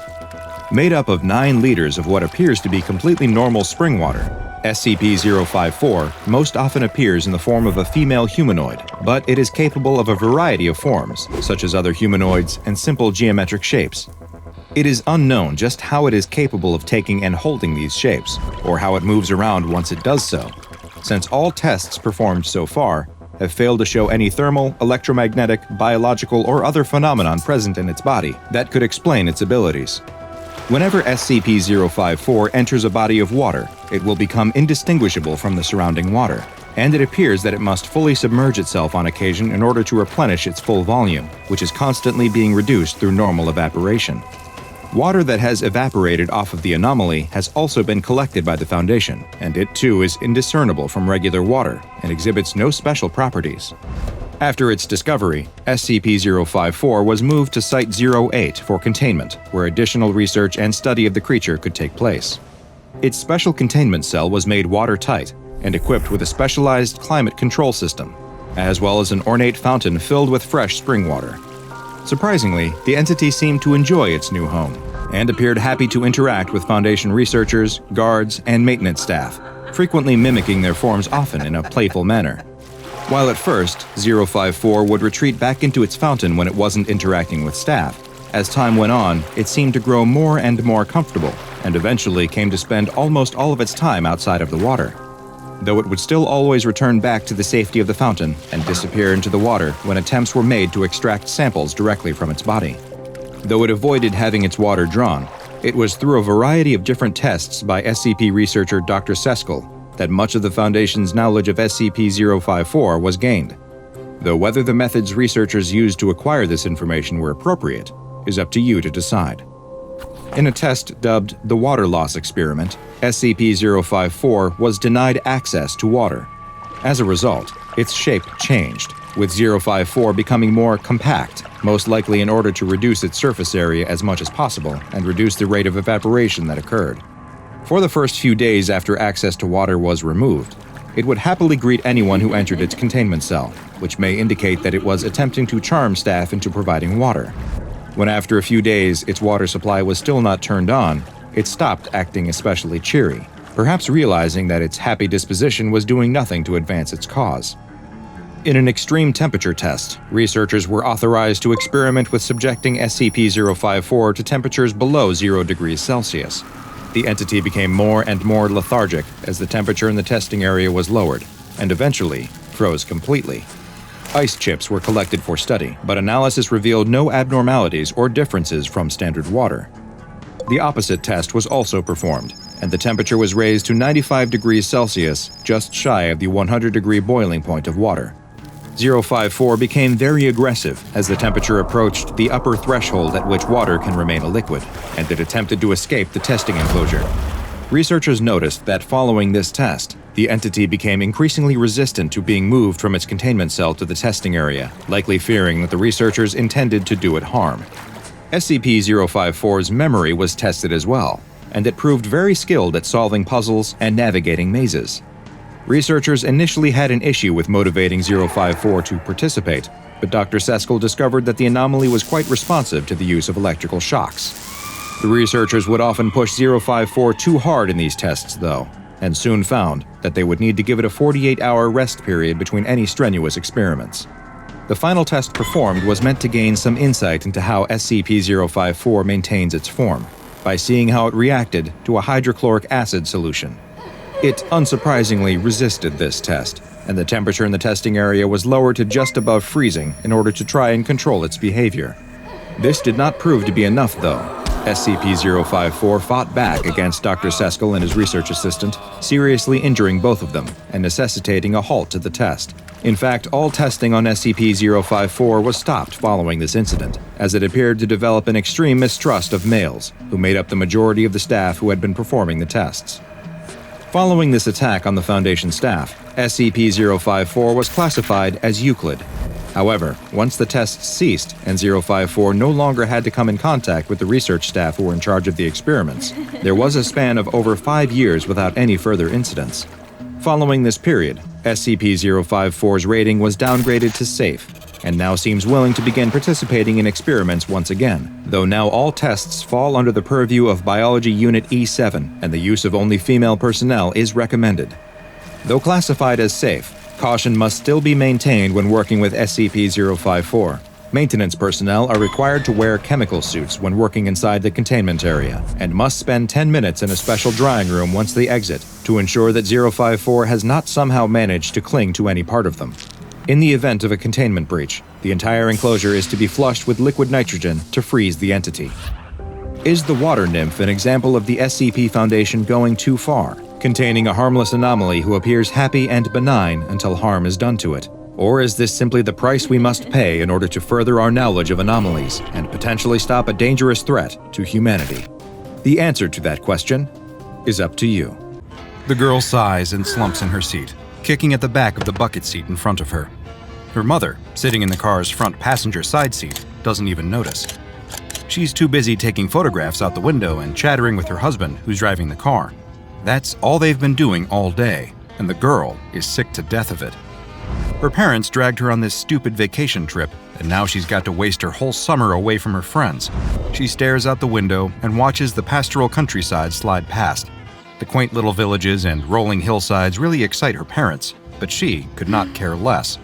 Made up of 9 liters of what appears to be completely normal spring water, SCP-054 most often appears in the form of a female humanoid, but it is capable of a variety of forms, such as other humanoids and simple geometric shapes. It is unknown just how it is capable of taking and holding these shapes, or how it moves around once it does so, since all tests performed so far have failed to show any thermal, electromagnetic, biological, or other phenomenon present in its body that could explain its abilities. Whenever SCP-054 enters a body of water, it will become indistinguishable from the surrounding water, and it appears that it must fully submerge itself on occasion in order to replenish its full volume, which is constantly being reduced through normal evaporation. Water that has evaporated off of the anomaly has also been collected by the Foundation, and it too is indiscernible from regular water and exhibits no special properties. After its discovery, SCP-054 was moved to Site-08 for containment, where additional research and study of the creature could take place. Its special containment cell was made watertight and equipped with a specialized climate control system, as well as an ornate fountain filled with fresh spring water. Surprisingly, the entity seemed to enjoy its new home and appeared happy to interact with Foundation researchers, guards, and maintenance staff, frequently mimicking their forms often in a playful manner. While at first, 054 would retreat back into its fountain when it wasn't interacting with staff, as time went on, it seemed to grow more and more comfortable, and eventually came to spend almost all of its time outside of the water. Though it would still always return back to the safety of the fountain and disappear into the water when attempts were made to extract samples directly from its body. Though it avoided having its water drawn, it was through a variety of different tests by SCP researcher Dr. Seskel that much of the Foundation's knowledge of SCP-054 was gained. Though whether the methods researchers used to acquire this information were appropriate is up to you to decide. In a test dubbed the Water Loss Experiment, SCP-054 was denied access to water. As a result, its shape changed, with 054 becoming more compact, most likely in order to reduce its surface area as much as possible and reduce the rate of evaporation that occurred. For the first few days after access to water was removed, it would happily greet anyone who entered its containment cell, which may indicate that it was attempting to charm staff into providing water. When after a few days its water supply was still not turned on, it stopped acting especially cheery, perhaps realizing that its happy disposition was doing nothing to advance its cause. In an extreme temperature test, researchers were authorized to experiment with subjecting SCP-054 to temperatures below 0 degrees Celsius. The entity became more and more lethargic as the temperature in the testing area was lowered, and eventually froze completely. Ice chips were collected for study, but analysis revealed no abnormalities or differences from standard water. The opposite test was also performed, and the temperature was raised to 95 degrees Celsius, just shy of the 100-degree boiling point of water. 054 became very aggressive as the temperature approached the upper threshold at which water can remain a liquid, and it attempted to escape the testing enclosure. Researchers noticed that following this test, the entity became increasingly resistant to being moved from its containment cell to the testing area, likely fearing that the researchers intended to do it harm. SCP-054's memory was tested as well, and it proved very skilled at solving puzzles and navigating mazes. Researchers initially had an issue with motivating 054 to participate, but Dr. Seskel discovered that the anomaly was quite responsive to the use of electrical shocks. The researchers would often push 054 too hard in these tests, though, and soon found that they would need to give it a 48-hour rest period between any strenuous experiments. The final test performed was meant to gain some insight into how SCP-054 maintains its form, by seeing how it reacted to a hydrochloric acid solution. It unsurprisingly resisted this test, and the temperature in the testing area was lowered to just above freezing in order to try and control its behavior. This did not prove to be enough, though. SCP-054 fought back against Dr. Seskel and his research assistant, seriously injuring both of them and necessitating a halt to the test. In fact, all testing on SCP-054 was stopped following this incident, as it appeared to develop an extreme mistrust of males, who made up the majority of the staff who had been performing the tests. Following this attack on the Foundation staff, SCP-054 was classified as Euclid. However, once the tests ceased and 054 no longer had to come in contact with the research staff who were in charge of the experiments, there was a span of over 5 years without any further incidents. Following this period, SCP-054's rating was downgraded to safe, and now seems willing to begin participating in experiments once again, though now all tests fall under the purview of Biology Unit E7, and the use of only female personnel is recommended. Though classified as safe, caution must still be maintained when working with SCP-054. Maintenance personnel are required to wear chemical suits when working inside the containment area, and must spend 10 minutes in a special drying room once they exit, to ensure that 054 has not somehow managed to cling to any part of them. In the event of a containment breach, the entire enclosure is to be flushed with liquid nitrogen to freeze the entity. Is the water nymph an example of the SCP Foundation going too far? containing a harmless anomaly who appears happy and benign until harm is done to it? Or is this simply the price we must pay in order to further our knowledge of anomalies and potentially stop a dangerous threat to humanity? The answer to that question is up to you. The girl sighs and slumps in her seat, kicking at the back of the bucket seat in front of her. Her mother, sitting in the car's front passenger side seat, doesn't even notice. She's too busy taking photographs out the window and chattering with her husband, who's driving the car. That's all they've been doing all day, and the girl is sick to death of it. Her parents dragged her on this stupid vacation trip, and now she's got to waste her whole summer away from her friends. She stares out the window and watches the pastoral countryside slide past. The quaint little villages and rolling hillsides really excite her parents, but she could not care less.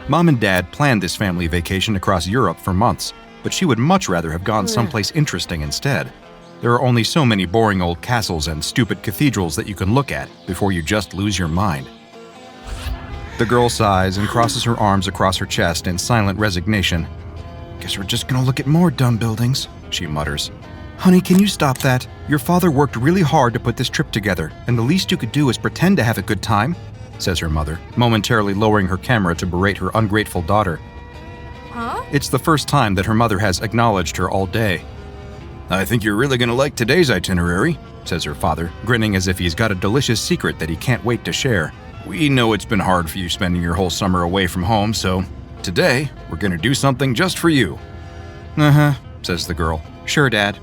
Mom and Dad planned this family vacation across Europe for months, but she would much rather have gone someplace interesting instead. There are only so many boring old castles and stupid cathedrals that you can look at before you just lose your mind. The girl sighs and crosses her arms across her chest in silent resignation. "Guess we're just gonna look at more dumb buildings," she mutters. "Honey, can you stop that? Your father worked really hard to put this trip together, and the least you could do is pretend to have a good time," says her mother, momentarily lowering her camera to berate her ungrateful daughter. Huh? It's the first time that her mother has acknowledged her all day. "I think you're really gonna like today's itinerary," says her father, grinning as if he's got a delicious secret that he can't wait to share. "We know it's been hard for you spending your whole summer away from home, so today we're gonna do something just for you." "Uh-huh," says the girl. "Sure, Dad."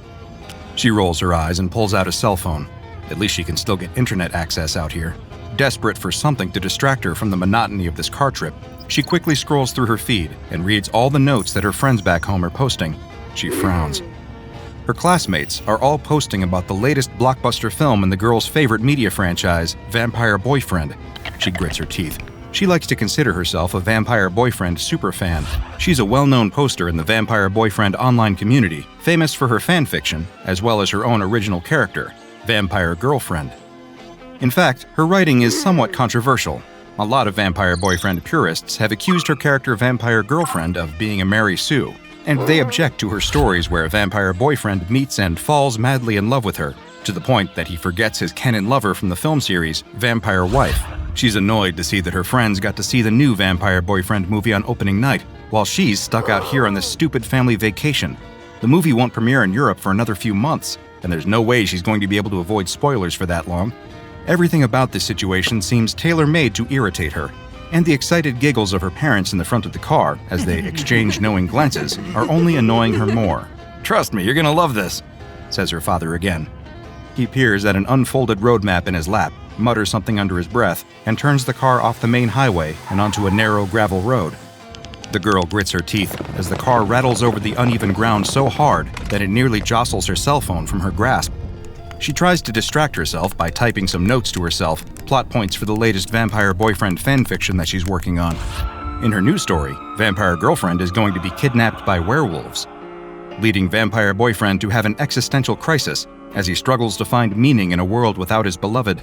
She rolls her eyes and pulls out a cell phone. At least she can still get internet access out here. Desperate for something to distract her from the monotony of this car trip, she quickly scrolls through her feed and reads all the notes that her friends back home are posting. She frowns. Her classmates are all posting about the latest blockbuster film in the girl's favorite media franchise, Vampire Boyfriend. She grits her teeth. She likes to consider herself a Vampire Boyfriend superfan. She's a well-known poster in the Vampire Boyfriend online community, famous for her fanfiction, as well as her own original character, Vampire Girlfriend. In fact, her writing is somewhat controversial. A lot of Vampire Boyfriend purists have accused her character Vampire Girlfriend of being a Mary Sue, and they object to her stories where a Vampire Boyfriend meets and falls madly in love with her, to the point that he forgets his canon lover from the film series, Vampire Wife. She's annoyed to see that her friends got to see the new Vampire Boyfriend movie on opening night, while she's stuck out here on this stupid family vacation. The movie won't premiere in Europe for another few months, and there's no way she's going to be able to avoid spoilers for that long. Everything about this situation seems tailor-made to irritate her, and the excited giggles of her parents in the front of the car as they exchange knowing glances are only annoying her more. "Trust me, you're gonna love this," says her father again. He peers at an unfolded road map in his lap, mutters something under his breath, and turns the car off the main highway and onto a narrow gravel road. The girl grits her teeth as the car rattles over the uneven ground so hard that it nearly jostles her cell phone from her grasp. She tries to distract herself by typing some notes to herself, plot points for the latest Vampire Boyfriend fanfiction that she's working on. In her new story, Vampire Girlfriend is going to be kidnapped by werewolves, leading Vampire Boyfriend to have an existential crisis as he struggles to find meaning in a world without his beloved.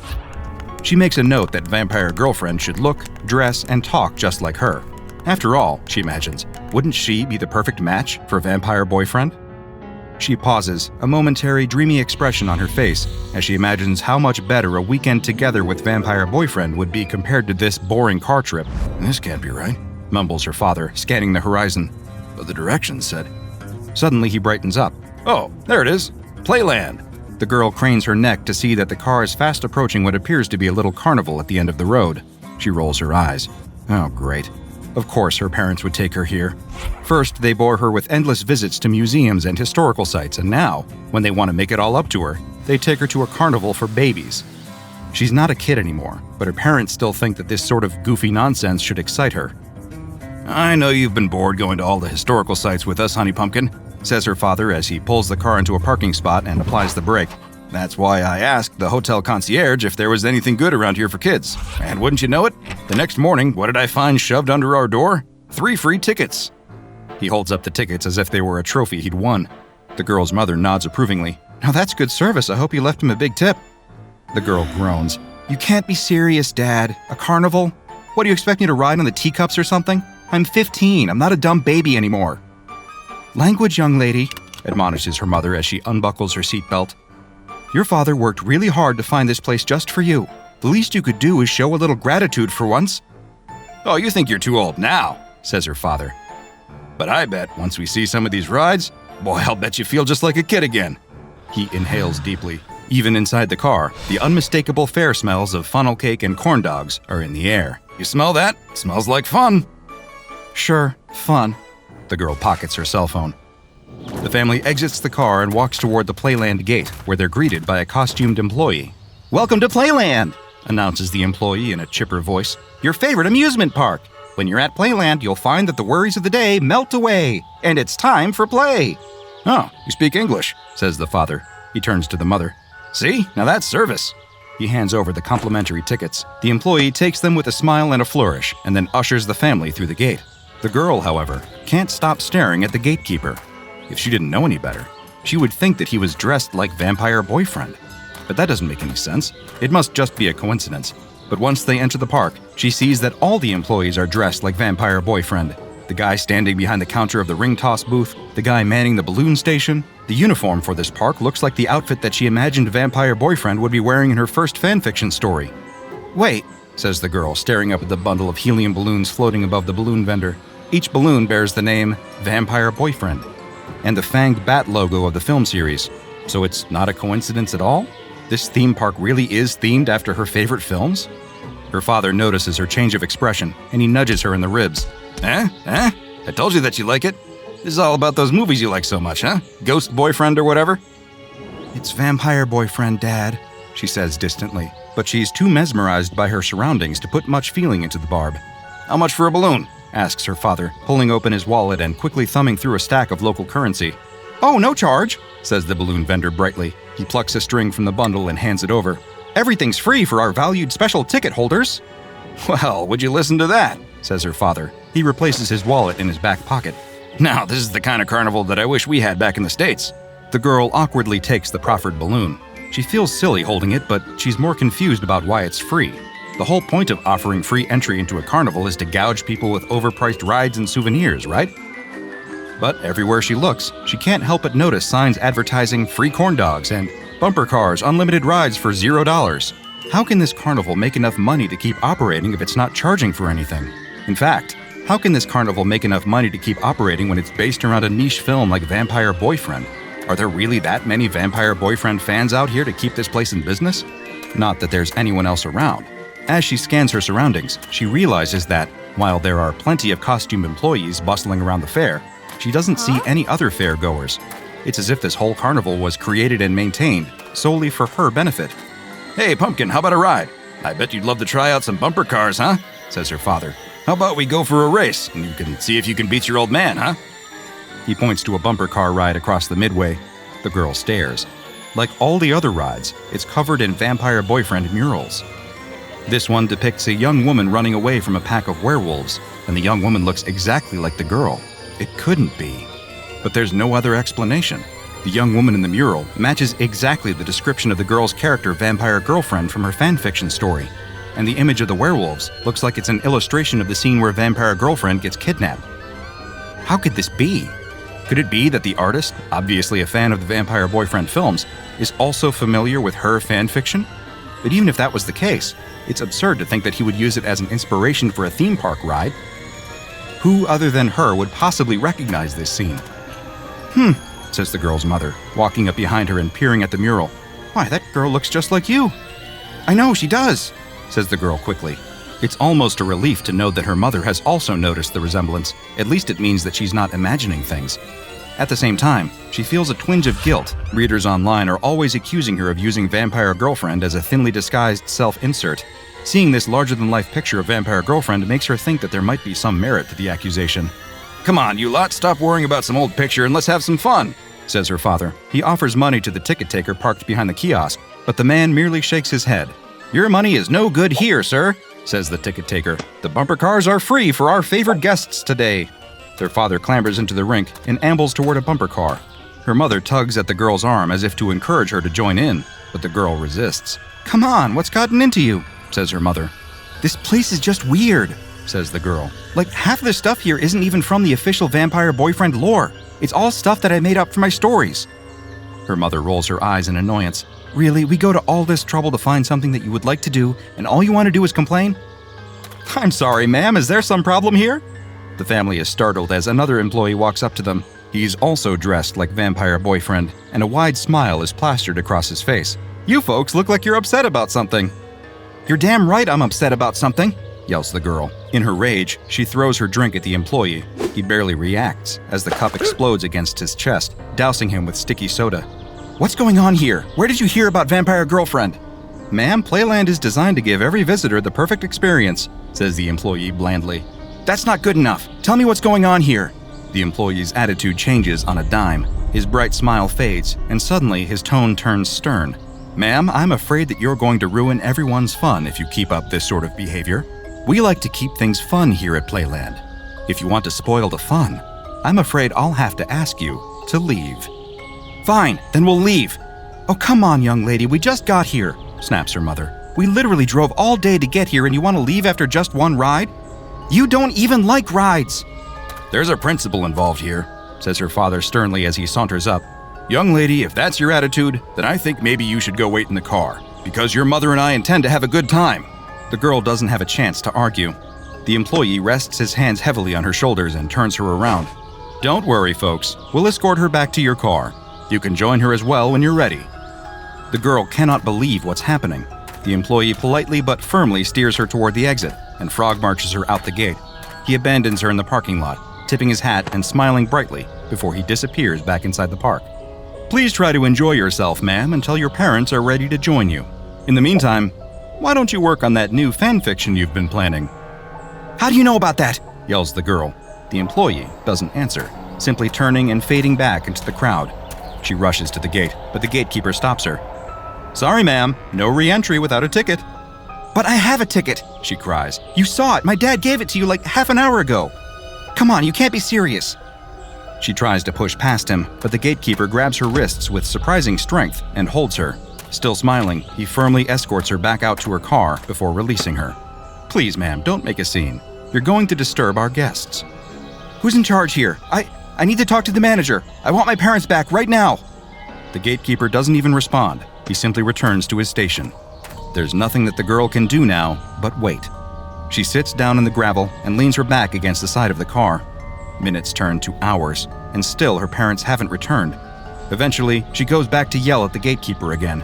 She makes a note that Vampire Girlfriend should look, dress, and talk just like her. After all, she imagines, wouldn't she be the perfect match for Vampire Boyfriend? She pauses, a momentary dreamy expression on her face, as she imagines how much better a weekend together with Vampire Boyfriend would be compared to this boring car trip. "This can't be right," mumbles her father, scanning the horizon. "But the directions said..." Suddenly he brightens up. "Oh, there it is! Playland!" The girl cranes her neck to see that the car is fast approaching what appears to be a little carnival at the end of the road. She rolls her eyes. Oh, great. Of course her parents would take her here. First, they bore her with endless visits to museums and historical sites, and now, when they want to make it all up to her, they take her to a carnival for babies. She's not a kid anymore, but her parents still think that this sort of goofy nonsense should excite her. "I know you've been bored going to all the historical sites with us, Honey Pumpkin," says her father as he pulls the car into a parking spot and applies the brake. "That's why I asked the hotel concierge if there was anything good around here for kids. And wouldn't you know it, the next morning, what did I find shoved under our door? 3 free tickets." He holds up the tickets as if they were a trophy he'd won. The girl's mother nods approvingly. "Now that's good service. I hope you left him a big tip." The girl groans. "You can't be serious, Dad. A carnival? What, do you expect me to ride on the teacups or something? I'm 15. I'm not a dumb baby anymore." "Language, young lady," admonishes her mother as she unbuckles her seatbelt. Your father worked really hard to find this place just for you. The least you could do is show a little gratitude for once." "Oh, you think you're too old now," says her father. "But I bet once we see some of these rides, boy, I'll bet you feel just like a kid again." He inhales deeply. Even inside the car, the unmistakable fair smells of funnel cake and corn dogs are in the air. "You smell that? It smells like fun." "Sure, fun." The girl pockets her cell phone. The family exits the car and walks toward the Playland gate, where they're greeted by a costumed employee. "Welcome to Playland," announces the employee in a chipper voice. "Your favorite amusement park. When you're at Playland, you'll find that the worries of the day melt away, and it's time for play." "Oh, you speak English," says the father. He turns to the mother. "See? Now that's service." He hands over the complimentary tickets. The employee takes them with a smile and a flourish, and then ushers the family through the gate. The girl, however, can't stop staring at the gatekeeper. If she didn't know any better, she would think that he was dressed like Vampire Boyfriend. But that doesn't make any sense. It must just be a coincidence. But once they enter the park, she sees that all the employees are dressed like Vampire Boyfriend. The guy standing behind the counter of the ring toss booth, the guy manning the balloon station. The uniform for this park looks like the outfit that she imagined Vampire Boyfriend would be wearing in her first fanfiction story. "Wait," says the girl, staring up at the bundle of helium balloons floating above the balloon vendor. Each balloon bears the name Vampire Boyfriend and the fanged bat logo of the film series. So it's not a coincidence at all? This theme park really is themed after her favorite films? Her father notices her change of expression, and he nudges her in the ribs. Eh? I told you that you like it. This is all about those movies you like so much, huh? Ghost Boyfriend or whatever? "It's Vampire Boyfriend, Dad," she says distantly, but she's too mesmerized by her surroundings to put much feeling into the barb. "How much for a balloon?" asks her father, pulling open his wallet and quickly thumbing through a stack of local currency. "Oh, no charge," says the balloon vendor brightly. He plucks a string from the bundle and hands it over. "Everything's free for our valued special ticket holders." "Well, would you listen to that?" says her father. He replaces his wallet in his back pocket. "Now, this is the kind of carnival that I wish we had back in the States." The girl awkwardly takes the proffered balloon. She feels silly holding it, but she's more confused about why it's free. The whole point of offering free entry into a carnival is to gouge people with overpriced rides and souvenirs, right? But everywhere she looks, she can't help but notice signs advertising free corn dogs and bumper cars, unlimited rides for $0. How can this carnival make enough money to keep operating if it's not charging for anything? In fact, how can this carnival make enough money to keep operating when it's based around a niche film like Vampire Boyfriend? Are there really that many Vampire Boyfriend fans out here to keep this place in business? Not that there's anyone else around. As she scans her surroundings, she realizes that, while there are plenty of costume employees bustling around the fair, she doesn't see any other fair goers. It's as if this whole carnival was created and maintained solely for her benefit. "Hey, Pumpkin, how about a ride? I bet you'd love to try out some bumper cars, huh?" says her father. "How about we go for a race, and you can see if you can beat your old man, huh?" He points to a bumper car ride across the midway. The girl stares. Like all the other rides, it's covered in Vampire Boyfriend murals. This one depicts a young woman running away from a pack of werewolves, and the young woman looks exactly like the girl. It couldn't be. But there's no other explanation. The young woman in the mural matches exactly the description of the girl's character Vampire Girlfriend from her fanfiction story, and the image of the werewolves looks like it's an illustration of the scene where Vampire Girlfriend gets kidnapped. How could this be? Could it be that the artist, obviously a fan of the Vampire Boyfriend films, is also familiar with her fanfiction? But even if that was the case, it's absurd to think that he would use it as an inspiration for a theme park ride. Who other than her would possibly recognize this scene? Says the girl's mother, walking up behind her and peering at the mural. "Why, that girl looks just like you." "I know, she does," says the girl quickly. It's almost a relief to know that her mother has also noticed the resemblance. At least it means that she's not imagining things. At the same time, she feels a twinge of guilt. Readers online are always accusing her of using Vampire Girlfriend as a thinly disguised self-insert. Seeing this larger-than-life picture of Vampire Girlfriend makes her think that there might be some merit to the accusation. "Come on, you lot, stop worrying about some old picture and let's have some fun," says her father. He offers money to the ticket taker parked behind the kiosk, but the man merely shakes his head. "Your money is no good here, sir," says the ticket taker. "The bumper cars are free for our favored guests today." Their father clambers into the rink and ambles toward a bumper car. Her mother tugs at the girl's arm as if to encourage her to join in, but the girl resists. "Come on, what's gotten into you?" says her mother. "This place is just weird," says the girl. "Like, half the stuff here isn't even from the official Vampire Boyfriend lore. It's all stuff that I made up for my stories." Her mother rolls her eyes in annoyance. Really, we go to all this trouble to find something that you would like to do, and all you want to do is complain? I'm sorry, ma'am, is there some problem here? The family is startled as another employee walks up to them. He's also dressed like Vampire Boyfriend, and a wide smile is plastered across his face. You folks look like you're upset about something. You're damn right I'm upset about something, yells the girl. In her rage, she throws her drink at the employee. He barely reacts as the cup explodes against his chest, dousing him with sticky soda. What's going on here? Where did you hear about Vampire Girlfriend? Ma'am, Playland is designed to give every visitor the perfect experience, says the employee blandly. That's not good enough. Tell me what's going on here. The employee's attitude changes on a dime. His bright smile fades, and suddenly his tone turns stern. Ma'am, I'm afraid that you're going to ruin everyone's fun if you keep up this sort of behavior. We like to keep things fun here at Playland. If you want to spoil the fun, I'm afraid I'll have to ask you to leave. Fine, then we'll leave. Oh, come on, young lady, we just got here, snaps her mother. We literally drove all day to get here and you want to leave after just one ride? You don't even like rides. There's a principal involved here, says her father sternly as he saunters up. Young lady, if that's your attitude, then I think maybe you should go wait in the car, because your mother and I intend to have a good time. The girl doesn't have a chance to argue. The employee rests his hands heavily on her shoulders and turns her around. Don't worry, folks. We'll escort her back to your car. You can join her as well when you're ready. The girl cannot believe what's happening. The employee politely but firmly steers her toward the exit, and Frog marches her out the gate. He abandons her in the parking lot, tipping his hat and smiling brightly before he disappears back inside the park. Please try to enjoy yourself, ma'am, until your parents are ready to join you. In the meantime, why don't you work on that new fanfiction you've been planning? How do you know about that? Yells the girl. The employee doesn't answer, simply turning and fading back into the crowd. She rushes to the gate, but the gatekeeper stops her. Sorry, ma'am, no re-entry without a ticket. But I have a ticket, she cries. You saw it. My dad gave it to you like half an hour ago. Come on, you can't be serious. She tries to push past him, but the gatekeeper grabs her wrists with surprising strength and holds her. Still smiling, he firmly escorts her back out to her car before releasing her. Please, ma'am, don't make a scene. You're going to disturb our guests. Who's in charge here? I need to talk to the manager. I want my parents back right now. The gatekeeper doesn't even respond. He simply returns to his station. There's nothing that the girl can do now but wait. She sits down in the gravel and leans her back against the side of the car. Minutes turn to hours, and still her parents haven't returned. Eventually, she goes back to yell at the gatekeeper again.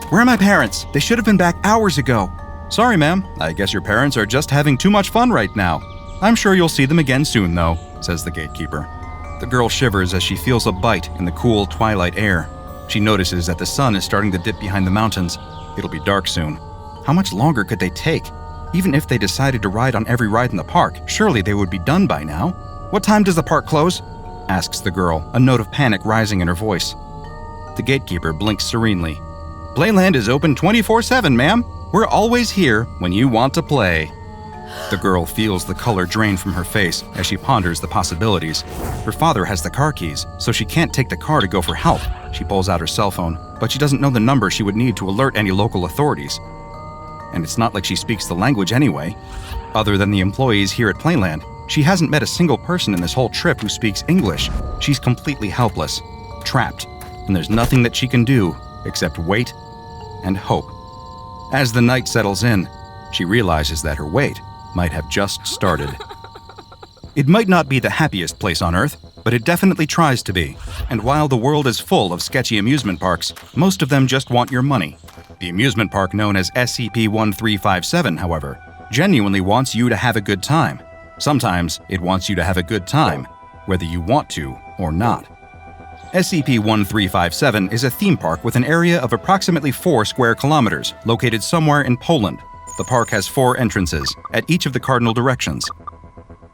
Where are my parents? They should have been back hours ago. Sorry, ma'am. I guess your parents are just having too much fun right now. I'm sure you'll see them again soon, though, says the gatekeeper. The girl shivers as she feels a bite in the cool twilight air. She notices that the sun is starting to dip behind the mountains. It'll be dark soon. How much longer could they take? Even if they decided to ride on every ride in the park, surely they would be done by now. What time does the park close? Asks the girl, a note of panic rising in her voice. The gatekeeper blinks serenely. Playland is open 24/7, ma'am. We're always here when you want to play. The girl feels the color drain from her face as she ponders the possibilities. Her father has the car keys, so she can't take the car to go for help. She pulls out her cell phone, but she doesn't know the number she would need to alert any local authorities. And it's not like she speaks the language anyway. Other than the employees here at Playland, she hasn't met a single person in this whole trip who speaks English. She's completely helpless, trapped, and there's nothing that she can do except wait and hope. As the night settles in, she realizes that her wait might have just started. It might not be the happiest place on Earth, but it definitely tries to be. And while the world is full of sketchy amusement parks, most of them just want your money. The amusement park known as SCP-1357, however, genuinely wants you to have a good time. Sometimes it wants you to have a good time, whether you want to or not. SCP-1357 is a theme park with an area of approximately 4 square kilometers, located somewhere in Poland. The park has 4 entrances, at each of the cardinal directions.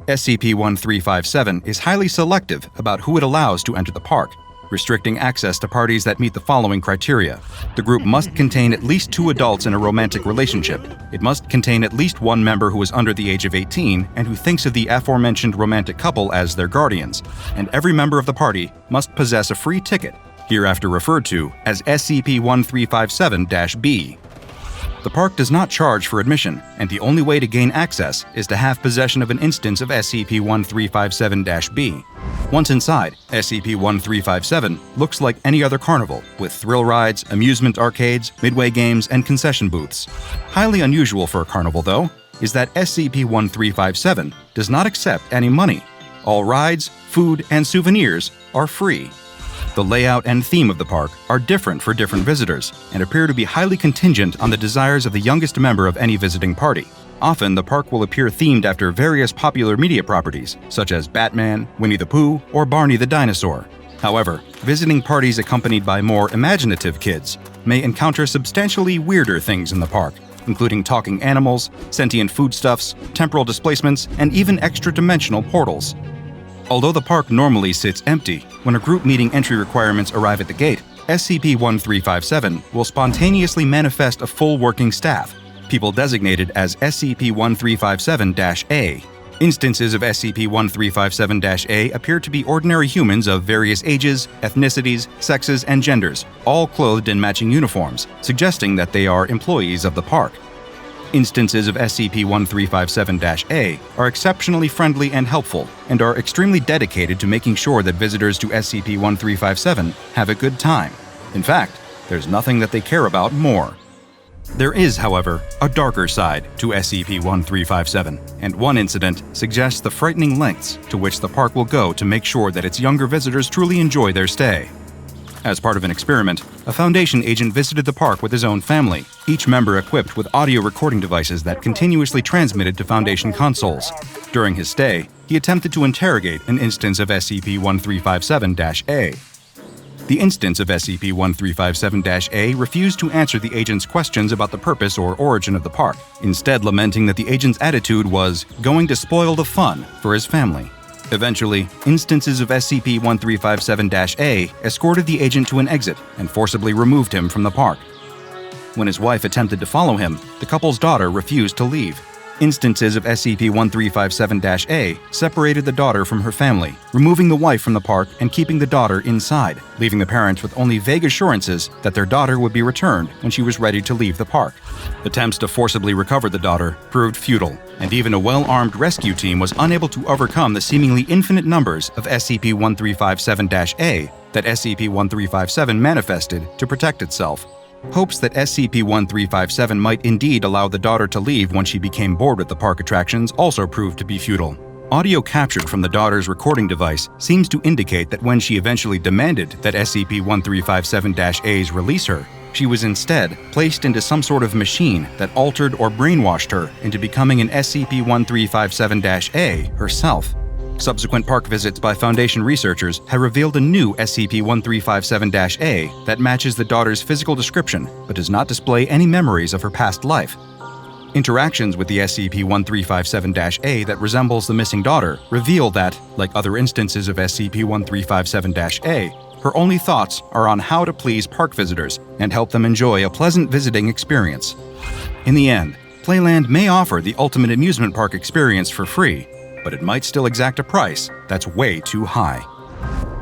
SCP-1357 is highly selective about who it allows to enter the park, restricting access to parties that meet the following criteria. The group must contain at least 2 adults in a romantic relationship. It must contain at least 1 member who is under the age of 18 and who thinks of the aforementioned romantic couple as their guardians. And every member of the party must possess a free ticket, hereafter referred to as SCP-1357-B. The park does not charge for admission, and the only way to gain access is to have possession of an instance of SCP-1357-B. Once inside, SCP-1357 looks like any other carnival, with thrill rides, amusement arcades, midway games, and concession booths. Highly unusual for a carnival, though, is that SCP-1357 does not accept any money. All rides, food, and souvenirs are free. The layout and theme of the park are different for different visitors and appear to be highly contingent on the desires of the youngest member of any visiting party. Often, the park will appear themed after various popular media properties, such as Batman, Winnie the Pooh, or Barney the Dinosaur. However, visiting parties accompanied by more imaginative kids may encounter substantially weirder things in the park, including talking animals, sentient foodstuffs, temporal displacements, and even extra-dimensional portals. Although the park normally sits empty, when a group meeting entry requirements arrive at the gate, SCP-1357 will spontaneously manifest a full working staff, people designated as SCP-1357-A. Instances of SCP-1357-A appear to be ordinary humans of various ages, ethnicities, sexes, and genders, all clothed in matching uniforms, suggesting that they are employees of the park. Instances of SCP-1357-A are exceptionally friendly and helpful, and are extremely dedicated to making sure that visitors to SCP-1357 have a good time. In fact, there's nothing that they care about more. There is, however, a darker side to SCP-1357, and one incident suggests the frightening lengths to which the park will go to make sure that its younger visitors truly enjoy their stay. As part of an experiment, a Foundation agent visited the park with his own family, each member equipped with audio recording devices that continuously transmitted to Foundation consoles. During his stay, he attempted to interrogate an instance of SCP-1357-A. The instance of SCP-1357-A refused to answer the agent's questions about the purpose or origin of the park, instead lamenting that the agent's attitude was going to spoil the fun for his family. Eventually, instances of SCP-1357-A escorted the agent to an exit and forcibly removed him from the park. When his wife attempted to follow him, the couple's daughter refused to leave. Instances of SCP-1357-A separated the daughter from her family, removing the wife from the park and keeping the daughter inside, leaving the parents with only vague assurances that their daughter would be returned when she was ready to leave the park. Attempts to forcibly recover the daughter proved futile, and even a well-armed rescue team was unable to overcome the seemingly infinite numbers of SCP-1357-A that SCP-1357 manifested to protect itself. Hopes that SCP-1357 might indeed allow the daughter to leave when she became bored with the park attractions also proved to be futile. Audio captured from the daughter's recording device seems to indicate that when she eventually demanded that SCP-1357-A's release her, she was instead placed into some sort of machine that altered or brainwashed her into becoming an SCP-1357-A herself. Subsequent park visits by Foundation researchers have revealed a new SCP-1357-A that matches the daughter's physical description but does not display any memories of her past life. Interactions with the SCP-1357-A that resembles the missing daughter reveal that, like other instances of SCP-1357-A, her only thoughts are on how to please park visitors and help them enjoy a pleasant visiting experience. In the end, Playland may offer the ultimate amusement park experience for free, but it might still exact a price that's way too high.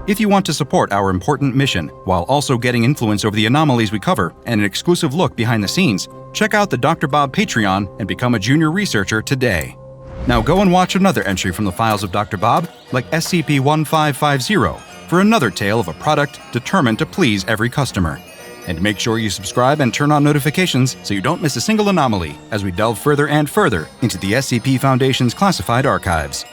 If you want to support our important mission while also getting influence over the anomalies we cover and an exclusive look behind the scenes, check out the DrBob Patreon and become a junior researcher today. Now go and watch another entry from the files of DrBob, like SCP-1550, for another tale of a product determined to please every customer. And make sure you subscribe and turn on notifications so you don't miss a single anomaly as we delve further and further into the SCP Foundation's classified archives.